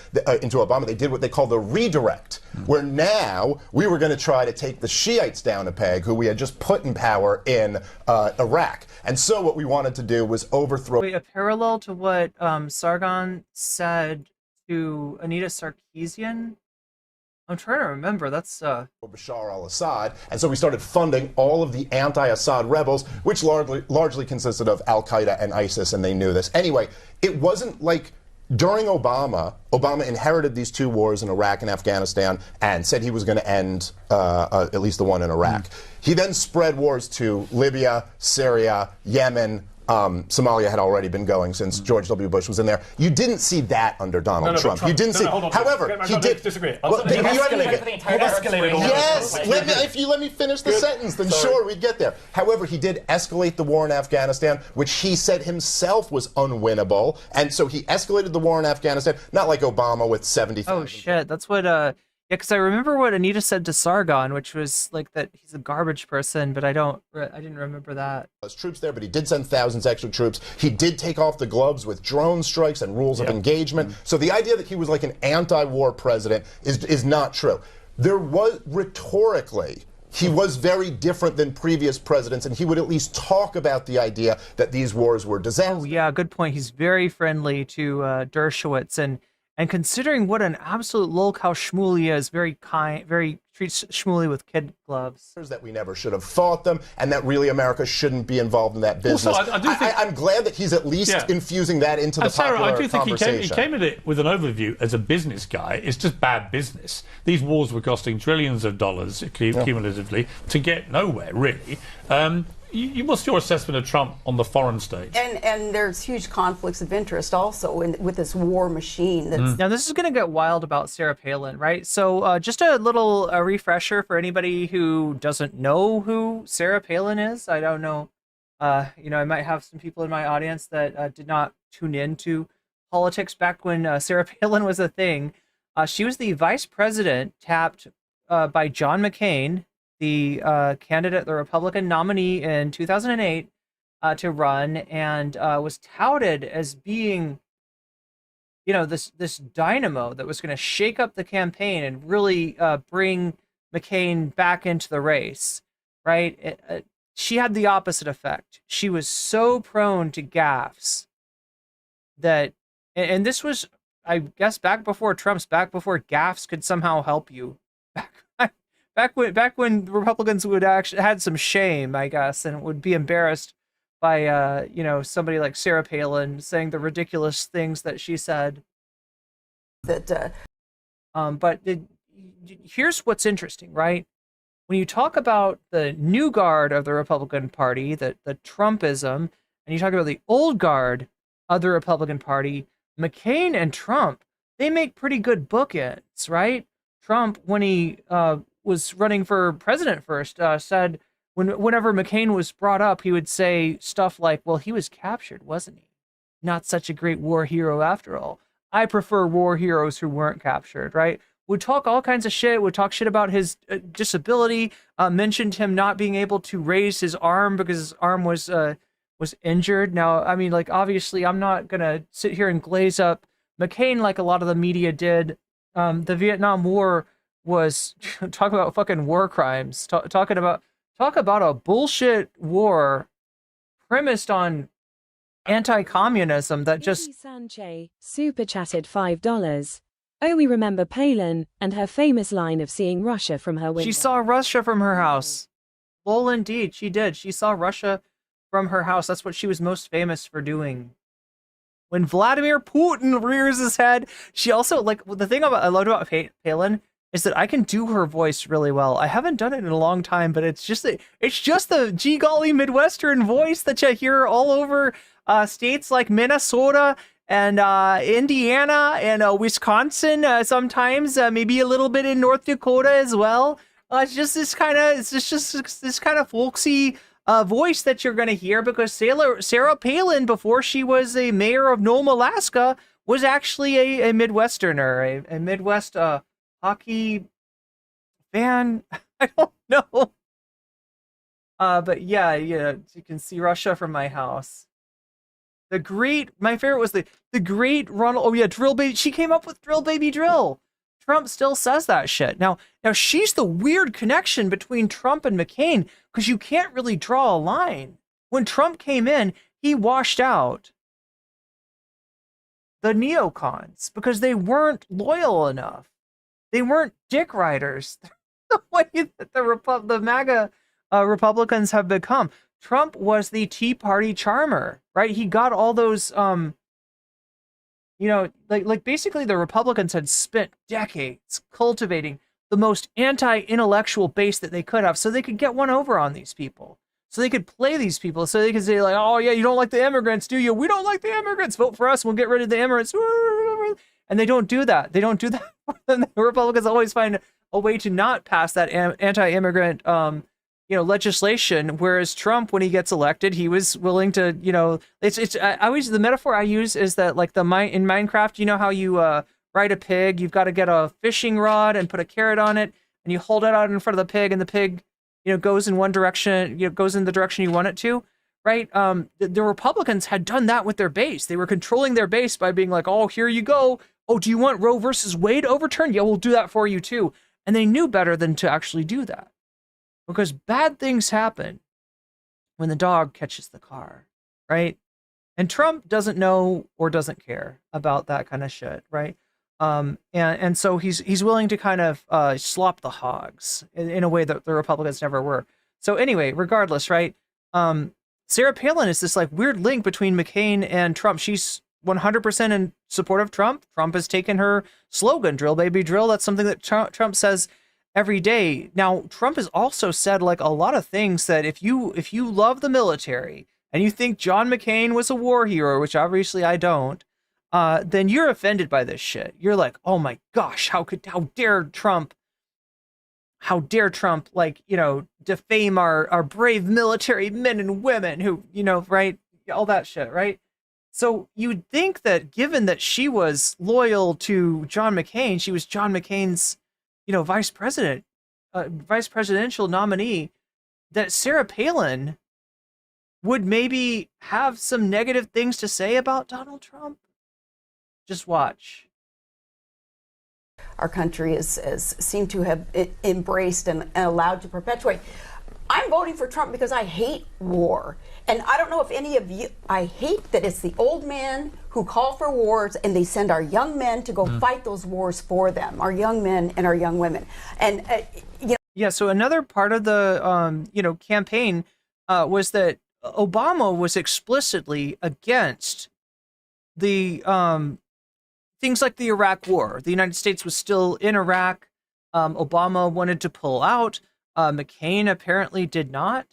They did what they call the redirect, where now we were going to try to take the Shiites down a peg, who we had just put in power in Iraq. And so what we wanted to do was overthrow... Wait, a parallel to what Sargon said to Anita Sarkeesian? I'm trying to remember. That's Bashar al-Assad, and so we started funding all of the anti-Assad rebels, which largely consisted of Al-Qaeda and ISIS, and they knew this. Anyway, it wasn't like during Obama inherited these two wars in Iraq and Afghanistan and said he was going to end at least the one in Iraq. He then spread wars to Libya, Syria, Yemen. Somalia had already been going since George W. Bush was in there. You didn't see that under Donald Trump. You didn't see. However, he did. Disagree. Well, He escalated. Yes. If you let me finish the sentence, then sure, we'd get there. However, he did escalate the war in Afghanistan, which he said himself was unwinnable, and so he escalated the war in Afghanistan. Not like Obama with 70,000. Oh shit! That's what. Yeah, because I remember what Anita said to Sargon, which was like that he's a garbage person, but I didn't remember that. There's troops there, but he did send thousands extra troops. He did take off the gloves with drone strikes and rules of engagement. So the idea that he was like an anti-war president is not true. There was, rhetorically, he was very different than previous presidents, and he would at least talk about the idea that these wars were disastrous. Oh yeah, good point. He's very friendly to Dershowitz, and considering what an absolute lolcow Shmuel he is, very kind, very treats Shmuley with kid gloves. That we never should have fought them, and that really America shouldn't be involved in that business. Also, I do think, I'm glad that he's at least infusing that into the popular I do think conversation. he came at it with an overview as a business guy. It's just bad business. These wars were costing trillions of dollars cumulatively to get nowhere, really. What's your assessment of Trump on the foreign stage? And there's huge conflicts of interest also with this war machine. That's Now, this is going to get wild about Sarah Palin, right? So just a little refresher for anybody who doesn't know who Sarah Palin is. I don't know. I might have some people in my audience that did not tune into politics back when Sarah Palin was a thing. She was the vice president tapped by John McCain, the candidate, the Republican nominee in 2008, to run, and was touted as being, this dynamo that was going to shake up the campaign and really bring McCain back into the race, right? She had the opposite effect. She was so prone to gaffes that, and this was, I guess, back before gaffes could somehow help you. Back when Republicans would actually had some shame, I guess, and would be embarrassed by somebody like Sarah Palin saying the ridiculous things that she said. Here's what's interesting, right? When you talk about the new guard of the Republican Party, the Trumpism, and you talk about the old guard of the Republican Party, McCain and Trump, they make pretty good bookends, right? Trump, when he was running for president first, said whenever McCain was brought up, he would say stuff like, well, he was captured, wasn't he? Not such a great war hero after all. I prefer war heroes who weren't captured, right? Would talk all kinds of shit, would talk shit about his disability, mentioned him not being able to raise his arm because his arm was injured. Now, I mean, like, obviously, I'm not going to sit here and glaze up McCain like a lot of the media did. The Vietnam War was talk about fucking war crimes. Talk about a bullshit war premised on anti-communism that just. Medhi Sanchez super chatted $5. Oh, we remember Palin and her famous line of seeing Russia from her window. She saw Russia from her house. Lol, indeed, she did. She saw Russia from her house. That's what she was most famous for doing. When Vladimir Putin rears his head, she also, like, the thing I loved about Palin is that I can do her voice really well. I haven't done it in a long time, but it's just the gee golly Midwestern voice that you hear all over states like Minnesota and Indiana and Wisconsin. Sometimes maybe a little bit in North Dakota as well. It's just this kind of folksy voice that you're going to hear because Sarah Palin, before she was a mayor of Nome, Alaska, was actually a Midwesterner, a Midwest hockey fan. I don't know. But yeah, you can see Russia from my house. My favorite was the great Ronald. Oh yeah, Drill Baby. She came up with Drill Baby Drill. Trump still says that shit. Now she's the weird connection between Trump and McCain because you can't really draw a line. When Trump came in, he washed out the neocons because they weren't loyal enough. They weren't dick riders. The way that the MAGA Republicans have become. Trump was the Tea Party charmer, right? He got all those, like basically the Republicans had spent decades cultivating the most anti-intellectual base that they could have so they could get one over on these people. So they could play these people. So they could say like, oh yeah, you don't like the immigrants, do you? We don't like the immigrants. Vote for us. We'll get rid of the immigrants. And they don't do that. They don't do that. The Republicans always find a way to not pass that anti-immigrant, legislation. Whereas Trump, when he gets elected, he was willing to, I always, the metaphor I use is that like in Minecraft, you know how you ride a pig, you've got to get a fishing rod and put a carrot on it, and you hold it out in front of the pig, and the pig, goes in one direction, goes in the direction you want it to, right? The Republicans had done that with their base. They were controlling their base by being like, oh, here you go. Oh, do you want Roe versus Wade overturned? Yeah, we'll do that for you too. And they knew better than to actually do that. Because bad things happen when the dog catches the car, right? And Trump doesn't know or doesn't care about that kind of shit, right? And so he's willing to kind of slop the hogs in a way that the Republicans never were. So anyway, regardless, right? Sarah Palin is this like weird link between McCain and Trump. She's 100% in support of Trump. Trump has taken her slogan, drill baby drill. That's something that Trump says every day. Now, Trump has also said like a lot of things that if you love the military and you think John McCain was a war hero, which obviously I don't, then you're offended by this shit. You're like, oh my gosh, how dare Trump, like, defame our brave military men and women who, right, all that shit, right? So you'd think that given that she was loyal to John McCain, she was John McCain's, vice presidential nominee, that Sarah Palin would maybe have some negative things to say about Donald Trump. Just watch. Our country is seemed to have embraced and allowed to perpetuate. I'm voting for Trump because I hate war. And I don't know if any of you, I hate that it's the old men who call for wars and they send our young men to go fight those wars for them, our young men and our young women. And, Yeah, so another part of the, campaign was that Obama was explicitly against the things like the Iraq War. The United States was still in Iraq. Obama wanted to pull out. McCain apparently did not.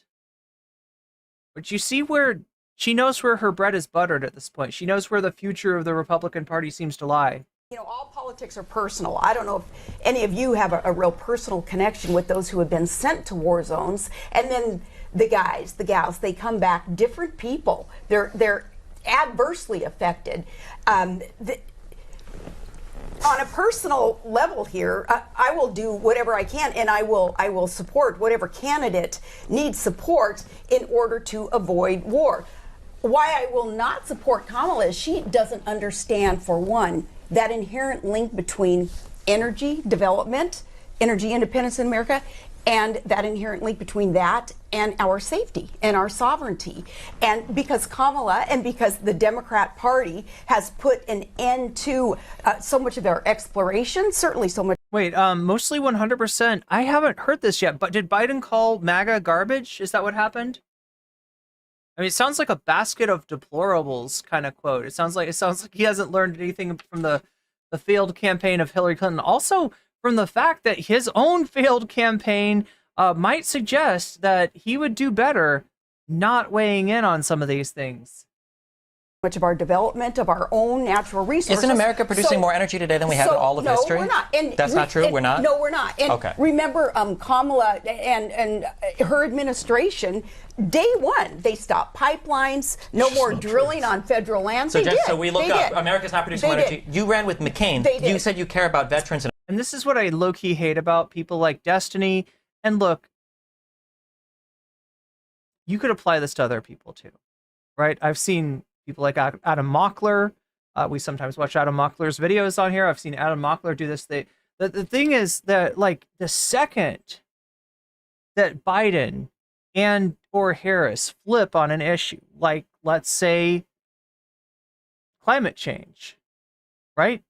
But you see where she knows where her bread is buttered at this point. She knows where the future of the Republican Party seems to lie. All politics are personal. I don't know if any of you have a real personal connection with those who have been sent to war zones. And then the guys, the gals, they come back different people. They're adversely affected. On a personal level here, I will do whatever I can, and I will support whatever candidate needs support in order to avoid war. Why I will not support Kamala is she doesn't understand, for one, that inherent link between energy development, energy independence in America, and that inherent link between that and our safety and our sovereignty. And because Kamala and because the Democrat Party has put an end to so much of their exploration, certainly so much. Wait, mostly 100%. I haven't heard this yet, but did Biden call MAGA garbage? Is that what happened? I mean, it sounds like a basket of deplorables kind of quote. It sounds like he hasn't learned anything from the failed campaign of Hillary Clinton. Also, from the fact that his own failed campaign might suggest that he would do better not weighing in on some of these things. Much of our development of our own natural resources. Isn't America producing more energy today than we have in all of history? No, we're not. And that's not true? We're not? No, we're not. And okay. Remember, Kamala and her administration, day one, they stopped pipelines, no more drilling on federal land. So, so we look up, America's not producing more energy. You ran with McCain. You said you care about veterans. And this is what I low-key hate about people like Destiny. And look, you could apply this to other people too, right? I've seen people like Adam Mockler. We sometimes watch Adam Mockler's videos on here. I've seen Adam Mockler do this thing. The thing is that, like, the second that Biden and or Harris flip on an issue, like, let's say, climate change, right?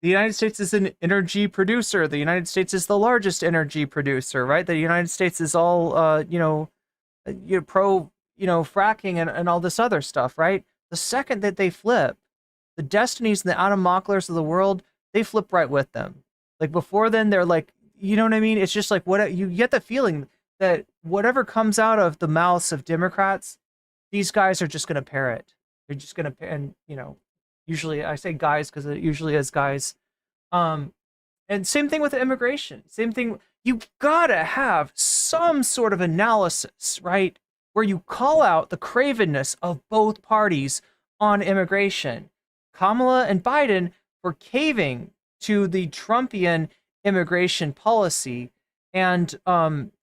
The United States is an energy producer. The United States is the largest energy producer, right? The United States is all, pro, fracking and all this other stuff, right? The second that they flip, the Destinies and the Adam Mocklers of the world, they flip right with them. Like before then, they're like, you know what I mean? It's just like what you get the feeling that whatever comes out of the mouths of Democrats, these guys are just going to parrot. They're just going to, and usually I say guys because it usually is guys. And same thing with immigration. Same thing. You gotta have some sort of analysis, right? Where you call out the cravenness of both parties on immigration. Kamala and Biden were caving to the Trumpian immigration policy, and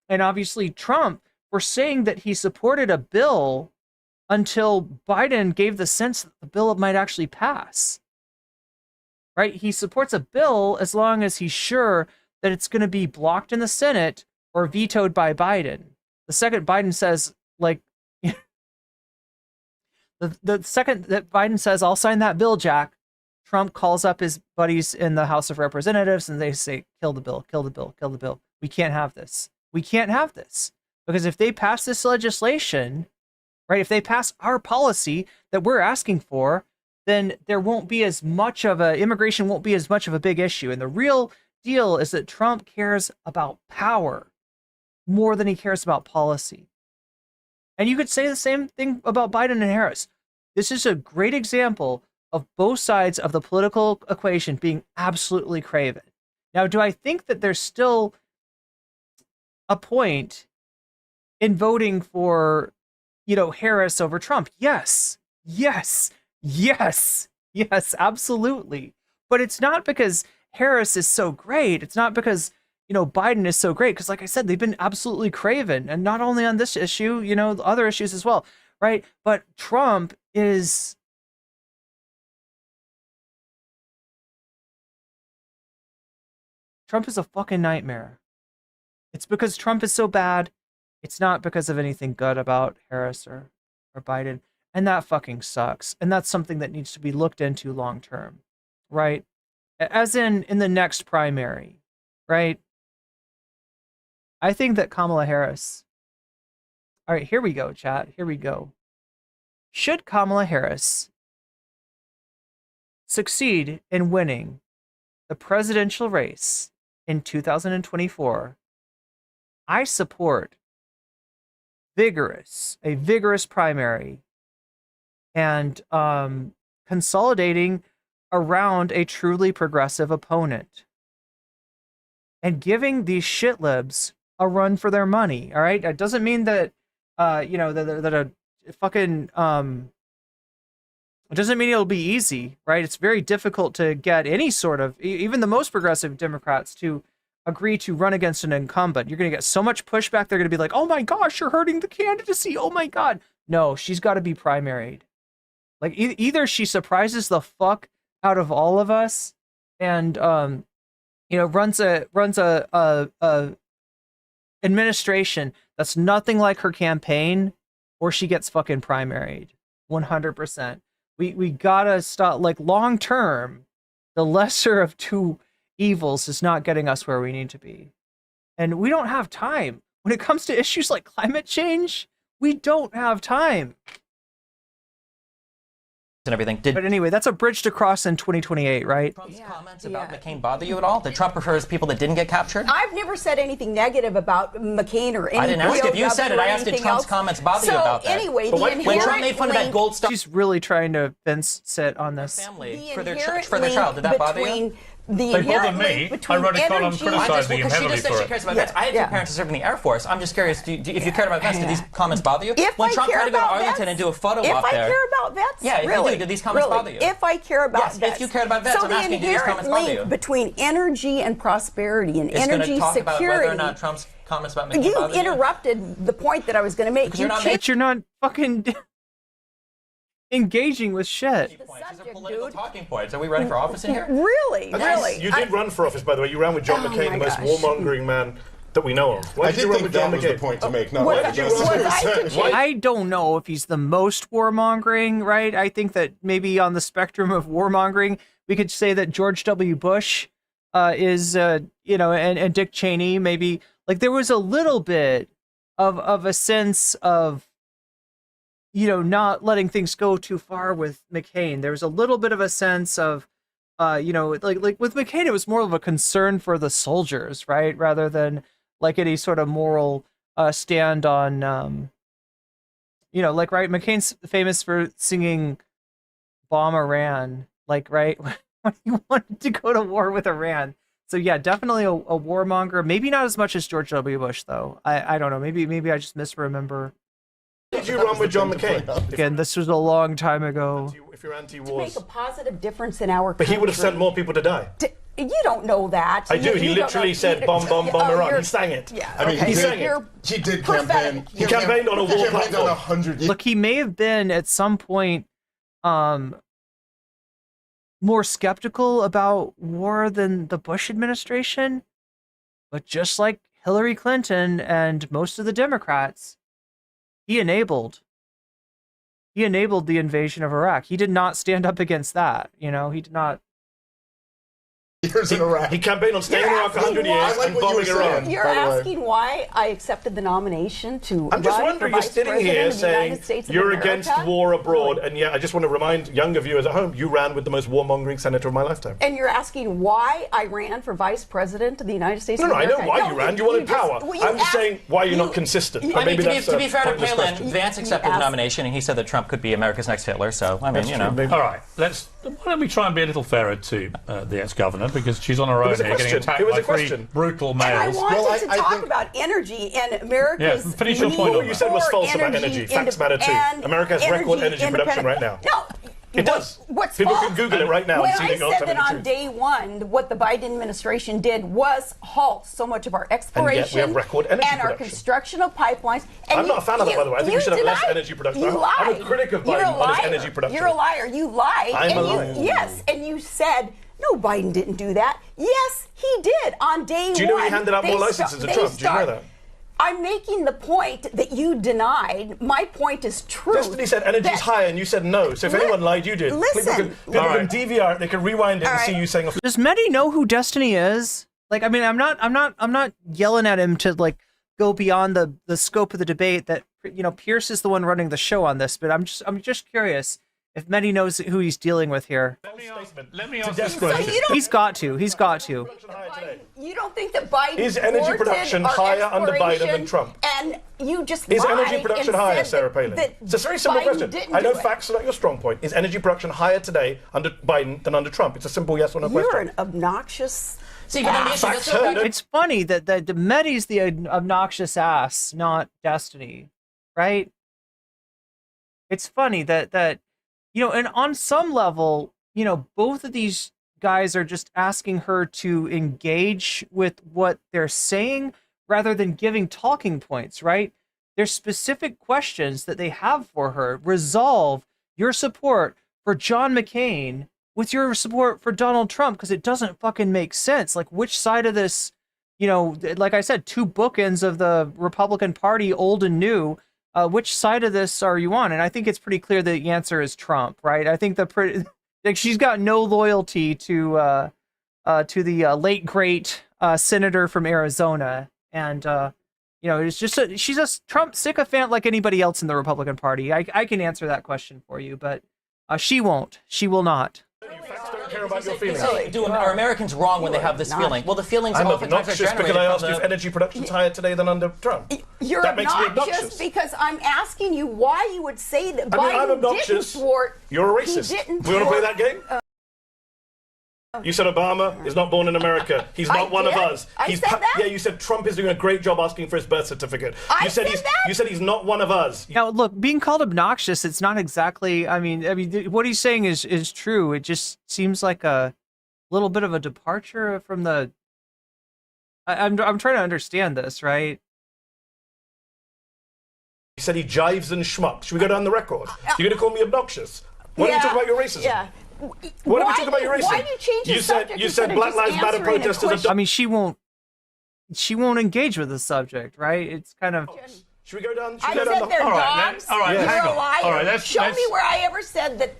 obviously Trump were saying that he supported a bill until Biden gave the sense that the bill might actually pass. Right? He supports a bill as long as he's sure that it's going to be blocked in the Senate or vetoed by Biden. The second Biden says, like, the second that Biden says, I'll sign that bill, Jack, Trump calls up his buddies in the House of Representatives and they say, kill the bill, kill the bill, kill the bill. We can't have this. We can't have this. Because if they pass this legislation, right, if they pass our policy that we're asking for, then there won't be as much of immigration won't be as much of a big issue. And the real deal is that Trump cares about power more than he cares about policy. And you could say the same thing about Biden and Harris. This is a great example of both sides of the political equation being absolutely craven. Now, do I think that there's still a point in voting for, Harris over Trump? Yes, absolutely. But it's not because Harris is so great. It's not because, Biden is so great. Because like I said, they've been absolutely craven. And not only on this issue, other issues as well, right? But Trump is... Trump is a fucking nightmare. It's because Trump is so bad. It's not because of anything good about Harris or Biden. And that fucking sucks. And that's something that needs to be looked into long term, right? As in the next primary, right? I think that Kamala Harris... All right, here we go, chat. Here we go. Should Kamala Harris succeed in winning the presidential race in 2024, I support a vigorous primary and consolidating around a truly progressive opponent and giving these shitlibs a run for their money. All right, it doesn't mean that that a fucking it doesn't mean it'll be easy, right? It's very difficult to get any sort of, even the most progressive Democrats, to agree to run against an incumbent. You're going to get so much pushback. They're going to be like, oh my gosh, you're hurting the candidacy. Oh my God. No, she's got to be primaried. Like either she surprises the fuck out of all of us and, runs a administration that's nothing like her campaign, or she gets fucking primaried 100%. We gotta stop, like, long term, the lesser of two evils is not getting us where we need to be. And we don't have time. When it comes to issues like climate change, we don't have time. And everything. But anyway, that's a bridge to cross in 2028, right? Trump's comments about McCain bother you at all? That Trump prefers people that didn't get captured? I've never said anything negative about McCain or any. I didn't ask if you said it. I asked if Trump's comments bother you about that. So anyway, when Trump made fun of that gold star, she's really trying to fence sit on this family for their child. Did that bother you? They bother me. I wrote a column criticizing him heavily for it. I had two parents who served in the Air Force. I'm just curious, if you cared about vets, did these comments bother you? When Trump tried to go to Arlington and do a photo op there. If I care about vets, yeah, if you do, did these comments bother you? If I care about vets. If you cared about vets, I'm asking, do these comments bother you? So the inherent link between energy and prosperity and energy talk security. About whether or not Trump's comments about McCain bother you? You interrupted the point that I was going to make. But you're not fucking engaging with shit. These are political talking points. Are we running for office in here? Really? You did run for office, by the way. You ran with John McCain, the most warmongering man that we know of? Why did you run with John McCain? The point to make. I don't know if he's the most warmongering, right? I think that maybe on the spectrum of warmongering, we could say that George W. Bush is, you know, and Dick Cheney, maybe. Like, there was a little bit of a sense of, you know, not letting things go too far with McCain. There was a little bit of a sense of, you know, like with McCain, it was more of a concern for the soldiers, right? Rather than like any sort of moral stand on, you know, like, right? McCain's famous for singing Bomb Iran, like, right? When he wanted to go to war with Iran. So yeah, definitely a warmonger. Maybe not as much as George W. Bush, though. I don't know. Maybe I just misremember. Did you run with John McCain? Again, this was a long time ago. If you're anti-wars. To make a positive difference in our But he would have sent more people to die. You don't know that. I do. He literally said bomb, bomb, bomb Iran. He sang it. Yeah. I mean, he sang it. He did campaign. He campaigned on a war platform. 100 years. Look, he may have been at some point more skeptical about war than the Bush administration, but just like Hillary Clinton and most of the Democrats, he enabled the invasion of Iraq. He did not stand up against that. You know, he did not. Years in Iraq. He campaigned on staying in Iraq 100 years and bombing Iran. You're asking why I accepted the nomination to I'm just run wondering, for you're Vice sitting President here of the United States saying of you're America? against war abroad, and yet I just want to remind younger viewers at home, you ran with the most warmongering senator of my lifetime. And you're asking why I ran for Vice President of the United States of No, I America? know why you ran. You wanted power. I'm just saying why you're not consistent. I mean, to be fair to Palin, Vance accepted the nomination, and he said that Trump could be America's next Hitler. So I mean, you know. All right, why don't we try and be a little fairer to the ex-governor, because she's on her own here getting attacked by three brutal males. And I wanted to talk about energy and America's Yeah, finish your point on What you said was false about energy. Facts matter too. America has record energy production right now. No. It does. What's People false? can Google it right now When and see I that you're said telling that the on truth. day one, what the Biden administration did was halt so much of our exploration And yet we have record energy and our production. construction of pipelines. And I'm not a fan of that, by the way. I think we should have less denied- energy production. You lied. I'm a critic of You're Biden a on his liar. energy production. You're a liar. You lied. I'm a and liar. Yes, and you said, no, Biden didn't do that. Yes, he did on day one. Do you know he handed out more licenses to Trump? Do you know that? I'm making the point that you denied. My point is true. Destiny said energy's higher, and you said no. So if anyone lied, you did. Listen. People can DVR it. They can rewind it and see you saying. Does Medhi know who Destiny is? Like, I mean, I'm not yelling at him to like go beyond the scope of the debate. That, you know, Pierce is the one running the show on this, but I'm just curious if Medhi knows who he's dealing with here. Let me ask this question. He's got to. You don't think that Biden Is energy thwarted production our higher under Biden exploration, than Trump? And you just Is lied energy production and higher, said Sarah Palin? that It's a very simple Biden question. didn't I know do it. facts are not your strong point. Is energy production higher today under Biden than under Trump? It's a simple yes or no question. You're an obnoxious. It's funny that the Medhi's the obnoxious ass, not Destiny, right? It's funny that you know, and on some level, you know, both of these guys are just asking her to engage with what they're saying rather than giving talking points, right? There's specific questions that they have for her. Resolve your support for John McCain with your support for Donald Trump, because it doesn't fucking make sense. Like, which side of this, you know, like I said, two bookends of the Republican Party, old and new. Which side of this are you on? And I think it's pretty clear the answer is Trump, right? I think like she's got no loyalty to the late great senator from Arizona, and you know, it's just she's a Trump sycophant like anybody else in the Republican Party. I can answer that question for you, but she won't. She will not. Don't care about your feelings. Are Americans wrong when they have this feeling? Well, the feelings I'm oftentimes are obnoxious generated because I asked from you if energy production's higher today than under Trump. You're That makes me obnoxious obnoxious. because I'm asking you why you would say that I mean, I'm Biden obnoxious. didn't thwart. You're a He racist. didn't We want to play thwart- that game? You said Obama is not born in America. He's not one of did. us. I He's said that? Yeah, you said Trump is doing a great job asking for his birth certificate. You said he's not one of us. Now, look, being called obnoxious, it's not exactly. I mean, what he's saying is true. It just seems like a little bit of a departure from the. I'm trying to understand this, right? He said he jives and schmucks. Should we go down the record? You're going to call me obnoxious? Why don't you talk about your racism? Yeah. Why don't we talk about your racism? Why do you change the subject You instead said of Black just Lives Matter answering a protesters. I mean, she won't. she won't engage with the subject, right? It's kind of. Should we go down? I said they're dogs. all right, You're hang a on. liar. All right, Show me where I ever said that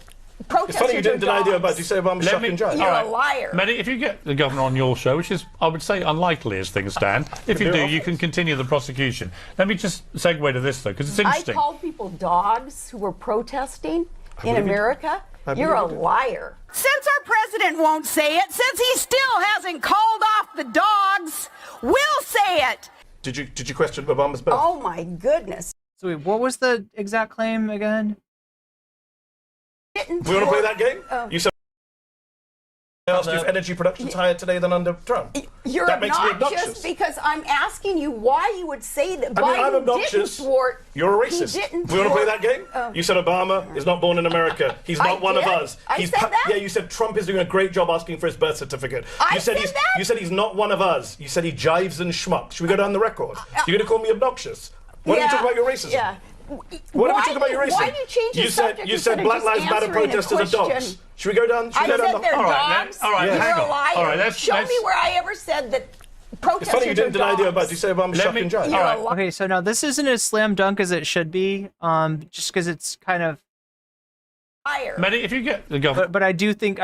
protesters It's funny you didn't deny the dogs. Obama. You say Obama's shocking judge. You're a liar. Medhi, if you get the governor on your show, which is, I would say, unlikely as things stand, if you do, you can continue the prosecution. Let me just segue to this, though, because it's interesting. I called people dogs who were protesting in America. You're a liar. Since our president won't say it, since he still hasn't called off the dogs, we'll say it. Did you question Obama's birth? Oh my goodness. So wait, what was the exact claim again? We want to play that game? You said I asked you if energy production's higher today than under Trump. You're that makes me obnoxious obnoxious. because I'm asking you why you would say that I mean, I'm Biden obnoxious. didn't thwart. You're a he racist. didn't We want to play thwart- that game? You said Obama is not born in America. He's not one of did? us. I He's said that? Yeah, you said Trump is doing a great job asking for his birth certificate. I said that? You said he's not one of us. You said he jives and schmucks. Should we go down the record? You're going to call me obnoxious? Why don't you talk about your racism? Yeah. Why don't we talk about your racism? Why do you change the subject You said instead of Black just Lives Matter answering a protesters are dogs. question? Should we go down? Should I we go down said they're dogs. all right, You're hang a on. liar. All right, Show me where I ever said that It's protesters funny you didn't deny are the dogs. Obama. You say Obama's shocking judge. You're a liar. Okay, so now this isn't as slam dunk as it should be, just because it's kind of. Medhi, if you get the governor But I do think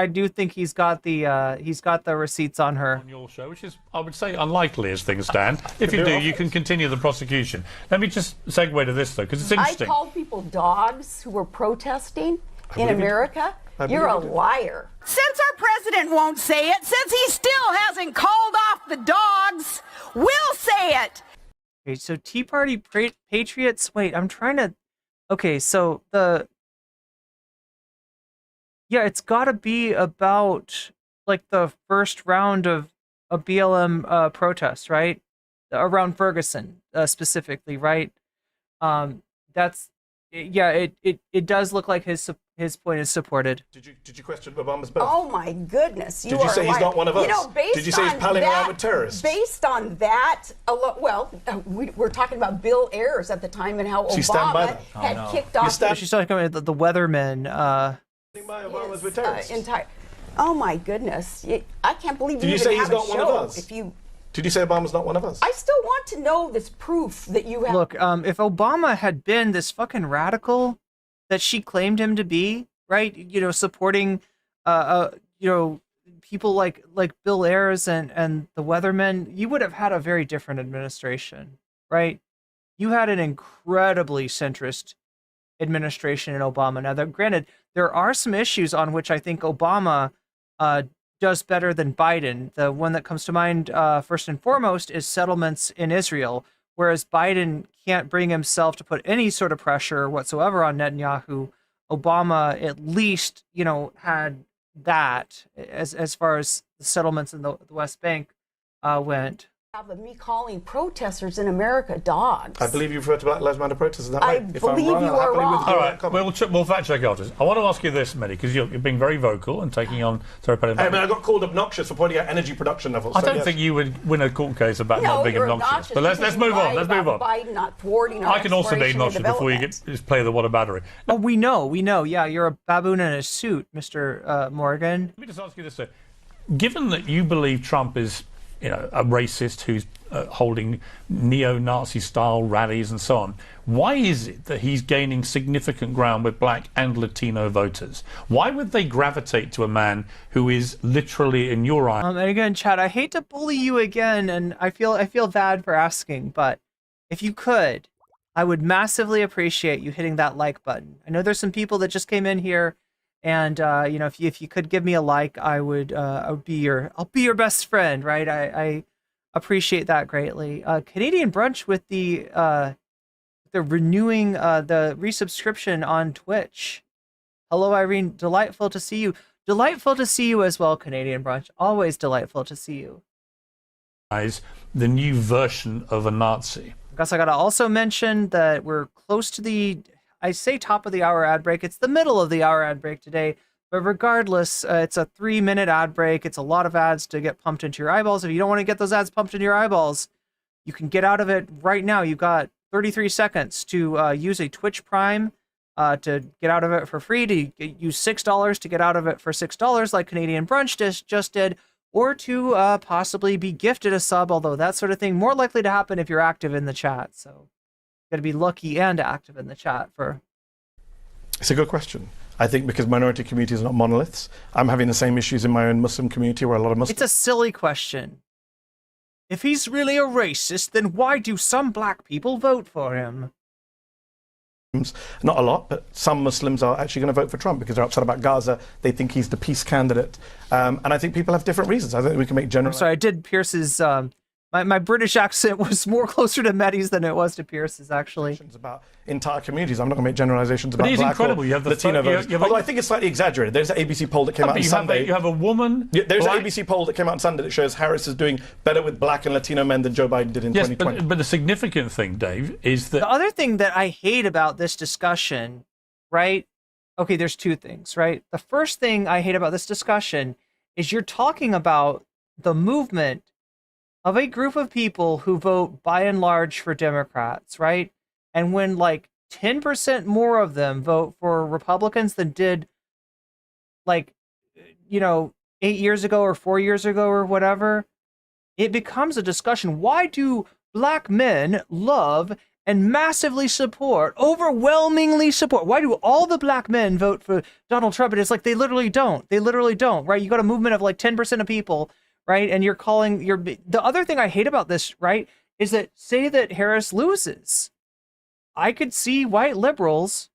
he's got the receipts on her. on your show, which is, I would say, unlikely as things stand. If you do, you can continue the prosecution. Let me just segue to this, though, because it's interesting. I called people dogs who were protesting in America. You're a liar. Since our president won't say it, since he still hasn't called off the dogs, we'll say it. Okay, so Tea Party patriots. Wait, I'm trying to. Okay, so yeah, it's got to be about like the first round of a BLM protest, right? Around Ferguson specifically, right? That's yeah. It does look like his point is supported. Did you question Obama's birth? Oh my goodness! Did you say he's not one of us? You know, based Did you say he's on palling around that- with terrorists? Based on that, we're talking about Bill Ayers at the time and how So you stand by Obama that? had kicked off She's talking about the weathermen. Obama's with terrorists. entire. Oh my goodness! I can't believe Did you you even say he's have a not one of show. us? If you, Did you say Obama's not one of us? I still want to know this proof that you have. Look, if Obama had been this fucking radical that she claimed him to be, right? You know, supporting, people like Bill Ayers and the Weathermen, you would have had a very different administration, right? You had an incredibly centrist administration in Obama. Now, granted, there are some issues on which I think Obama does better than Biden. The one that comes to mind first and foremost is settlements in Israel, whereas Biden can't bring himself to put any sort of pressure whatsoever on Netanyahu. Obama at least, had that as far as the settlements in the West Bank went. Of me calling protesters in America dogs. I believe you referred to Black Lives Matter protesters. Is that I right? If I'm believe wrong, you I'll are happily wrong. withdraw All that right, comment. we'll fact check after this. I want to ask you this, Medhi, because you're being very vocal and taking on Sarah Palin. I mean, I got called obnoxious for pointing out energy production levels. I so don't yes. think you would win a court case about No, not being you're obnoxious. obnoxious But let's because move you on. lied Let's move on. about Biden not thwarting our I can also be exploration and obnoxious before you development. play the water battery. Oh, we know. Yeah, you're a baboon in a suit, Mr. Morgan. Let me just ask you this, though. Given that you believe Trump is, a racist who's holding neo-Nazi style rallies and so on, why is it that he's gaining significant ground with black and Latino voters? Why would they gravitate to a man who is literally, in your eyes... And again, Chad, I hate to bully you again, and I feel bad for asking, but if you could, I would massively appreciate you hitting that like button. I know there's some people that just came in here, and if you could give me a like, I'll be your best friend, right? I appreciate that greatly. Canadian Brunch with the renewing the resubscription on Twitch. Hello, Irene. Delightful to see you. Delightful to see you as well, Canadian Brunch. Always delightful to see you. The new version of a Nazi. I guess I gotta also mention that we're close to the, I say top of the hour ad break. It's the middle of the hour ad break today. But regardless, it's a 3-minute ad break. It's a lot of ads to get pumped into your eyeballs. If you don't want to get those ads pumped into your eyeballs, you can get out of it right now. You've got 33 seconds to use a Twitch Prime to get out of it for free, to use $6 to get out of it for $6 like Canadian Brunch just did, or to possibly be gifted a sub, although that sort of thing more likely to happen if you're active in the chat. So got to be lucky and active in the chat for. It's a good question. I think because minority communities are not monoliths, I'm having the same issues in my own Muslim community where a lot of Muslims. It's a silly question. If he's really a racist, then why do some black people vote for him? Not a lot, but some Muslims are actually going to vote for Trump because they're upset about Gaza. They think he's the peace candidate. And I think people have different reasons. I think we can make general. I'm sorry, I did Pierce's. My British accent was more closer to Medhi's than it was to Pierce's, actually. About entire communities. I'm not going to make generalizations about But it is black incredible. or You have the Latino voters. you have Although I think it's slightly exaggerated. There's an ABC poll that came out on Sunday. You have a woman. Yeah, there's an ABC poll that came out on Sunday that shows Harris is doing better with black and Latino men than Joe Biden did in 2020. But the significant thing, Dave, is that The other thing that I hate about this discussion, right? Okay, there's two things, right? The first thing I hate about this discussion is you're talking about the movement of a group of people who vote by and large for Democrats, right? And when like 10% more of them vote for Republicans than did like, 8 years ago or 4 years ago or whatever, it becomes a discussion. Why do black men love and massively support, overwhelmingly support? Why do all the black men vote for Donald Trump? And it's like, they literally don't, right? You got a movement of like 10% of people, right? And you're calling the other thing I hate about this, right, is that say that Harris loses. I could see white liberals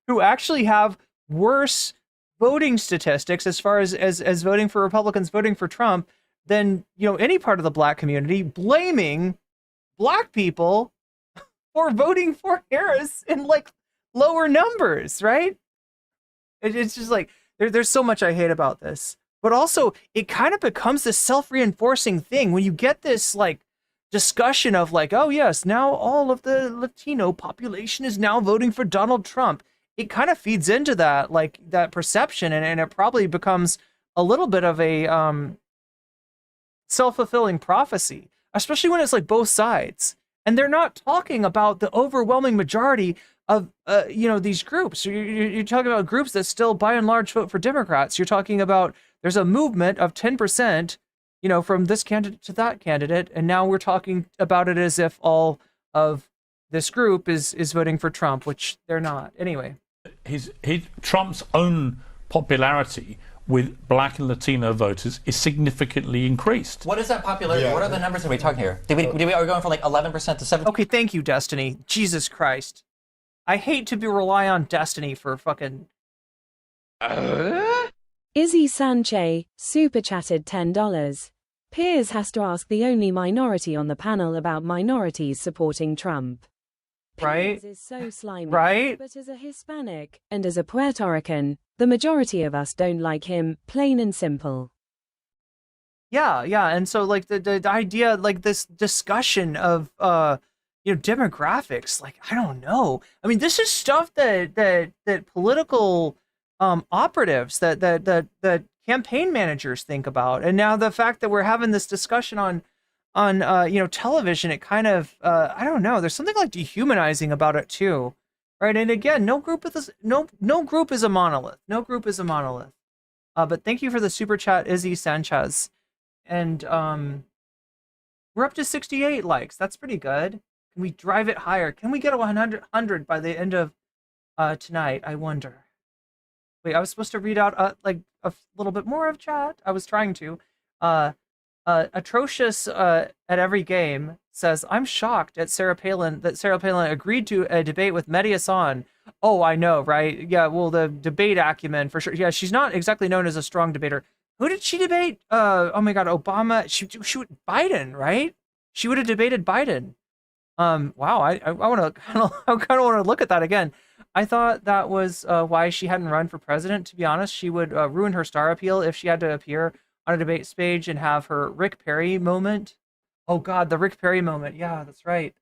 who actually have worse voting statistics as far as voting for Republicans, voting for Trump than, any part of the black community, blaming black people for voting for Harris in like lower numbers, right? It's just like, there's so much I hate about this. But also, it kind of becomes this self-reinforcing thing when you get this like discussion of like, oh yes, now all of the Latino population is now voting for Donald Trump. It kind of feeds into that, like that perception, and it probably becomes a little bit of a self-fulfilling prophecy, especially when it's like both sides. And they're not talking about the overwhelming majority of, these groups. You're talking about groups that still by and large vote for Democrats. You're talking about there's a movement of 10%, from this candidate to that candidate. And now we're talking about it as if all of this group is voting for Trump, which they're not. Anyway. Trump's own popularity with black and Latino voters is significantly increased. What is that popularity? What are the numbers that we're talking here? Are we going from like 11% to 7%? Okay, thank you, Destiny. Jesus Christ. I hate to rely on Destiny for fucking... Izzy Sanchez super chatted $10. Piers has to ask the only minority on the panel about minorities supporting Trump. Right? Piers is so slimy. Right? But as a Hispanic, and as a Puerto Rican, the majority of us don't like him, plain and simple. Yeah, and so like the idea, like this discussion of demographics, like I don't know. I mean, this is stuff that political operatives, that campaign managers think about. And now the fact that we're having this discussion on television, it kind of I don't know. There's something like dehumanizing about it too, right? And again, no group is a monolith. No group is a monolith. But thank you for the super chat, Izzy Sanchez. And we're up to 68 likes. That's pretty good. Can we drive it higher? Can we get a 100 by the end of tonight? I wonder. Wait, I was supposed to read out like a little bit more of chat. I was trying to. Atrocious at every game says, I'm shocked at Sarah Palin that Sarah Palin agreed to a debate with Medhi Hasan. Oh, I know, right? Yeah, well, the debate acumen for sure. Yeah, she's not exactly known as a strong debater. Who did she debate? Oh my God, Obama. She Biden, right? She would have debated Biden. Wow, I want to kind of want to look at that again. I thought that was why she hadn't run for president. To be honest, she would ruin her star appeal if she had to appear on a debate stage and have her Rick Perry moment. Oh God, the Rick Perry moment. Yeah, that's right.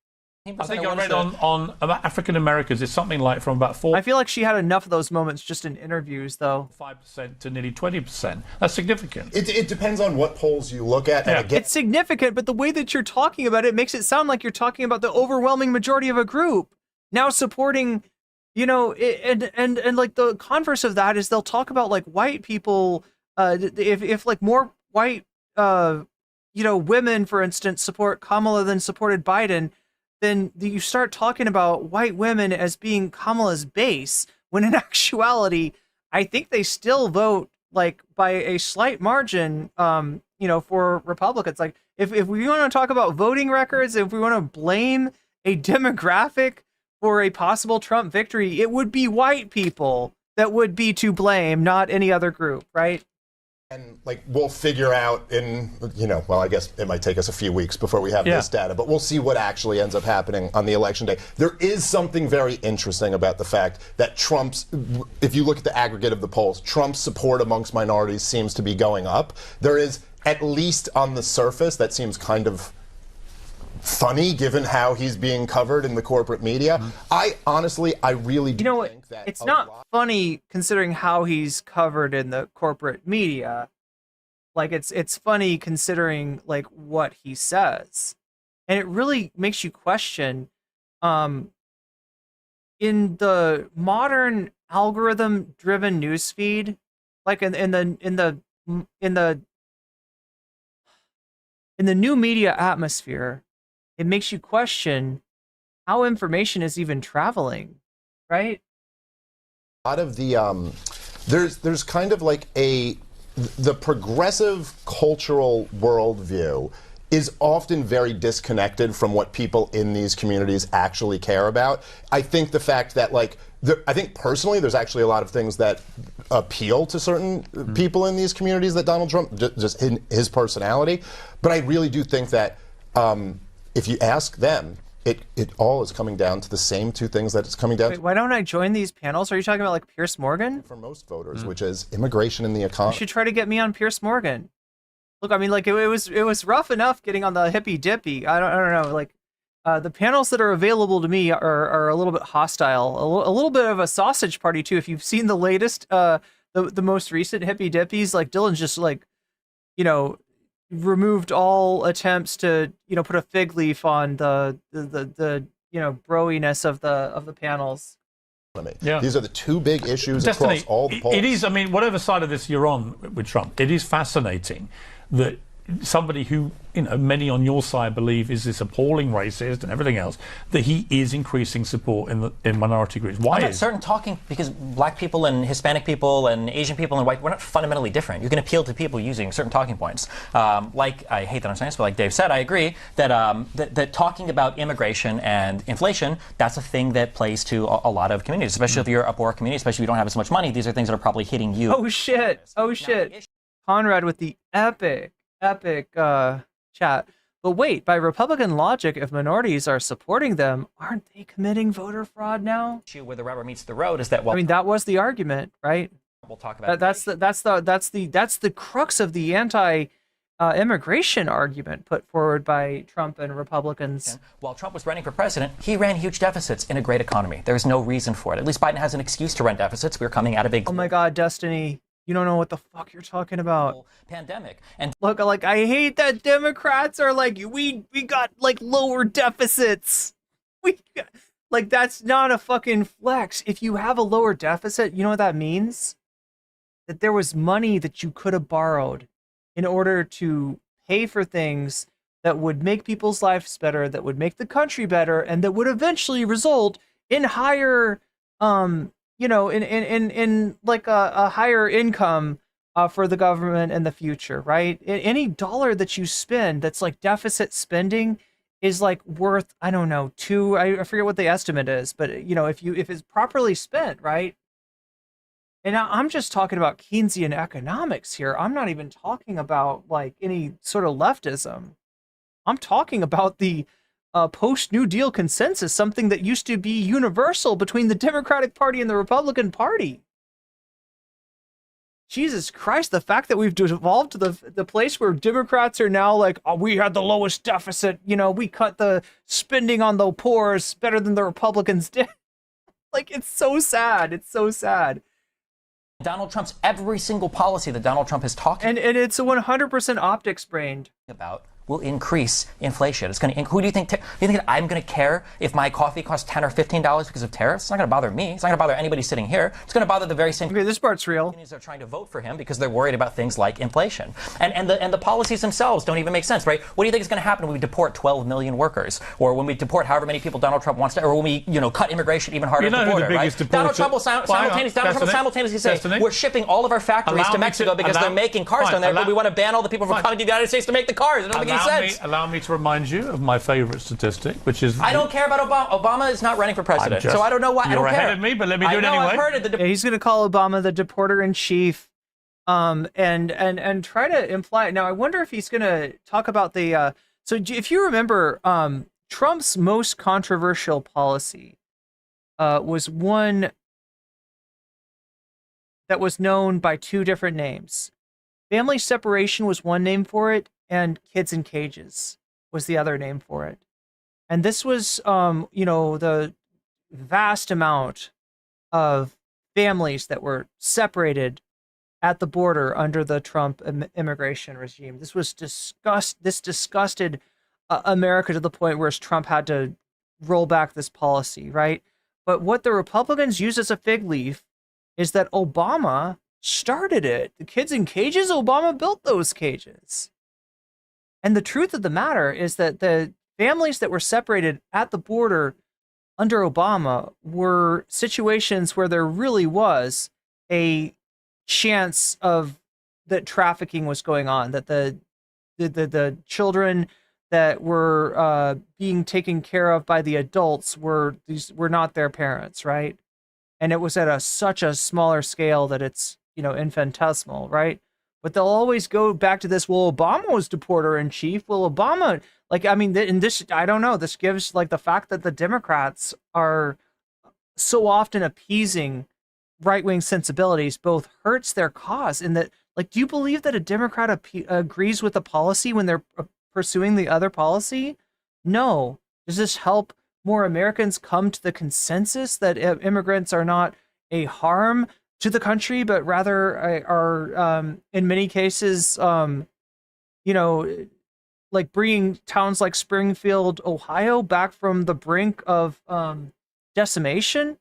I think I read on about African Americans, it's something like from about 4. I feel like she had enough of those moments just in interviews, though. 5% to nearly 20%. That's significant. It depends on what polls you look at. Yeah. It's significant, but the way that you're talking about it makes it sound like you're talking about the overwhelming majority of a group now supporting, and like the converse of that is they'll talk about like white people if like more white, women, for instance, support Kamala than supported Biden, then you start talking about white women as being Kamala's base, when in actuality, I think they still vote like by a slight margin, for Republicans. Like if we want to talk about voting records, if we want to blame a demographic for a possible Trump victory, it would be white people that would be to blame, not any other group, right? And like we'll figure out in, well, I guess it might take us a few weeks before we have this data, but we'll see what actually ends up happening on the election day. There is something very interesting about the fact that if you look at the aggregate of the polls, Trump's support amongst minorities seems to be going up. There is, at least on the surface, that seems kind of funny given how he's being covered in the corporate media. I really do think that it's not funny considering how he's covered in the corporate media. Like it's funny considering like what he says, and it really makes you question. In the modern algorithm-driven newsfeed, like in the new media atmosphere, it makes you question how information is even traveling, right? A lot of the there's kind of like the progressive cultural worldview is often very disconnected from what people in these communities actually care about. I think the fact that I think personally there's actually a lot of things that appeal to certain people in these communities that Donald Trump, just in his personality, but I really do think that if you ask them, it all is coming down to the same two things that it's coming down to. Why don't I join these panels? Are you talking about like Pierce Morgan? For most voters, which is immigration and the economy. You should try to get me on Pierce Morgan. Look, I mean, like it was rough enough getting on the hippy dippy. I don't know. Like the panels that are available to me are a little bit hostile, a little bit of a sausage party too. If you've seen the latest, the most recent hippy dippies, like Dylan's just like, removed all attempts to put a fig leaf on the broiness of the panels. Yeah. These are the two big issues Destiny, across all the polls. It is, I mean, whatever side of this you're on with Trump, it is fascinating that somebody who, many on your side believe is this appalling racist and everything else, that he is increasing support in minority groups. Why is certain talking? Because black people and Hispanic people and Asian people and white, we're not fundamentally different. You can appeal to people using certain talking points. Like, I hate that I'm saying this, but like Dave said, I agree that that talking about immigration and inflation, that's a thing that plays to a lot of communities, especially if you're a poor community, especially if you don't have as much money. These are things that are probably hitting you. Oh shit! Conrad with the epic chat. But wait, by Republican logic, if minorities are supporting them, aren't they committing voter fraud now? Where the rubber meets the road is that, well, I mean, that was the argument, right? We'll talk about that's the crux of the anti-immigration argument put forward by Trump and Republicans. While Trump was running for president, he ran huge deficits in a great economy. There's no reason for it. At least Biden has an excuse to run deficits. We're coming out of a oh my God, Destiny. You don't know what the fuck you're talking about. Pandemic. And look, like, I hate that Democrats are like, we got like lower deficits. Like, that's not a fucking flex. If you have a lower deficit, you know what that means? That there was money that you could have borrowed in order to pay for things that would make people's lives better, that would make the country better, and that would eventually result in higher, in like a higher income for the government in the future, right? Any dollar that you spend that's like deficit spending is like worth, I don't know, I forget what the estimate is, but if it's properly spent, right? And I'm just talking about Keynesian economics here. I'm not even talking about like any sort of leftism. I'm talking about the post-New Deal consensus, something that used to be universal between the Democratic Party and the Republican Party. Jesus Christ, the fact that we've devolved to the place where Democrats are now like, oh, we had the lowest deficit, we cut the spending on the poor better than the Republicans did. Like, it's so sad. It's so sad. Donald Trump's every single policy that Donald Trump has talked and it's a 100% optics brained about will increase inflation. It's going to. Who do you think? I'm going to care if my coffee costs $10 or $15 because of tariffs? It's not going to bother me. It's not going to bother anybody sitting here. It's going to bother the very same. Okay, this part's real. They're trying to vote for him because they're worried about things like inflation, and the policies themselves don't even make sense, right? What do you think is going to happen when we deport 12 million workers, or when we deport however many people Donald Trump wants to, or when we cut immigration even harder at the border, right? Donald Trump will simultaneously say we're shipping all of our factories to Mexico because they're making cars down there, but we want to ban all the people from coming to the United States to make the cars. It doesn't make any sense. Allow me to remind you of my favorite statistic, which is... I don't care about Obama. Obama is not running for president, so I don't know why. I don't care. You're ahead of me, but let me do it anyway. I've heard it. He's going to call Obama the deporter-in-chief, and try to imply... Now, I wonder if he's going to talk about the... So if you remember, Trump's most controversial policy was one that was known by two different names. Family separation was one name for it, and kids in cages was the other name for it. And this was, the vast amount of families that were separated at the border under the Trump immigration regime. This was disgusted America to the point where Trump had to roll back this policy, right? But what the Republicans use as a fig leaf is that Obama started it. The kids in cages, Obama built those cages. And the truth of the matter is that the families that were separated at the border under Obama were situations where there really was a chance of that trafficking was going on, that the children that were being taken care of by the adults were not their parents, right? And it was at such a smaller scale that it's infinitesimal, right? But they'll always go back to this. Well, Obama was deporter-in-chief. Well, Obama, in this, I don't know. This gives the fact that the Democrats are so often appeasing right-wing sensibilities both hurts their cause. In that, do you believe that a Democrat agrees with a policy when they're pursuing the other policy? No. Does this help more Americans come to the consensus that immigrants are not a harm to the country, but rather are in many cases, bringing towns like Springfield, Ohio, back from the brink of decimation?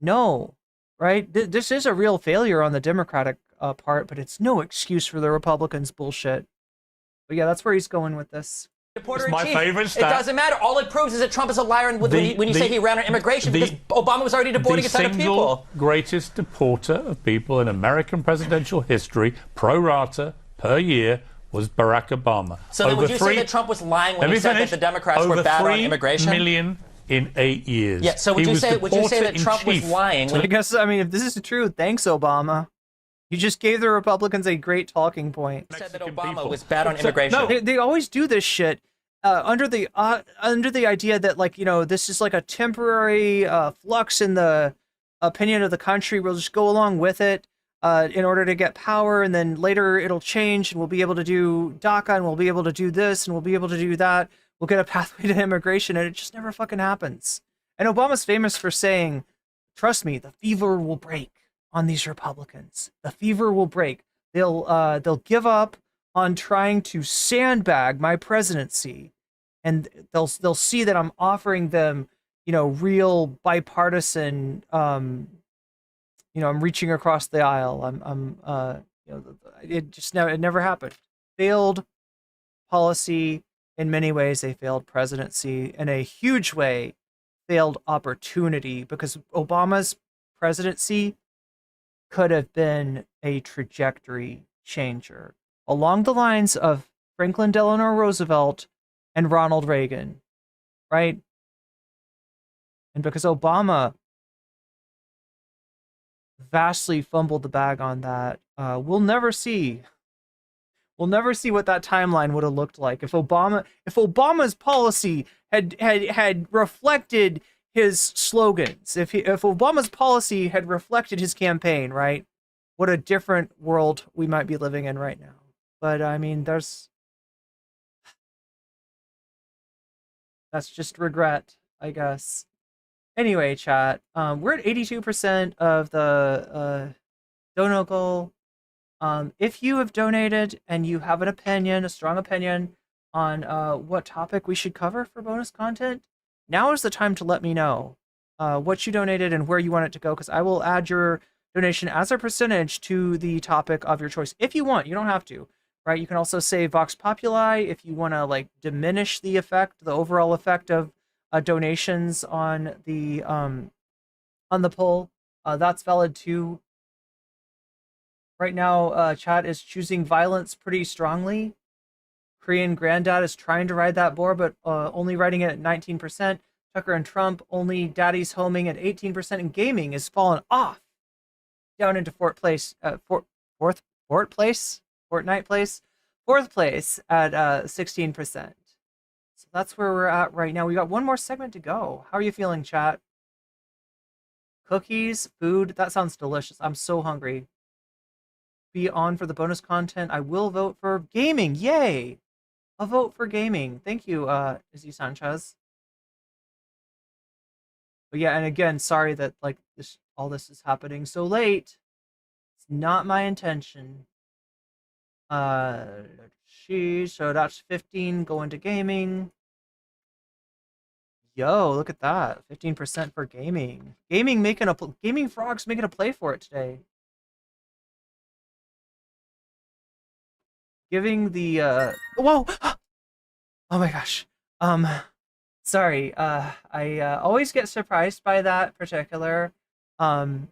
No, right? This is a real failure on the Democratic part, but it's no excuse for the Republicans' bullshit. But yeah, that's where he's going with this. It's my favorite stat. It doesn't matter. All it proves is that Trump is a liar when you say he ran on immigration because Obama was already deporting a ton of people. The single greatest deporter of people in American presidential history, pro rata, per year, was Barack Obama. So then would you say that Trump was lying when he said that the Democrats were bad on immigration? 3 million in 8 years. Yeah, so would you say that Trump was lying? I guess, if this is true, thanks, Obama. You just gave the Republicans a great talking point. Said that Obama was bad on immigration. No, they always do this shit under the idea that this is a temporary flux in the opinion of the country. We'll just go along with it in order to get power, and then later it'll change, and we'll be able to do DACA, and we'll be able to do this, and we'll be able to do that. We'll get a pathway to immigration, and it just never fucking happens. And Obama's famous for saying, "Trust me, the fever will break on these Republicans. The fever will break. They'll give up on trying to sandbag my presidency, and they'll see that I'm offering them, real bipartisan. I'm reaching across the aisle. It never happened. Failed policy in many ways. A failed presidency in a huge way. Failed opportunity, because Obama's presidency could have been a trajectory changer along the lines of Franklin Delano Roosevelt and Ronald Reagan, right? And because Obama vastly fumbled the bag on that, we'll never see what that timeline would have looked like if Obama's policy had reflected his slogans. If Obama's policy had reflected his campaign, right? What a different world we might be living in right now. But that's just regret, I guess. Anyway, chat, we're at 82% of the dono goal. If you have donated and you have an opinion, a strong opinion on what topic we should cover for bonus content, now is the time to let me know what you donated and where you want it to go, because I will add your donation as a percentage to the topic of your choice. If you want, you don't have to, right? You can also say Vox Populi if you want to like diminish the effect, the overall effect of donations on the poll. That's valid too. Right now, chat is choosing violence pretty strongly. Korean Granddad is trying to ride that boar, but only riding it at 19%. Tucker and Trump, only Daddy's homing at 18%, and gaming is fallen off down into fourth place at 16%. So that's where we're at right now. We got one more segment to go. How are you feeling, chat? Cookies, food, that sounds delicious. I'm so hungry. Be on for the bonus content. I will vote for gaming. Yay! A vote for gaming. Thank you, Izzy Sanchez. But yeah, and again, sorry that like all this is happening so late. It's not my intention. So that's 15 going to gaming. Yo, look at that. 15% for gaming. Gaming Frog's making a play for it today. Giving the whoa! Oh my gosh. Sorry. I always get surprised by that particular it's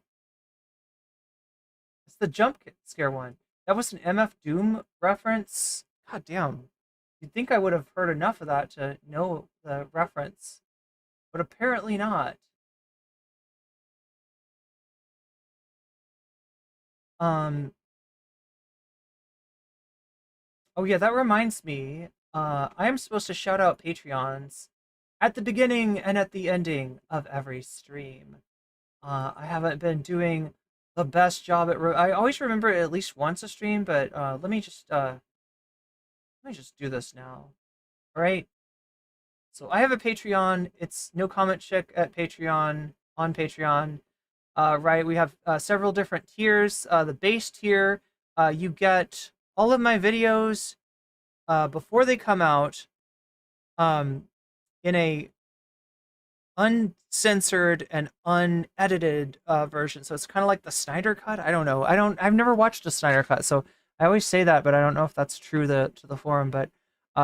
the jump scare one. That was an MF Doom reference. God damn. You'd think I would have heard enough of that to know the reference. But apparently not. Oh yeah, that reminds me. I am supposed to shout out Patreons at the beginning and at the ending of every stream. I haven't been doing the best job at. I always remember it at least once a stream, but let me just do this now. All right. So I have a Patreon. It's nocommentchick at Patreon on Patreon. Right. We have several different tiers. The base tier, you get all of my videos before they come out in a uncensored and unedited version. So it's kind of like the Snyder Cut. I don't know. I've never watched a Snyder Cut, so I always say that, but I don't know if that's true to the forum. But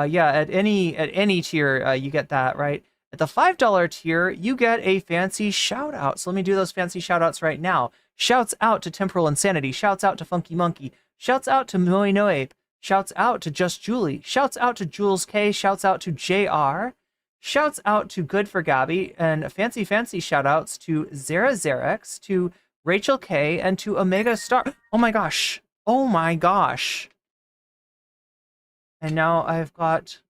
yeah, at any tier, you get that, right? At the $5 tier, you get a fancy shout out. So let me do those fancy shout outs right now. Shouts out to Temporal Insanity. Shouts out to Funky Monkey. Shouts out to Moe Noape. Shouts out to Just Julie. Shouts out to Jules K. Shouts out to JR. Shouts out to Good for Gabby. And fancy shout outs to Zara Zarex, to Rachel K, and to Omega Star. Oh my gosh. Oh my gosh. And now I've got...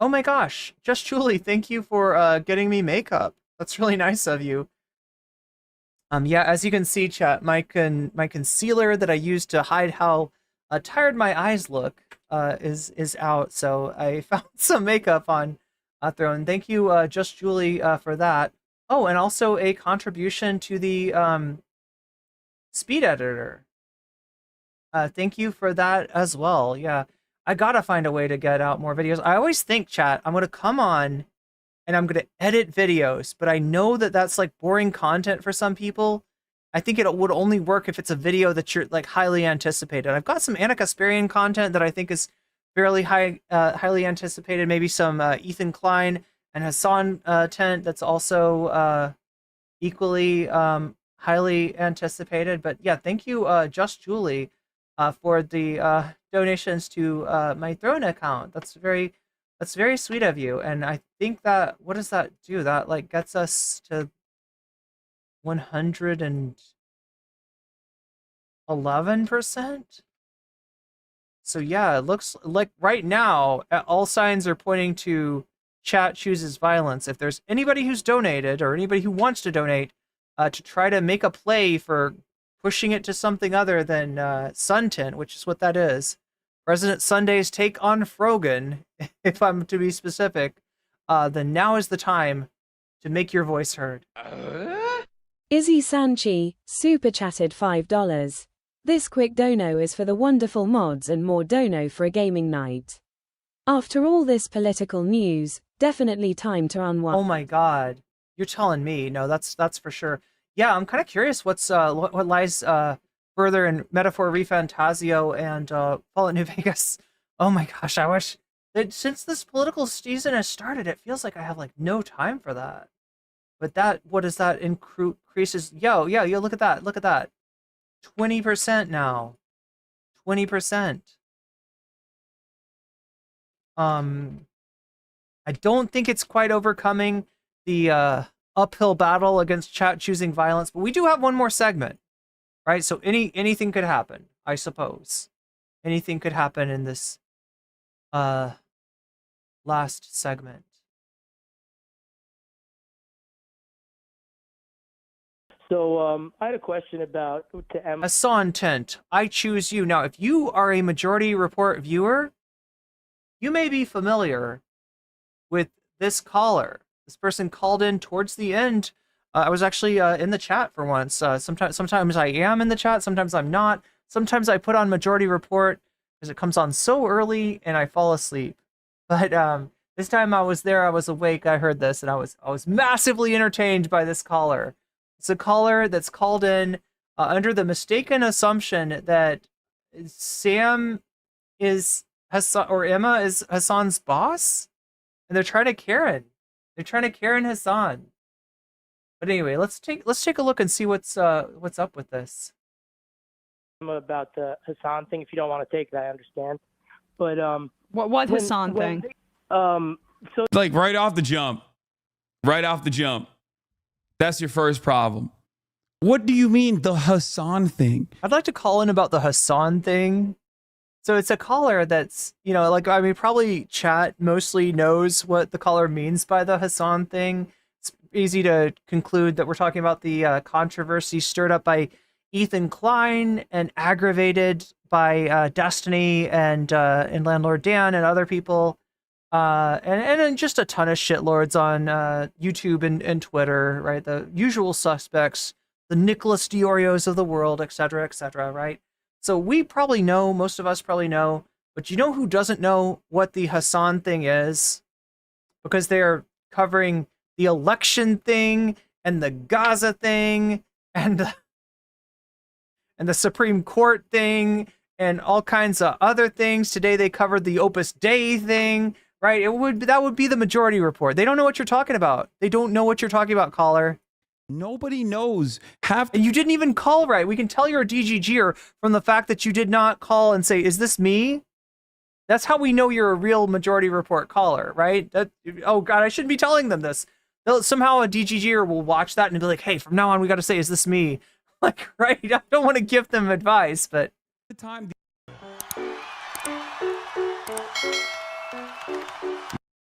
Oh my gosh, Just Julie, thank you for getting me makeup. That's really nice of you. Yeah, as you can see, chat, my concealer that I used to hide how tired my eyes look is out. So I found some makeup on Throne. Thank you, Just Julie, for that. Oh, and also a contribution to the speed editor. Thank you for that as well. Yeah. I gotta find a way to get out more videos. I always think, chat, I'm gonna come on and I'm gonna edit videos, but I know that that's like boring content for some people. I think it would only work if it's a video that you're like highly anticipated. I've got some Anna Kasparian content that I think is fairly highly anticipated. Maybe some Ethan Klein and Hasan tent that's also equally highly anticipated. But yeah, thank you, Just Julie, for the donations to my Throne account. That's very sweet of you. And I think that, what does that do? That like gets us to 111%. So yeah, it looks like right now all signs are pointing to chat chooses violence. If there's anybody who's donated or anybody who wants to donate to try to make a play for pushing it to something other than Suntint, which is what that is. President Sunday's take on Frogan, if I'm to be specific, then now is the time to make your voice heard. Izzy Sanchi, super chatted $5. This quick dono is for the wonderful mods and more dono for a gaming night. After all this political news, definitely time to unwind. Oh my god. You're telling me. No, that's for sure. Yeah, I'm kind of curious what lies further in Metaphor Refantasio and Fallout New Vegas. Oh my gosh, I wish that since this political season has started, it feels like I have like no time for that. But that, what is that increases? Yo, look at that. Look at that. 20% now. 20%. I don't think it's quite overcoming the uphill battle against chat choosing violence, but we do have one more segment, right? So anything could happen, I suppose. Anything could happen in this last segment. So I had a question about to Emma. Hasan Tent, I choose you. Now, if you are a Majority Report viewer, you may be familiar with this caller. This person called in towards the end. I was actually in the chat for once. Sometimes I am in the chat, sometimes I'm not. Sometimes I put on Majority Report because it comes on so early and I fall asleep. But this time I was there, I was awake, I heard this, and I was massively entertained by this caller. It's a caller that's called in under the mistaken assumption that Sam is Hasan, or Emma is Hasan's boss, and they're trying to Karen. They're trying to Karen Hasan. But anyway, let's take a look and see what's up with this. About the Hasan thing. If you don't want to take it, I understand. But what Hasan thing? So like right off the jump. That's your first problem. What do you mean the Hasan thing? I'd like to call in about the Hasan thing. So it's a caller that's, probably chat mostly knows what the caller means by the Hasan thing. It's easy to conclude that we're talking about the controversy stirred up by Ethan Klein and aggravated by Destiny and Landlord Dan and other people. And just a ton of shitlords on YouTube and Twitter, right? The usual suspects, the Nicholas Diorios of the world, etc., right? So we probably know, most of us probably know, but you know who doesn't know what the Hasan thing is? Because they're covering the election thing and the Gaza thing and the Supreme Court thing and all kinds of other things. Today they covered the Opus Dei thing. Right, that would be the Majority Report. They don't know what you're talking about. They don't know what you're talking about, caller. Nobody knows. And you didn't even call right. We can tell you're a DGGer from the fact that you did not call and say, "Is this me?" That's how we know you're a real Majority Report caller, right? Oh God, I shouldn't be telling them this. Somehow a DGGer will watch that and be like, "Hey, from now on, we got to say, is this me?" Like, right? I don't want to give them advice, but the time.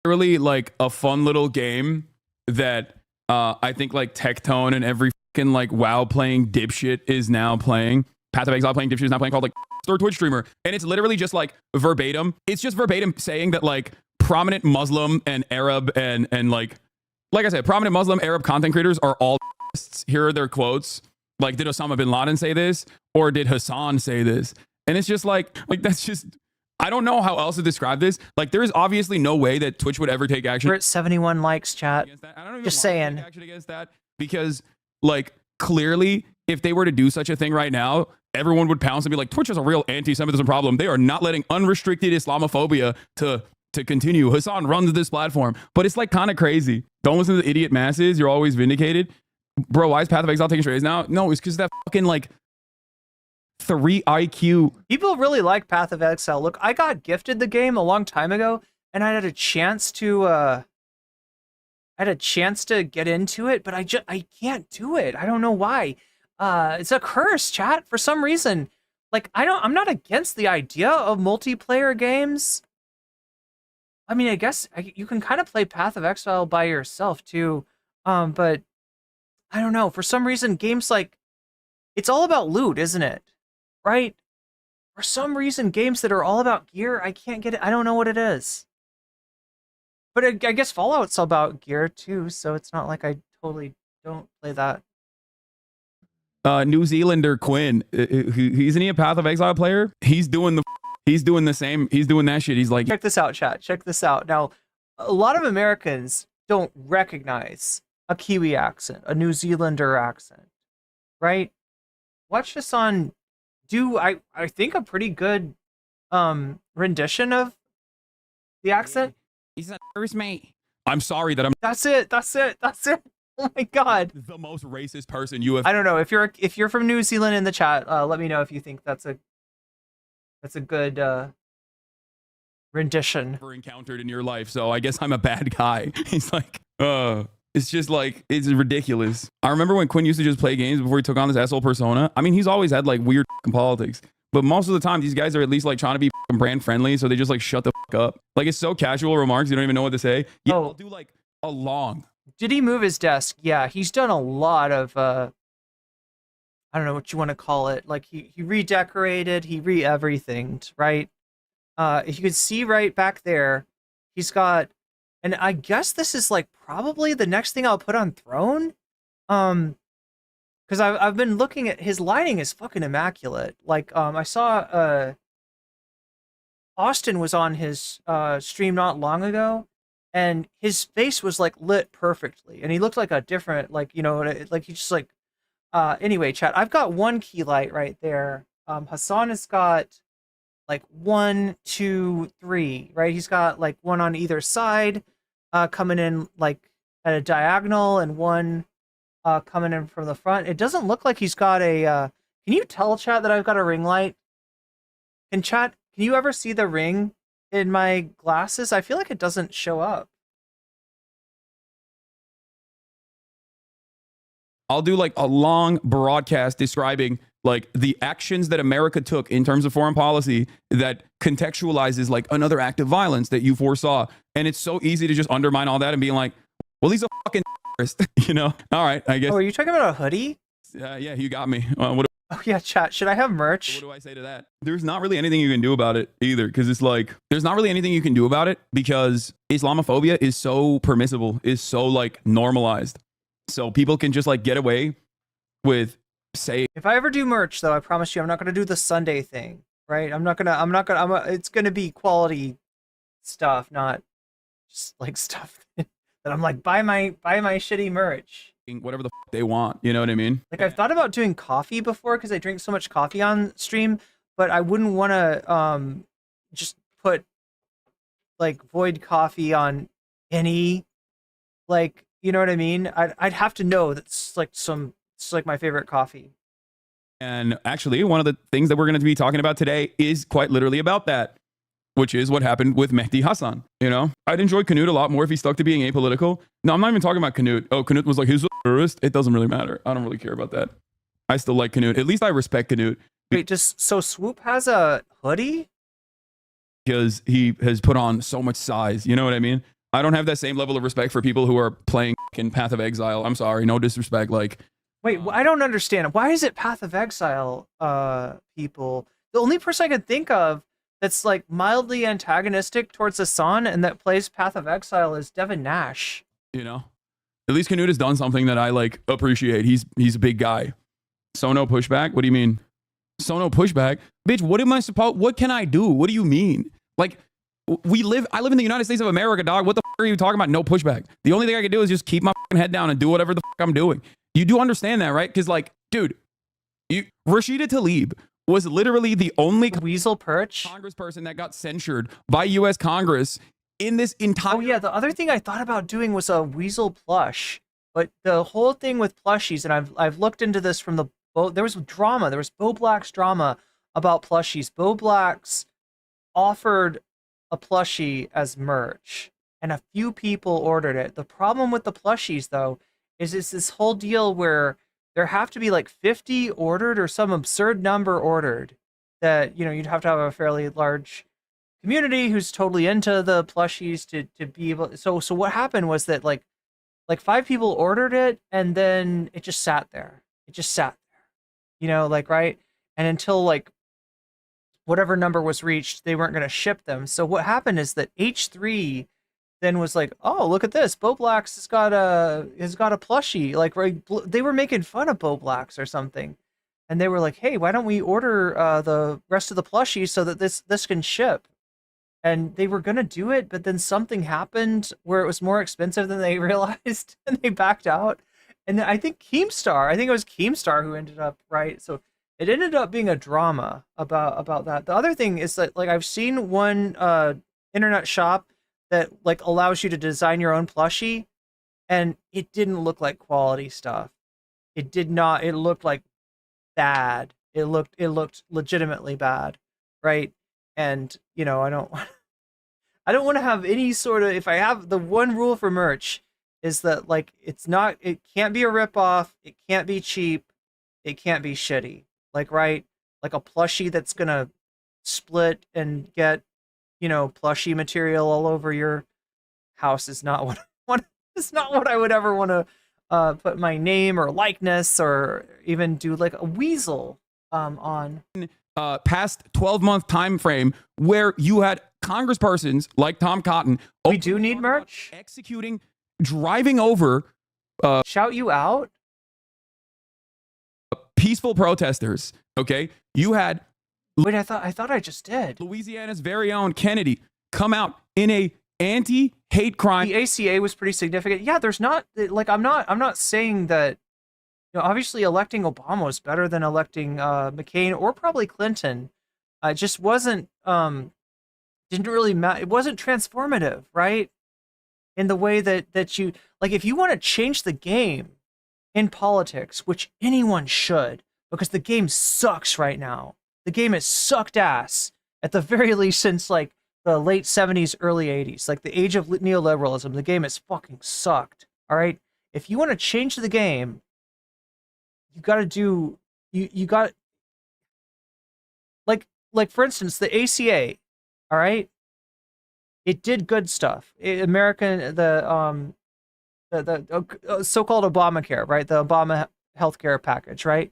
Literally like a fun little game that I think like Tectone and every fucking like WoW playing dipshit is now playing. Path of Exile playing dipshit is now playing, called like third Twitch streamer, and it's literally just like verbatim. It's just verbatim saying that like prominent Muslim and Arab and like I said, prominent Muslim Arab content creators are all here are their quotes. Like, did Osama bin Laden say this, or did Hasan say this? And it's just like that's just. I don't know how else to describe this. Like, there is obviously no way that Twitch would ever take action. We're at 71 likes, chat. I don't even just saying. Take action against that because, like, clearly, if they were to do such a thing right now, everyone would pounce and be like, Twitch is a real anti-Semitism problem. They are not letting unrestricted Islamophobia to continue. Hasan runs this platform, but it's like kind of crazy. Don't listen to the idiot masses. You're always vindicated, bro. Why is Path of Exile taking strays now? No, it's because that fucking like 3 IQ. People really like Path of Exile. Look, I got gifted the game a long time ago, and I had a chance to get into it, but I can't do it. I don't know why. It's a curse, chat, for some reason. Like, I'm not against the idea of multiplayer games. I mean, I guess you can kind of play Path of Exile by yourself too. But I don't know. For some reason, games like, it's all about loot, isn't it? Right? For some reason, games that are all about gear, I can't get it. I don't know what it is. But I guess Fallout's all about gear too, so it's not like I totally don't play that. New Zealander Quinn. Isn't he a Path of Exile player? He's doing the same. He's doing that shit. He's like, check this out, chat. Check this out. Now, a lot of Americans don't recognize a Kiwi accent, a New Zealander accent, right? Watch Hasan do, I think, a pretty good rendition of the accent. He's a first mate. I'm sorry that I'm. That's it. Oh my God. The most racist person you have. I don't know if you're from New Zealand in the chat. Let me know if you think that's a good rendition ever encountered in your life. So I guess I'm a bad guy. He's like, it's just like, it's ridiculous. I remember when Quinn used to just play games before he took on this asshole persona. I mean, he's always had like weird politics, but most of the time these guys are at least like trying to be brand friendly, so they just like shut the up. Like, it's so casual remarks, you don't even know what to say. Yeah, I'll do like a long. Did he move his desk? Yeah, he's done a lot of I don't know what you want to call it. Like he redecorated, he re-everythinged, right? If you can see right back there, he's got, and I guess this is like probably the next thing I'll put on Throne. Because I've been looking at his lighting is fucking immaculate. Like I saw Austin was on his stream not long ago, and his face was like lit perfectly, and he looked like a different, like, you know, like he just like anyway, chat, I've got one key light right there. Hasan has got like 1, 2, 3, right? He's got like one on either side coming in like at a diagonal, and one coming in from the front. It doesn't look like he's got a can you tell, chat, that I've got a ring light? Can you ever see the ring in my glasses? I feel like it doesn't show up. I'll do like a long broadcast describing like the actions that America took in terms of foreign policy that contextualizes like another act of violence that you foresaw. And it's so easy to just undermine all that and being like, well, he's a fucking terrorist, you know? All right, I guess. Oh, are you talking about a hoodie? Yeah, you got me. Oh yeah, chat. Should I have merch? What do I say to that? There's not really anything you can do about it either, because it's like, there's not really anything you can do about it because Islamophobia is so permissible, is so like normalized. So people can just like get away with say. If I ever do merch, though, I promise you, I'm not gonna do the Sunday thing, right? It's gonna be quality stuff, not just like stuff that I'm like, buy my shitty merch. Whatever the they want, you know what I mean? Like, I've thought about doing coffee before because I drink so much coffee on stream, but I wouldn't want to just put like void coffee on any, like, you know what I mean? I'd have to know that's like it's like my favorite coffee. And actually, one of the things that we're going to be talking about today is quite literally about that, which is what happened with Medhi Hasan. You know, I'd enjoy Canute a lot more if he stuck to being apolitical. No, I'm not even talking about Canute. Oh, Canute was like, he's a terrorist. It doesn't really matter. I don't really care about that. I still like Canute. At least I respect Canute. Wait, so Swoop has a hoodie? Because he has put on so much size. You know what I mean? I don't have that same level of respect for people who are playing in Path of Exile. I'm sorry, no disrespect. Like, wait, I don't understand. Why is it Path of Exile people? The only person I could think of that's like mildly antagonistic towards Hasan and that plays Path of Exile is Devin Nash. You know, at least Canute has done something that I like appreciate. He's a big guy. So no pushback. What do you mean? So no pushback, bitch. What am I supposed? What can I do? What do you mean? Like, I live in the United States of America, dog. What the fuck are you talking about? No pushback. The only thing I can do is just keep my head down and do whatever the fuck I'm doing. You do understand that, right? Because like, dude, Rashida Tlaib was literally the only weasel perch congressperson that got censured by U.S. Congress in this entire. Oh yeah, the other thing I thought about doing was a weasel plush, but the whole thing with plushies, and I've looked into this from the there was drama. There was Bo Black's drama about plushies. Bo Black's offered a plushie as merch, and a few people ordered it. The problem with the plushies, though, is it's this whole deal where there have to be like 50 ordered or some absurd number ordered that, you know, you'd have to have a fairly large community who's totally into the plushies to be able. So what happened was that like 5 people ordered it, and then it just sat there. You know, like, right? And until like whatever number was reached, they weren't going to ship them. So what happened is that H3 then was like, oh, look at this, Bo Blacks has got a plushie. Like, right, they were making fun of Bo Blacks or something, and they were like, hey, why don't we order the rest of the plushies so that this can ship? And they were gonna do it, but then something happened where it was more expensive than they realized, and they backed out. And then I think it was Keemstar who ended up, right? So it ended up being a drama about that. The other thing is that, like, I've seen one internet shop that like allows you to design your own plushie, and it didn't look like quality stuff. It did not. It looked like bad. It looked legitimately bad, right? And you know, I don't want to have any sort of, if I have the one rule for merch is that, like, it can't be a ripoff, it can't be cheap, it can't be shitty. Like, right? Like a plushie that's gonna split and get, you know, plushie material all over your house is not what it's not what I would ever want to put my name or likeness or even do like a weasel on. Past 12-month time frame where you had congresspersons like Tom Cotton. We do need merch. Executing, driving over. Shout you out. Peaceful protesters. Okay, you had. Wait, I thought I just did. Louisiana's very own Kennedy come out in a anti-hate crime. The ACA was pretty significant. Yeah, there's not like I'm not saying that. You know, obviously electing Obama was better than electing McCain or probably Clinton. It just wasn't didn't really matter. It wasn't transformative, right? In the way that you, like, if you want to change the game in politics, which anyone should, because the game sucks right now. The game has sucked ass at the very least since like the late 70s, early 80s, like the age of neoliberalism. The game has fucking sucked. All right. If you want to change the game, you got to do, you got, like for instance, the ACA, all right, it did good stuff. The so-called Obamacare, right, the Obama healthcare package, right,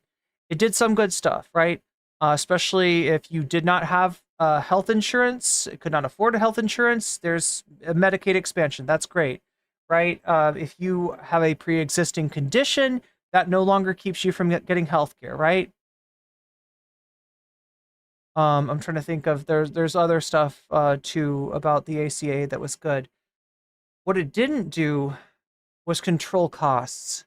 it did some good stuff, right, especially if you did not have health insurance, could not afford a health insurance, there's a Medicaid expansion, that's great, right, if you have a pre-existing condition, that no longer keeps you from getting health care, right? I'm trying to think of, there's other stuff too about the ACA that was good. What it didn't do was control costs,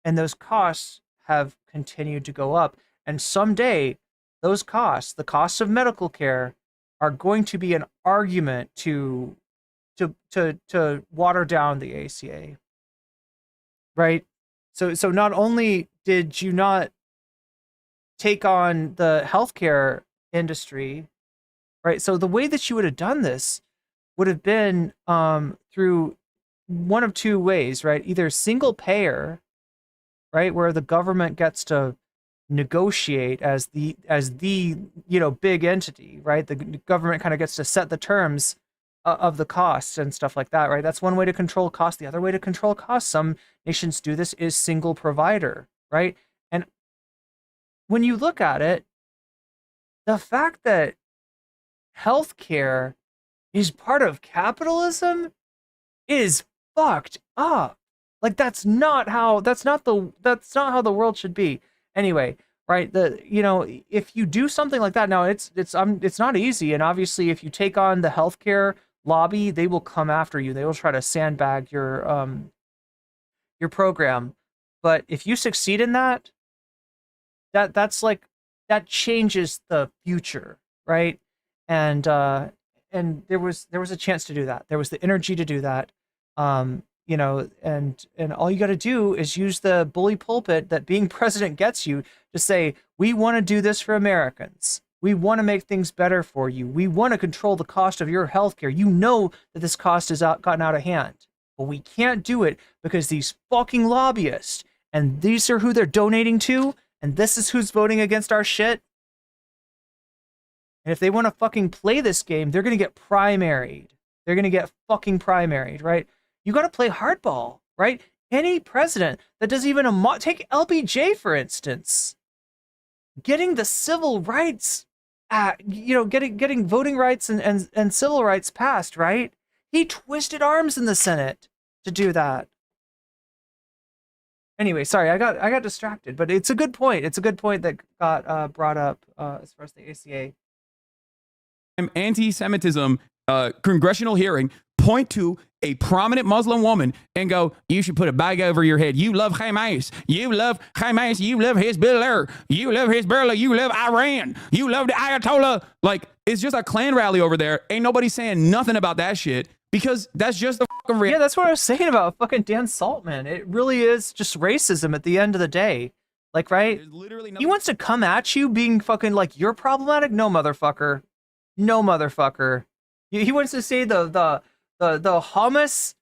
and those costs have continued to go up. And someday, those costs, the costs of medical care, are going to be an argument to water down the ACA, right? So not only did you not take on the healthcare industry, right? So the way that you would have done this would have been through one of two ways, right? Either single payer, right, where the government gets to negotiate as the big entity, right? The government kind of gets to set the terms of the costs and stuff like that, right? That's one way to control costs. The other way to control costs, some nations do this, is single provider, right? And when you look at it, the fact that healthcare is part of capitalism is fucked up. Like that's not how the world should be. Anyway, right? If you do something like that, now it's not easy, and obviously if you take on the healthcare lobby, they will come after you. They will try to sandbag your program. But if you succeed in that, that changes the future, right? And there was a chance to do that. There was the energy to do that. And all you got to do is use the bully pulpit that being president gets you to say, we want to do this for Americans. We want to make things better for you. We want to control the cost of your healthcare. You know that this cost has gotten out of hand, but we can't do it because these fucking lobbyists, and these are who they're donating to, and this is who's voting against our shit. And if they want to fucking play this game, they're going to get primaried. They're going to get fucking primaried, right? You got to play hardball, right? Any president that does even take LBJ, for instance, getting the civil rights, getting voting rights and civil rights passed, right? He twisted arms in the Senate to do that. Anyway, sorry, I got distracted, but it's a good point. It's a good point that got brought up as far as the ACA. Anti-Semitism congressional hearing point to a prominent Muslim woman and go, you should put a bag over your head. You love Hamas. You love Hamas. You love Hezbollah. You love Hezbollah. You love Iran. You love the Ayatollah. Like, it's just a Klan rally over there. Ain't nobody saying nothing about that shit because that's just the fucking Yeah, that's what I was saying about fucking Dan Saltman. It really is just racism at the end of the day. Like, right? He wants to come at you being fucking like, you're problematic? No, motherfucker. No, motherfucker. He wants to say the hummus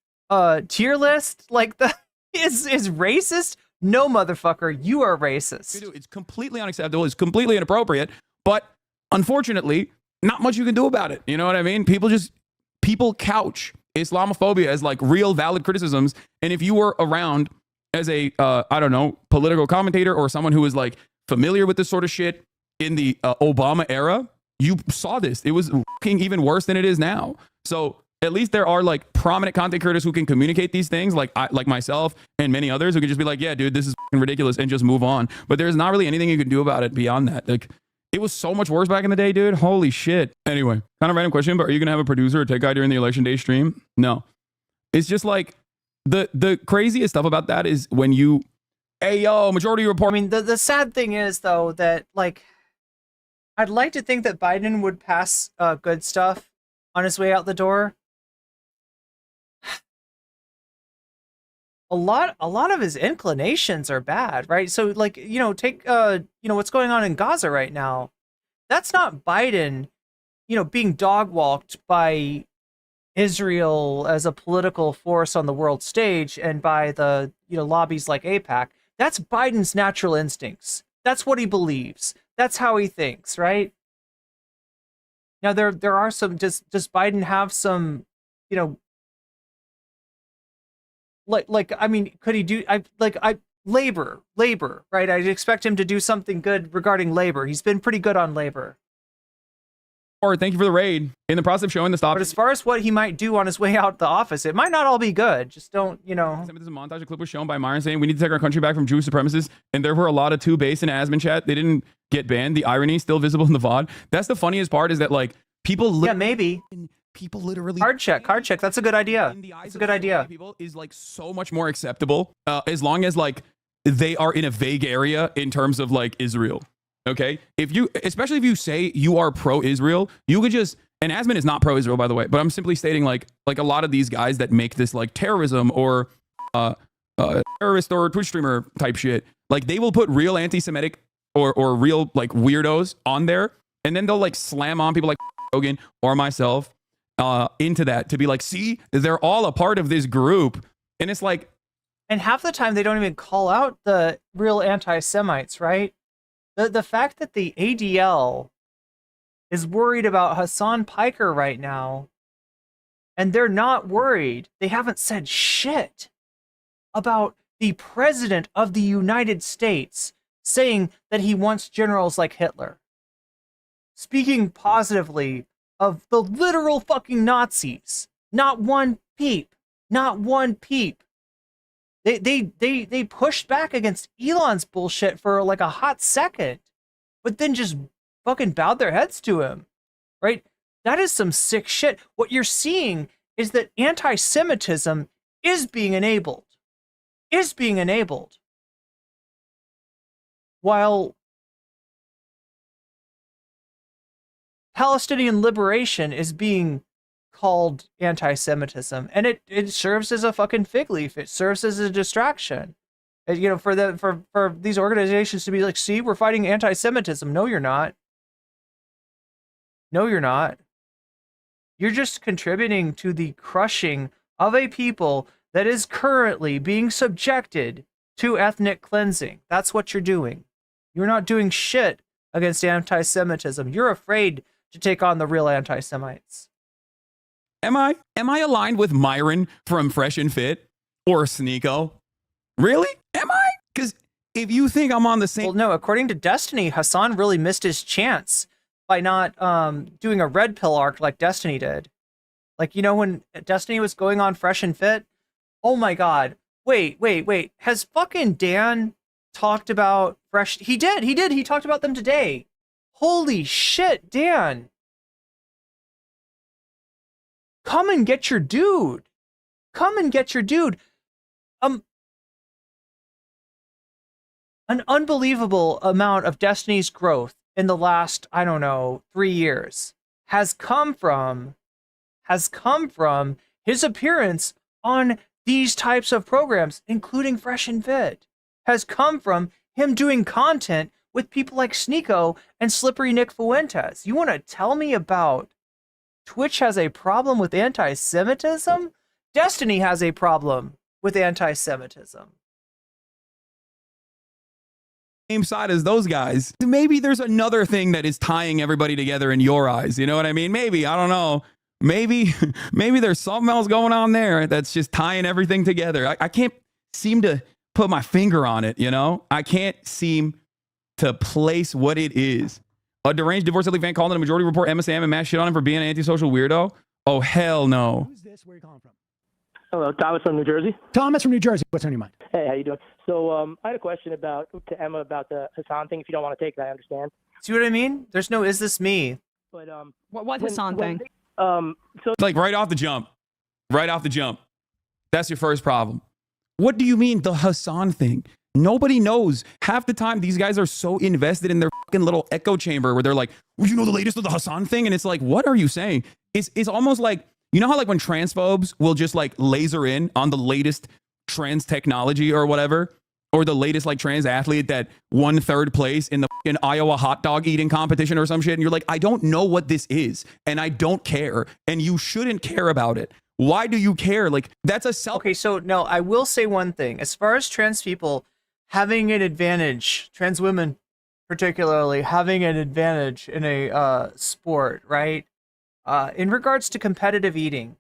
tier list like the is racist. No, motherfucker, you are racist. It's completely unacceptable. It's completely inappropriate. But unfortunately, not much you can do about it. You know what I mean? People couch Islamophobia as like real valid criticisms. And if you were around as a I don't know, political commentator or someone who is like familiar with this sort of shit in the Obama era, you saw this. It was fucking even worse than it is now. So at least there are like prominent content creators who can communicate these things, like myself and many others who can just be like, yeah, dude, this is fucking ridiculous and just move on. But there's not really anything you can do about it beyond that. Like, it was so much worse back in the day, dude. Holy shit. Anyway, kind of random question, but are you going to have a producer or tech guy during the election day stream? No. It's just like the craziest stuff about that is when you, hey, yo, majority report. I mean, the sad thing is, though, that like, I'd like to think that Biden would pass good stuff on his way out the door. A lot of his inclinations are bad, right? So like, take what's going on in Gaza right now. That's not Biden, being dog walked by Israel as a political force on the world stage and by the, lobbies like AIPAC. That's Biden's natural instincts. That's what he believes. That's how he thinks, right? Now there are some. Does Biden have some, like I mean, could he do? Labor, right? I'd expect him to do something good regarding labor. He's been pretty good on labor. Or thank you for the raid. In the process of showing the stop. But as far as what he might do on his way out the office, it might not all be good. Just don't, There's a montage, a clip was shown by Myron saying we need to take our country back from Jewish supremacists, and there were a lot of two base in Asmon chat. They didn't get banned. The irony still visible in the VOD. That's the funniest part is that like people. Yeah, maybe. People literally card check. That's a good idea. That's a good idea. People is like so much more acceptable as long as like they are in a vague area in terms of like Israel. Okay, especially if you say you are pro-Israel, you could just, and Asmon is not pro-Israel, by the way, but I'm simply stating like a lot of these guys that make this like terrorism or terrorist or Twitch streamer type shit, like they will put real anti-Semitic or real like weirdos on there, and then they'll like slam on people like Rogan or myself into that to be like, see, they're all a part of this group, and it's like, and half the time they don't even call out the real anti-Semites, right? The fact that the ADL is worried about Hassan Piker right now, and they're not worried, they haven't said shit about the president of the United States saying that he wants generals like Hitler. Speaking positively of the literal fucking Nazis. Not one peep. Not one peep. They pushed back against Elon's bullshit for like a hot second, but then just fucking bowed their heads to him, right? That is some sick shit. What you're seeing is that anti-Semitism is being enabled. While Palestinian liberation is being called anti-Semitism, and it serves as a fucking fig leaf. It serves as a distraction, for these organizations to be like, see, we're fighting anti-Semitism. No, you're not. You're just contributing to the crushing of a people that is currently being subjected to ethnic cleansing. That's what you're doing. You're not doing shit against anti-Semitism. You're afraid to take on the real anti-Semites. Am I aligned with Myron from Fresh and Fit or Sneeko? Really? Am I? Because if you think I'm on the same... Well, no, according to Destiny, Hassan really missed his chance by not doing a red pill arc like Destiny did. Like, you know, when Destiny was going on Fresh and Fit? Oh my God. Wait. Has fucking Dan talked about Fresh? He did. He talked about them today. Holy shit, Dan. Come and get your dude. An unbelievable amount of Destiny's growth in the last, I don't know, 3 years has come from his appearance on these types of programs, including Fresh and Fit, has come from him doing content with people like Sneeko and Slippery Nick Fuentes. You want to tell me about Twitch has a problem with anti-Semitism? Destiny has a problem with anti-Semitism. Same side as those guys. Maybe there's another thing that is tying everybody together in your eyes. You know what I mean? Maybe, I don't know. Maybe there's something else going on there that's just tying everything together. I can't seem to put my finger on it, you know? I can't seem to place what it is. A deranged divorce fan called in a Majority Report MSM and Matt shit on him for being an antisocial weirdo? Oh, hell no. Who's this? Where are you calling from? Hello, Thomas from New Jersey. Thomas from New Jersey. What's on your mind? Hey, how you doing? So I had a question to Emma about the Hasan thing. If you don't want to take it, I understand. See what I mean? There's no "is this me?" But what Hasan thing? So Like right off the jump. That's your first problem. What do you mean the Hasan thing? Nobody knows. Half the time, these guys are so invested in their fucking little echo chamber where they're like, well, you know the latest of the Hasan thing? And it's like, what are you saying? It's almost like, you know how like when transphobes will just like laser in on the latest trans technology or whatever, or the latest like trans athlete that won 3rd place in the fucking Iowa hot dog eating competition or some shit. And you're like, I don't know what this is and I don't care. And you shouldn't care about it. Why do you care? Like that's a self. Okay, so no, I will say one thing. As far as trans people having an advantage, trans women particularly having an advantage in a sport, right? In regards to competitive eating,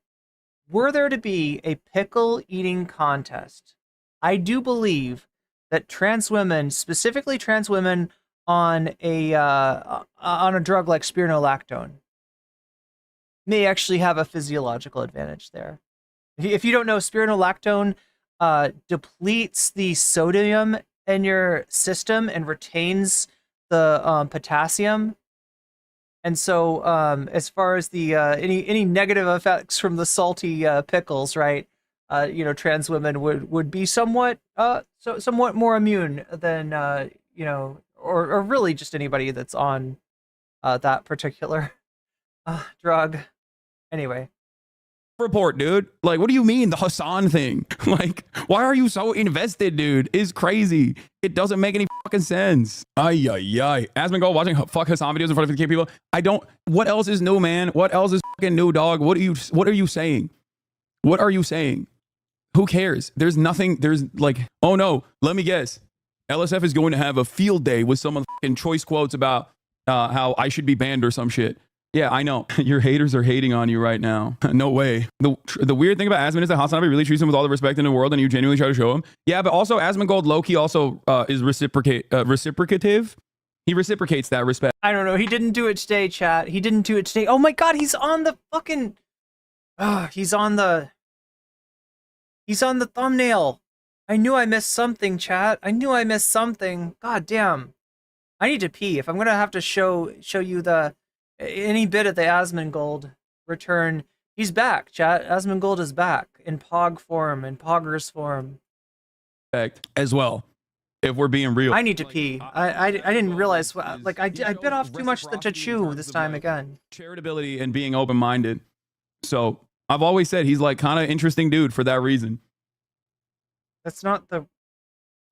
were there to be a pickle eating contest, I do believe that trans women, specifically trans women on a drug like spironolactone, may actually have a physiological advantage there. If you don't know, spironolactone depletes the sodium in your system and retains the potassium. And so, as far as the any negative effects from the salty pickles, right? Trans women would be somewhat more immune than or really just anybody that's on that particular drug. Anyway. Report, dude. Like, what do you mean the Hasan thing? Like, why are you so invested, dude? It's crazy. It doesn't make any fucking sense. Asmongold watching fuck Hasan videos in front of 50K people. I don't. What else is new, man? What else is fucking new, dog? What are you saying? What are you saying? Who cares? There's nothing. There's like, oh no. Let me guess. LSF is going to have a field day with some fucking choice quotes about how I should be banned or some shit. Yeah, I know. Your haters are hating on you right now. No way. The weird thing about Asmon is that Hasan really treats him with all the respect in the world and you genuinely try to show him. Yeah, but also Asmongold low-key also is reciprocative. He reciprocates that respect. I don't know. He didn't do it today, chat. He didn't do it today. Oh my god, he's on the fucking... he's on the thumbnail. I knew I missed something, chat. I knew I missed something. God damn. I need to pee. If I'm going to have to show you any bit of the Asmongold return, he's back, chat. Asmongold is back in Pog form, in Poggers form. As well, if we're being real. I need to pee. I didn't realize, like, I bit off too much to chew this time again. Charitability and being open-minded. So I've always said he's like kind of interesting dude for that reason. That's not the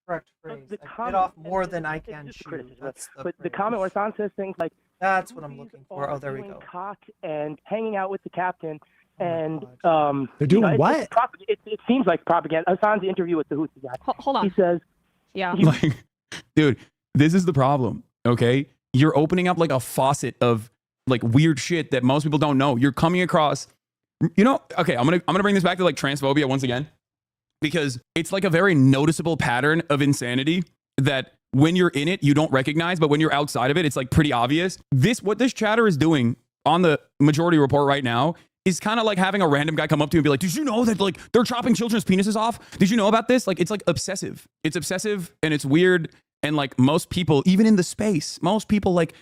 correct phrase. I bit off more than I can chew. But the comment where Hasan says things like, that's what I'm looking for. Oh, there we go. Cock and hanging out with the captain, and they're doing what? It seems like propaganda. Hasan's interview with the Houthi guy. Hold on. He says, "Yeah, like, dude, this is the problem. Okay, you're opening up like a faucet of like weird shit that most people don't know. You're coming across, Okay, I'm gonna bring this back to like transphobia once again, because it's like a very noticeable pattern of insanity that when you're in it, you don't recognize, but when you're outside of it, it's like pretty obvious. What this chatter is doing on the Majority Report right now is kind of like having a random guy come up to you and be like, did you know that like they're chopping children's penises off? Did you know about this? Like, it's like obsessive. It's obsessive and it's weird. And like most people, even in the space, most people like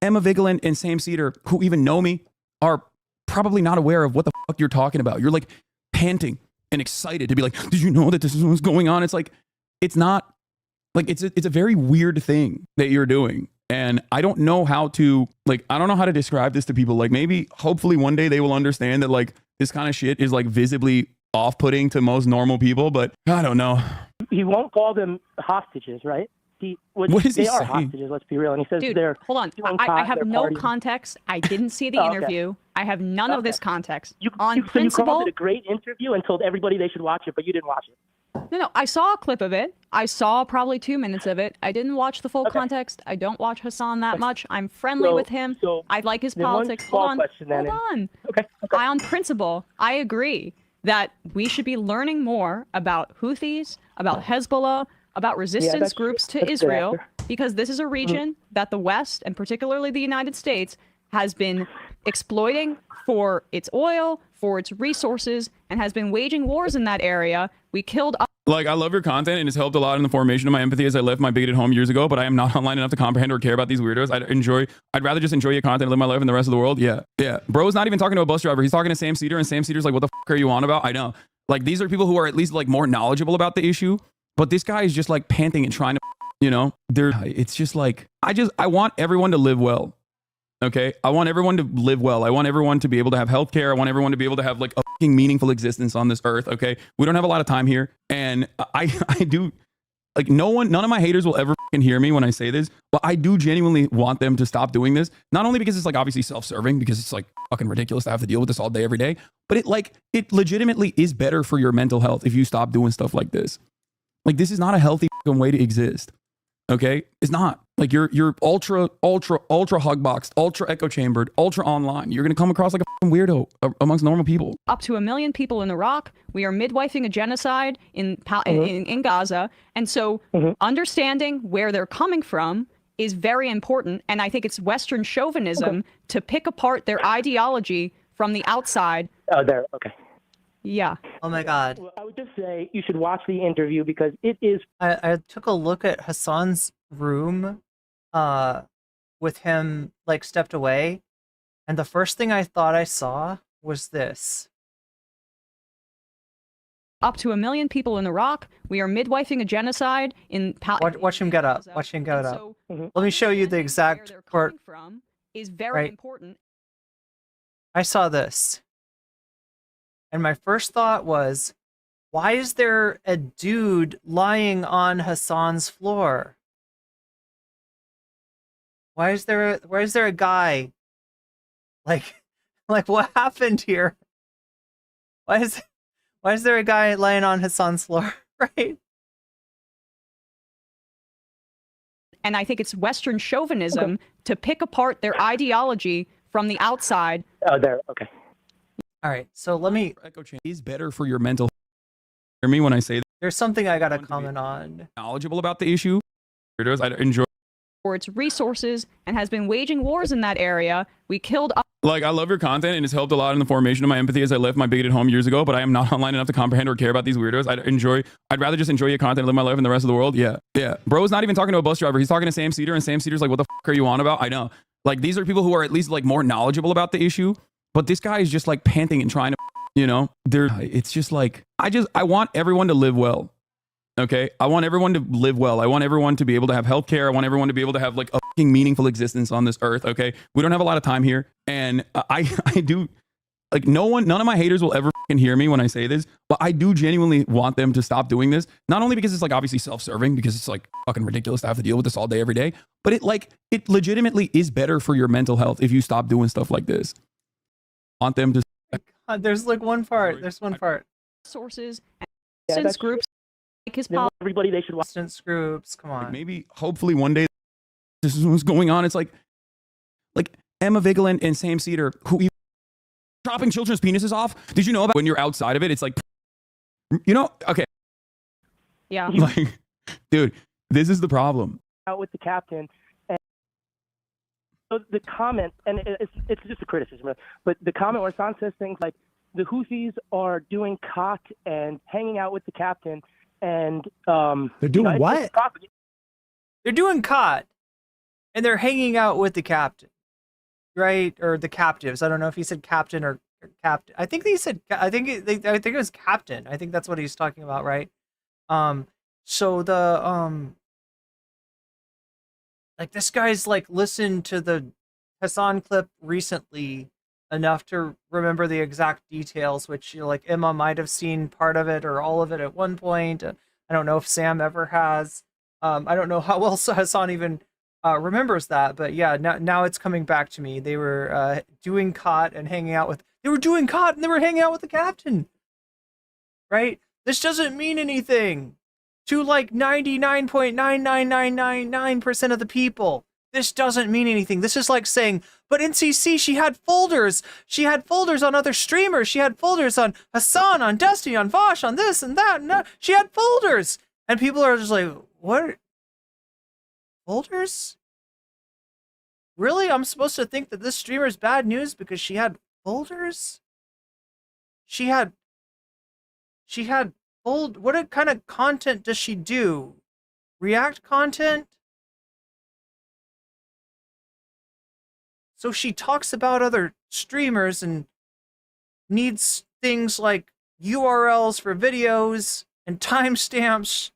Emma Vigeland and Sam Seder, who even know me, are probably not aware of what the fuck you're talking about. You're like panting and excited to be like, did you know that this is what's going on? It's like, it's not like, it's a very weird thing that you're doing. And I don't know how to, like, I don't know how to describe this to people. Like, maybe, hopefully one day they will understand that, like, this kind of shit is, like, visibly off-putting to most normal people, but I don't know. He won't call them hostages, right? What is he they are saying? hostages, let's be real. And he says Dude, they're... hold on. I have no context. I didn't see the Oh, okay. interview. I have none of this context. So you principle, called it a great interview and told everybody they should watch it, but you didn't watch it. No, I saw a clip of it. I saw probably 2 minutes of it. I didn't watch the full context. I don't watch Hasan that much. I'm friendly with him. I like his politics. Hold on. Okay. On principle, I agree that we should be learning more about Houthis, about Hezbollah, about resistance groups to Israel, because this is a region that the West, and particularly the United States, has been exploiting for its oil, for its resources, and has been waging wars in that area. We killed... Like, I love your content and it's helped a lot in the formation of my empathy as I left my bigoted home years ago, but I am not online enough to comprehend or care about these weirdos. I'd rather just enjoy your content and live my life in the rest of the world. Yeah. Bro's not even talking to a bus driver. He's talking to Sam Seder, and Sam Seder's like, what the fuck are you on about? I know. Like, these are people who are at least like more knowledgeable about the issue, but this guy is just like panting and trying to, you know, it's just like, I want everyone to live well. Okay, I want everyone to live well. I want everyone to be able to have health care. I want everyone to be able to have like a fucking meaningful existence on this earth. Okay, we don't have a lot of time here, and I do, like, none of my haters will ever fucking hear me when I say this, but I do genuinely want them to stop doing this. Not only because it's like obviously self-serving, because it's like fucking ridiculous to have to deal with this all day every day, but it legitimately is better for your mental health if you stop doing stuff like this. Like, this is not a healthy fucking way to exist. Okay, it's not. Like, you're ultra hug boxed, ultra echo chambered, ultra online. You're gonna come across like a fucking weirdo amongst normal people. Up to 1 million people in Iraq. We are midwifing a genocide in Gaza, and so understanding where they're coming from is very important. And I think it's Western chauvinism to pick apart their ideology from the outside. Oh, there. Okay. Yeah. Oh my God. Well, I would just say you should watch the interview because it is. I took a look at Hasan's room, with him like stepped away, and the first thing I thought I saw was this. Up to 1 million people in Iraq. We are midwifing a genocide in. Watch him get up. Watch him get up. Let me show you the exact part. Is very important. I saw this. And my first thought was, why is there a dude lying on Hasan's floor? Why is there a guy? Like what happened here? Why is there a guy lying on Hasan's floor, right? And I think it's Western chauvinism to pick apart their ideology from the outside. Oh, there. Okay. All right, so let me... Echo chamber is better for your mental health. Hear me when I say that. There's something I gotta comment on. Knowledgeable about the issue. I enjoy... For its resources, and has been waging wars in that area. We killed... Like, I love your content and it's helped a lot in the formation of my empathy as I left my bigoted home years ago, but I am not online enough to comprehend or care about these weirdos. I'd rather just enjoy your content and live my life in the rest of the world. Yeah. Bro's not even talking to a bus driver. He's talking to Sam Seder, and Sam Seder's like, what the fuck are you on about? I know. Like, these are people who are at least like more knowledgeable about the issue, but this guy is just like panting and trying to, you know, it's just like, I want everyone to live well. Okay, I want everyone to live well. I want everyone to be able to have health care. I want everyone to be able to have like a fucking meaningful existence on this earth. Okay, we don't have a lot of time here, and I do, like, none of my haters will ever fucking hear me when I say this, but I do genuinely want them to stop doing this. Not only because it's like obviously self-serving, because it's like fucking ridiculous to have to deal with this all day every day, but it legitimately is better for your mental health if you stop doing stuff like this. I want them to. God, there's like one part. There's one part. Sources and groups. His everybody they should watch. Distance groups, come on. Like, maybe hopefully one day this is what's going on. It's like Emma Vigeland and Sam Seder, who chopping children's penises off. Did you know about when you're outside of it? It's like, you know, okay. Yeah. Like, dude, this is the problem. Out with the captain. So the comment, and it's just a criticism, but the comment where Hasan says things like the Houthis are doing cot and hanging out with the captain, and they're doing what? They're doing cot, and they're hanging out with the captain, right? Or the captives. I don't know if he said captain or captain. I think he said. I think it was captain. I think that's what he's talking about, right? So the like this guy's like listened to the Hasan clip recently enough to remember the exact details, which, you know, like Emma might have seen part of it or all of it at one point. I don't know if Sam ever has. I don't know how well Hasan even remembers that, but yeah, now it's coming back to me. They were doing cot and hanging out with. They were doing cot and they were hanging out with the captain. Right? This doesn't mean anything to like 99.99999% of the people. This doesn't mean anything. This is like saying, but NCC, she had folders. She had folders on other streamers. She had folders on Hasan, on Destiny, on Vosh, on this and that. No, she had folders. And people are just like, what? Folders? Really? I'm supposed to think that this streamer's bad news because she had folders? She had what kind of content does she do? React content? So she talks about other streamers and needs things like URLs for videos and timestamps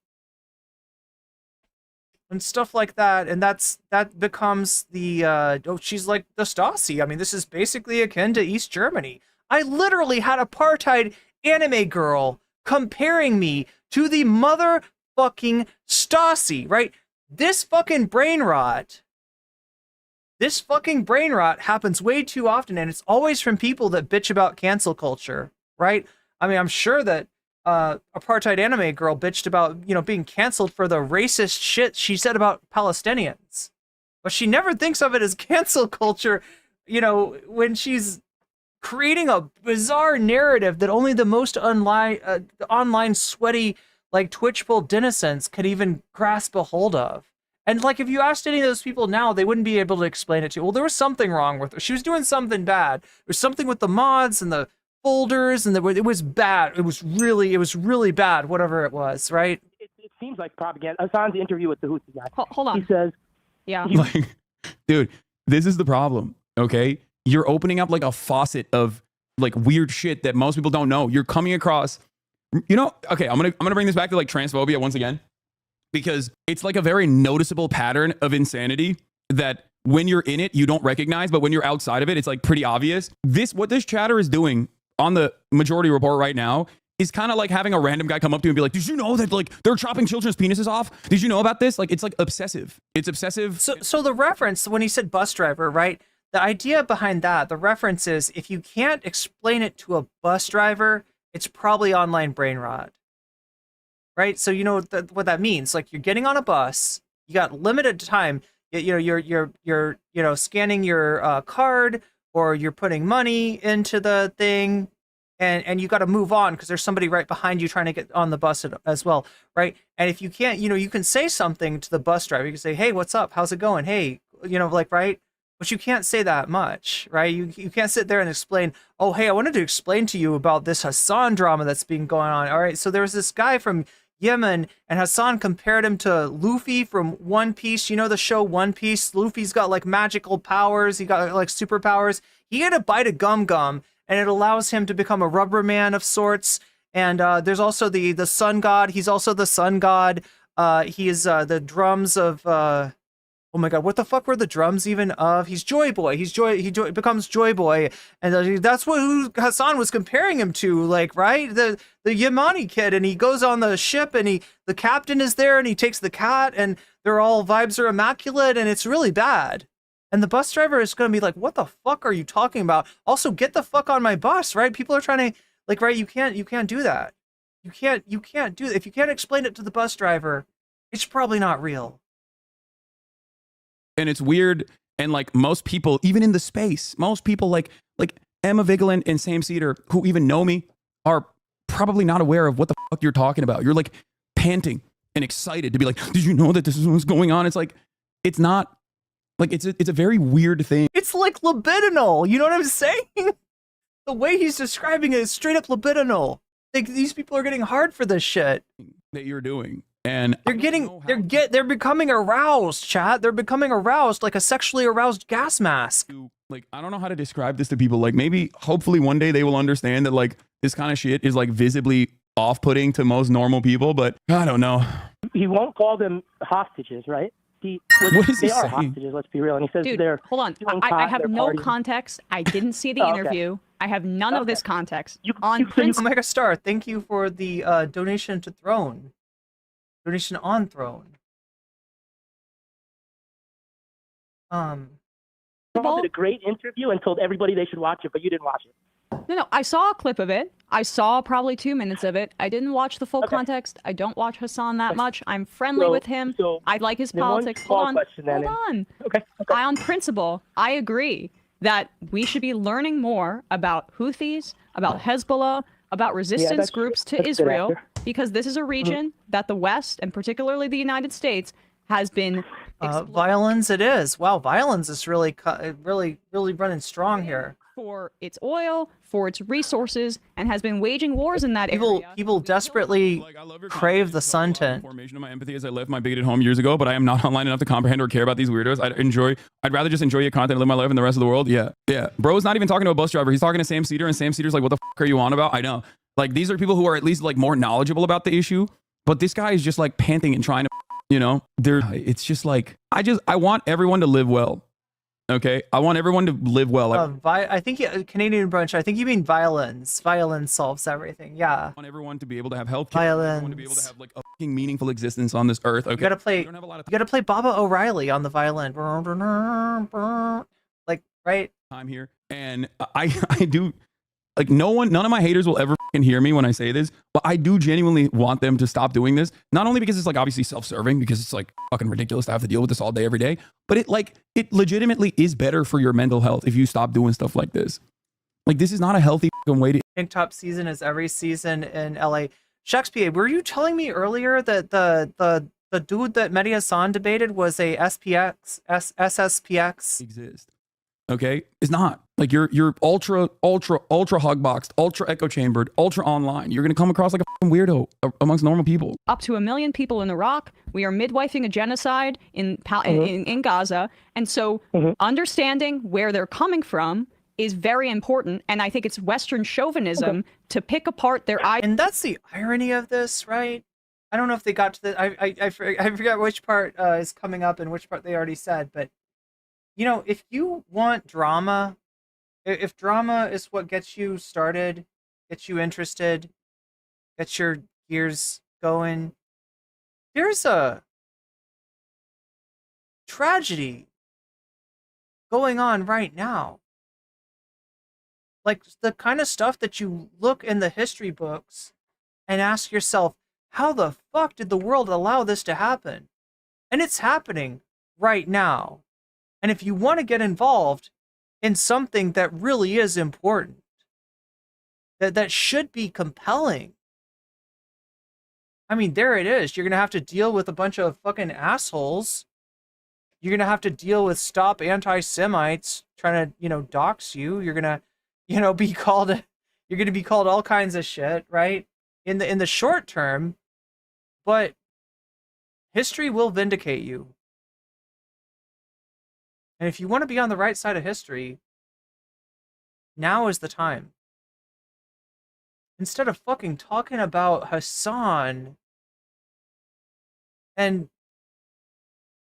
and stuff like that, and that becomes the she's like the Stasi. I mean, this is basically akin to East Germany. I literally had apartheid anime girl comparing me to the motherfucking Stasi, right? This fucking brain rot happens way too often, and it's always from people that bitch about cancel culture, right? I mean, I'm sure that apartheid anime girl bitched about, you know, being canceled for the racist shit she said about Palestinians, but she never thinks of it as cancel culture, you know, when she's creating a bizarre narrative that only the most online sweaty, like Twitch-full denizens could even grasp a hold of. And like, if you asked any of those people now, they wouldn't be able to explain it to you. Well, there was something wrong with her. She was doing something bad. There's something with the mods and the folders, and it was bad. It was really bad, whatever it was, right? It seems like propaganda. Hasan's interview with the Houthi guy. Hold on. He says, yeah. Like, dude, this is the problem, okay? You're opening up like a faucet of like weird shit that most people don't know. You're coming across, you know, okay, I'm gonna bring this back to like transphobia once again, because it's like a very noticeable pattern of insanity that when you're in it, you don't recognize, but when you're outside of it, it's like pretty obvious. What this chatter is doing on the Majority Report right now is kind of like having a random guy come up to you and be like, did you know that like they're chopping children's penises off? Did you know about this? Like, it's like obsessive. It's obsessive. So the reference, when he said bus driver, right? The idea behind that, the reference is, if you can't explain it to a bus driver, it's probably online brain rot. Right? So you know what that means. Like, you're getting on a bus, you got limited time. You know, you're scanning your card, or you're putting money into the thing, and you got to move on because there's somebody right behind you trying to get on the bus as well, right? And if you can't, you know, you can say something to the bus driver. You can say, hey, what's up? How's it going? Hey, you know, like, right? But you can't say that much, right? You can't sit there and explain, oh, hey, I wanted to explain to you about this Hasan drama that's been going on. All right, so there was this guy from Yemen, and Hasan compared him to Luffy from One Piece. You know the show One Piece? Luffy's got like magical powers. He got like superpowers. He had a bite of gum, and it allows him to become a rubber man of sorts. And there's also the sun god. He's also the sun god. He is the drums of... oh my god, what the fuck were the drums even of? He's Joy Boy. He becomes Joy Boy, and that's who Hasan was comparing him to, like, right? The Yemeni kid, and he goes on the ship, and the captain is there, and he takes the cat, and they're all vibes are immaculate, and it's really bad. And the bus driver is going to be like, what the fuck are you talking about? Also, get the fuck on my bus, right? People are trying to, like, right? You can't do that. You can't do that. If you can't explain it to the bus driver, it's probably not real. And it's weird, and like most people, even in the space, most people like Emma Vigeland and Sam Seder, who even know me, are probably not aware of what the fuck you're talking about. You're like panting and excited to be like, did you know that this is what's going on? It's like, it's not Like it's a very weird thing. It's like libidinal. You know what I'm saying? The way he's describing it is straight up libidinal. Like these people are getting hard for this shit that you're doing, and they're becoming aroused, chat. They're becoming aroused like a sexually aroused gas mask. Like I don't know how to describe this to people. Like maybe, hopefully, one day they will understand that like this kind of shit is like visibly off-putting to most normal people. But I don't know. He won't call them hostages, right? What is he they are saying? hostages. Let's be real. And he says Dude, they're hold on. doing I pot, have they're no partying. context. I didn't see the Oh, okay. interview. I have none of this context. Omega Star, thank you for the donation to Throne. Donation on Throne. Paul did a great interview and told everybody they should watch it, but you didn't watch it. No, I saw a clip of it. I saw probably 2 minutes of it. I didn't watch the full context. I don't watch Hasan that much. I'm friendly with him. I like his politics. Hold on. Okay. On principle, I agree that we should be learning more about Houthis, about Hezbollah, about resistance groups to Israel, because this is a region that the West, and particularly the United States, has been violence. It is. Wow, violence is really running strong here. For its oil, for its resources, and has been waging wars in that area. People desperately crave the suntan. Formation of my empathy as I left my bigoted home years ago, but I am not online enough to comprehend or care about these weirdos. I'd rather just enjoy your content and live my life in the rest of the world. Yeah. Bro's not even talking to a bus driver. He's talking to Sam Seder, and Sam Seder's like, what the fuck are you on about? I know. Like, these are people who are at least like more knowledgeable about the issue, but this guy is just like panting and trying to, it's just like, I want everyone to live well. Okay, I want everyone to live well. I think Canadian brunch. I think you mean violence. Violence solves everything. Yeah. I want everyone to be able to have health care. Violence. I want to be able to have like a fucking meaningful existence on this earth. Okay. You gotta play Baba O'Reilly on the violin. Like right. Time here, and I do. Like none of my haters will ever fucking hear me when I say this, but I do genuinely want them to stop doing this. Not only because it's like obviously self-serving, because it's like fucking ridiculous to have to deal with this all day, every day, but it legitimately is better for your mental health if you stop doing stuff like this. Like this is not a healthy fucking way to. Pink Top season is every season in LA. Shakespeare, were you telling me earlier that the dude that Medhi Hassan debated was a SSPX? Exist. Okay, it's not like you're ultra hugboxed, ultra echo chambered, ultra online. You're gonna come across like a fucking weirdo amongst normal people. Up to 1 million people in Iraq. We are midwifing a genocide in Gaza, and so understanding where they're coming from is very important. And I think it's Western chauvinism to pick apart their ideas. And that's the irony of this, right? I don't know if they got to the. I forgot which part is coming up and which part they already said, but. If you want drama, if drama is what gets you started, gets you interested, gets your gears going, there's a tragedy going on right now. Like the kind of stuff that you look in the history books and ask yourself, how the fuck did the world allow this to happen? And it's happening right now. And if you want to get involved in something that really is important, that should be compelling, I mean, there it is. You're going to have to deal with a bunch of fucking assholes. You're going to have to deal with stop anti-Semites trying to, dox you. You're going to, be called, you're going to be called all kinds of shit, right? In the short term, but history will vindicate you. And if you want to be on the right side of history, now is the time. Instead of fucking talking about Hasan and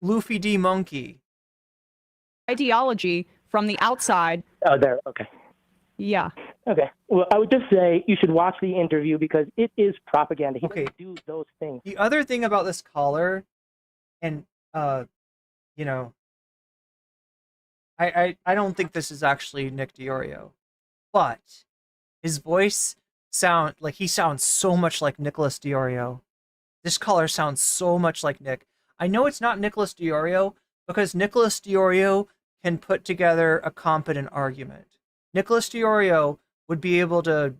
Luffy D. Monkey. Ideology from the outside. Oh, there. Okay. Yeah. Okay. Well, I would just say you should watch the interview because it is propaganda. He doesn't do those things. The other thing about this caller, and I don't think this is actually Nick DiOrio, but his voice sounds so much like Nicholas DiOrio. This caller sounds so much like Nick. I know it's not Nicholas DiOrio because Nicholas DiOrio can put together a competent argument. Nicholas DiOrio would be able to,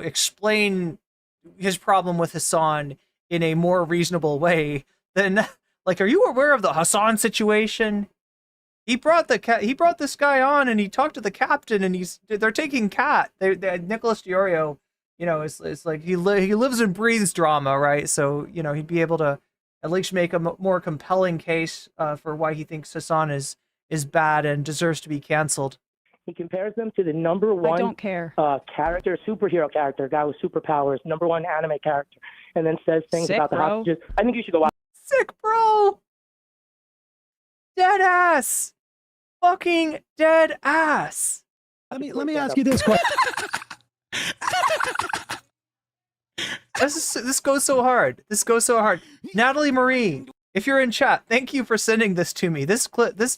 explain his problem with Hasan in a more reasonable way than, are you aware of the Hasan situation? He brought this guy on, and he talked to the captain, and they're taking Cat. Nicholas Diorio, it's like he lives and breathes drama, right? So he'd be able to at least make a more compelling case for why he thinks Hasan is bad and deserves to be canceled. He compares them to the number one character, superhero character, guy with superpowers, number one anime character, and then says things Sick, about the bro. hostages. I think you should go watch. Sick, bro. Dead ass. Fucking dead ass. Let me ask you this question. This goes so hard. This goes so hard. Natalie Marie, if you're in chat, thank you for sending this to me. This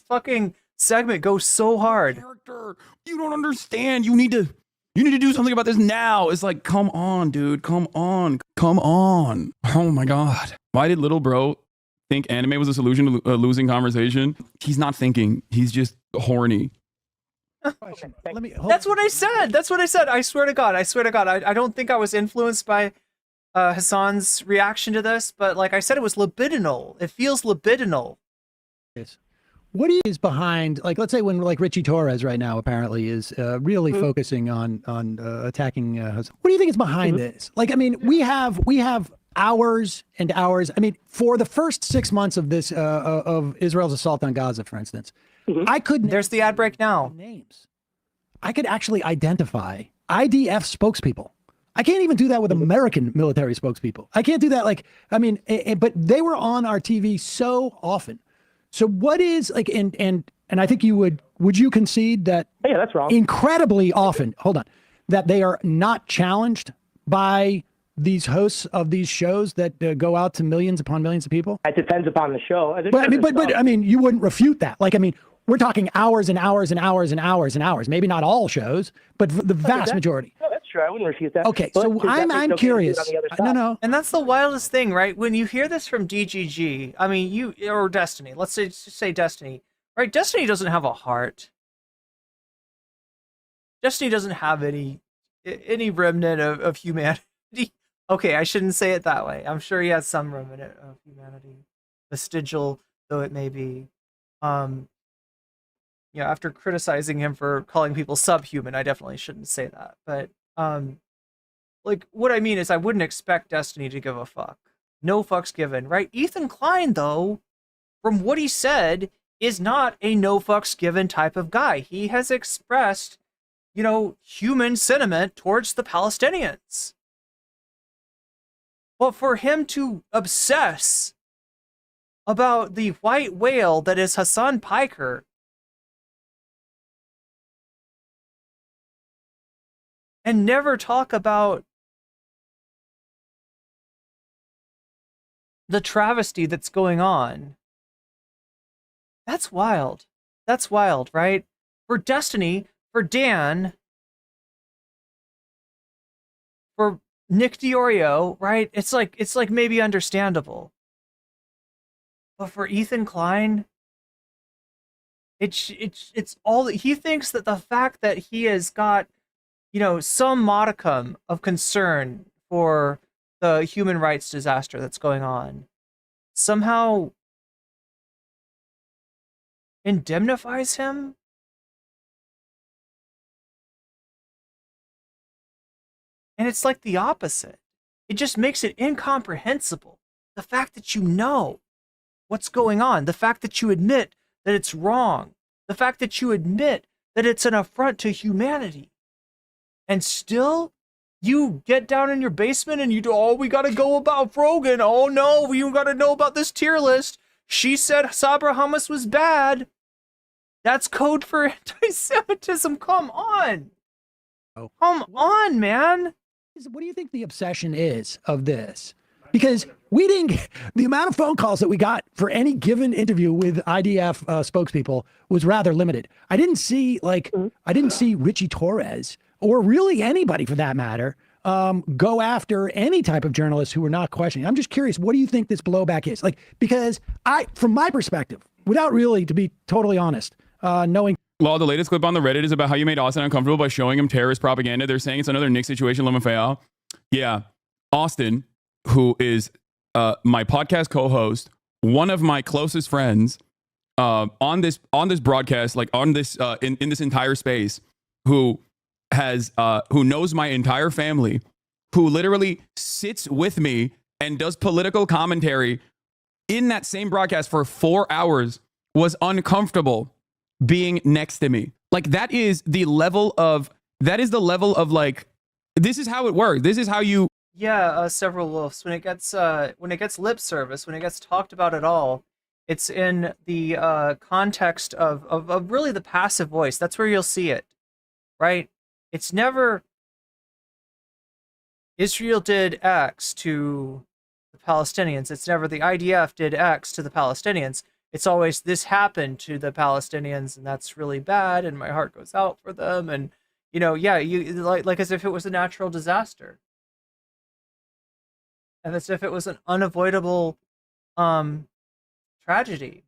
fucking segment goes so hard. Character, you don't understand. You need to do something about this now. It's like, come on, dude. Come on. Oh my god. Why did little bro think anime was a solution to losing conversation? He's not thinking. He's just horny. That's what I said. I swear to God. I don't think I was influenced by Hasan's reaction to this, but like I said, it was libidinal. It feels libidinal. Yes. What is behind, like, let's say when like Richie Torres right now apparently is really focusing on attacking Hasan. What do you think is behind this? Like, I mean, we have hours and hours. I mean, for the first 6 months of this of Israel's assault on Gaza, for instance, I couldn't. There's the ad break now. Names. I could actually identify IDF spokespeople. I can't even do that with American military spokespeople. I can't do that. Like, I mean, but they were on our TV so often. So what is like, and I think would you concede that? Yeah, that's wrong. Incredibly often, that they are not challenged by these hosts of these shows that go out to millions upon millions of people? It depends upon the show. But I mean, you wouldn't refute that. Like, I mean, we're talking hours and hours and hours and hours and hours. Maybe not all shows, but the vast majority. No, that's true. I wouldn't refute that. Okay, so I'm curious. No. And that's the wildest thing, right? When you hear this from DGG, I mean, or Destiny. Let's say Destiny, right? Destiny doesn't have a heart. Destiny doesn't have any remnant of humanity. Okay, I shouldn't say it that way. I'm sure he has some remnant of humanity, vestigial though it may be. After criticizing him for calling people subhuman, I definitely shouldn't say that. But like, what I mean is, I wouldn't expect Destiny to give a fuck. No fucks given, right? Ethan Klein, though, from what he said, is not a no fucks given type of guy. He has expressed, human sentiment towards the Palestinians. But for him to obsess about the white whale that is Hasan Piker, and never talk about the travesty that's going on, that's wild. That's wild, right? For Destiny, for Dan, for Nick Diorio, right? It's like maybe understandable. But for Ethan Klein, it's all that he thinks, that the fact that he has got, some modicum of concern for the human rights disaster that's going on somehow indemnifies him. And it's like the opposite. It just makes it incomprehensible. The fact that you know what's going on, the fact that you admit that it's wrong, the fact that you admit that it's an affront to humanity, and still you get down in your basement and we gotta go about Rogan. Oh no, we gotta know about this tier list. She said Sabra hummus was bad. That's code for anti-Semitism. Come on. Come on, man. What do you think the obsession is of this? Because the amount of phone calls that we got for any given interview with IDF spokespeople was rather limited. I didn't see Richie Torres, or really anybody for that matter, go after any type of journalists who were not questioning. I'm just curious, what do you think this blowback is? Like, because from my perspective, without really, to be totally honest, knowing. Law, the latest clip on the Reddit is about how you made Austin uncomfortable by showing him terrorist propaganda. They're saying it's another Nick situation, Lemafayal. Yeah, Austin, who is my podcast co-host, one of my closest friends, on this broadcast, like on this in this entire space, who knows my entire family, who literally sits with me and does political commentary in that same broadcast for 4 hours, was uncomfortable being next to me. Like that is the level of like, this is how it works. This is how you. Yeah, several wolves. When it gets lip service, when it gets talked about at all, it's in the context of really the passive voice. That's where you'll see it, right? It's never Israel did X to the Palestinians. It's never the IDF did X to the Palestinians. It's always this happened to the Palestinians, and that's really bad, and my heart goes out for them. And you like as if it was a natural disaster, and as if it was an unavoidable tragedy,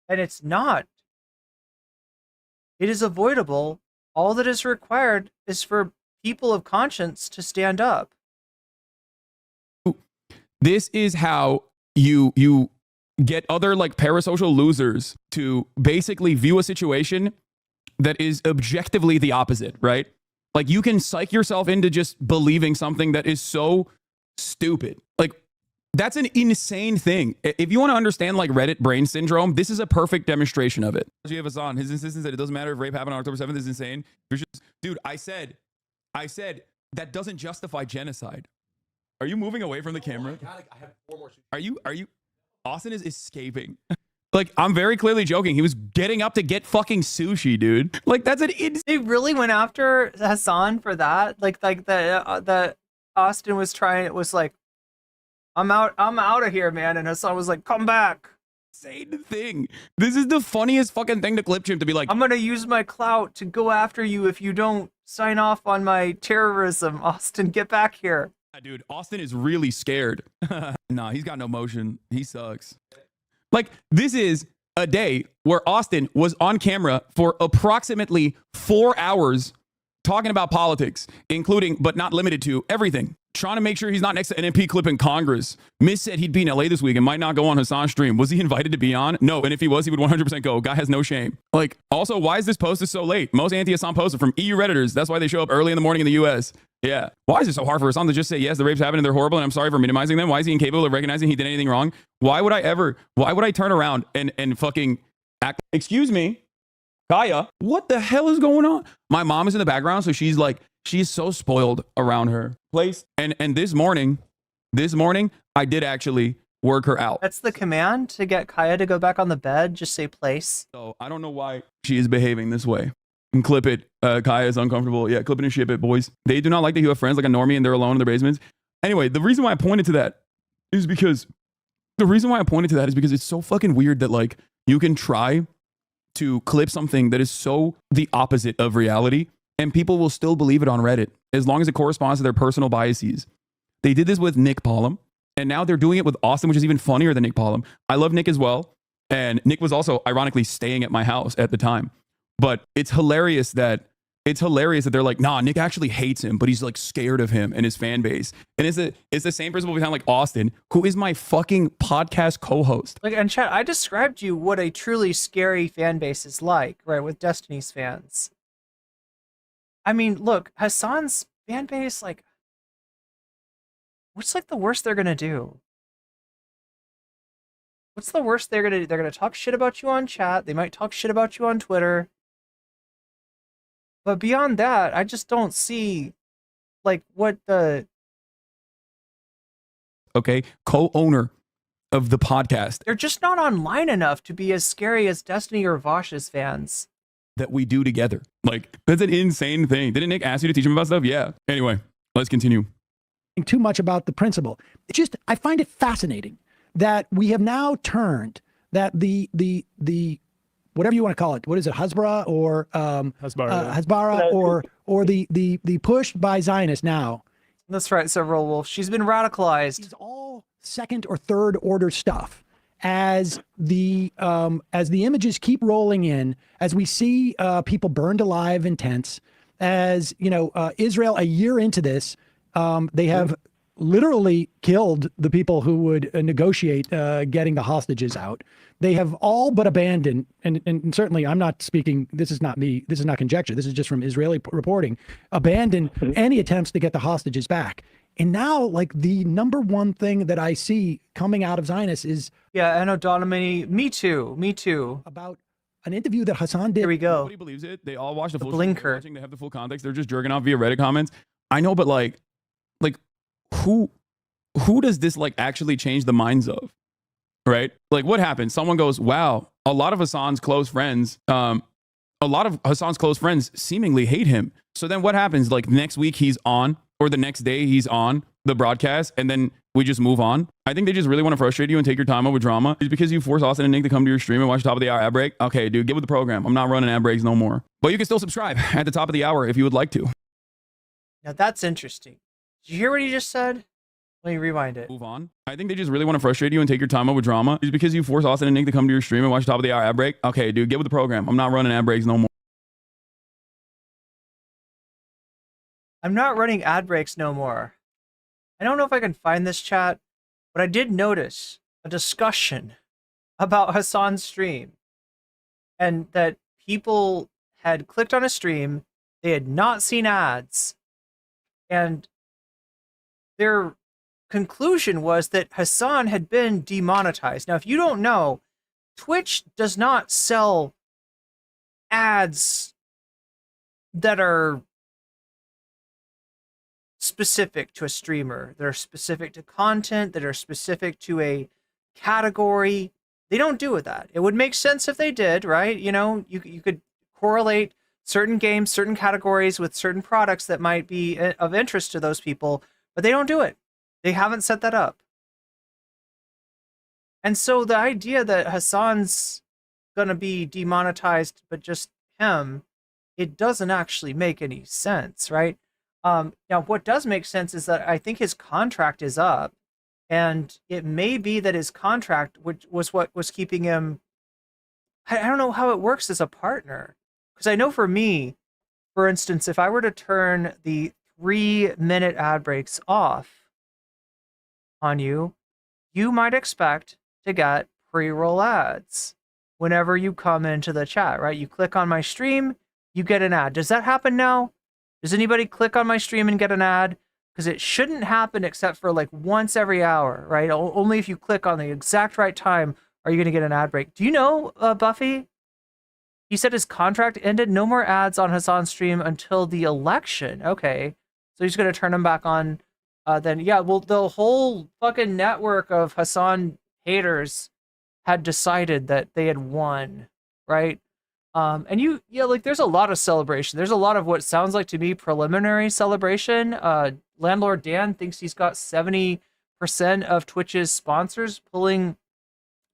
and it's not. It is avoidable. All that is required is for people of conscience to stand up. This is how you get other like parasocial losers to basically view a situation that is objectively the opposite, right? Like you can psych yourself into just believing something that is so stupid. Like that's an insane thing. If you want to understand like Reddit brain syndrome, this is a perfect demonstration of it. Medhi Hassan, his insistence that it doesn't matter if rape happened on October 7th is insane. Dude, I said that doesn't justify genocide. Are you moving away from the camera? God, I have 4 more. Are you? Austin is escaping. Like, I'm very clearly joking. He was getting up to get fucking sushi, dude. Like, that's an They really went after Hasan for that. Like the Austin was trying. It was like, I'm out of here, man. And Hasan was like, come back. Insane thing. This is the funniest fucking thing to clip him to be like, I'm gonna use my clout to go after you if you don't sign off on my terrorism. Austin, get back here. Dude, Austin is really scared. Nah, he's got no motion. He sucks. Like, this is a day where Austin was on camera for approximately 4 hours talking about politics, including, but not limited to, everything. Trying to make sure he's not next to an MP clip in Congress. Miss said he'd be in LA this week and might not go on Hasan's stream. Was he invited to be on? No, and if he was, he would 100% go. Guy has no shame. Like, also, why is this posted so late? Most anti-Hasan posts are from EU Redditors. That's why they show up early in the morning in the US. Yeah. Why is it so hard for Hasan to just say, yes, the rapes happened and they're horrible and I'm sorry for minimizing them? Why is he incapable of recognizing he did anything wrong? Why would I turn around and fucking act? Excuse me, Kaya, what the hell is going on? My mom is in the background, so she's so spoiled around her place. And this morning, I did actually work her out. That's the command to get Kaya to go back on the bed. Just say place. So I don't know why she is behaving this way. And clip it. Kaya is uncomfortable. Yeah, clip it and ship it, boys. They do not like that you have friends like a normie and they're alone in their basements. Anyway, the reason why I pointed to that is because it's so fucking weird that like you can try to clip something that is so the opposite of reality and people will still believe it on Reddit as long as it corresponds to their personal biases. They did this with Nick Palin, and now they're doing it with Austin, which is even funnier than Nick Palin. I love Nick as well, and Nick was also ironically staying at my house at the time. But it's hilarious that they're like, nah, Nick actually hates him, but he's like scared of him and his fan base. And it's the same principle behind like Austin, who is my fucking podcast co-host. Like, and chat, I described to you what a truly scary fan base is like, right? With Destiny's fans. I mean, look, Hasan's fan base, like, what's like the worst they're gonna do? What's the worst they're gonna talk shit about you on chat? They might talk shit about you on Twitter. But beyond that, I just don't see, like, what the... Okay, co-owner of the podcast. They're just not online enough to be as scary as Destiny or Vosh's fans. That we do together. Like, that's an insane thing. Didn't Nick ask you to teach him about stuff? Yeah. Anyway, let's continue. Too much about the principle. It's just, I find it fascinating that we have now turned that the whatever you want to call it, what is it, Hasbara or Hasbara or the push by Zionists now. That's right, Several Wolf. She's been radicalized. It's all second or third order stuff. As the images keep rolling in, as we see people burned alive in tents, as you know, Israel a year into this, they have literally killed the people who would negotiate getting the hostages out. They have all but abandoned, and certainly I'm not speaking, this is not me, this is not conjecture, this is just from Israeli reporting, abandoned any attempts to get the hostages back. And now, like, the number one thing that I see coming out of Zionists is... Yeah, and O'Donoghue, me too. About an interview that Hasan did. Here we go. Nobody believes it. They all watch the full blinker. Watching, they have the full context. They're just jerking off via Reddit comments. I know, but like who does this like actually change the minds of? Right? Like, what happens? Someone goes, wow, a lot of Hasan's close friends seemingly hate him. So then what happens? Like, next week he's on, or the next day he's on the broadcast, and then we just move on. I think they just really want to frustrate you and take your time over drama. It's because you force Austin and Nick to come to your stream and watch top of the hour ad break. Okay, dude, get with the program. I'm not running ad breaks no more. But you can still subscribe at the top of the hour if you would like to. Now that's interesting. Did you hear what he just said? Let me rewind it. Move on. I think they just really want to frustrate you and take your time over drama. It's because you force Austin and Nick to come to your stream and watch top of the hour ad break. Okay, dude, get with the program. I'm not running ad breaks no more. I'm not running ad breaks no more. I don't know if I can find this chat, but I did notice a discussion about Hasan's stream, and that people had clicked on a stream, they had not seen ads, and their conclusion was that Hasan had been demonetized. Now, if you don't know, Twitch does not sell ads that are specific to a streamer, that are specific to content, that are specific to a category. They don't do that. It would make sense if they did, right? You know, you could correlate certain games, certain categories with certain products that might be of interest to those people, but they don't do it. They haven't set that up. And so the idea that Hasan's gonna be demonetized, but just him, it doesn't actually make any sense, right? Now, what does make sense is that I think his contract is up, and it may be that his contract, which was what was keeping him, I don't know how it works as a partner. Because I know for me, for instance, if I were to turn the 3-minute ad breaks off on you, you might expect to get pre-roll ads whenever you come into the chat, right? You click on my stream, you get an ad. Does that happen now? Does anybody click on my stream and get an ad? Because it shouldn't happen except for like once every hour, right? Only if you click on the exact right time are you going to get an ad break. Do you know, Buffy? He said his contract ended. No more ads on Hasan's stream until the election. Okay. So he's going to turn them back on. Then, yeah, well, the whole fucking network of Hasan haters had decided that they had won, right? And like, there's a lot of celebration. There's a lot of what sounds like to me preliminary celebration. Landlord Dan thinks he's got 70% of Twitch's sponsors pulling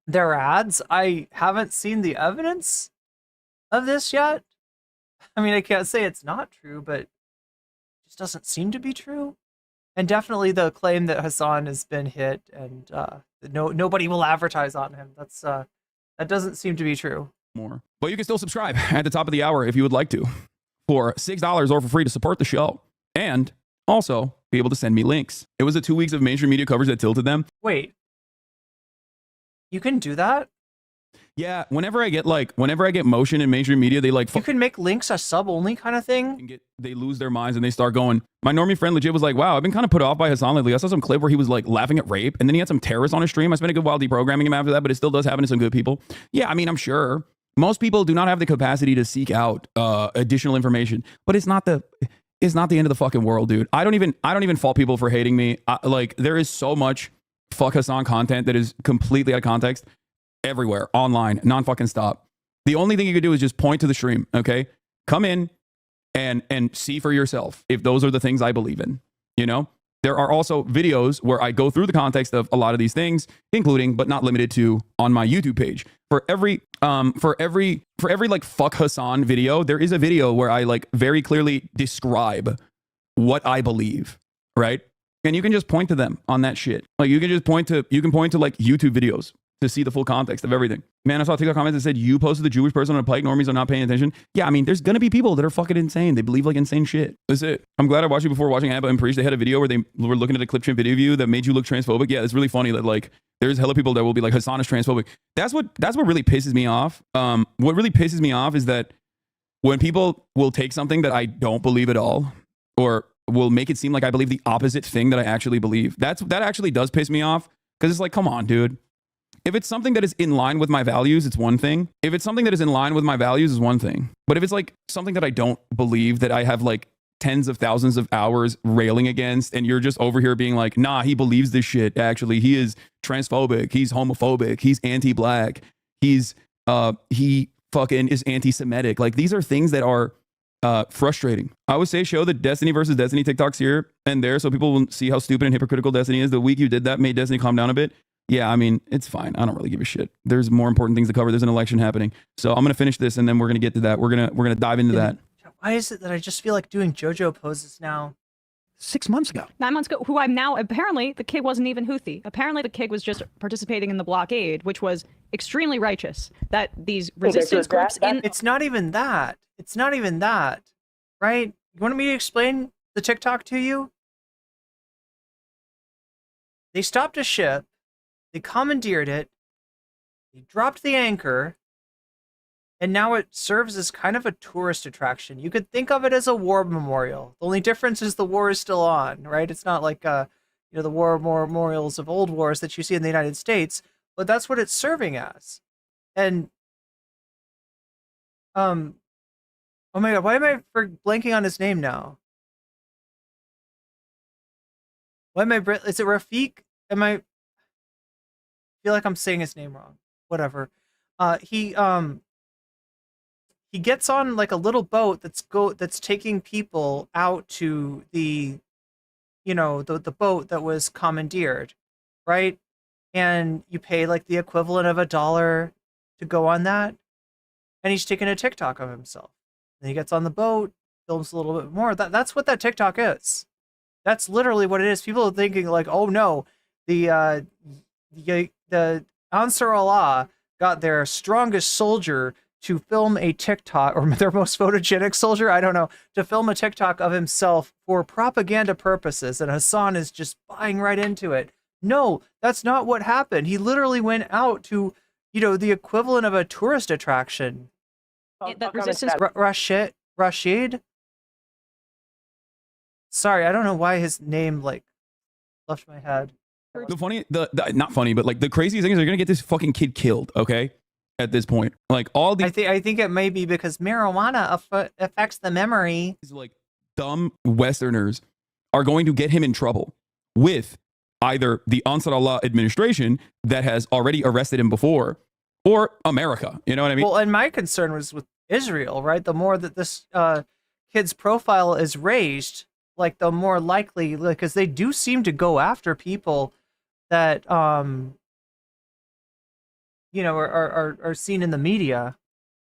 their ads. I haven't seen the evidence of this yet. I mean, I can't say it's not true, but it just doesn't seem to be true. And definitely the claim that Hasan has been hit and nobody will advertise on him. That doesn't seem to be true. More. But you can still subscribe at the top of the hour if you would like to, for $6 or for free to support the show, and also be able to send me links. It was the 2 weeks of mainstream media coverage that tilted them. Wait, you can do that? Yeah, whenever I get motion in mainstream media, they like you can make links a sub only kind of thing. They lose their minds and they start going. My normie friend legit was like, "Wow, I've been kind of put off by Hasan lately. I saw some clip where he was like laughing at rape, and then he had some terrorists on his stream. I spent a good while deprogramming him after that, but it still does happen to some good people. Yeah, I mean, I'm sure most people do not have the capacity to seek out additional information, but it's not the end of the fucking world, dude. I don't even fault people for hating me. Like, there is so much fuck Hasan content that is completely out of context everywhere, online, non-fucking stop. The only thing you could do is just point to the stream, okay? Come in and see for yourself if those are the things I believe in, you know? There are also videos where I go through the context of a lot of these things, including but not limited to on my YouTube page. For every like fuck Hasan video, there is a video where I like very clearly describe what I believe, right? And you can just point to them on that shit. Like you can point to like YouTube videos to see the full context of everything. Man, I saw TikTok comments that said, you posted the Jewish person on a pike, normies are not paying attention. Yeah, I mean, there's gonna be people that are fucking insane. They believe like insane shit. That's it. I'm glad I watched you before watching Abba and Preach. They had a video where they were looking at a clip trim video of you that made you look transphobic. Yeah, it's really funny that like, there's hella people that will be like, Hasan is transphobic. That's what really pisses me off. What really pisses me off is that when people will take something that I don't believe at all, or will make it seem like I believe the opposite thing that I actually believe. That actually does piss me off, because it's like, come on, dude. If it's something that is in line with my values, it's one thing. If it's something that is in line with my values, is one thing. But if it's like something that I don't believe, that I have like tens of thousands of hours railing against, and you're just over here being like, nah, he believes this shit. Actually, he is transphobic. He's homophobic. He's anti-black. He fucking is anti-Semitic. Like, these are things that are frustrating. I would say show the Destiny versus Destiny TikToks here and there so people will see how stupid and hypocritical Destiny is. The week you did that made Destiny calm down a bit. Yeah, I mean, it's fine. I don't really give a shit. There's more important things to cover. There's an election happening. So I'm going to finish this and then we're going to get to that. We're going to dive into that. Why is it that I just feel like doing JoJo poses now? 6 months ago. 9 months ago, who I'm now, apparently the kid wasn't even Houthi. Apparently the kid was just participating in the blockade, which was extremely righteous. That these resistance groups It's not even that. It's not even that. Right? You want me to explain the TikTok to you? They stopped a ship. They commandeered it. They dropped the anchor. And now it serves as kind of a tourist attraction. You could think of it as a war memorial. The only difference is the war is still on, right? It's not like the war memorials of old wars that you see in the United States, but that's what it's serving as. And oh my god, why am I blanking on his name now? Why am I? Is it Rafiq? I feel like I'm saying his name wrong. Whatever. He gets on like a little boat that's taking people out to the boat that was commandeered, right? And you pay like the equivalent of $1 to go on that. And he's taking a TikTok of himself. And he gets on the boat, films a little bit more. That's what that TikTok is. That's literally what it is. People are thinking like, oh no, the Ansar Allah got their strongest soldier to film a TikTok, or their most photogenic soldier, I don't know, to film a TikTok of himself for propaganda purposes, and Hasan is just buying right into it. No, that's not what happened. He literally went out to, the equivalent of a tourist attraction. That resistance. Rashid? Sorry, I don't know why his name, left my head. Not funny, but like the craziest thing is they're gonna get this fucking kid killed, okay? At this point, like all the I think it may be because marijuana affects the memory. Like dumb Westerners are going to get him in trouble with either the Ansar Allah administration that has already arrested him before, or America. You know what I mean? Well, and my concern was with Israel, right? The more that this kid's profile is raised, like the more likely, because they do seem to go after people that are seen in the media.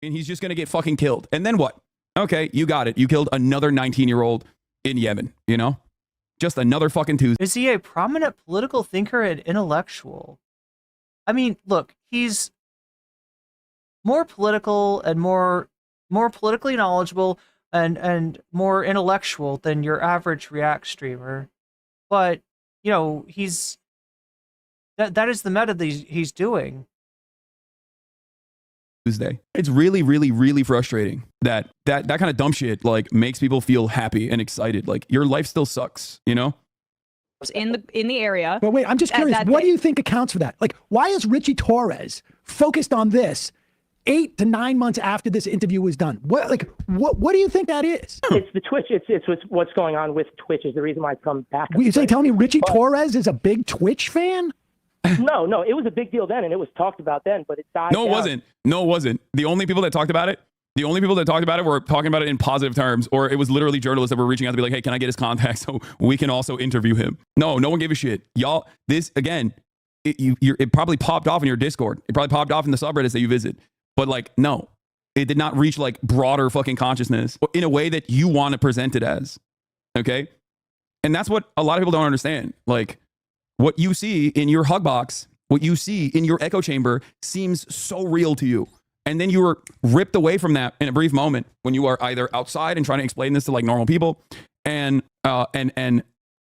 And he's just going to get fucking killed. And then what? Okay, you got it. You killed another 19-year-old in Yemen, Just another fucking Tuesday. Is he a prominent political thinker and intellectual? I mean, look, he's more political and more politically knowledgeable and more intellectual than your average React streamer. But, he's that is the meta that he's doing. Tuesday. It's really, really, really frustrating that kind of dumb shit makes people feel happy and excited. Like your life still sucks, in the area. But wait, I'm just curious. What do you think accounts for that? Like, why is Richie Torres focused on this 8 to 9 months after this interview was done? What do you think that is? It's the Twitch. It's what's going on with Twitch is the reason why it's come back. You say, tell me Richie Torres is a big Twitch fan? No, it was a big deal then, and it was talked about then, but it died No, it down. wasn't. No, it wasn't. The only people that talked about it were talking about it in positive terms, or it was literally journalists that were reaching out to be like, hey, can I get his contact so we can also interview him? No one gave a shit. Y'all, this, again, it probably popped off in your Discord. It probably popped off in the subreddits that you visit. But no, it did not reach broader fucking consciousness in a way that you want to present it as. Okay? And that's what a lot of people don't understand. What you see in your hug box what you see in your echo chamber seems so real to you. And then you were ripped away from that in a brief moment when you are either outside and trying to explain this to like normal people, and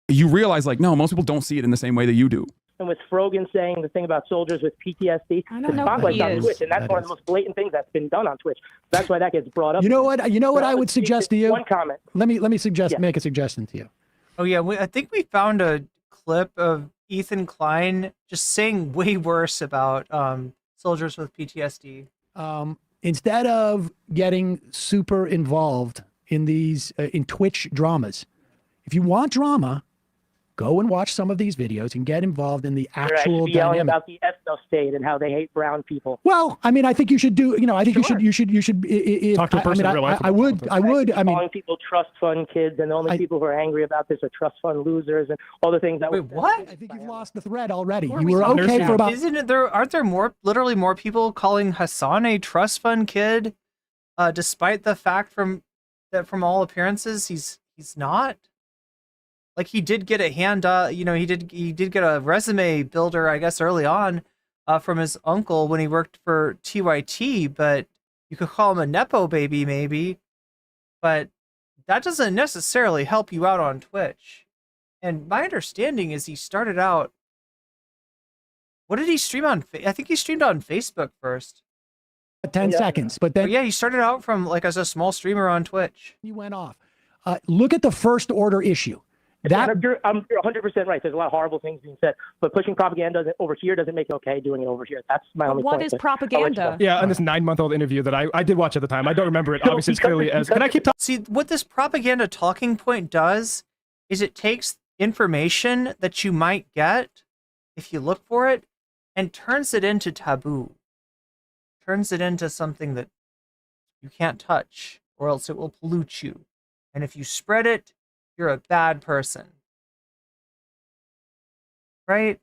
you realize like, no, most people don't see it in the same way that you do. And with Frogan saying the thing about soldiers with PTSD, the spotlight's on Twitch, and that's one of the most blatant things that's been done on Twitch. That's why that gets brought up. You know what? You know what I would suggest to you. One comment. Let me suggest make a suggestion to you. Oh yeah, I think we found a clip of Ethan Klein just saying way worse about soldiers with PTSD. Instead of getting super involved in these in Twitch dramas, if you want drama, go and watch some of these videos and get involved in the actual yelling dynamic. about the ethno state and how they hate brown people. Well, I mean, I think you should do. You know, I think you should. Talk to a person in real life. I would. I mean, calling people trust fund kids, and the only people who are angry about this are trust fund losers, and all the things that. Wait, what? I think you've lost the thread already. You were okay for about. Isn't it there? Aren't there literally more people calling Hasan a trust fund kid, despite the fact that from all appearances he's not. Like he did get a he did get a resume builder, I guess, early on, from his uncle when he worked for TYT. But you could call him a nepo baby, maybe. But that doesn't necessarily help you out on Twitch. And my understanding is he started out. What did he stream on? I think he streamed on Facebook first. 10 seconds, but then he started out from like as a small streamer on Twitch. He went off. Look at the first order issue. You're 100% right. There's a lot of horrible things being said, but pushing propaganda over here doesn't make it okay doing it over here. That's my only point. What is propaganda? Yeah, on this 9-month-old interview that I did watch at the time. I don't remember it obviously as clearly as. Can I keep talking? See, what this propaganda talking point does is it takes information that you might get if you look for it and turns it into taboo. Turns it into something that you can't touch, or else it will pollute you. And if you spread it, you're a bad person. Right?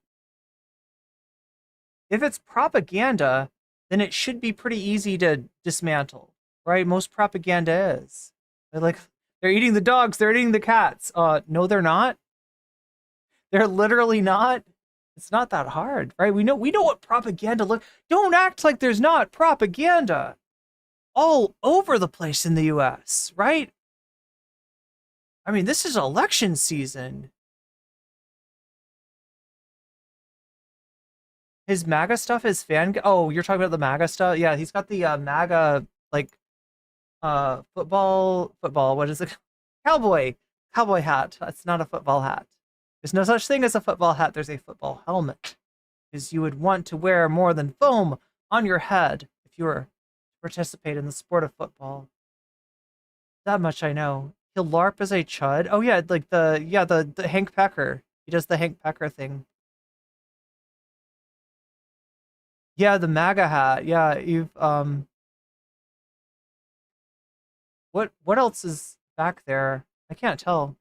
If it's propaganda, then it should be pretty easy to dismantle. Right? Most propaganda is. They're eating the dogs, they're eating the cats. No, they're not. They're literally not. It's not that hard, right? We know what propaganda looks. Don't act like there's not propaganda all over the place in the US, right? I mean, this is election season. His MAGA stuff is oh, you're talking about the MAGA stuff? Yeah, he's got the MAGA football, what is it? Cowboy hat. That's not a football hat. There's no such thing as a football hat. There's a football helmet. Because you would want to wear more than foam on your head if you were to participate in the sport of football. That much I know. He'll LARP as a chud. Oh yeah, like the Hank Pecker. He does the Hank Pecker thing. Yeah, the MAGA hat. Yeah, you've what else is back there? I can't tell.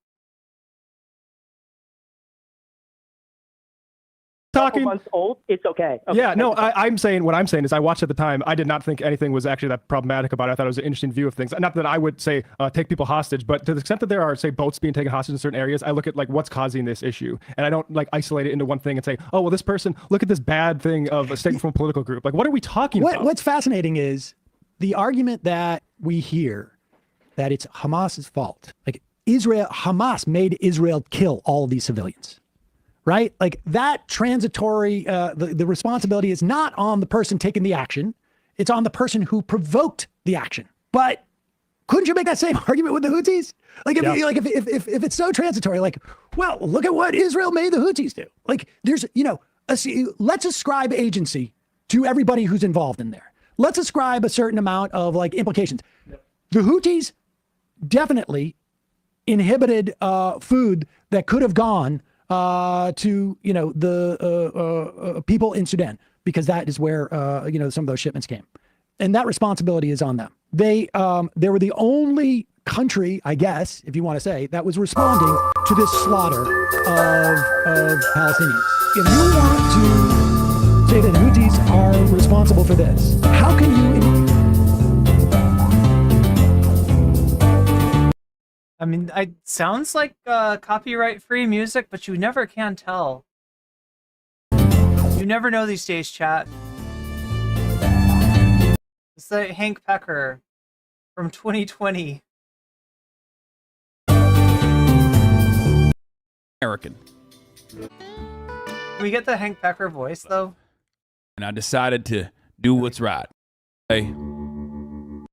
Talking months old, it's okay. Yeah, no, I'm saying what I'm saying is I watched at the time. I did not think anything was actually that problematic about it. I thought it was an interesting view of things. Not that I would say take people hostage, but to the extent that there are, say, boats being taken hostage in certain areas, I look at like what's causing this issue, and I don't like isolate it into one thing and say, oh, well, this person, look at this bad thing of a statement from a political group. Like, what are we talking about? What's fascinating is the argument that we hear that it's Hamas's fault. Like Hamas made Israel kill all of these civilians. Right? Like that transitory, the responsibility is not on the person taking the action. It's on the person who provoked the action. But couldn't you make that same argument with the Houthis? Like if it's so transitory, like, well, look at what Israel made the Houthis do. Like there's, let's ascribe agency to everybody who's involved in there. Let's ascribe a certain amount of like implications. The Houthis definitely inhibited food that could have gone to the people in Sudan, because that is where some of those shipments came, and that responsibility is on them. They were the only country, I guess, if you want to say, that was responding to this slaughter of Palestinians. If you want to say that Houthis are responsible for this, how can you? I mean, it sounds like copyright-free music, but you never can tell. You never know these days, chat. It's the Hank Pecker from 2020. American. Can we get the Hank Pecker voice, though? And I decided to do what's right. Hey,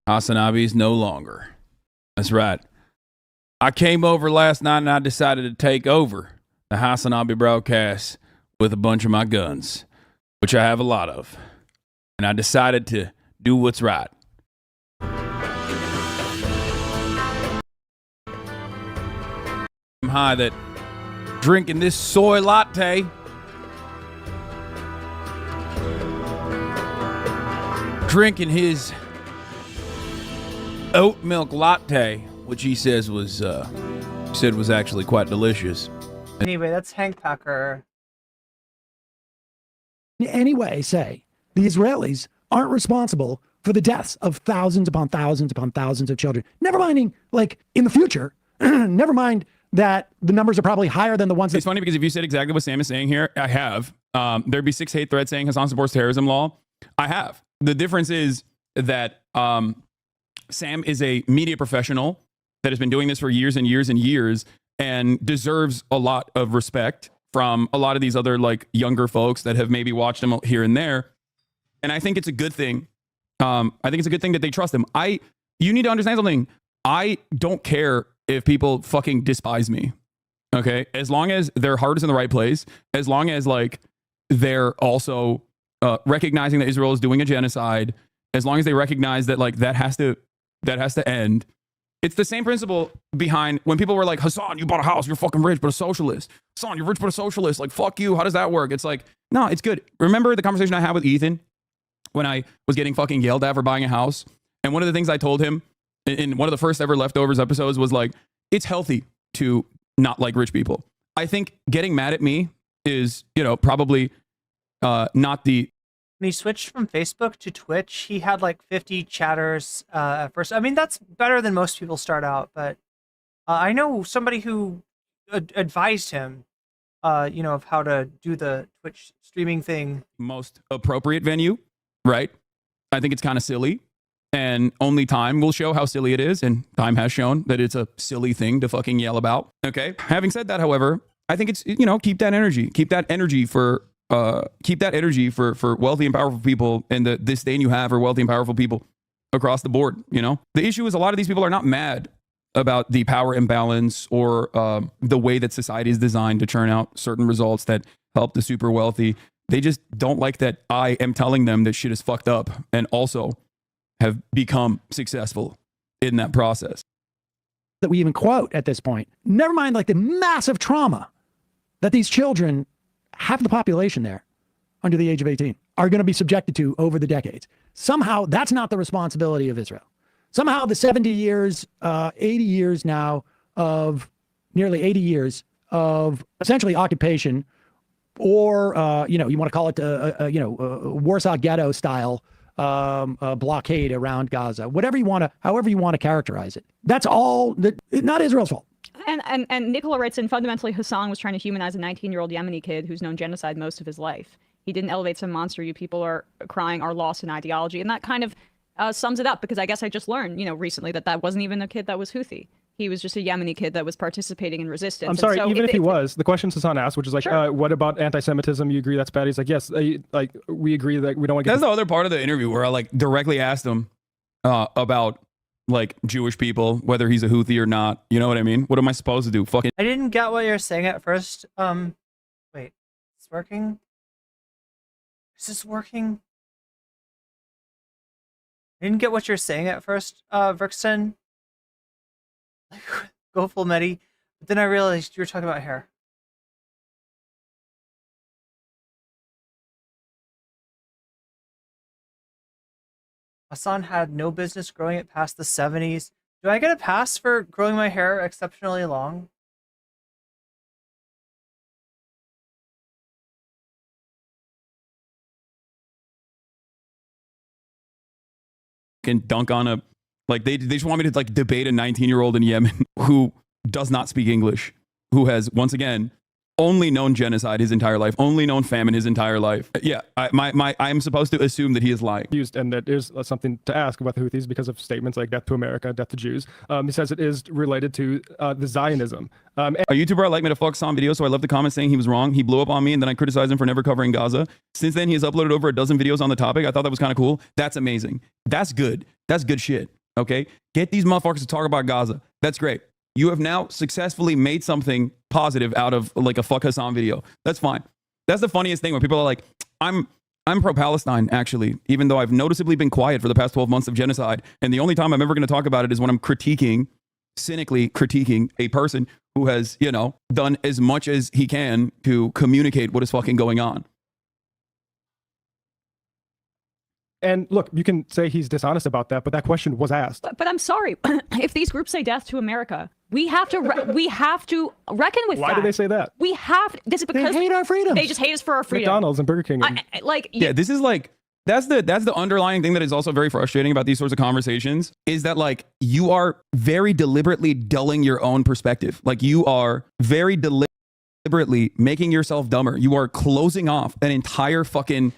Hasan is no longer. That's right. I came over last night and I decided to take over the Hasan broadcast with a bunch of my guns, which I have a lot of. And I decided to do what's right. I'm high that drinking this soy latte his oat milk latte, which he says was actually quite delicious. Anyway, that's Hank Pecker. Anyway, say the Israelis aren't responsible for the deaths of thousands upon thousands upon thousands of children. Never minding, like, in the future, never mind that the numbers are probably higher than the ones that... It's funny because if you said exactly what Sam is saying here, I have. There'd be 6 hate threads saying Hasan supports terrorism law. I have. The difference is that Sam is a media professional that has been doing this for years and years and years and deserves a lot of respect from a lot of these other like younger folks that have maybe watched him here and there. And I think it's a good thing. I think it's a good thing that they trust him. You need to understand something. I don't care if people fucking despise me. Okay? As long as their heart is in the right place, as long as like they're also recognizing that Israel is doing a genocide, as long as they recognize that like that has to end. It's the same principle behind when people were like, Hasan, you bought a house, you're fucking rich, but a socialist. Hasan, you're rich, but a socialist. Like, fuck you. How does that work? It's like, no, it's good. Remember the conversation I had with Ethan when I was getting fucking yelled at for buying a house? And one of the things I told him in one of the first ever Leftovers episodes was like, it's healthy to not like rich people. I think getting mad at me is, probably not the... When he switched from Facebook to Twitch, he had like 50 chatters at first. I mean, that's better than most people start out, but I know somebody who advised him, of how to do the Twitch streaming thing. Most appropriate venue, right? I think it's kind of silly, and only time will show how silly it is, and time has shown that it's a silly thing to fucking yell about. Okay. Having said that, however, I think it's, keep that energy for wealthy and powerful people and the disdain you have for wealthy and powerful people across the board. The issue is a lot of these people are not mad about the power imbalance or the way that society is designed to churn out certain results that help the super wealthy. They just don't like that I am telling them that shit is fucked up and also have become successful in that process. That we even quote at this point. Never mind like the massive trauma that these children, half the population there under the age of 18, are going to be subjected to over the decades. Somehow that's not the responsibility of Israel. Somehow the 70 years, 80 years now of nearly 80 years of essentially occupation, or, you want to call it, Warsaw Ghetto style blockade around Gaza, however you want to characterize it. That's all not Israel's fault. And Nicola writes in, fundamentally, Hasan was trying to humanize a 19-year-old Yemeni kid who's known genocide most of his life. He didn't elevate some monster you people are crying are lost in ideology. And that kind of sums it up, because I guess I just learned, recently that wasn't even a kid that was Houthi. He was just a Yemeni kid that was participating in resistance. I'm sorry, so even if he was, the question Hasan asked, which is like, sure. What about anti-Semitism? You agree that's bad? He's like, yes, we agree that we don't want to get... That's the other part of the interview where I like directly asked him about like Jewish people, whether he's a Houthi or not. You know what I mean? What am I supposed to do? Fucking... I didn't get what you're saying at first. Wait, it's working? Is this working? I didn't get what you're saying at first, Verkson. Go full Medhi. But then I realized you were talking about hair. Hasan had no business growing it past the 70s. Do I get a pass for growing my hair exceptionally long? Can dunk on a... Like, they just want me to, like, debate a 19-year-old in Yemen who does not speak English, who has, once again, only known genocide his entire life, only known famine his entire life. Yeah, I'm supposed to assume that he is lying. And that is something to ask about the Houthis because of statements like death to America, death to Jews. He says it is related to the Zionism. A YouTuber I like made a fuck Sam video, so I left the comment saying he was wrong. He blew up on me, and then I criticized him for never covering Gaza. Since then, he has uploaded over a dozen videos on the topic. I thought that was kind of cool. That's amazing. That's good. That's good shit. Okay? Get these motherfuckers to talk about Gaza. That's great. You have now successfully made something positive out of like a fuck Hasan video. That's fine. That's the funniest thing when people are like, I'm pro-Palestine, actually, even though I've noticeably been quiet for the past 12 months of genocide. And the only time I'm ever going to talk about it is when I'm cynically critiquing a person who has, done as much as he can to communicate what is fucking going on. And look, you can say he's dishonest about that, but that question was asked. But I'm sorry, if these groups say death to America, we have to reckon with that. Why do they say that? We have. This is because they hate our freedom. They just hate us for our freedom. McDonald's and Burger King. This is like that's the underlying thing that is also very frustrating about these sorts of conversations is that like you are very deliberately dulling your own perspective. Like you are very deliberately making yourself dumber. You are closing off an entire fucking.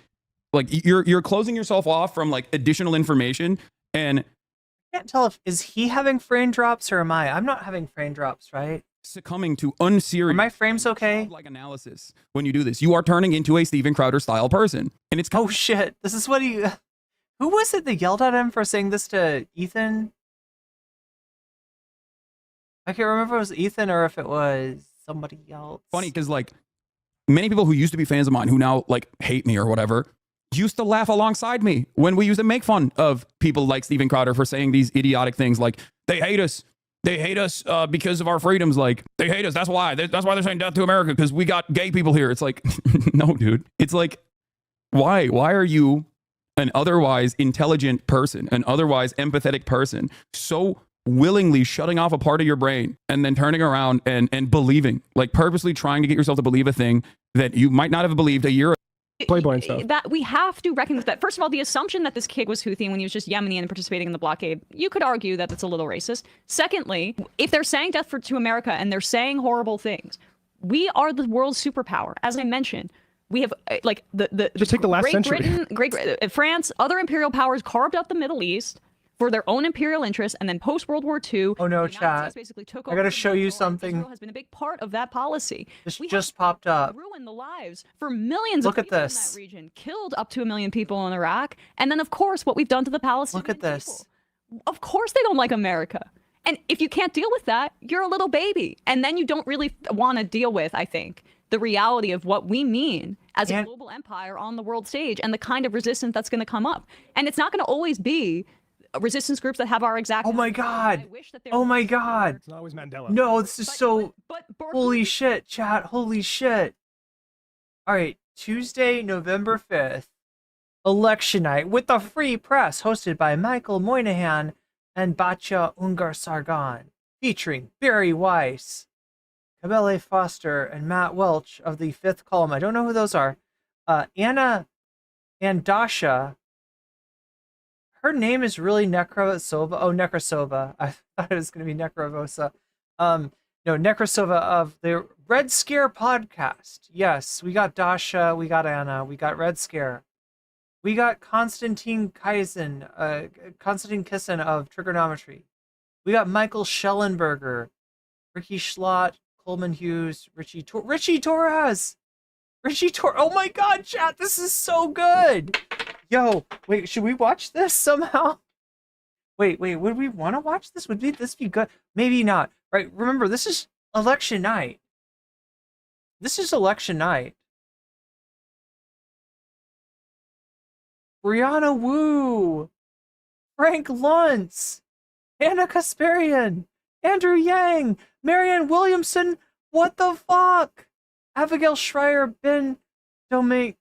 Like you're closing yourself off from like additional information, and I can't tell is he having frame drops or am I? I'm not having frame drops, right? Succumbing to unserious. Are my frames okay? Like analysis. When you do this, you are turning into a Steven Crowder style person, and it's oh shit. This is what he. Who was it that yelled at him for saying this to Ethan? I can't remember if it was Ethan or if it was somebody else. Funny because like many people who used to be fans of mine who now like hate me or whatever. Used to laugh alongside me when we used to make fun of people like Steven Crowder for saying these idiotic things like they hate us because of our freedoms. Like they hate us. That's why they're saying death to America because we got gay people here. It's like, no, dude. It's like, why are you an otherwise intelligent person, an otherwise empathetic person, so willingly shutting off a part of your brain and then turning around and believing, like purposely trying to get yourself to believe a thing that you might not have believed a year ago? Playboy and stuff. That we have to reckon with that. First of all, the assumption that this kid was Houthi when he was just Yemeni and participating in the blockade, you could argue that that's a little racist. Secondly, if they're saying death to America and they're saying horrible things, we are the world's superpower. As I mentioned, we have like just take the last century. Great Britain, France, other imperial powers carved out the Middle East for their own imperial interests, and then post World War II. Oh no, chat! I gotta show you something. Israel has been a big part of that policy. This just popped up. Ruined the lives for millions of people in that region, killed up to 1 million people in Iraq, and then of course what we've done to the Palestinians. Look at this. Of course they don't like America, and if you can't deal with that, you're a little baby, and then you don't really want to deal with, I think, the reality of what we mean as a global empire on the world stage and the kind of resistance that's going to come up, and it's not going to always be resistance groups that have our exact. Oh my god! Oh my god! It's not always Mandela. No, this is holy shit, chat! Holy shit! All right, Tuesday, November 5th, election night with the free press, hosted by Michael Moynihan and Batya Ungar Sargon, featuring Barry Weiss, Camille Foster, and Matt Welch of the Fifth Column. I don't know who those are. Anna and Dasha. Her name is really Nekrasova. Oh, Nekrasova. I thought it was going to be Nekrovosa. No, Nekrasova of the Red Scare podcast. Yes, we got Dasha, we got Anna, we got Red Scare. We got Konstantin Kissen of Trigonometry. We got Michael Schellenberger, Ricky Schlott, Coleman Hughes, Richie Torres. Oh my god, chat, this is so good. Yo, wait, should we watch this somehow? Wait, would we want to watch this? Would this be good? Maybe not. Right, remember, this is election night. Brianna Wu, Frank Luntz, Anna Kasparian, Andrew Yang, Marianne Williamson, what the fuck? Abigail Schreier, Ben Domique.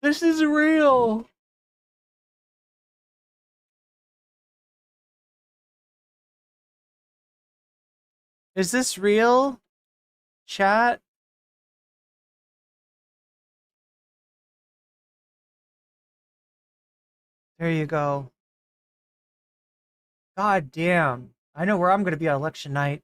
This is real. Is this real? Chat? There you go. God damn. I know where I'm going to be on election night.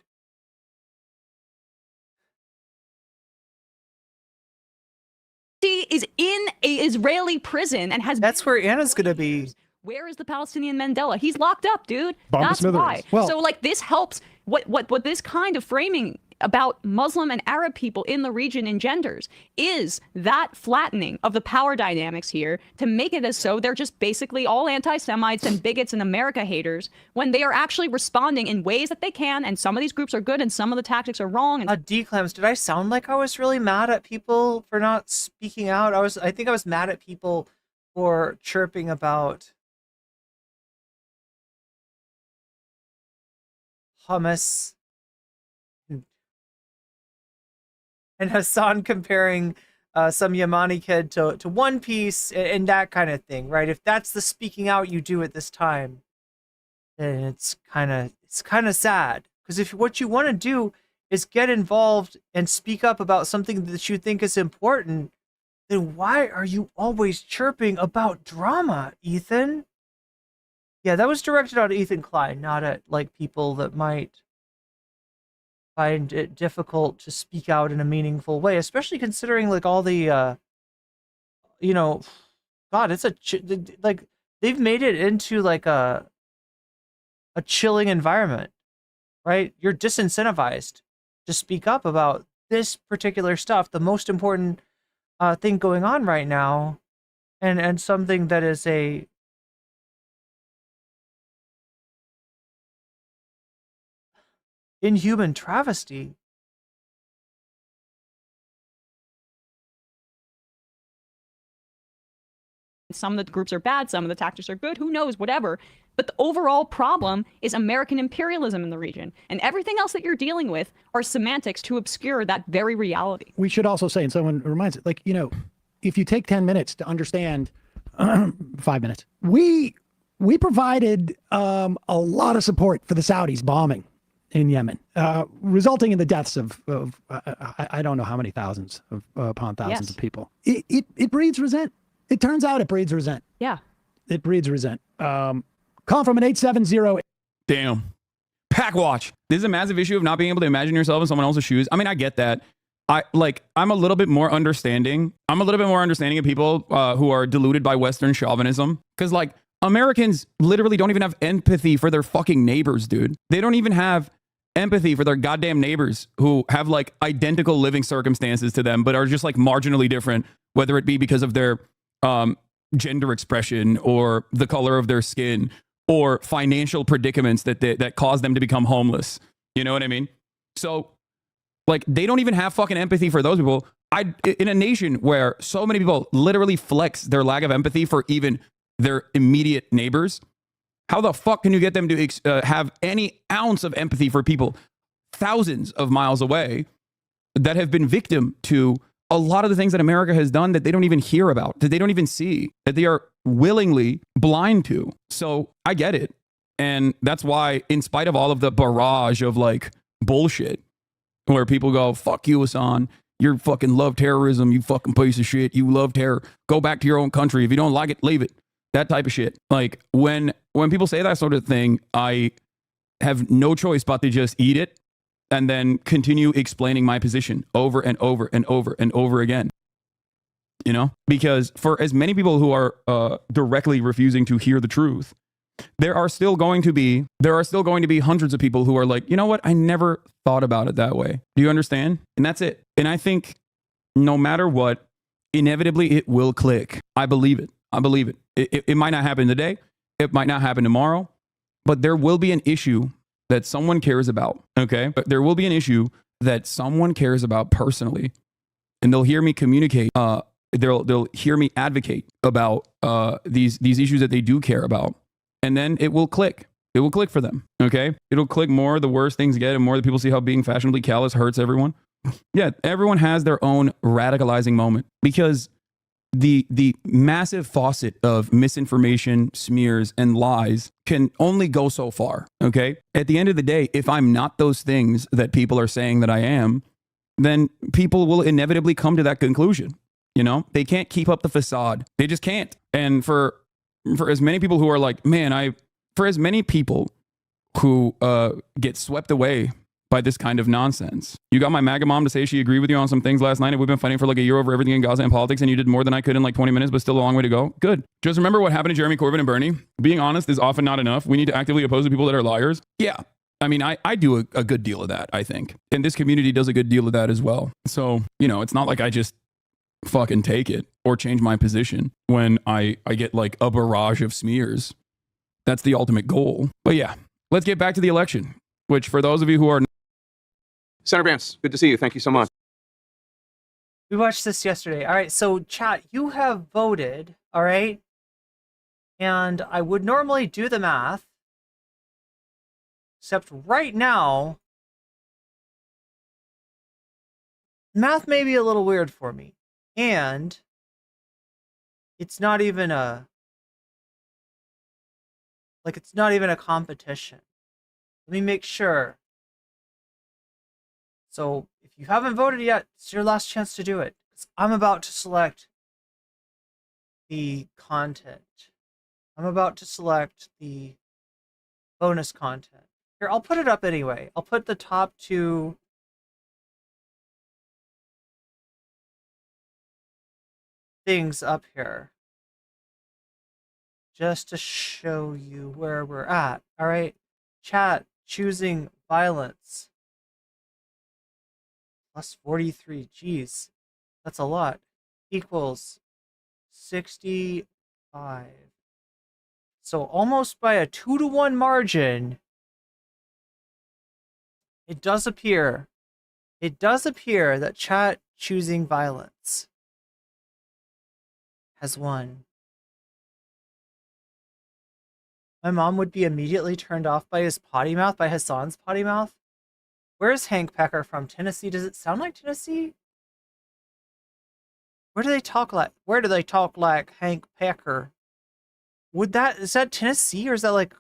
Is in a Israeli prison and has. That's where Anna's going to be. Where is the Palestinian Mandela? He's locked up, dude. Bomb That's why. So like this helps. What this kind of framing about Muslim and Arab people in the region engenders is that flattening of the power dynamics here to make it as so they're just basically all anti-Semites and bigots and America haters when they are actually responding in ways that they can, and some of these groups are good and some of the tactics are wrong. And D-Clams, did I sound like I was really mad at people for not speaking out? I think I was mad at people for chirping about hummus and Hasan comparing some Yemeni kid to One Piece and that kind of thing, right? If that's the speaking out you do at this time, then it's kind of sad. Because if what you want to do is get involved and speak up about something that you think is important, then why are you always chirping about drama, Ethan? Yeah, that was directed at Ethan Klein, not at like people that might find it difficult to speak out in a meaningful way, especially considering like all the God, it's like they've made it into like a chilling environment, right? You're disincentivized to speak up about this particular stuff, the most important thing going on right now, and something that is a inhuman travesty. some of the groups are bad, some of the tactics are good, who knows, whatever. But the overall problem is American imperialism in the region. And everything else that you're dealing with are semantics to obscure that very reality. We should also say, and someone reminds it, like, you know, if you take 10 minutes to understand, 5 minutes, we provided a lot of support for the Saudis bombing in Yemen, resulting in the deaths of I don't know how many thousands upon thousands of people. It breeds resent. It turns out it breeds resent. Yeah. It breeds resent. Call from an 870. Damn. Pack watch. This is a massive issue of not being able to imagine yourself in someone else's shoes. I mean, I get that. I'm a little bit more understanding. I'm a little bit more understanding of people who are deluded by Western chauvinism. Because, like, Americans literally don't even have empathy for their fucking neighbors, dude. They don't even have empathy for their goddamn neighbors who have, like, identical living circumstances to them, but are just, like, marginally different, whether it be because of their gender expression or the color of their skin or financial predicaments that cause them to become homeless. You know what I mean? So, like, they don't even have fucking empathy for those people. In a nation where so many people literally flex their lack of empathy for even their immediate neighbors, how the fuck can you get them to have any ounce of empathy for people thousands of miles away that have been victim to a lot of the things that America has done that they don't even hear about, that they don't even see, that they are willingly blind to? So I get it. And that's why, in spite of all of the barrage of, like, bullshit, where people go, fuck you, Hasan, you fucking love terrorism, you fucking piece of shit, you love terror, go back to your own country, if you don't like it, leave it, that type of shit. Like, when people say that sort of thing, I have no choice but to just eat it and then continue explaining my position over and over and over and over again. You know, because for as many people who are directly refusing to hear the truth, there are still going to be hundreds of people who are like, you know what? I never thought about it that way. Do you understand? And that's it. And I think no matter what, inevitably it will click. I believe it. I believe it. It might not happen today. It might not happen tomorrow, but there will be an issue that someone cares about. Okay. But there will be an issue that someone cares about personally, and they'll hear me communicate. They'll hear me advocate about these issues that they do care about. And then it will click. It will click for them, okay? It'll click more the worse things get and more the people see how being fashionably callous hurts everyone. Yeah, everyone has their own radicalizing moment, because the massive faucet of misinformation, smears, and lies can only go so far, okay? At the end of the day, if I'm not those things that people are saying that I am, then people will inevitably come to that conclusion, you know? They can't keep up the facade. They just can't. And for as many people who are like, man, for as many people who get swept away by this kind of nonsense. You got my MAGA mom to say she agreed with you on some things last night, and we've been fighting for like a year over everything in Gaza and politics, and you did more than I could in like 20 minutes, but still a long way to go. Good. Just remember what happened to Jeremy Corbyn and Bernie. Being honest is often not enough. We need to actively oppose the people that are liars. Yeah. I mean, I do a good deal of that, I think. And this community does a good deal of that as well. So, you know, it's not like I just fucking take it or change my position when I get like a barrage of smears. That's the ultimate goal. But yeah, let's get back to the election, which for those of you who are... Senator Vance, good to see you. Thank you so much. We watched this yesterday. All right, so chat, you have voted, all right? And I would normally do the math, except right now, math may be a little weird for me. And it's not even a, like, it's not even a competition. Let me make sure. So if you haven't voted yet, it's your last chance to do it. 'Cause I'm about to select the content. I'm about to select the bonus content. Here, I'll put it up anyway. I'll put the top two things up here just to show you where we're at. All right, chat, choosing violence. Plus 43, geez, that's a lot. Equals 65. So almost by a 2-to-1 margin, it does appear that chat choosing violence has won. My mom would be immediately turned off by his potty mouth, by Hasan's potty mouth. Where's Hank Pecker from? Tennessee? Does it sound like Tennessee? Where do they talk like? Where do they talk like Hank Pecker? Is that Tennessee, or is that like,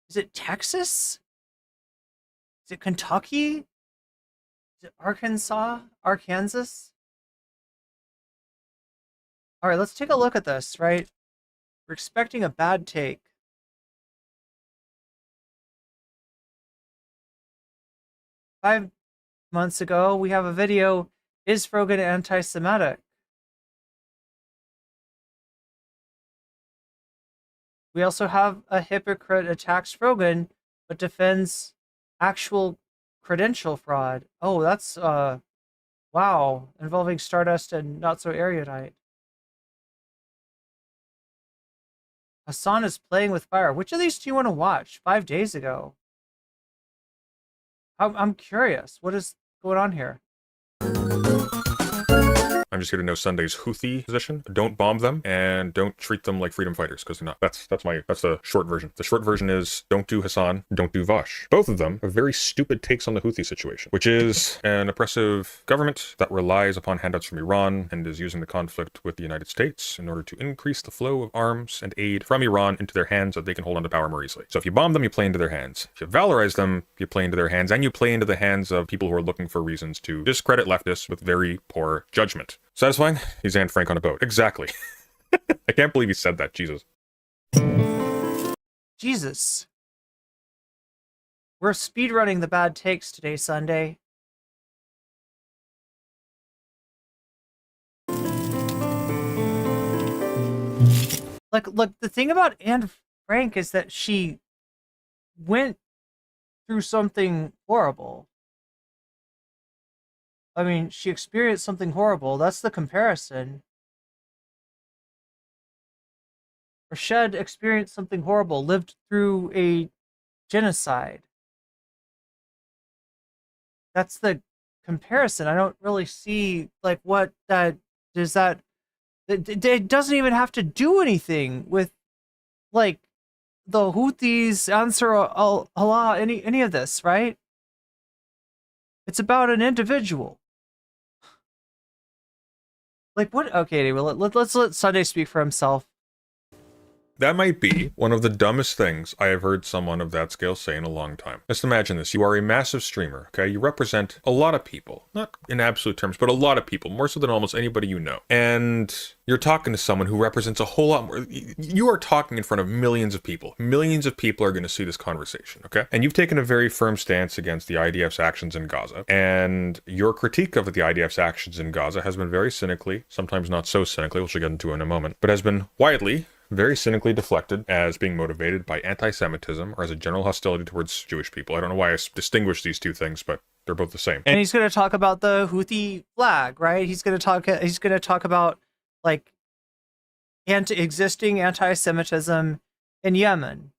is it Texas? Is it Kentucky? Is it Arkansas? Arkansas? All right, let's take a look at this, right? We're expecting a bad take. Five months ago, we have a video, is Frogan anti-Semitic? We also have a hypocrite attacks Frogan, but defends actual credential fraud. Oh, that's, wow, involving Stardust and not so erudite. Hasan is playing with fire. Which of these do you want to watch? 5 days ago. I'm curious. What is going on here? I'm just here to know Sunday's Houthi position. Don't bomb them and don't treat them like freedom fighters, because they're not. That's the short version. The short version is don't do Hasan, don't do Vash. Both of them have very stupid takes on the Houthi situation, which is an oppressive government that relies upon handouts from Iran and is using the conflict with the United States in order to increase the flow of arms and aid from Iran into their hands so that they can hold on to power more easily. So if you bomb them, you play into their hands. If you valorize them, you play into their hands, and you play into the hands of people who are looking for reasons to discredit leftists with very poor judgment. Satisfying? He's Anne Frank on a boat. Exactly. I can't believe he said that. Jesus. Jesus. We're speedrunning the bad takes today, Sunday. Look, the thing about Anne Frank is that she went through something horrible. I mean, she experienced something horrible. That's the comparison. Rashad experienced something horrible, lived through a genocide. That's the comparison. I don't really see, like, what that is. That it doesn't even have to do anything with, like, the Houthis, Ansar Allah, any of this, right? It's about an individual. Like, what? Okay, well, let's let Sunday speak for himself. That might be one of the dumbest things I have heard someone of that scale say in a long time. Just imagine this. You are a massive streamer, okay? You represent a lot of people. Not in absolute terms, but a lot of people. More so than almost anybody you know. And you're talking to someone who represents a whole lot more. You are talking in front of millions of people. Millions of people are going to see this conversation, okay? And you've taken a very firm stance against the IDF's actions in Gaza. And your critique of the IDF's actions in Gaza has been very cynically, sometimes not so cynically, which we'll get into in a moment, but has been widely very cynically deflected as being motivated by anti-Semitism or as a general hostility towards Jewish people. I don't know why I distinguish these two things, but they're both the same. And he's going to talk about the Houthi flag, right? He's going to talk about like existing anti-Semitism in Yemen,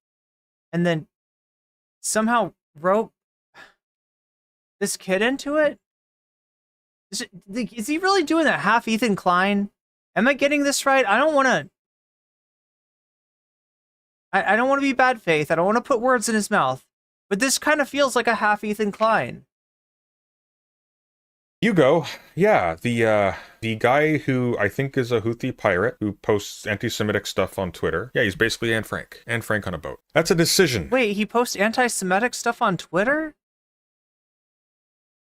and then somehow rope this kid into it. Is he really doing that half Ethan Klein? Am I getting this right? I don't want to. I don't want to be bad faith. I don't want to put words in his mouth, but this kind of feels like a half Ethan Klein. Hugo, yeah, the guy who I think is a Houthi pirate who posts anti-Semitic stuff on Twitter. Yeah, he's basically Anne Frank. Anne Frank on a boat. That's a decision. Wait, he posts anti-Semitic stuff on Twitter?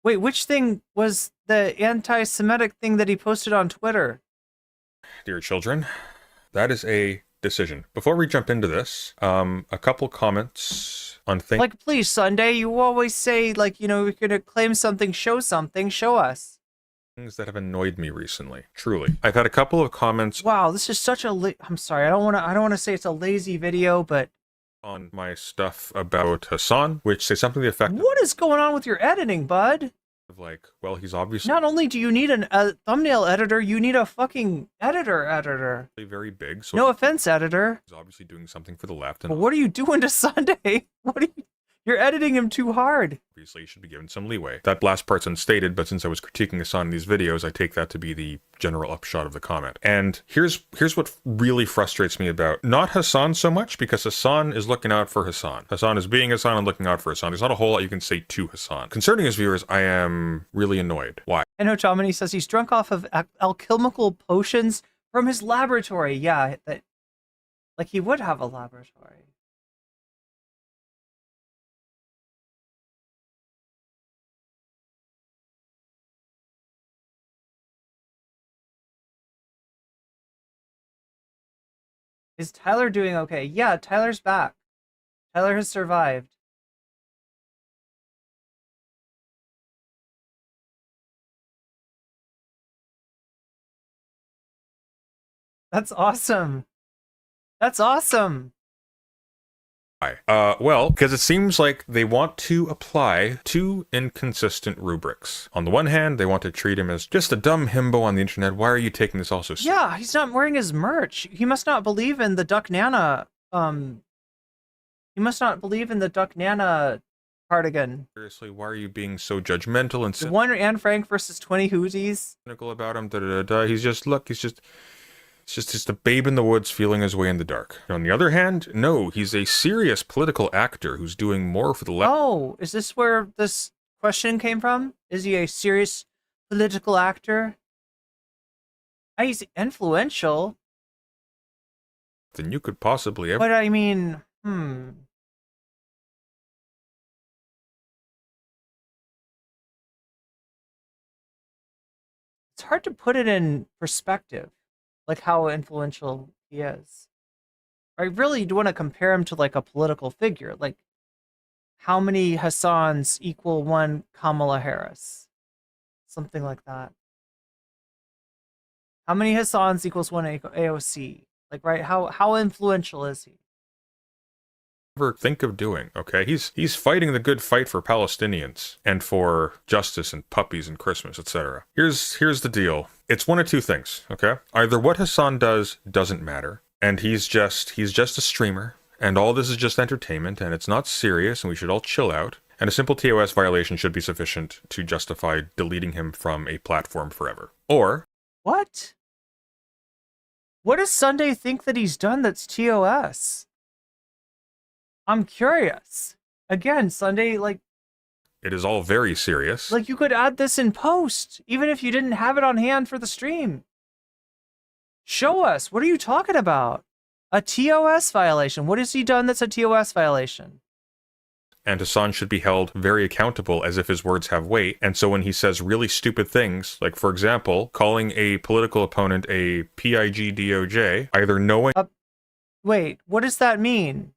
Wait, which thing was the anti-Semitic thing that he posted on Twitter? Dear children, that is a decision. Before we jump into this, a couple comments on things. Like, please, Sunday, you always say, like, you know, you're going to claim something, show us. Things that have annoyed me recently. Truly. I've had a couple of comments. Wow, this is such a I'm sorry, I don't want to say it's a lazy video, but on my stuff about Hasan, which say something to the effect of, what is going on with your editing, bud? Like, well, he's obviously not only do you need a thumbnail editor, you need a fucking editor. Very big. So no offense, editor. He's obviously doing something for the left. And but what are you doing to Sunday? You're editing him too hard. Obviously, he should be given some leeway. That last part's unstated, but since I was critiquing Hasan in these videos, I take that to be the general upshot of the comment. And here's what really frustrates me about not Hasan so much, because Hasan is looking out for Hasan. Hasan is being Hasan and looking out for Hasan. There's not a whole lot you can say to Hasan. Concerning his viewers, I am really annoyed. Why? I know Dominique says he's drunk off of alchemical potions from his laboratory. Yeah, like he would have a laboratory. Is Tyler doing okay? Yeah, Tyler's back. Tyler has survived. That's awesome. That's awesome. Well, because it seems like they want to apply two inconsistent rubrics. On the one hand, they want to treat him as just a dumb himbo on the internet. Why are you taking this also seriously? Yeah, he's not wearing his merch. He must not believe in the Duck Nana, he must not believe in the Duck Nana cardigan. Seriously, why are you being so judgmental and one Anne Frank versus 20 Houthis? Cynical about him, He's just a babe in the woods feeling his way in the dark. On the other hand, no, he's a serious political actor who's doing more for the left. Oh, is this where this question came from? Is he a serious political actor? He's influential. Than you could possibly ever. But I mean, It's hard to put it in perspective. Like how influential he is. I really do want to compare him to like a political figure. Like how many Hasans equal one Kamala Harris? Something like that. How many Hasans equals one AOC? Like, right? How influential is he? Ever think of doing, okay? He's fighting the good fight for Palestinians and for justice and puppies and Christmas, etc. Here's the deal. It's one of two things, okay? Either what Hasan does doesn't matter, and he's just a streamer, and all this is just entertainment, and it's not serious, and we should all chill out, and a simple TOS violation should be sufficient to justify deleting him from a platform forever. Or what? What does Sunday think that he's done that's TOS? I'm curious. Again, Sunday, like... It is all very serious. Like, you could add this in post, even if you didn't have it on hand for the stream. Show us. What are you talking about? A TOS violation. What has he done that's a TOS violation? And Hasan should be held very accountable as if his words have weight. And so when he says really stupid things, like, for example, calling a political opponent a PIGDOJ, either knowing... Wait, what does that mean?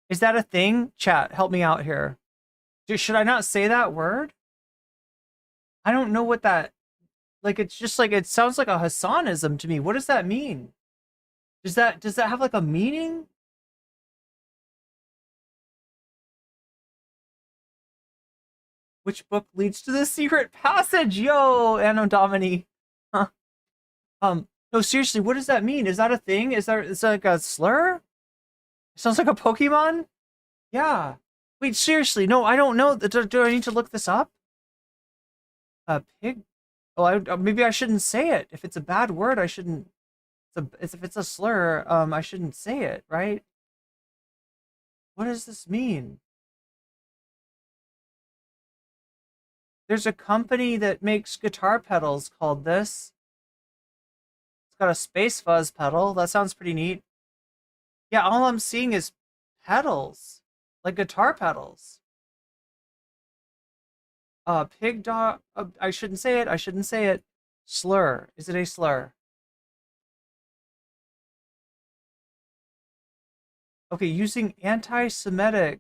Is that a thing? Chat, help me out here. Should I not say that word? I don't know what that... Like, it's just like, it sounds like a Hasanism to me. What does that mean? Does that have like a meaning? Which book leads to the secret passage? Yo, Anno Domini. Huh. No, seriously, what does that mean? Is that a thing? Is that like a slur? It sounds like a Pokemon? Yeah. Wait, seriously, no, I don't know. Do I need to look this up? Pig? Oh, maybe I shouldn't say it. If it's a bad word, I shouldn't. If it's a slur, I shouldn't say it, right? What does this mean? There's a company that makes guitar pedals called this. It's got a space fuzz pedal. That sounds pretty neat. Yeah, all I'm seeing is pedals, like guitar pedals. Pig dog. I shouldn't say it. I shouldn't say it. Slur. Is it a slur? Okay, using anti-Semitic.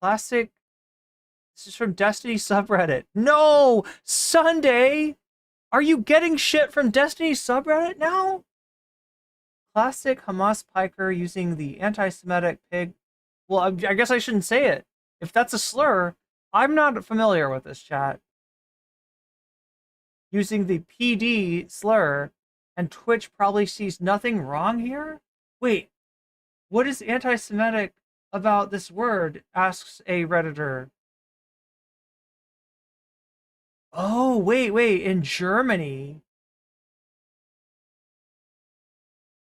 Classic. This is from Destiny subreddit. No! Sunday! Are you getting shit from Destiny subreddit now? Classic Hamas piker using the anti-Semitic pig. Well, I guess I shouldn't say it. If that's a slur, I'm not familiar with this, chat. Using the PD slur, and Twitch probably sees nothing wrong here? Wait, what is anti-Semitic about this word? Asks a Redditor. Oh, wait, in Germany.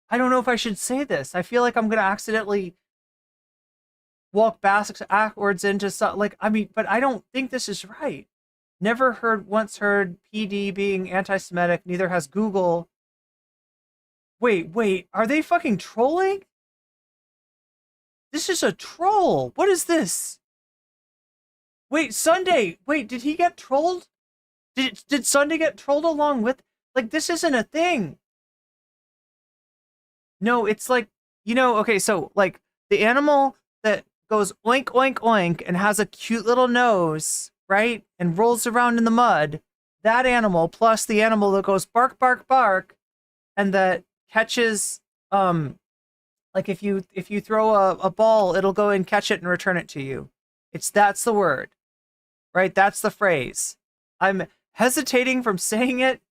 I don't know if I should say this. I feel like I'm going to accidentally walk backwards into something. Like, I mean, but I don't think this is right. Once heard PD being anti-Semitic, neither has Google. Wait, are they fucking trolling? This is a troll. What is this? Wait, Sunday. Wait, did he get trolled? Did Sunday get trolled along with? Like, this isn't a thing. No, it's like, okay, so like the animal that goes oink, oink, oink and has a cute little nose, right? And rolls around in the mud. That animal plus the animal that goes bark, bark, bark, and that catches, like if you throw a ball, it'll go and catch it and return it to you. That's the word, right? That's the phrase. I'm hesitating from saying it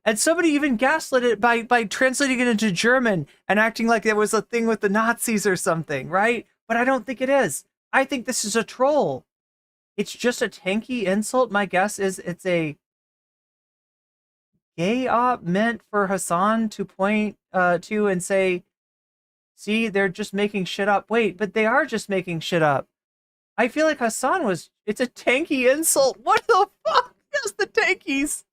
and somebody even gaslit it by translating it into German and acting like there was a thing with the Nazis or something, right? But I don't think it is. I think this is a troll. It's just a tanky insult. My guess is it's a gay op meant for Hasan to point to and say, see, they're just making shit up. Wait, but they are just making shit up. I feel like it's a tanky insult. What the fuck? Yes, the tankies.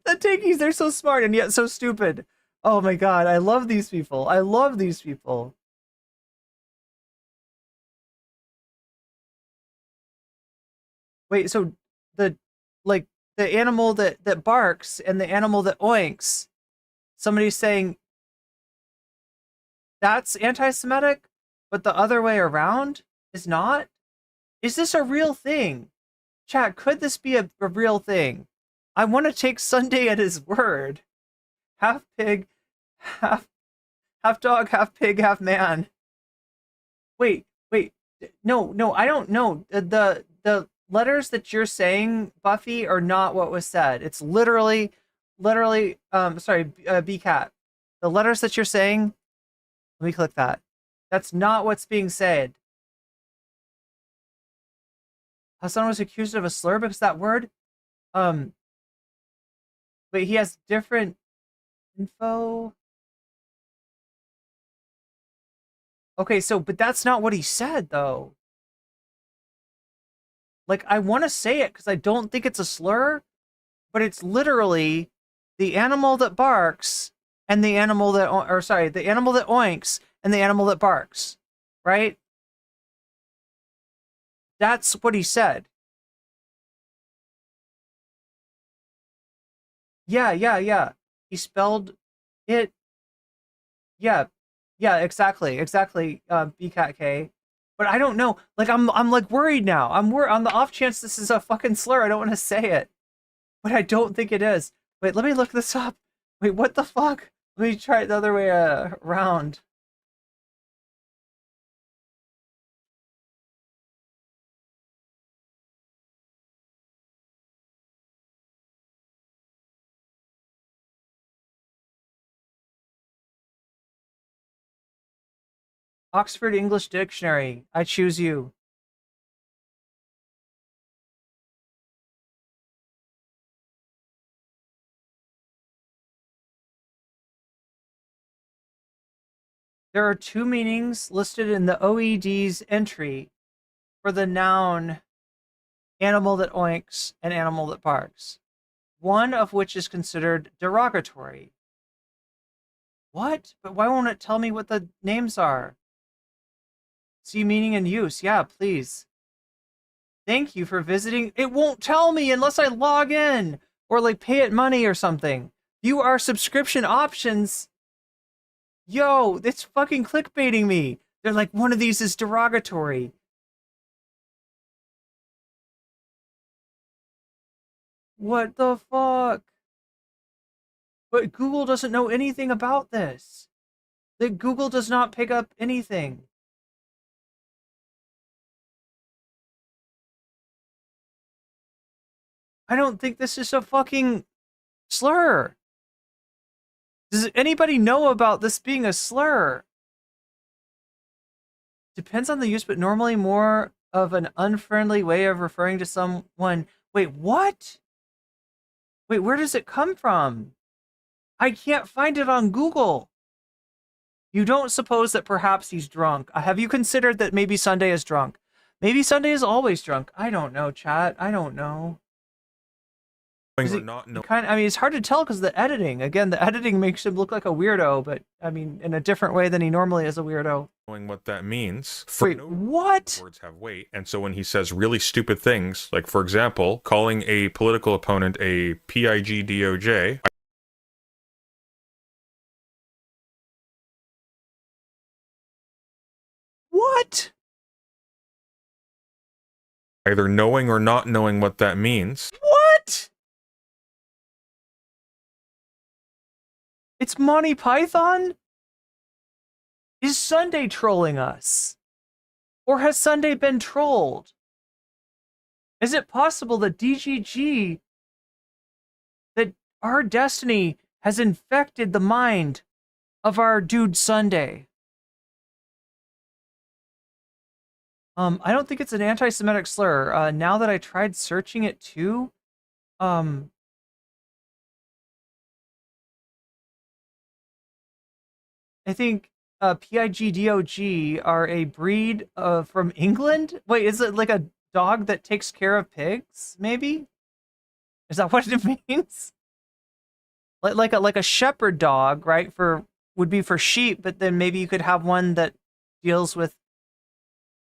The tankies, they're so smart and yet so stupid. Oh my god, I love these people. I love these people. Wait, so the animal that barks and the animal that oinks, somebody's saying that's anti-Semitic, but the other way around is not? Is this a real thing? Chat, could this be a real thing? I want to take Sunday at his word. Half pig, half dog, half pig, half man. Wait. No, I don't know. The letters that you're saying, Buffy, are not what was said. It's literally, sorry, BCat. The letters that you're saying, let me click that. That's not what's being said. Hasan was accused of a slur because that word, but he has different info. Okay, but that's not what he said, though. Like, I want to say it because I don't think it's a slur, but it's literally the animal that barks and the animal that, or sorry, the animal that oinks and the animal that barks, right? That's what he said. Yeah. He spelled it. Yeah, exactly. BCATK. But I don't know. Like, I'm like worried now. I'm on the off chance this is a fucking slur. I don't want to say it, but I don't think it is. Wait, let me look this up. Wait, what the fuck? Let me try it the other way around. Oxford English Dictionary. I choose you. There are two meanings listed in the OED's entry for the noun animal that oinks and animal that barks, one of which is considered derogatory. What? But why won't it tell me what the names are? See meaning and use. Yeah, please. Thank you for visiting. It won't tell me unless I log in or like pay it money or something. View our subscription options. Yo, it's fucking clickbaiting me. They're like, one of these is derogatory. What the fuck? But Google doesn't know anything about this. Like, Google does not pick up anything. I don't think this is a fucking slur. Does anybody know about this being a slur? Depends on the use, but normally more of an unfriendly way of referring to someone. Wait, what? Wait, where does it come from? I can't find it on Google. You don't suppose that perhaps he's drunk. Have you considered that maybe Sunday is drunk? Maybe Sunday is always drunk. I don't know, chat. I don't know. I mean, it's hard to tell because the editing. Again, the editing makes him look like a weirdo, but I mean, in a different way than he normally is a weirdo. Knowing what that means. Wait, what? Words have weight, and so when he says really stupid things, like for example, calling a political opponent a PIGDOJ. What? Either knowing or not knowing what that means. What? It's Monty Python? Is Sunday trolling us? Or has Sunday been trolled? Is it possible that DGG, that our destiny has infected the mind of our dude Sunday? I don't think it's an anti-Semitic slur. Now that I tried searching it too, I think PIGDOG are a breed from England. Wait, is it like a dog that takes care of pigs? Maybe? Is that what it means? Like a shepherd dog, right? Would be for sheep, but then maybe you could have one that deals with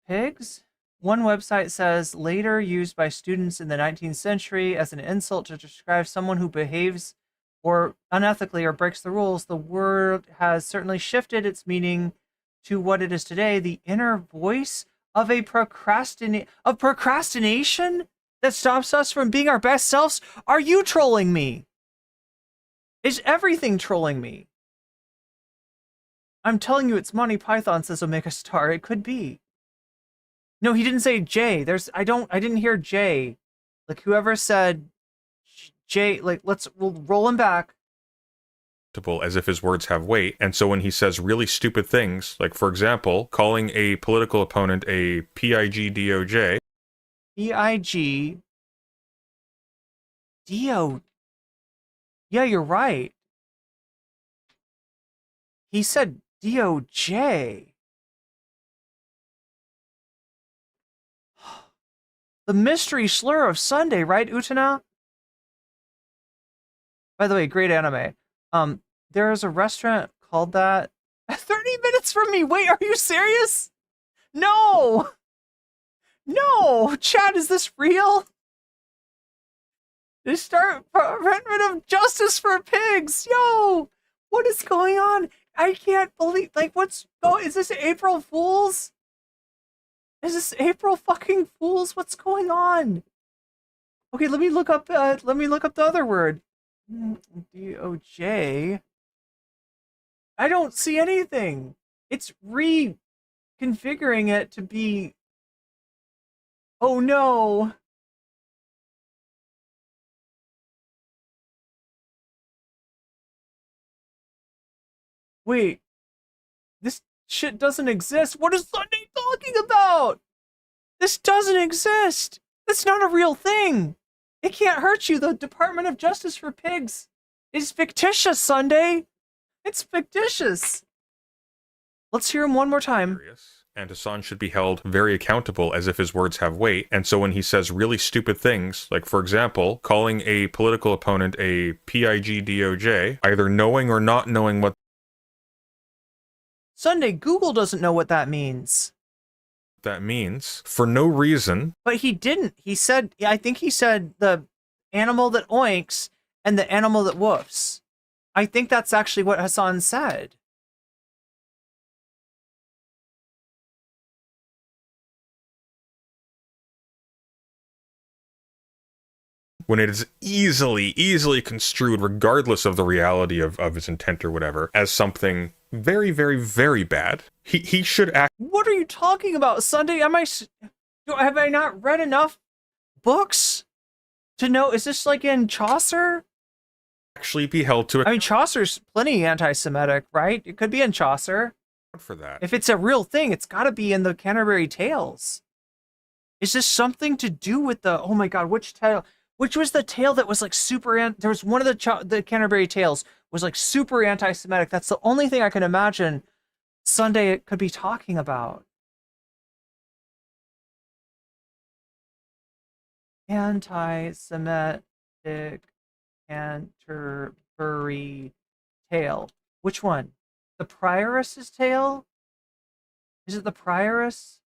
pigs. One website says later used by students in the 19th century as an insult to describe someone who behaves or unethically or breaks the rules. The word has certainly shifted its meaning to what it is today, the inner voice of a procrastination that stops us from being our best selves. Are you trolling me? Is everything trolling me? I'm telling you, it's Monty Python, says Omega Star. It could be. No, he didn't say J. I didn't hear J. Like whoever said J, like we'll roll him back. As if his words have weight, and so when he says really stupid things, like for example, calling a political opponent a PIGDOJ. PIGDO. Yeah, you're right. He said DOJ. The mystery slur of Sunday, right, Utana? By the way, great anime. There's a restaurant called that 30 minutes from me. Wait, are you serious? No! No! Chad, is this real? They start of justice for pigs. Yo! What is going on? I can't believe, like, is this April Fools? Is this April fucking Fools? What's going on? Okay, let me look up the other word. DOJ. I don't see anything. It's reconfiguring it to be. Oh no. Wait. This shit doesn't exist. What is Sunday talking about? This doesn't exist. That's not a real thing. It can't hurt you. The Department of Justice for Pigs is fictitious, Sunday. It's fictitious. Let's hear him one more time. And Hasan should be held very accountable as if his words have weight. And so when he says really stupid things, like, for example, calling a political opponent a PIGDOJ, either knowing or not knowing what Sunday, Google doesn't know what that means. that means, for no reason. But he didn't. He said, I think he said the animal that oinks and the animal that woofs. I think that's actually what Hasan said. When it is easily construed, regardless of the reality of his intent or whatever, as something very, very, very bad. He should act. What are you talking about, Sunday? Have I not read enough books to know? Is this like in Chaucer? Actually be held to. I mean, Chaucer's plenty anti-Semitic, right? It could be in Chaucer. For that. If it's a real thing, it's got to be in the Canterbury Tales. Is this something to do with the? Oh my God, which tale? Which was the tale that was like super? There was one of the Canterbury Tales was like super anti-Semitic. That's the only thing I can imagine Sunday it could be talking about. Anti-Semitic Canterbury Tale. Which one? The Prioress's tale? Is it the Prioress?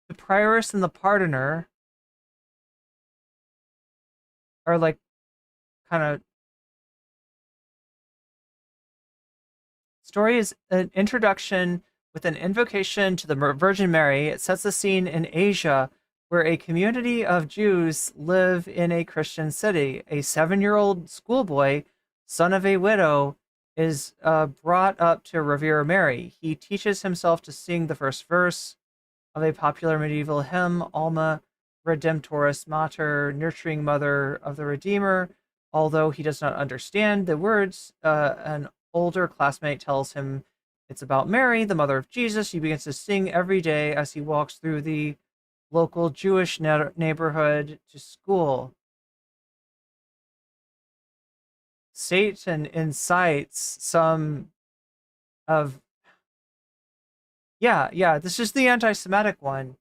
The Prioress and the Pardoner are like kind of. Story is an introduction with an invocation to the Virgin Mary. It sets the scene in Asia, where a community of Jews live in a Christian city. A 7-year-old schoolboy, son of a widow, is brought up to revere Mary. He teaches himself to sing the first verse of a popular medieval hymn, Alma Redemptoris Mater, nurturing mother of the Redeemer. Although he does not understand the words, an older classmate tells him it's about Mary, the mother of Jesus. He begins to sing every day as he walks through the local Jewish neighborhood to school. Satan incites some of. Yeah, this is the anti-Semitic one.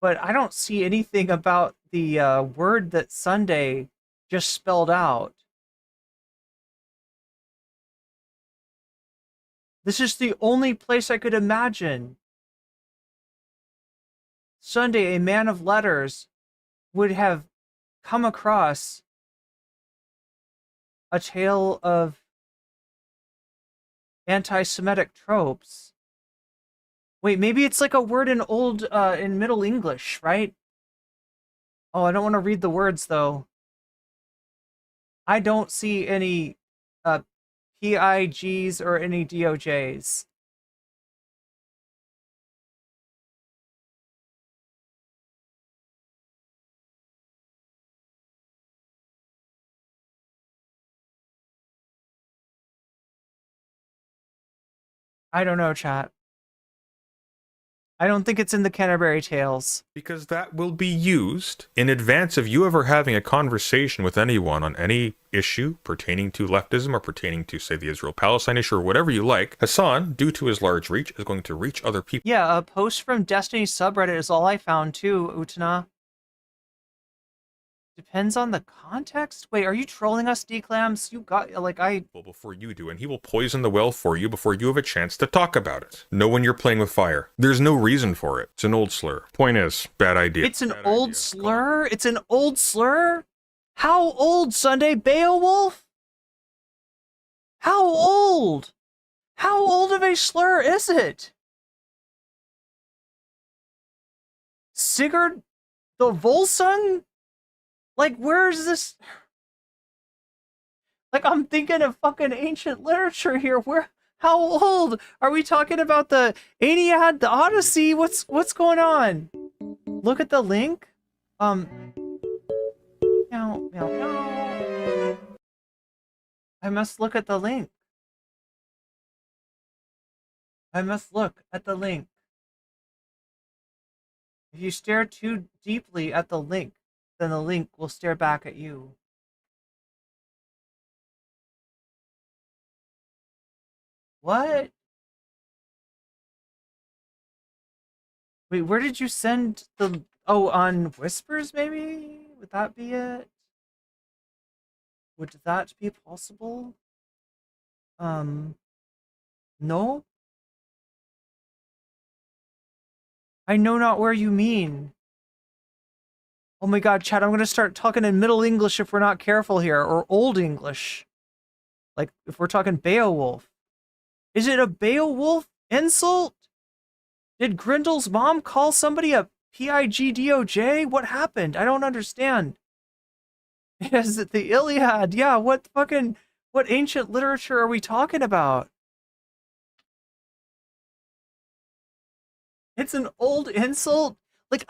But I don't see anything about the word that Sunday just spelled out. This is the only place I could imagine Sunday, a man of letters, would have come across a tale of anti-Semitic tropes. Wait, maybe it's like a word in in Middle English, right? Oh, I don't want to read the words, though. I don't see any PIGs or any DOJs. I don't know, chat. I don't think it's in the Canterbury Tales. Because that will be used in advance of you ever having a conversation with anyone on any issue pertaining to leftism or pertaining to, say, the Israel-Palestine issue or whatever you like. Hasan, due to his large reach, is going to reach other people. Yeah, a post from Destiny subreddit is all I found too, Utana. Depends on the context? Wait, are you trolling us, D-Clams? You got, like, before you do, and he will poison the well for you before you have a chance to talk about it. Know when you're playing with fire. There's no reason for it. It's an old slur. Point is, bad idea. It's an old slur? It's an old slur? How old, Sunday? Beowulf? How old? How old of a slur is it? Sigurd the Volsung? Like, where's this? Like, I'm thinking of fucking ancient literature here. How old? Are we talking about the Aeneid, the Odyssey? What's going on? Look at the link. Meow, meow, meow. I must look at the link. I must look at the link. If you stare too deeply at the link, then the link will stare back at you. What? Wait, where did you send the... Oh, on Whispers, maybe? Would that be it? Would that be possible? No? I know not where you mean. Oh my god, Chad, I'm gonna start talking in Middle English if we're not careful here, or Old English. Like, if we're talking Beowulf. Is it a Beowulf insult? Did Grindel's mom call somebody a PIGDOJ? What happened? I don't understand. Is it the Iliad? Yeah, what ancient literature are we talking about? It's an old insult? Like,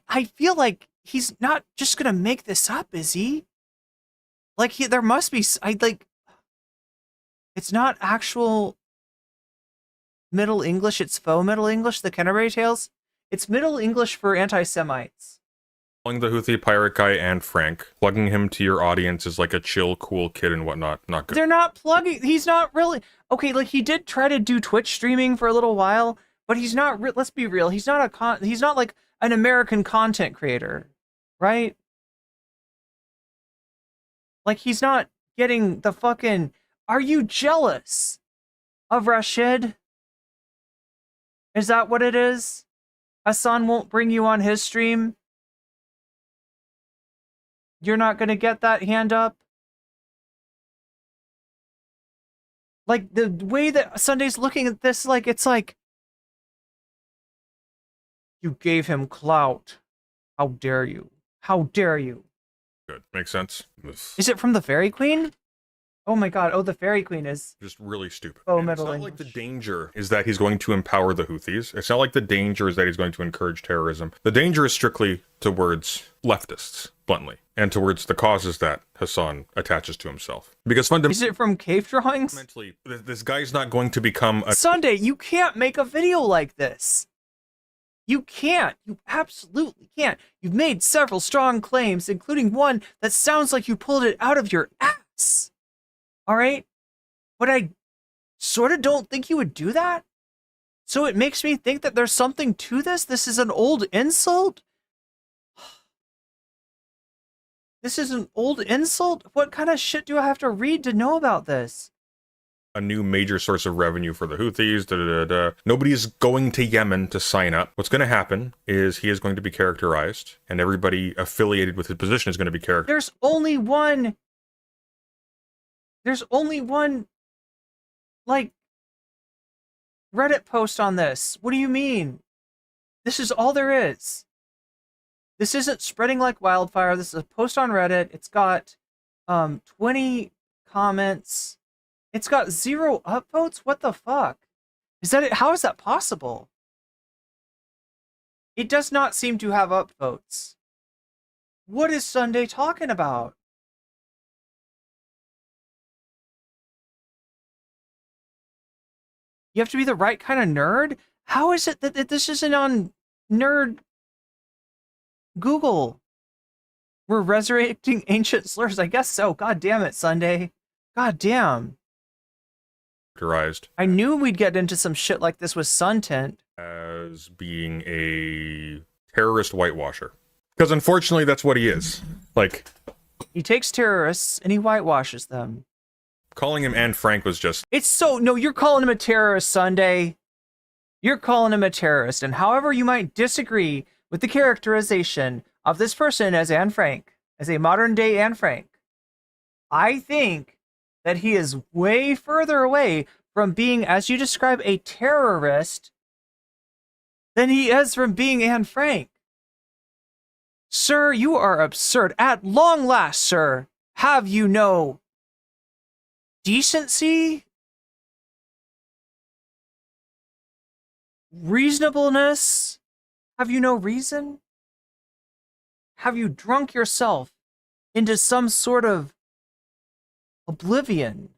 I feel like he's not just gonna make this up, is he? Like, there must be, it's not actual Middle English, it's faux Middle English, the Canterbury Tales. It's Middle English for anti-Semites. Calling the Houthi pirate guy and Frank, plugging him to your audience as like a chill, cool kid and whatnot, not good. They're not plugging, he's not really, okay, like, he did try to do Twitch streaming for a little while, but he's not, let's be real, he's not like an American content creator, right? Like, he's not getting the fucking... Are you jealous of Rashid? Is that what it is? Hasan won't bring you on his stream? You're not gonna get that hand up? Like, the way that Sunday's looking at this, like, it's like... You gave him clout. How dare you? How dare you? Good. Makes sense. Is it from the Fairy Queen? Oh my god. Oh, the Fairy Queen is... Just really stupid. Oh, It's not like the danger is that he's going to empower the Houthis. It's not like the danger is that he's going to encourage terrorism. The danger is strictly towards leftists, bluntly, and towards the causes that Hasan attaches to himself. Because fundamentally... Is it from cave drawings? Fundamentally, this guy's not going to become a... Sunday, you can't make a video like this. You can't. You absolutely can't. You've made several strong claims, including one that sounds like you pulled it out of your ass. All right? But I sort of don't think you would do that. So it makes me think that there's something to this. This is an old insult. This is an old insult? What kind of shit do I have to read to know about this? A new major source of revenue for the Houthis. Nobody's going to Yemen to sign up. What's going to happen is he is going to be characterized, and everybody affiliated with his position is going to be characterized. There's only one, like, Reddit post on this. What do you mean? This is all there is. This isn't spreading like wildfire. This is a post on Reddit. It's got 20 comments. It's got 0 upvotes? What the fuck? Is that it? How is that possible? It does not seem to have upvotes. What is Sunday talking about? You have to be the right kind of nerd? How is it that this isn't on Nerd Google? We're resurrecting ancient slurs. I guess so. God damn it, Sunday. God damn. Characterized I knew we'd get into some shit like this with Suntint. as being a terrorist whitewasher. Because unfortunately, that's what he is. Like, he takes terrorists and he whitewashes them. calling him Anne Frank was just... It's so... No, you're calling him a terrorist, Sunday. You're calling him a terrorist. And however you might disagree with the characterization of this person as Anne Frank, as a modern-day Anne Frank, I think that he is way further away from being, as you describe, a terrorist than he is from being Anne Frank. Sir, you are absurd. At long last, sir, have you no decency? Reasonableness? Have you no reason? Have you drunk yourself into some sort of oblivion?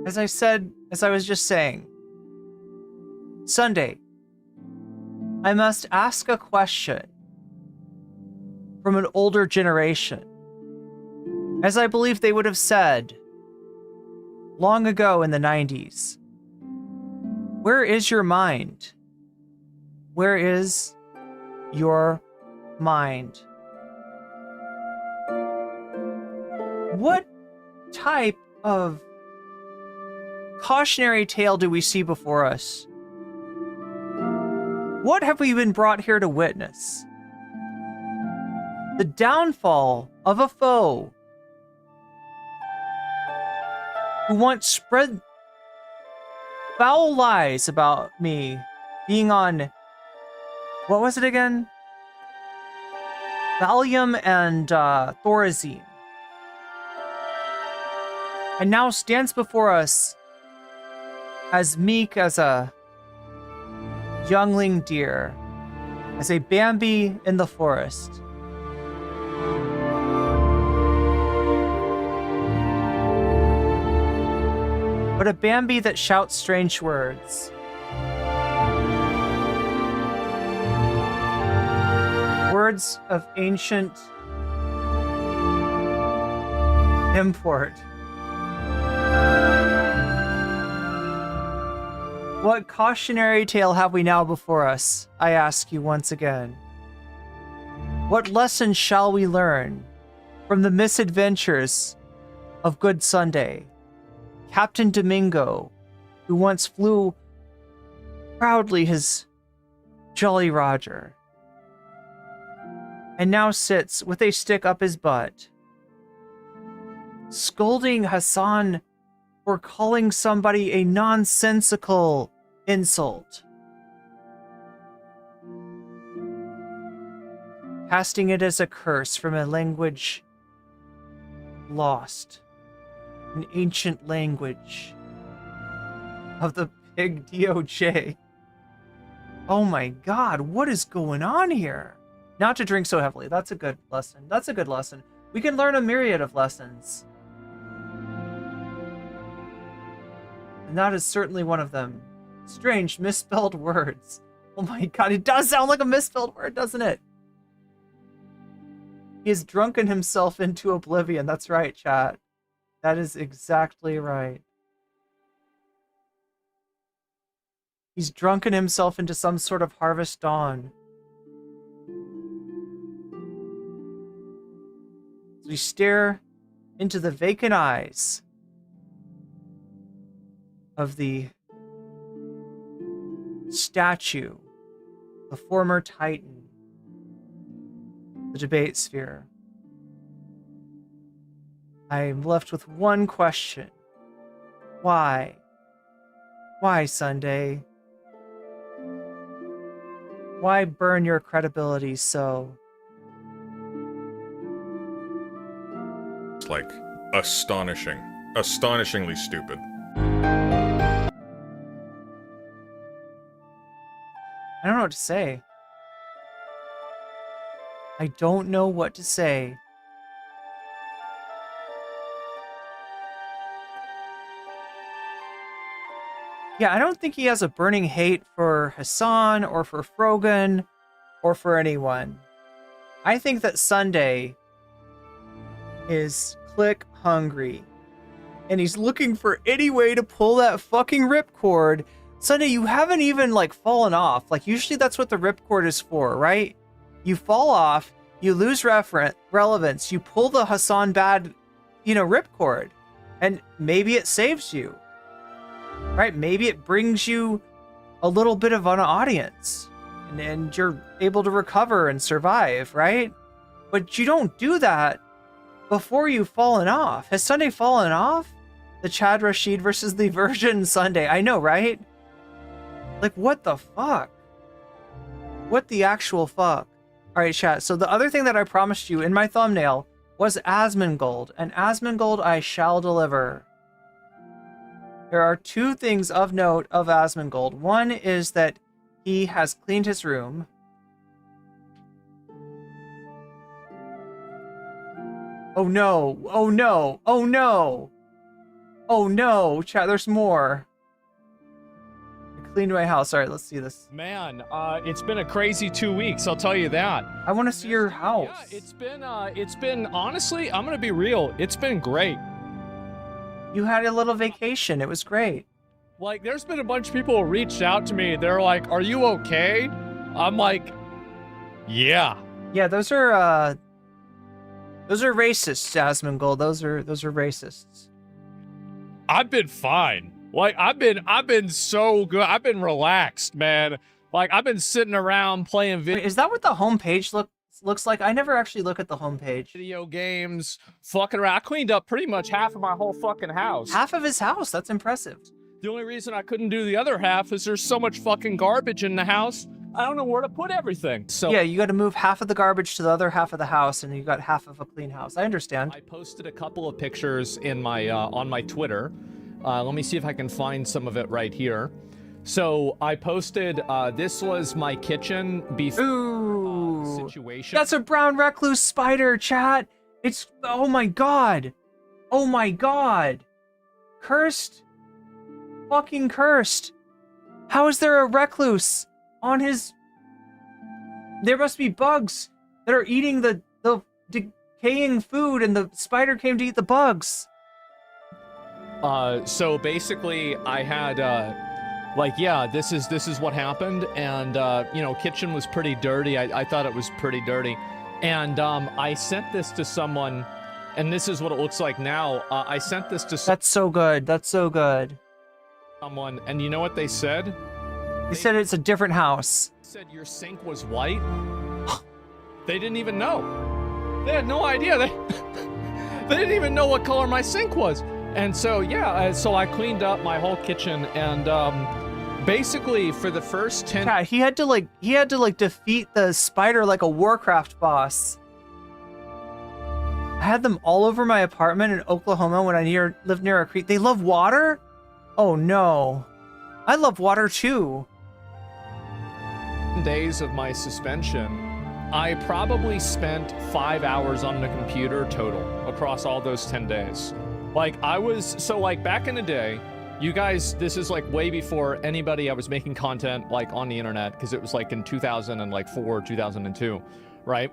As I was just saying, Sunday, I must ask a question from an older generation. As I believe they would have said long ago in the 90s, where is your mind? Where is your mind? What type of cautionary tale do we see before us? What have we been brought here to witness? The downfall of a foe who once spread foul lies about me being on, what was it again? Valium and Thorazine. And now stands before us as meek as a youngling deer, as a Bambi in the forest. But a Bambi that shouts strange words. Words of ancient import. What cautionary tale have we now before us, I ask you once again? What lesson shall we learn from the misadventures of Good Sunday, Captain Domingo, who once flew proudly his Jolly Roger, and now sits with a stick up his butt, scolding Hasan for calling somebody a nonsensical insult, casting it as a curse from a language lost, an ancient language of the pig DOJ. Oh my God, what is going on here? Not to drink so heavily. That's a good lesson. That's a good lesson. We can learn a myriad of lessons. And that is certainly one of them. Strange misspelled words. Oh my God, it does sound like a misspelled word, doesn't it? He has drunken himself into oblivion. That's right, chat. That is exactly right. He's drunken himself into some sort of harvest dawn. As we stare into the vacant eyes of the statue, the former Titan, the debate sphere. I'm left with one question. Why? Why, Sunday? Why burn your credibility so? It's like astonishingly stupid. I don't know what to say. I don't know what to say. Yeah, I don't think he has a burning hate for Hasan or for Frogan or for anyone. I think that Sunday is click hungry. And he's looking for any way to pull that fucking ripcord. Sunday, you haven't even like fallen off. Like usually that's what the ripcord is for, right? You fall off, you lose relevance, you pull the Hasan Bad, ripcord. And maybe it saves you. Right? Maybe it brings you a little bit of an audience and you're able to recover and survive, right? But you don't do that before you've fallen off. Has Sunday fallen off? The Chad Rashid versus the Virgin Sunday. I know, right? Like, what the fuck? What the actual fuck? All right, chat. So the other thing that I promised you in my thumbnail was Asmongold, and Asmongold I shall deliver. There are two things of note of Asmongold. One is that he has cleaned his room. Oh no, oh no, oh no. Oh no, chat, there's more. I cleaned my house. All right, let's see this. Man, it's been a crazy 2 weeks, I'll tell you that. I want to see your house. Yeah, it's been, honestly, I'm gonna be real, it's been great. You had a little vacation. It was great. Like, there's been a bunch of people who reached out to me. They're like, "Are you okay?" I'm like, "Yeah." Yeah, those are racists, Asmongold. Those are racists. I've been fine. Like, I've been so good. I've been relaxed, man. Like, I've been sitting around playing video. Wait, is that what the homepage looks like? I never actually look at the homepage. Video games, fucking around. I cleaned up pretty much half of my whole fucking house. Half of his house? That's impressive. The only reason I couldn't do the other half is there's so much fucking garbage in the house. I don't know where to put everything. So yeah, you got to move half of the garbage to the other half of the house, and you got half of a clean house. I understand. I posted a couple of pictures in my on my Twitter. Let me see if I can find some of it right here. So I posted, this was my kitchen before situation. That's a brown recluse spider, chat. It's, oh my god. Oh my god. Cursed. Fucking cursed. How is there a recluse on his... There must be bugs that are eating the decaying food, and the spider came to eat the bugs. So basically I had, like, yeah, this is what happened, and kitchen was pretty dirty. I thought it was pretty dirty, and I sent this to someone, and this is what it looks like now. I sent this to That's so good. That's so good. Someone, and you know what they said? They said it's a different house. Said your sink was white. They didn't even know. They had no idea. They didn't even know what color my sink was. And so yeah, so I cleaned up my whole kitchen, and basically for the first 10. Yeah, he had to defeat the spider like a Warcraft boss. I had them all over my apartment in Oklahoma when I lived near a creek. They love water? Oh no. I love water too. Days of my suspension, I probably spent 5 hours on the computer total across all those 10 days. Like, back in the day, you guys, this is like way before anybody, I was making content like on the internet, because it was like in 2004, 2002, right?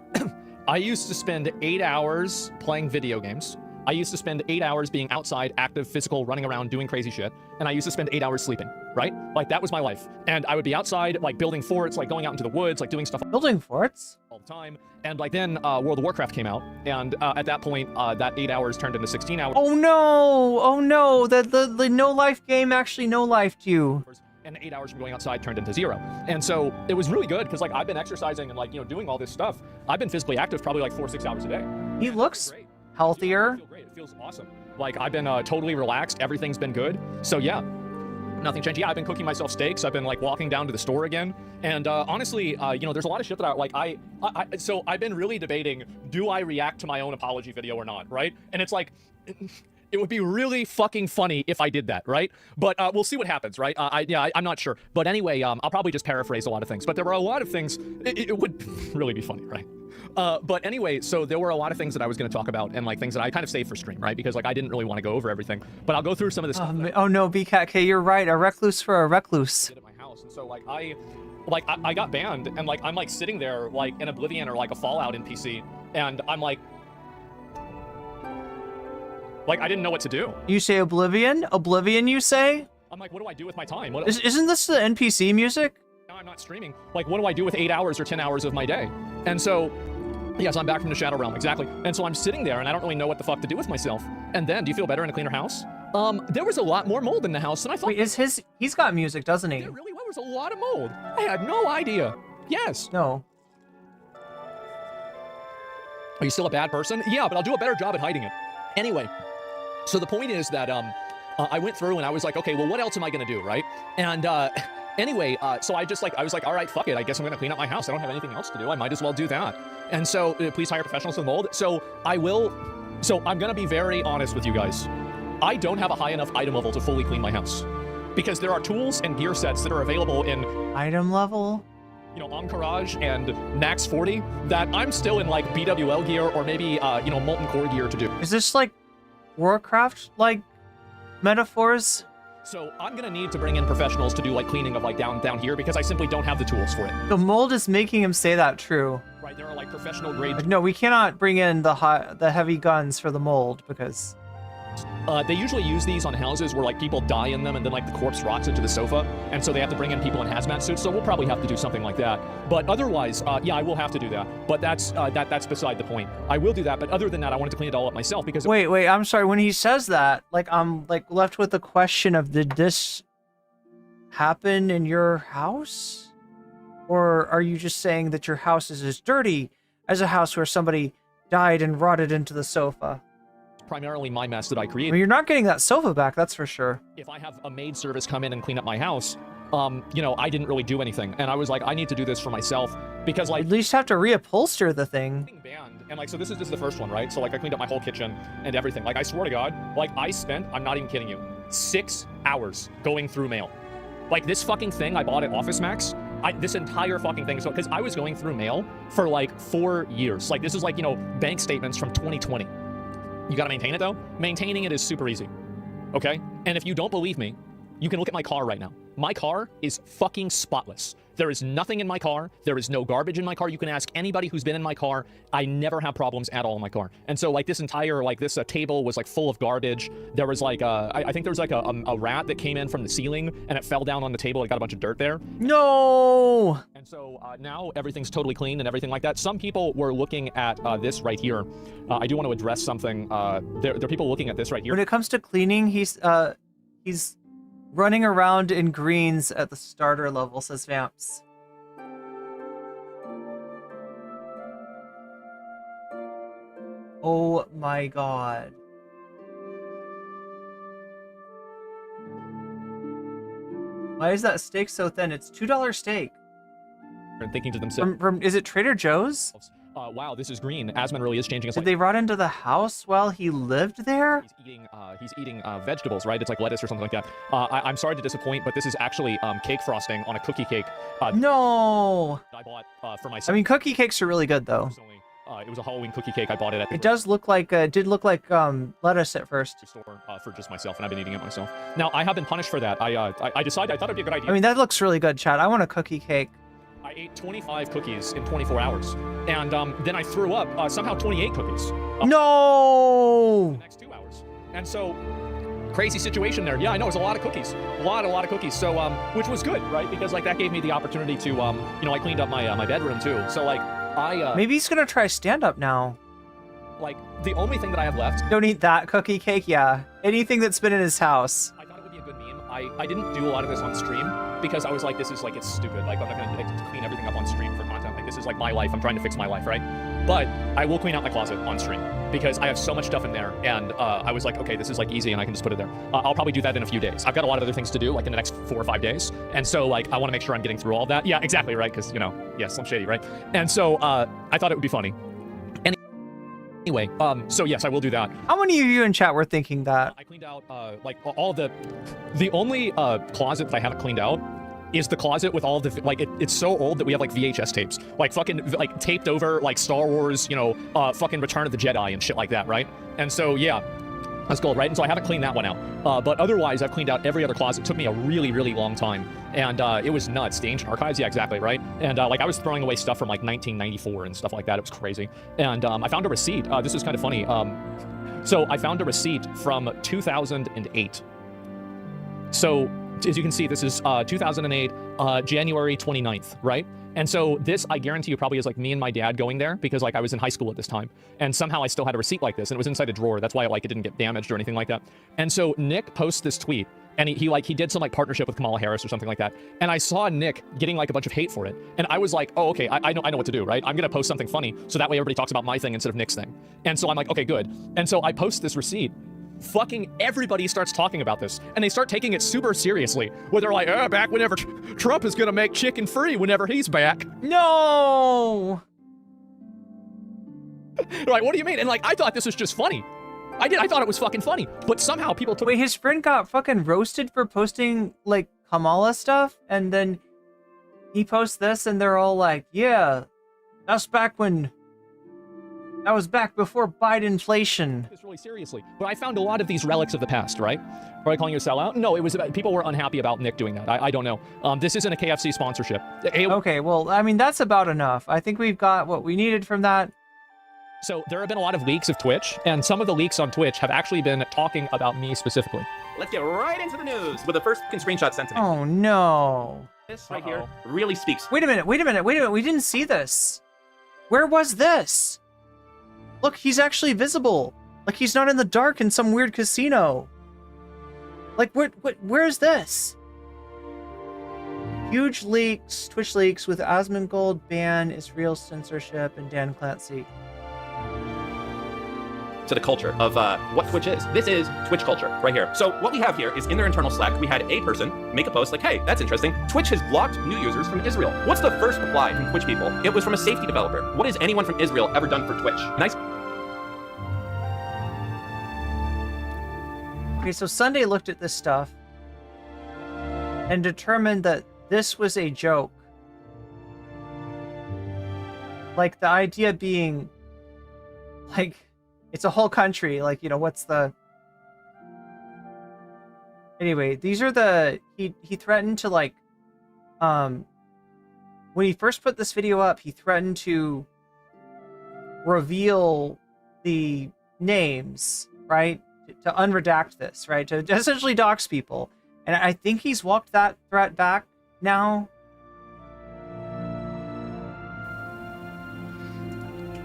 I used to spend 8 hours playing video games. I used to spend 8 hours being outside, active, physical, running around, doing crazy shit. And I used to spend 8 hours sleeping, right? Like, that was my life. And I would be outside, like, building forts, like, going out into the woods, like, doing stuff. Building forts? All the time. And, like, then World of Warcraft came out. And at that point, that 8 hours turned into 16 hours. Oh, no. Oh, no. The no-life game actually no-lifed you. And 8 hours from going outside turned into 0. And so it was really good, because, like, I've been exercising and, like, doing all this stuff. I've been physically active probably, like, 4 or 6 hours a day. He looks healthier. feels awesome. Like, I've been totally relaxed. Everything's been good. So yeah, nothing changed. Yeah, I've been cooking myself steaks. I've been like walking down to the store again. And honestly, you know, there's a lot of shit that so I've been really debating, do I react to my own apology video or not, right? And it's like, it would be really fucking funny if I did that, right? But we'll see what happens, right? I'm not sure. But anyway, I'll probably just paraphrase a lot of things. But there were a lot of things, it would really be funny, right? But anyway, so there were a lot of things that I was going to talk about and like things that I kind of saved for stream, right? Because like I didn't really want to go over everything. But I'll go through some of this stuff. Oh no, BCAT, you're right. A recluse for a recluse. At my house. And so like I got banned and like I'm like sitting there like in Oblivion or like a Fallout in PC. And I'm like I didn't know what to do. You say Oblivion? Oblivion, you say? I'm like, what do I do with my time? Isn't this the NPC music? No, I'm not streaming. Like, what do I do with 8 hours or 10 hours of my day? And so, yes, I'm back from the Shadow Realm, exactly. And so I'm sitting there and I don't really know what the fuck to do with myself. And then, do you feel better in a cleaner house? There was a lot more mold in the house than I thought. Wait, he's got music, doesn't he? There really was a lot of mold. I had no idea. Yes. No. Are you still a bad person? Yeah, but I'll do a better job at hiding it. Anyway. So the point is that I went through and I was like, okay, well, what else am I going to do, right? And anyway, so I was like, all right, fuck it. I guess I'm going to clean up my house. I don't have anything else to do. I might as well do that. And so please hire professionals with mold. So I'm going to be very honest with you guys. I don't have a high enough item level to fully clean my house because there are tools and gear sets that are available in item level. You know, Encourage and Max 40 that I'm still in like BWL gear or maybe, you know, Molten Core gear to do. Is this like Warcraft like metaphors? So I'm gonna need to bring in professionals to do like cleaning of like down here because I simply don't have the tools for it. The mold is making him say that true. Right, there are like professional grade. No, we cannot bring in the heavy guns for the mold because they usually use these on houses where like people die in them and then like the corpse rots into the sofa, and so they have to bring in people in hazmat suits. So we'll probably have to do something like that. But otherwise, yeah, I will have to do that. But that's beside the point. I will do that. But other than that, I wanted to clean it all up myself because. Wait, I'm sorry. When he says that, like I'm like left with the question of, did this happen in your house, or are you just saying that your house is as dirty as a house where somebody died and rotted into the sofa? Primarily my mess that I created. Well, you're not getting that sofa back, that's for sure. If I have a maid service come in and clean up my house, you know, I didn't really do anything. And I was like, I need to do this for myself because like... At least have to reupholster the thing. And like, so this is the first one, right? So like I cleaned up my whole kitchen and everything. Like I swear to God, like I spent, I'm not even kidding you, 6 hours going through mail. Like this fucking thing I bought at Office Max, this entire fucking thing, so because I was going through mail for like 4 years. Like this is like, you know, bank statements from 2020. You gotta maintain it though. Maintaining it is super easy, okay? And if you don't believe me, you can look at my car right now. My car is fucking spotless. There is nothing in my car. There is no garbage in my car. You can ask anybody who's been in my car. I never have problems at all in my car. And so like this entire, like this table was like full of garbage. There was like, I think there was like a rat that came in from the ceiling and it fell down on the table. It got a bunch of dirt there. No! And so now everything's totally clean and everything like that. Some people were looking at this right here. I do want to address something. There are people looking at this right here. When it comes to cleaning, he's running around in greens at the starter level, says Vamps. Oh my god. Why is that steak so thin? It's $2 steak. And thinking to themselves. Is it Trader Joe's? Wow, this is green. Asmon really is changing. Did they rot into the house while he lived there? He's eating vegetables, right? It's like lettuce or something like that. I'm sorry to disappoint, but this is actually cake frosting on a cookie cake. No! I bought for myself. I mean, cookie cakes are really good, though. It was a Halloween cookie cake. I bought it at. It does look like, did look like lettuce at first. Store for just myself, and I've been eating it myself. Now I have been punished for that. I decided I thought it'd be a good idea. I mean, that looks really good, Chad. I want a cookie cake. I ate 25 cookies in 24 hours, and then I threw up somehow 28 cookies. No! The next 2 hours, and so crazy situation there. Yeah, I know, it was a lot of cookies, a lot of cookies. So which was good, right? Because like that gave me the opportunity to you know, I cleaned up my my bedroom too. So like maybe he's gonna try stand-up now. Like the only thing that I have left. Don't eat that cookie cake. Yeah, anything that's been in his house. I thought it would be a good meme. I didn't do a lot of this on stream because I was like, this is like, it's stupid. Like I'm not gonna like, clean everything up on stream for content. Like this is like my life. I'm trying to fix my life, right? But I will clean out my closet on stream. because I have so much stuff in there, and I was like, okay, this is like easy, and I can just put it there. I'll probably do that in a few days. I've got a lot of other things to do, like in the next 4 or 5 days, and so like I want to make sure I'm getting through all that. Yeah, exactly, right? Because Slim Shady, right? And so I thought it would be funny. Anyway, so yes, I will do that. How many of you in chat were thinking that? I cleaned out like all the only closet that I haven't cleaned out is the closet with all the like it's so old that we have like VHS tapes, like fucking like taped over like Star Wars, fucking Return of the Jedi and shit like that, right? And so yeah, that's gold, right? And so I haven't cleaned that one out, but otherwise I've cleaned out every other closet. It took me a really, really long time, and it was nuts. The ancient archives, yeah, exactly, right? And like I was throwing away stuff from like 1994 and stuff like that. It was crazy. And I found a receipt. This is kind of funny. So I found a receipt from 2008. So as you can see, this is 2008, January 29th, right? And so this, I guarantee you, probably is like me and my dad going there, because like I was in high school at this time, and somehow I still had a receipt like this, and it was inside a drawer. That's why like it didn't get damaged or anything like that. And so Nick posts this tweet, and he did some like partnership with Kamala Harris or something like that. And I saw Nick getting like a bunch of hate for it, and I was like, oh, okay, I know what to do, right? I'm gonna post something funny, so that way everybody talks about my thing instead of Nick's thing. And so I'm like, okay, good. And so I post this receipt. Fucking everybody starts talking about this, and they start taking it super seriously, where they're like, back whenever Trump is gonna make chicken free whenever he's back. No! Like, what do you mean? And like, I thought this was just funny. I thought it was fucking funny, but somehow people took— Wait, his friend got fucking roasted for posting like Kamala stuff, and then he posts this, and they're all like, yeah, that was back before Bidenflation. This really seriously. But I found a lot of these relics of the past, right? Are I calling you a sellout? No, it was about people were unhappy about Nick doing that. I don't know. This isn't a KFC sponsorship. Okay, well, I mean, that's about enough. I think we've got what we needed from that. So there have been a lot of leaks of Twitch, and some of the leaks on Twitch have actually been talking about me specifically. Let's get right into the news with the first screenshot sent to me. Oh, no. This right here really speaks. Wait a minute. We didn't see this. Where was this? Look, he's actually visible. Like, he's not in the dark in some weird casino. Like, where's this? Huge leaks, Twitch leaks with Asmongold, ban, Israel censorship, and Dan Clancy. To the culture of what Twitch is. This is Twitch culture right here. So what we have here is in their internal Slack, we had a person make a post like, hey, that's interesting. Twitch has blocked new users from Israel. What's the first reply from Twitch people? It was from a safety developer. What has anyone from Israel ever done for Twitch? Nice. Okay, so Sunday looked at this stuff and determined that this was a joke. Like, the idea being, like, it's a whole country. Like, what's the... Anyway, these are the... He threatened to, like... When he first put this video up, he threatened to reveal the names, right? To unredact this, right? To essentially dox people. And I think he's walked that threat back now.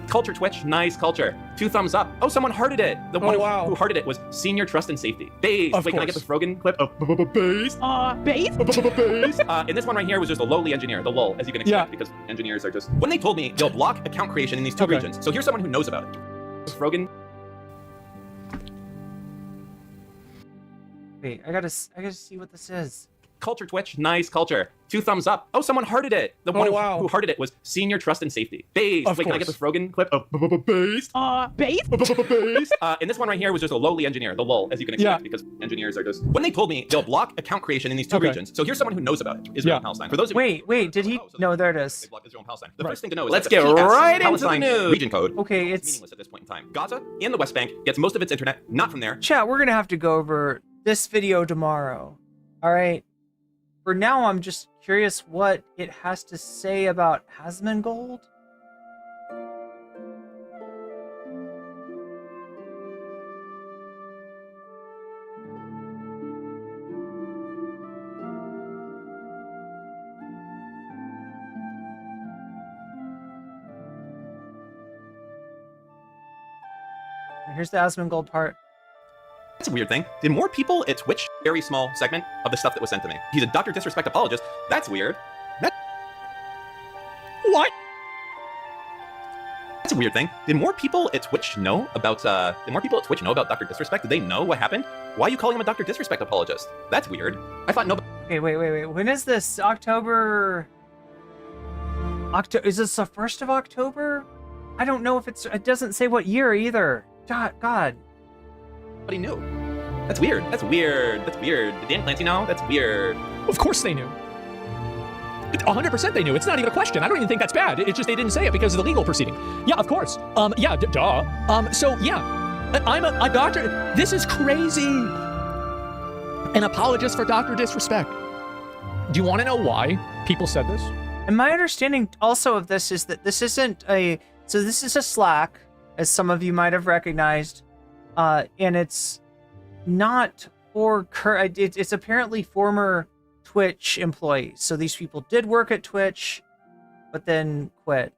Culture Twitch, nice culture. 2 thumbs up. Oh, someone hearted it. The one who hearted it was Senior Trust and Safety. Base. Wait, can I get this Rogan clip of base? Base? Base? And this one right here was just a lowly engineer, the lull, as you can expect, because engineers are just... When they told me they'll block account creation in these 2 regions. So here's someone who knows about it. Rogan. Wait, I gotta see what this is. Culture Twitch, nice culture. 2 thumbs up. Oh, someone hearted it. The one who hearted it was Senior Trust and Safety. Base. Wait, can I get this Rogan clip of base? Base? Base? And this one right here was just a lowly engineer, the lull, as you can expect, because engineers are just... When they told me they'll block account creation in these 2 regions. So here's someone who knows about it. Israel and Palestine. For those of Wait, did he... No, there it is. They block Israel and Palestine. The first thing to know is let's that get right into the Palestine news. Region code. Okay, it's meaningless at this point in time. Gaza and the West Bank gets most of its internet not from there. Chat, we're gonna have to go over this video tomorrow. All right. For now, I'm just curious what it has to say about Asmongold. Here's the Asmongold part. That's a weird thing. Did more people at Twitch very small segment of the stuff that was sent to me? He's a Dr. Disrespect apologist. That's weird. What? That's a weird thing. Did more people at Twitch know about Dr. Disrespect? Did they know what happened? Why are you calling him a Dr. Disrespect apologist? That's weird. I thought nobody. Okay, wait. When is this? October? Is this the 1st of October? I don't know if it doesn't say what year either. God. Nobody knew. That's weird. That's weird. Did Dan Clancy know? That's weird. Of course they knew. 100% they knew. It's not even a question. I don't even think that's bad. It's just they didn't say it because of the legal proceeding. Yeah, of course. Yeah, duh. So yeah, I'm a doctor. This is crazy. An apologist for Dr. Disrespect. Do you want to know why people said this? And my understanding also of this is that this isn't this is a Slack, as some of you might have recognized, and it's not for it's apparently former Twitch employees. So these people did work at Twitch, but then quit.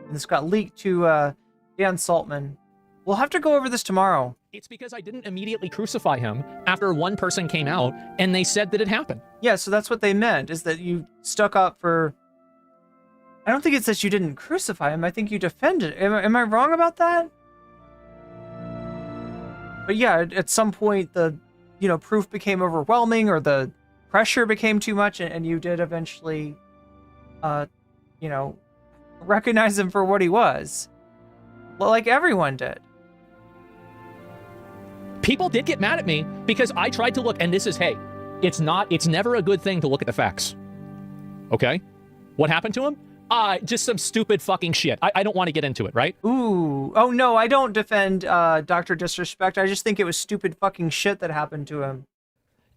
And this got leaked to Dan Saltman. We'll have to go over this tomorrow. It's because I didn't immediately crucify him after one person came out and they said that it happened. Yeah, so that's what they meant, is that you stuck up for... I don't think it says you didn't crucify him. I think you defended. Am I wrong about that? But yeah, at some point the proof became overwhelming, or the pressure became too much, and you did eventually, recognize him for what he was. Well, like everyone did. People did get mad at me because I tried to look, and this is, it's never a good thing to look at the facts. Okay? What happened to him? Just some stupid fucking shit. I don't want to get into it, right? Ooh. Oh, no, I don't defend Dr. Disrespect. I just think it was stupid fucking shit that happened to him.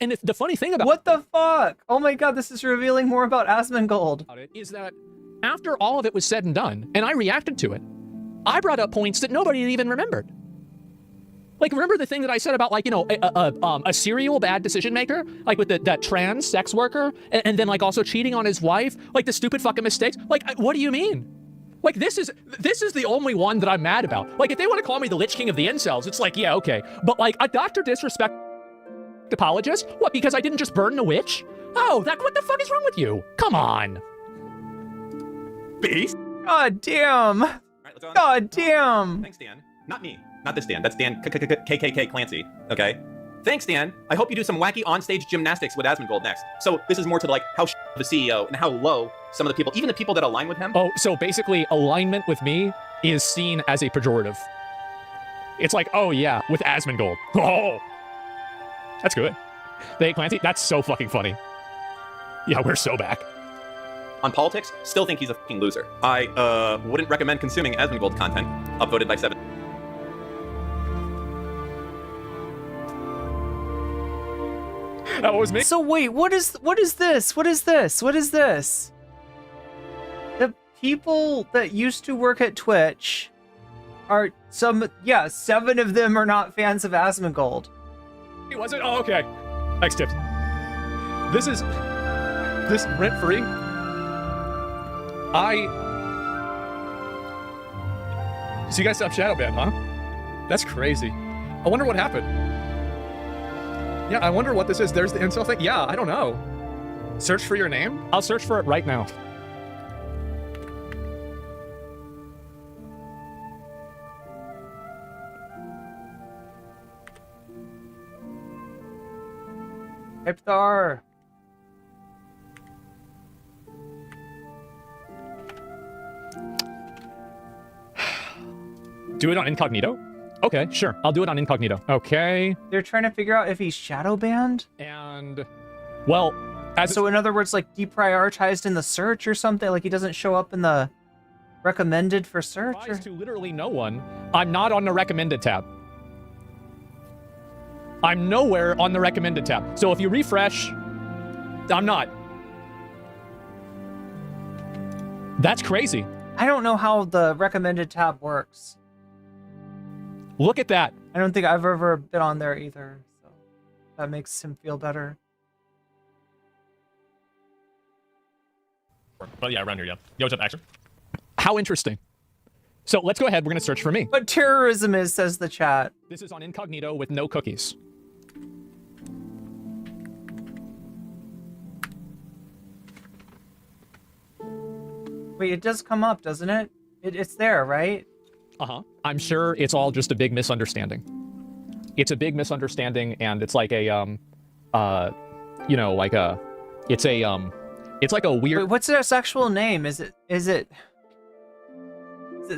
And the funny thing about... What the fuck? Oh my god, this is revealing more about Asmongold. Is that after all of it was said and done, and I reacted to it, I brought up points that nobody even remembered. Like, remember the thing that I said about, like, a serial bad decision maker? Like, with that trans sex worker? And then, like, also cheating on his wife? Like, the stupid fucking mistakes? Like, what do you mean? Like, this is the only one that I'm mad about. Like, if they want to call me the Lich King of the incels, it's like, yeah, okay. But, like, a Dr. Disrespect apologist? What, because I didn't just burn a witch? Oh, what the fuck is wrong with you? Come on. Beast? God damn. All right, let's go on. God damn. Thanks, Dan. Not me. Not this Dan. That's Dan KKK Clancy. Okay? Thanks, Dan. I hope you do some wacky onstage gymnastics with Asmongold next. So this is more to like how the CEO and how low some of the people, even the people that align with him. Oh, so basically alignment with me is seen as a pejorative. It's like, oh yeah, with Asmongold. Oh, that's good. Hey, Clancy, that's so fucking funny. Yeah, we're so back. On politics, still think he's a fucking loser. I wouldn't recommend consuming Asmongold content. Upvoted by 7. That was me. So wait, what is this? What is this? What is this? The people that used to work at Twitch are 7 of them are not fans of Asmongold. Was it? Oh, okay. Next tips. This rent-free. So you guys have Shadow Band, huh? That's crazy. I wonder what happened. Yeah, I wonder what this is. There's the incel thing. Yeah, I don't know. Search for your name? I'll search for it right now. Hipthar. Do it on incognito? Okay, sure. I'll do it on incognito. Okay. They're trying to figure out if he's shadow banned? And, well, so in other words, like deprioritized in the search or something? Like he doesn't show up in the recommended for search? Or? To literally no one, I'm not on the recommended tab. I'm nowhere on the recommended tab. So if you refresh, I'm not. That's crazy. I don't know how the recommended tab works. Look at that. I don't think I've ever been on there either, so that makes him feel better. But yeah, around here, yeah. Yo, what's up, Action? How interesting. So let's go ahead. We're going to search for me. What terrorism is, says the chat. This is on incognito with no cookies. Wait, it does come up, doesn't it? It's there, right? I'm sure it's all just a big misunderstanding. It's a big misunderstanding, and it's like a you know, like a, it's like a weird. Wait, what's their sexual name? Is it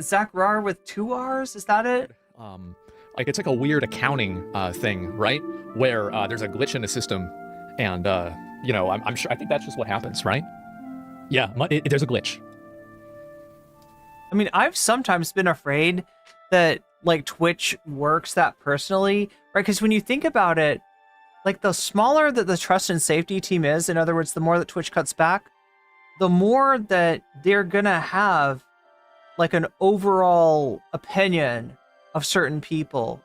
Zach Rar with 2 R's? Is that it? Like it's like a weird accounting thing, right? Where there's a glitch in the system, and you know, I'm sure. I think that's just what happens, right? Yeah, there's a glitch. I mean, I've sometimes been afraid that like Twitch works that personally, right? Because when you think about it, like the smaller that the trust and safety team is, in other words, the more that Twitch cuts back, the more that they're gonna have like an overall opinion of certain people,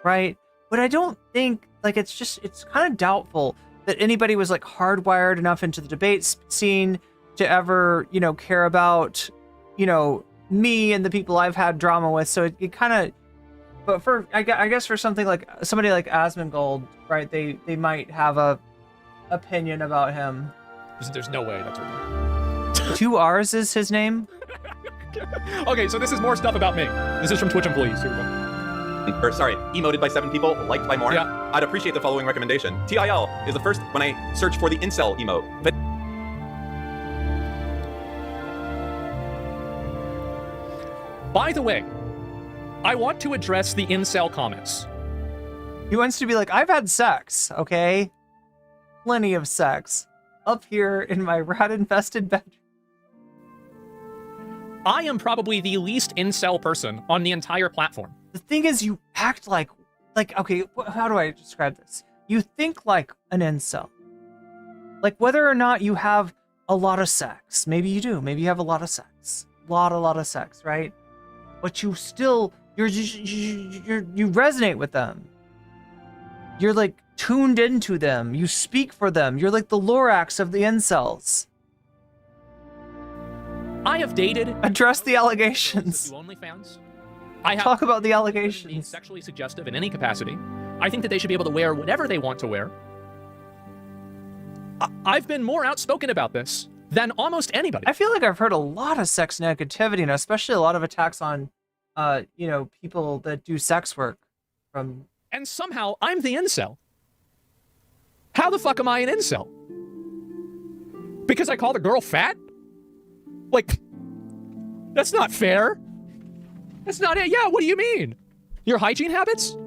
right? But I don't think, like, it's kind of doubtful that anybody was like hardwired enough into the debate scene to ever, you know, care about, you know, me and the people I've had drama with. So it kind of, but for, I guess for something like somebody like Asmongold, right? They might have a opinion about him. There's no way that's okay. 2 R's is his name? Okay, so this is more stuff about me. This is from Twitch employees. Here we go. Or sorry, emoted by 7 people, liked by more. Yeah. I'd appreciate the following recommendation. TIL is the first when I search for the incel emote. But by the way, I want to address the incel comments. He wants to be like, I've had sex, okay? Plenty of sex. Up here in my rat-infested bedroom. I am probably the least incel person on the entire platform. The thing is, you act like, okay, how do I describe this? You think like an incel. Like whether or not you have a lot of sex. Maybe you do. Maybe you have a lot of sex. Lot of sex, right? But you still, you resonate with them. You're like tuned into them. You speak for them. You're like the Lorax of the incels. I have dated. Address the allegations. OnlyFans. Talk about the allegations. Being sexually suggestive in any capacity. I think that they should be able to wear whatever they want to wear. I've been more outspoken about this than almost anybody. I feel like I've heard a lot of sex negativity, and especially a lot of attacks on, you know, people that do sex work. And somehow I'm the incel. How the fuck am I an incel? Because I called a girl fat? Like, that's not fair. That's not it. Yeah, what do you mean? Your hygiene habits?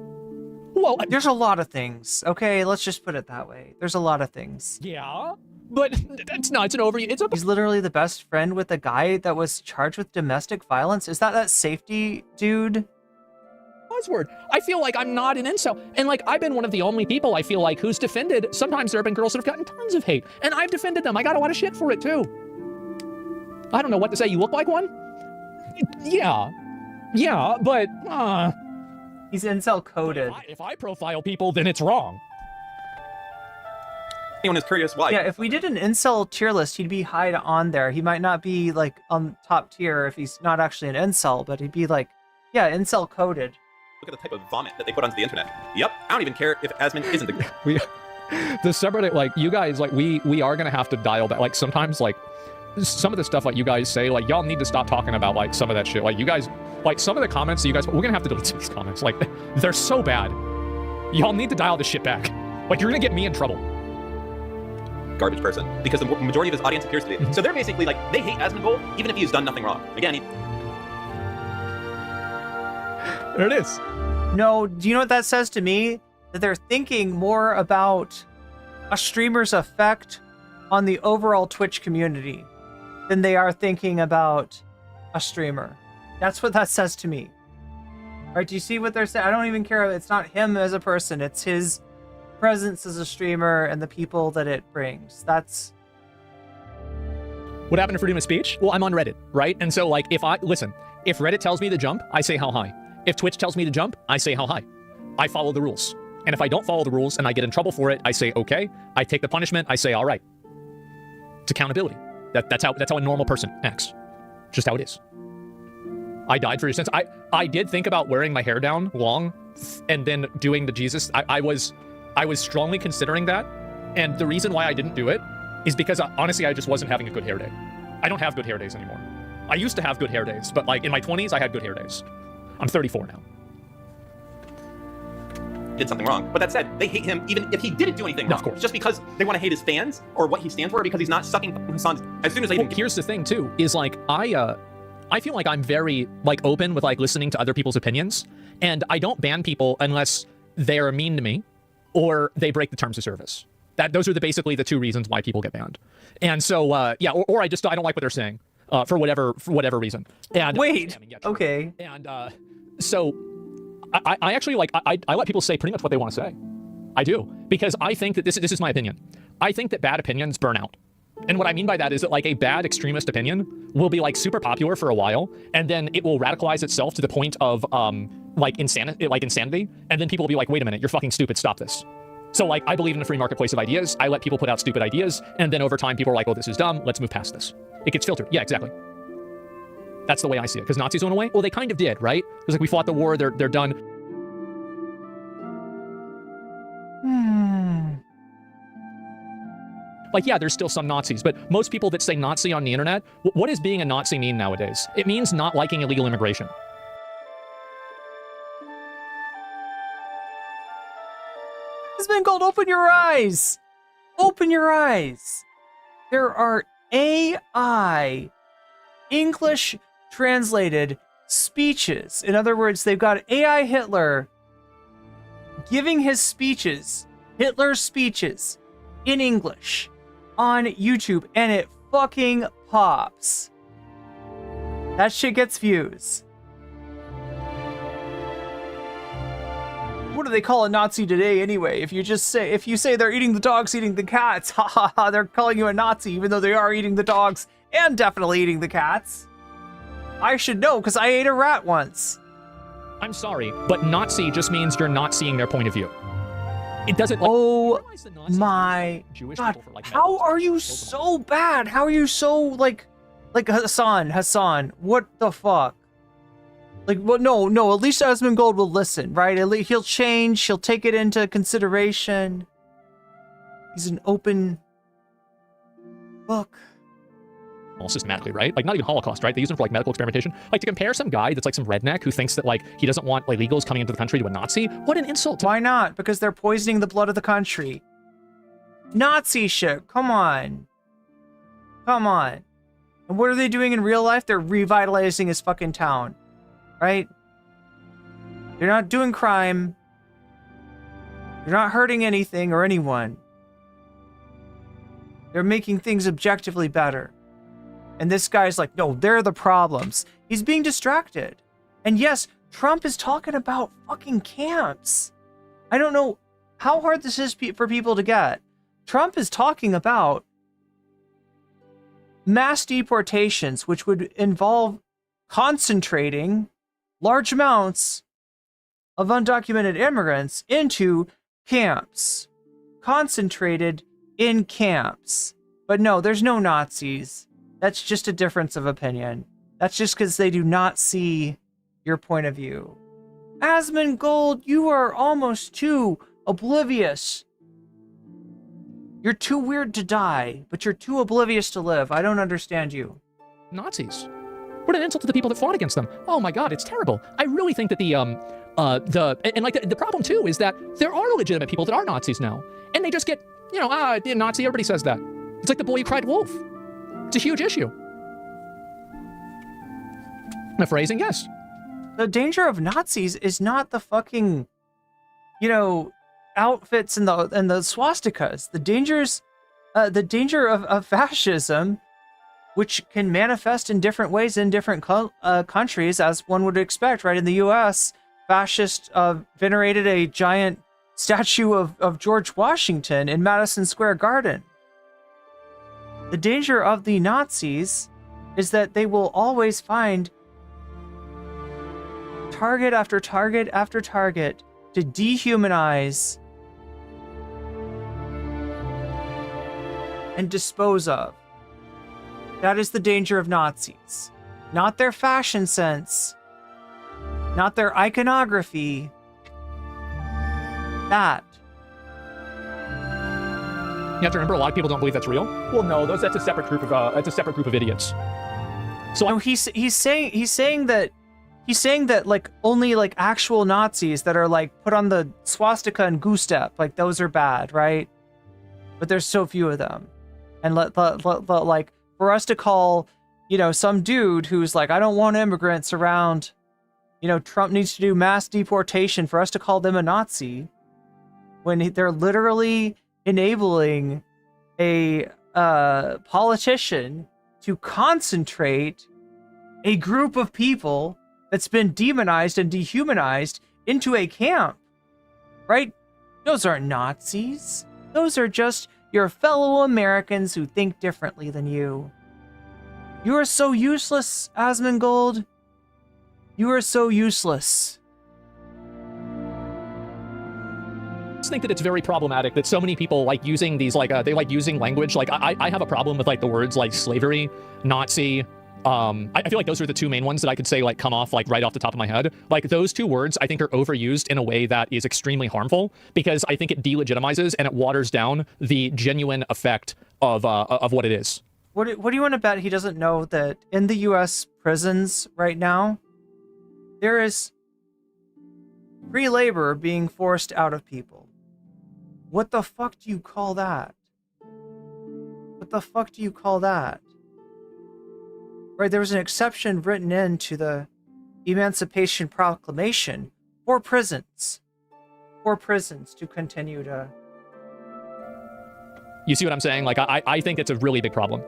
Well, there's a lot of things. Okay, let's just put it that way. There's a lot of things. Yeah, but that's not. It's an over. It's a. He's literally the best friend with a guy that was charged with domestic violence. Is that safety dude? Buzzword. I feel like I'm not an incel, and like I've been one of the only people I feel like who's defended. Sometimes there have been girls that have gotten tons of hate, and I've defended them. I got a lot of shit for it too. I don't know what to say. You look like one? Yeah, but he's incel coded. If I profile people, then it's wrong. Anyone is curious why? Yeah, if we did an incel tier list, he'd be high on there. He might not be like on top tier if he's not actually an incel, but he'd be like, yeah, incel coded. Look at the type of vomit that they put onto the internet. Yep, I don't even care if Asmon isn't the. The subreddit, like you guys, like we are gonna have to dial back. Like sometimes, like some of the stuff like you guys say, like y'all need to stop talking about like some of that shit. Like you guys, like some of the comments that you guys, we're gonna have to delete these comments. Like they're so bad. Y'all need to dial this shit back. Like you're gonna get me in trouble. Garbage person, because the majority of his audience appears to be. So they're basically like, they hate Asmongold, even if he has done nothing wrong. Again, there it is. No, do you know what that says to me? That they're thinking more about a streamer's effect on the overall Twitch community than they are thinking about a streamer. That's what that says to me. Right? Do you see what they're saying? I don't even care. It's not him as a person. It's his presence as a streamer and the people that it brings. That's what happened to freedom of speech. Well, I'm on Reddit, right? And so like if Reddit tells me to jump, I say how high. If Twitch tells me to jump, I say how high. I follow the rules. And if I don't follow the rules and I get in trouble for it, I say okay. I take the punishment. I say all right. It's accountability. That's how a normal person acts. Just how it is. I died for your sins. I did think about wearing my hair down long and then doing the Jesus. I was strongly considering that. And the reason why I didn't do it is because honestly, I just wasn't having a good hair day. I don't have good hair days anymore. I used to have good hair days, but like in my 20s, I had good hair days. I'm 34 now. Did something wrong. But that said, they hate him even if he didn't do anything wrong. Of course. Just because they want to hate his fans or what he stands for, or because he's not sucking Hasan's. As soon as they here's the thing too, is like I feel like I'm very like open with like listening to other people's opinions, and I don't ban people unless they're mean to me or they break the terms of service. Those are basically the two reasons why people get banned. And so yeah, or I don't like what they're saying for whatever reason. And wait, okay. And so I actually like I let people say pretty much what they want to say. I do, because I think that this is my opinion. I think that bad opinions burn out. And what I mean by that is that like a bad extremist opinion will be like super popular for a while, and then it will radicalize itself to the point of like insanity, and then people will be like, wait a minute, you're fucking stupid, stop this. So like I believe in a free marketplace of ideas. I let people put out stupid ideas, and then over time people are like, oh, this is dumb, let's move past this. It gets filtered. Yeah, exactly. That's the way I see it. Because Nazis went away? Well, they kind of did, right? Because like we fought the war, they're done. Like, yeah, there's still some Nazis, but most people that say Nazi on the internet, what does being a Nazi mean nowadays? It means not liking illegal immigration. Asmongold, open your eyes! Open your eyes! There are AI English translated speeches. In other words, they've got AI Hitler giving his speeches, Hitler's speeches, in English on YouTube, and it fucking pops. That shit gets views. What do they call a Nazi today anyway? If you say they're eating the dogs, eating the cats, ha ha ha, they're calling you a Nazi even though they are eating the dogs and definitely eating the cats. I should know because I ate a rat once. I'm sorry, but Nazi just means you're not seeing their point of view. It doesn't. Like, oh my God! How are you so bad? How are you so like Hasan? What the fuck? Like, well, no. At least Asmongold will listen, right? At least he'll change. He'll take it into consideration. He's an open book. Systematically, right? Like not even Holocaust, right? They use them for like medical experimentation. Like to compare some guy that's like some redneck who thinks that like he doesn't want like illegals coming into the country to a Nazi. What an insult. Why not? Because they're poisoning the blood of the country. Nazi shit. Come on. Come on. And what are they doing in real life? They're revitalizing his fucking town. Right? They're not doing crime. They're not hurting anything or anyone. They're making things objectively better. And this guy's like, no, they're the problems. He's being distracted. And yes, Trump is talking about fucking camps. I don't know how hard this is for people to get. Trump is talking about mass deportations, which would involve concentrating large amounts of undocumented immigrants into camps. Concentrated in camps. But no, there's no Nazis. That's just a difference of opinion. That's just because they do not see your point of view. Asmongold, you are almost too oblivious. You're too weird to die, but you're too oblivious to live. I don't understand you. Nazis. What an insult to the people that fought against them. Oh my God, it's terrible. I really think that the problem too is that there are legitimate people that are Nazis now. And they just get, Nazi, everybody says that. It's like the boy who cried wolf. It's a huge issue. The phrasing, yes. The danger of Nazis is not the fucking, outfits and the swastikas. The danger of fascism, which can manifest in different ways in different countries, as one would expect, right? In the U.S., fascists venerated a giant statue of George Washington in Madison Square Garden. The danger of the Nazis is that they will always find target after target after target to dehumanize and dispose of. That is the danger of Nazis. Not their fashion sense, not their iconography. That. You have to remember, a lot of people don't believe that's real. Well, no, that's a separate group of idiots. So no, he's saying that like only like actual Nazis that are like put on the swastika and goose step, like those are bad, right? But there's so few of them, and like for us to call, you know, some dude who's like, I don't want immigrants around, you know, Trump needs to do mass deportation, for us to call them a Nazi when they're literally enabling a politician to concentrate a group of people that's been demonized and dehumanized into a camp, right? Those aren't Nazis. Those are just your fellow Americans who think differently than you. You are so useless, Asmongold. You are so useless. I just think that it's very problematic that so many people like using these, like, they like using language. Like, I have a problem with like the words like slavery, Nazi. I feel like those are the two main ones that I could say like come off like right off the top of my head. Like those two words I think are overused in a way that is extremely harmful, because I think it delegitimizes and it waters down the genuine effect of what it is. What do you want to bet he doesn't know that in the U.S. prisons right now, there is free labor being forced out of people? What the fuck do you call that? What the fuck do you call that? Right, there was an exception written into the Emancipation Proclamation for prisons to continue to... You see what I'm saying? Like, I think it's a really big problem.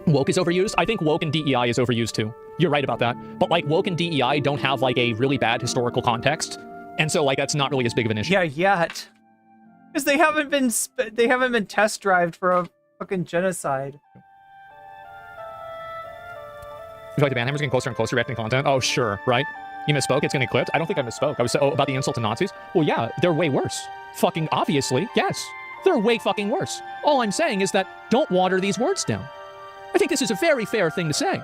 Woke is overused. I think woke and DEI is overused too. You're right about that. But like woke and DEI don't have like a really bad historical context. And so like that's not really as big of an issue. Yeah, yet. Because they haven't been test drived for a fucking genocide. You feel like the Banhammer's getting closer and closer reacting content? Oh, sure, right? You misspoke, it's getting clipped? I don't think I misspoke. I was about the insult to Nazis? Well, yeah, they're way worse. Fucking obviously, yes. They're way fucking worse. All I'm saying is that don't water these words down. I think this is a very fair thing to say.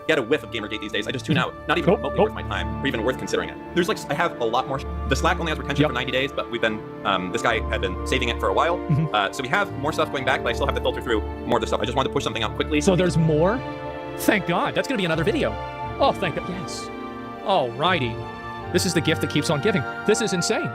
Get a whiff of Gamergate these days. I just tune out. Not even remotely worth my time, or even worth considering it. There's like, I have a lot more. The Slack only has retention for 90 days, but we've been, this guy had been saving it for a while. So we have more stuff going back, but I still have to filter through more of the stuff. I just wanted to push something out quickly. So there's more? Thank God. That's going to be another video. Oh, thank God. Yes. Alrighty. This is the gift that keeps on giving. This is insane.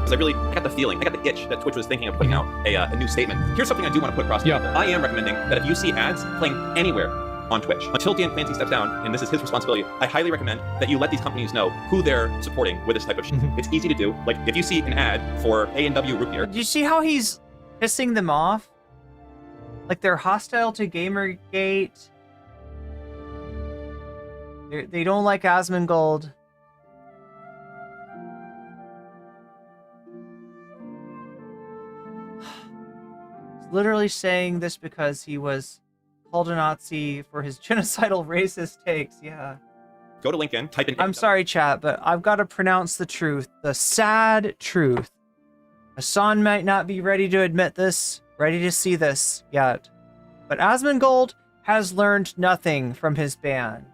Because I got the feeling, I got the itch that Twitch was thinking of putting out a new statement. Here's something I do want to put across to people. I am recommending that if you see ads playing anywhere on Twitch, until Dan Clancy steps down, and this is his responsibility, I highly recommend that you let these companies know who they're supporting with this type of shit. It's easy to do. Like, if you see an ad for A&W root beer... Do you see how he's pissing them off? Like, they're hostile to Gamergate. They don't like Asmongold. He's literally saying this because he was called a Nazi for his genocidal racist takes. Yeah. Go to LinkedIn, type in... I'm sorry, chat, but I've got to pronounce the truth. The sad truth. Hasan might not be ready to admit this, ready to see this yet. But Asmongold has learned nothing from his ban.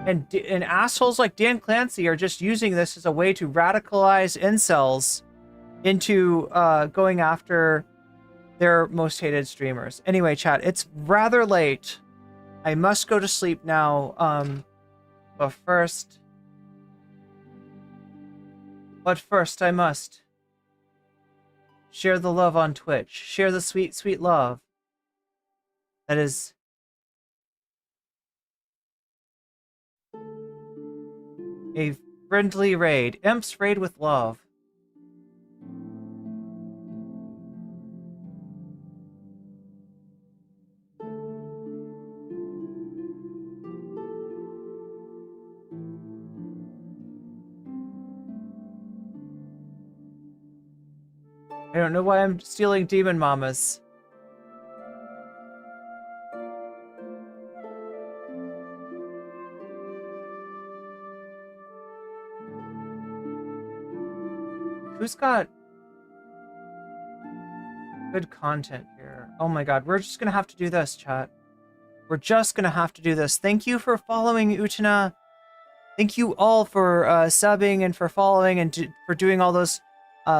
And assholes like Dan Clancy are just using this as a way to radicalize incels into going after their most hated streamers. Anyway, chat, it's rather late. I must go to sleep now. But first I must share the love on Twitch. Share the sweet, sweet love. That is a friendly raid. Imps raid with love. I don't know why I'm stealing demon mamas. Who's got good content here? Oh my god, we're just gonna have to do this, chat. We're just gonna have to do this. Thank you for following, Utana. Thank you all for subbing and for following and for doing all those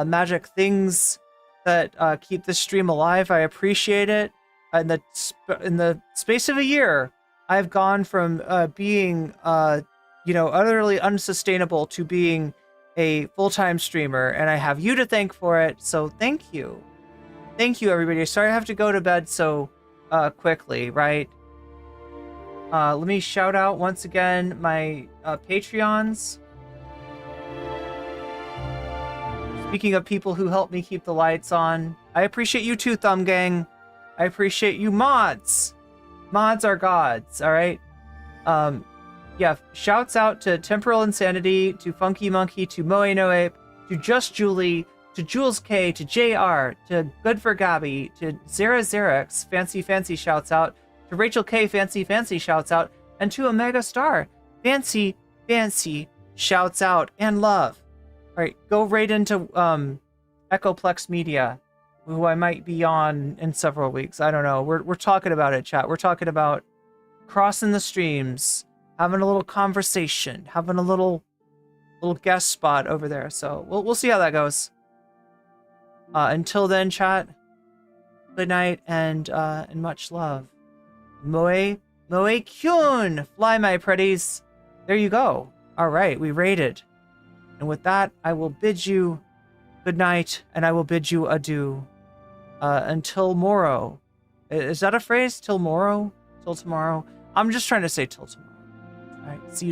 magic things that keep this stream alive. I appreciate it. In the space of a year, I've gone from being utterly unsustainable to being a full-time streamer, and I have you to thank for it. So thank you everybody. Sorry I have to go to bed so quickly, right? Let me shout out once again my Patreons. Speaking of people who help me keep the lights on, I appreciate you too, Thumb Gang. I appreciate you, mods. Mods are gods, all right? Yeah, shouts out to Temporal Insanity, to Funky Monkey, to Moe No Ape, to Just Julie, to Jules K, to JR, to Good for Gabby, to Zara Xerox, Fancy shouts out, to Rachel K, Fancy shouts out, and to Omega Star, Fancy shouts out and love. All right, go right into Echoplex Media, who I might be on in several weeks. I don't know. We're talking about it, chat. We're talking about crossing the streams, having a little conversation, having a little guest spot over there. So we'll see how that goes. Until then, chat. Good night and much love. Moe Kyun, fly my pretties. There you go. All right, we rated. And with that, I will bid you good night, and I will bid you adieu. Until morrow. Is that a phrase? Till morrow? Till tomorrow? I'm just trying to say till tomorrow. All right, see you tomorrow.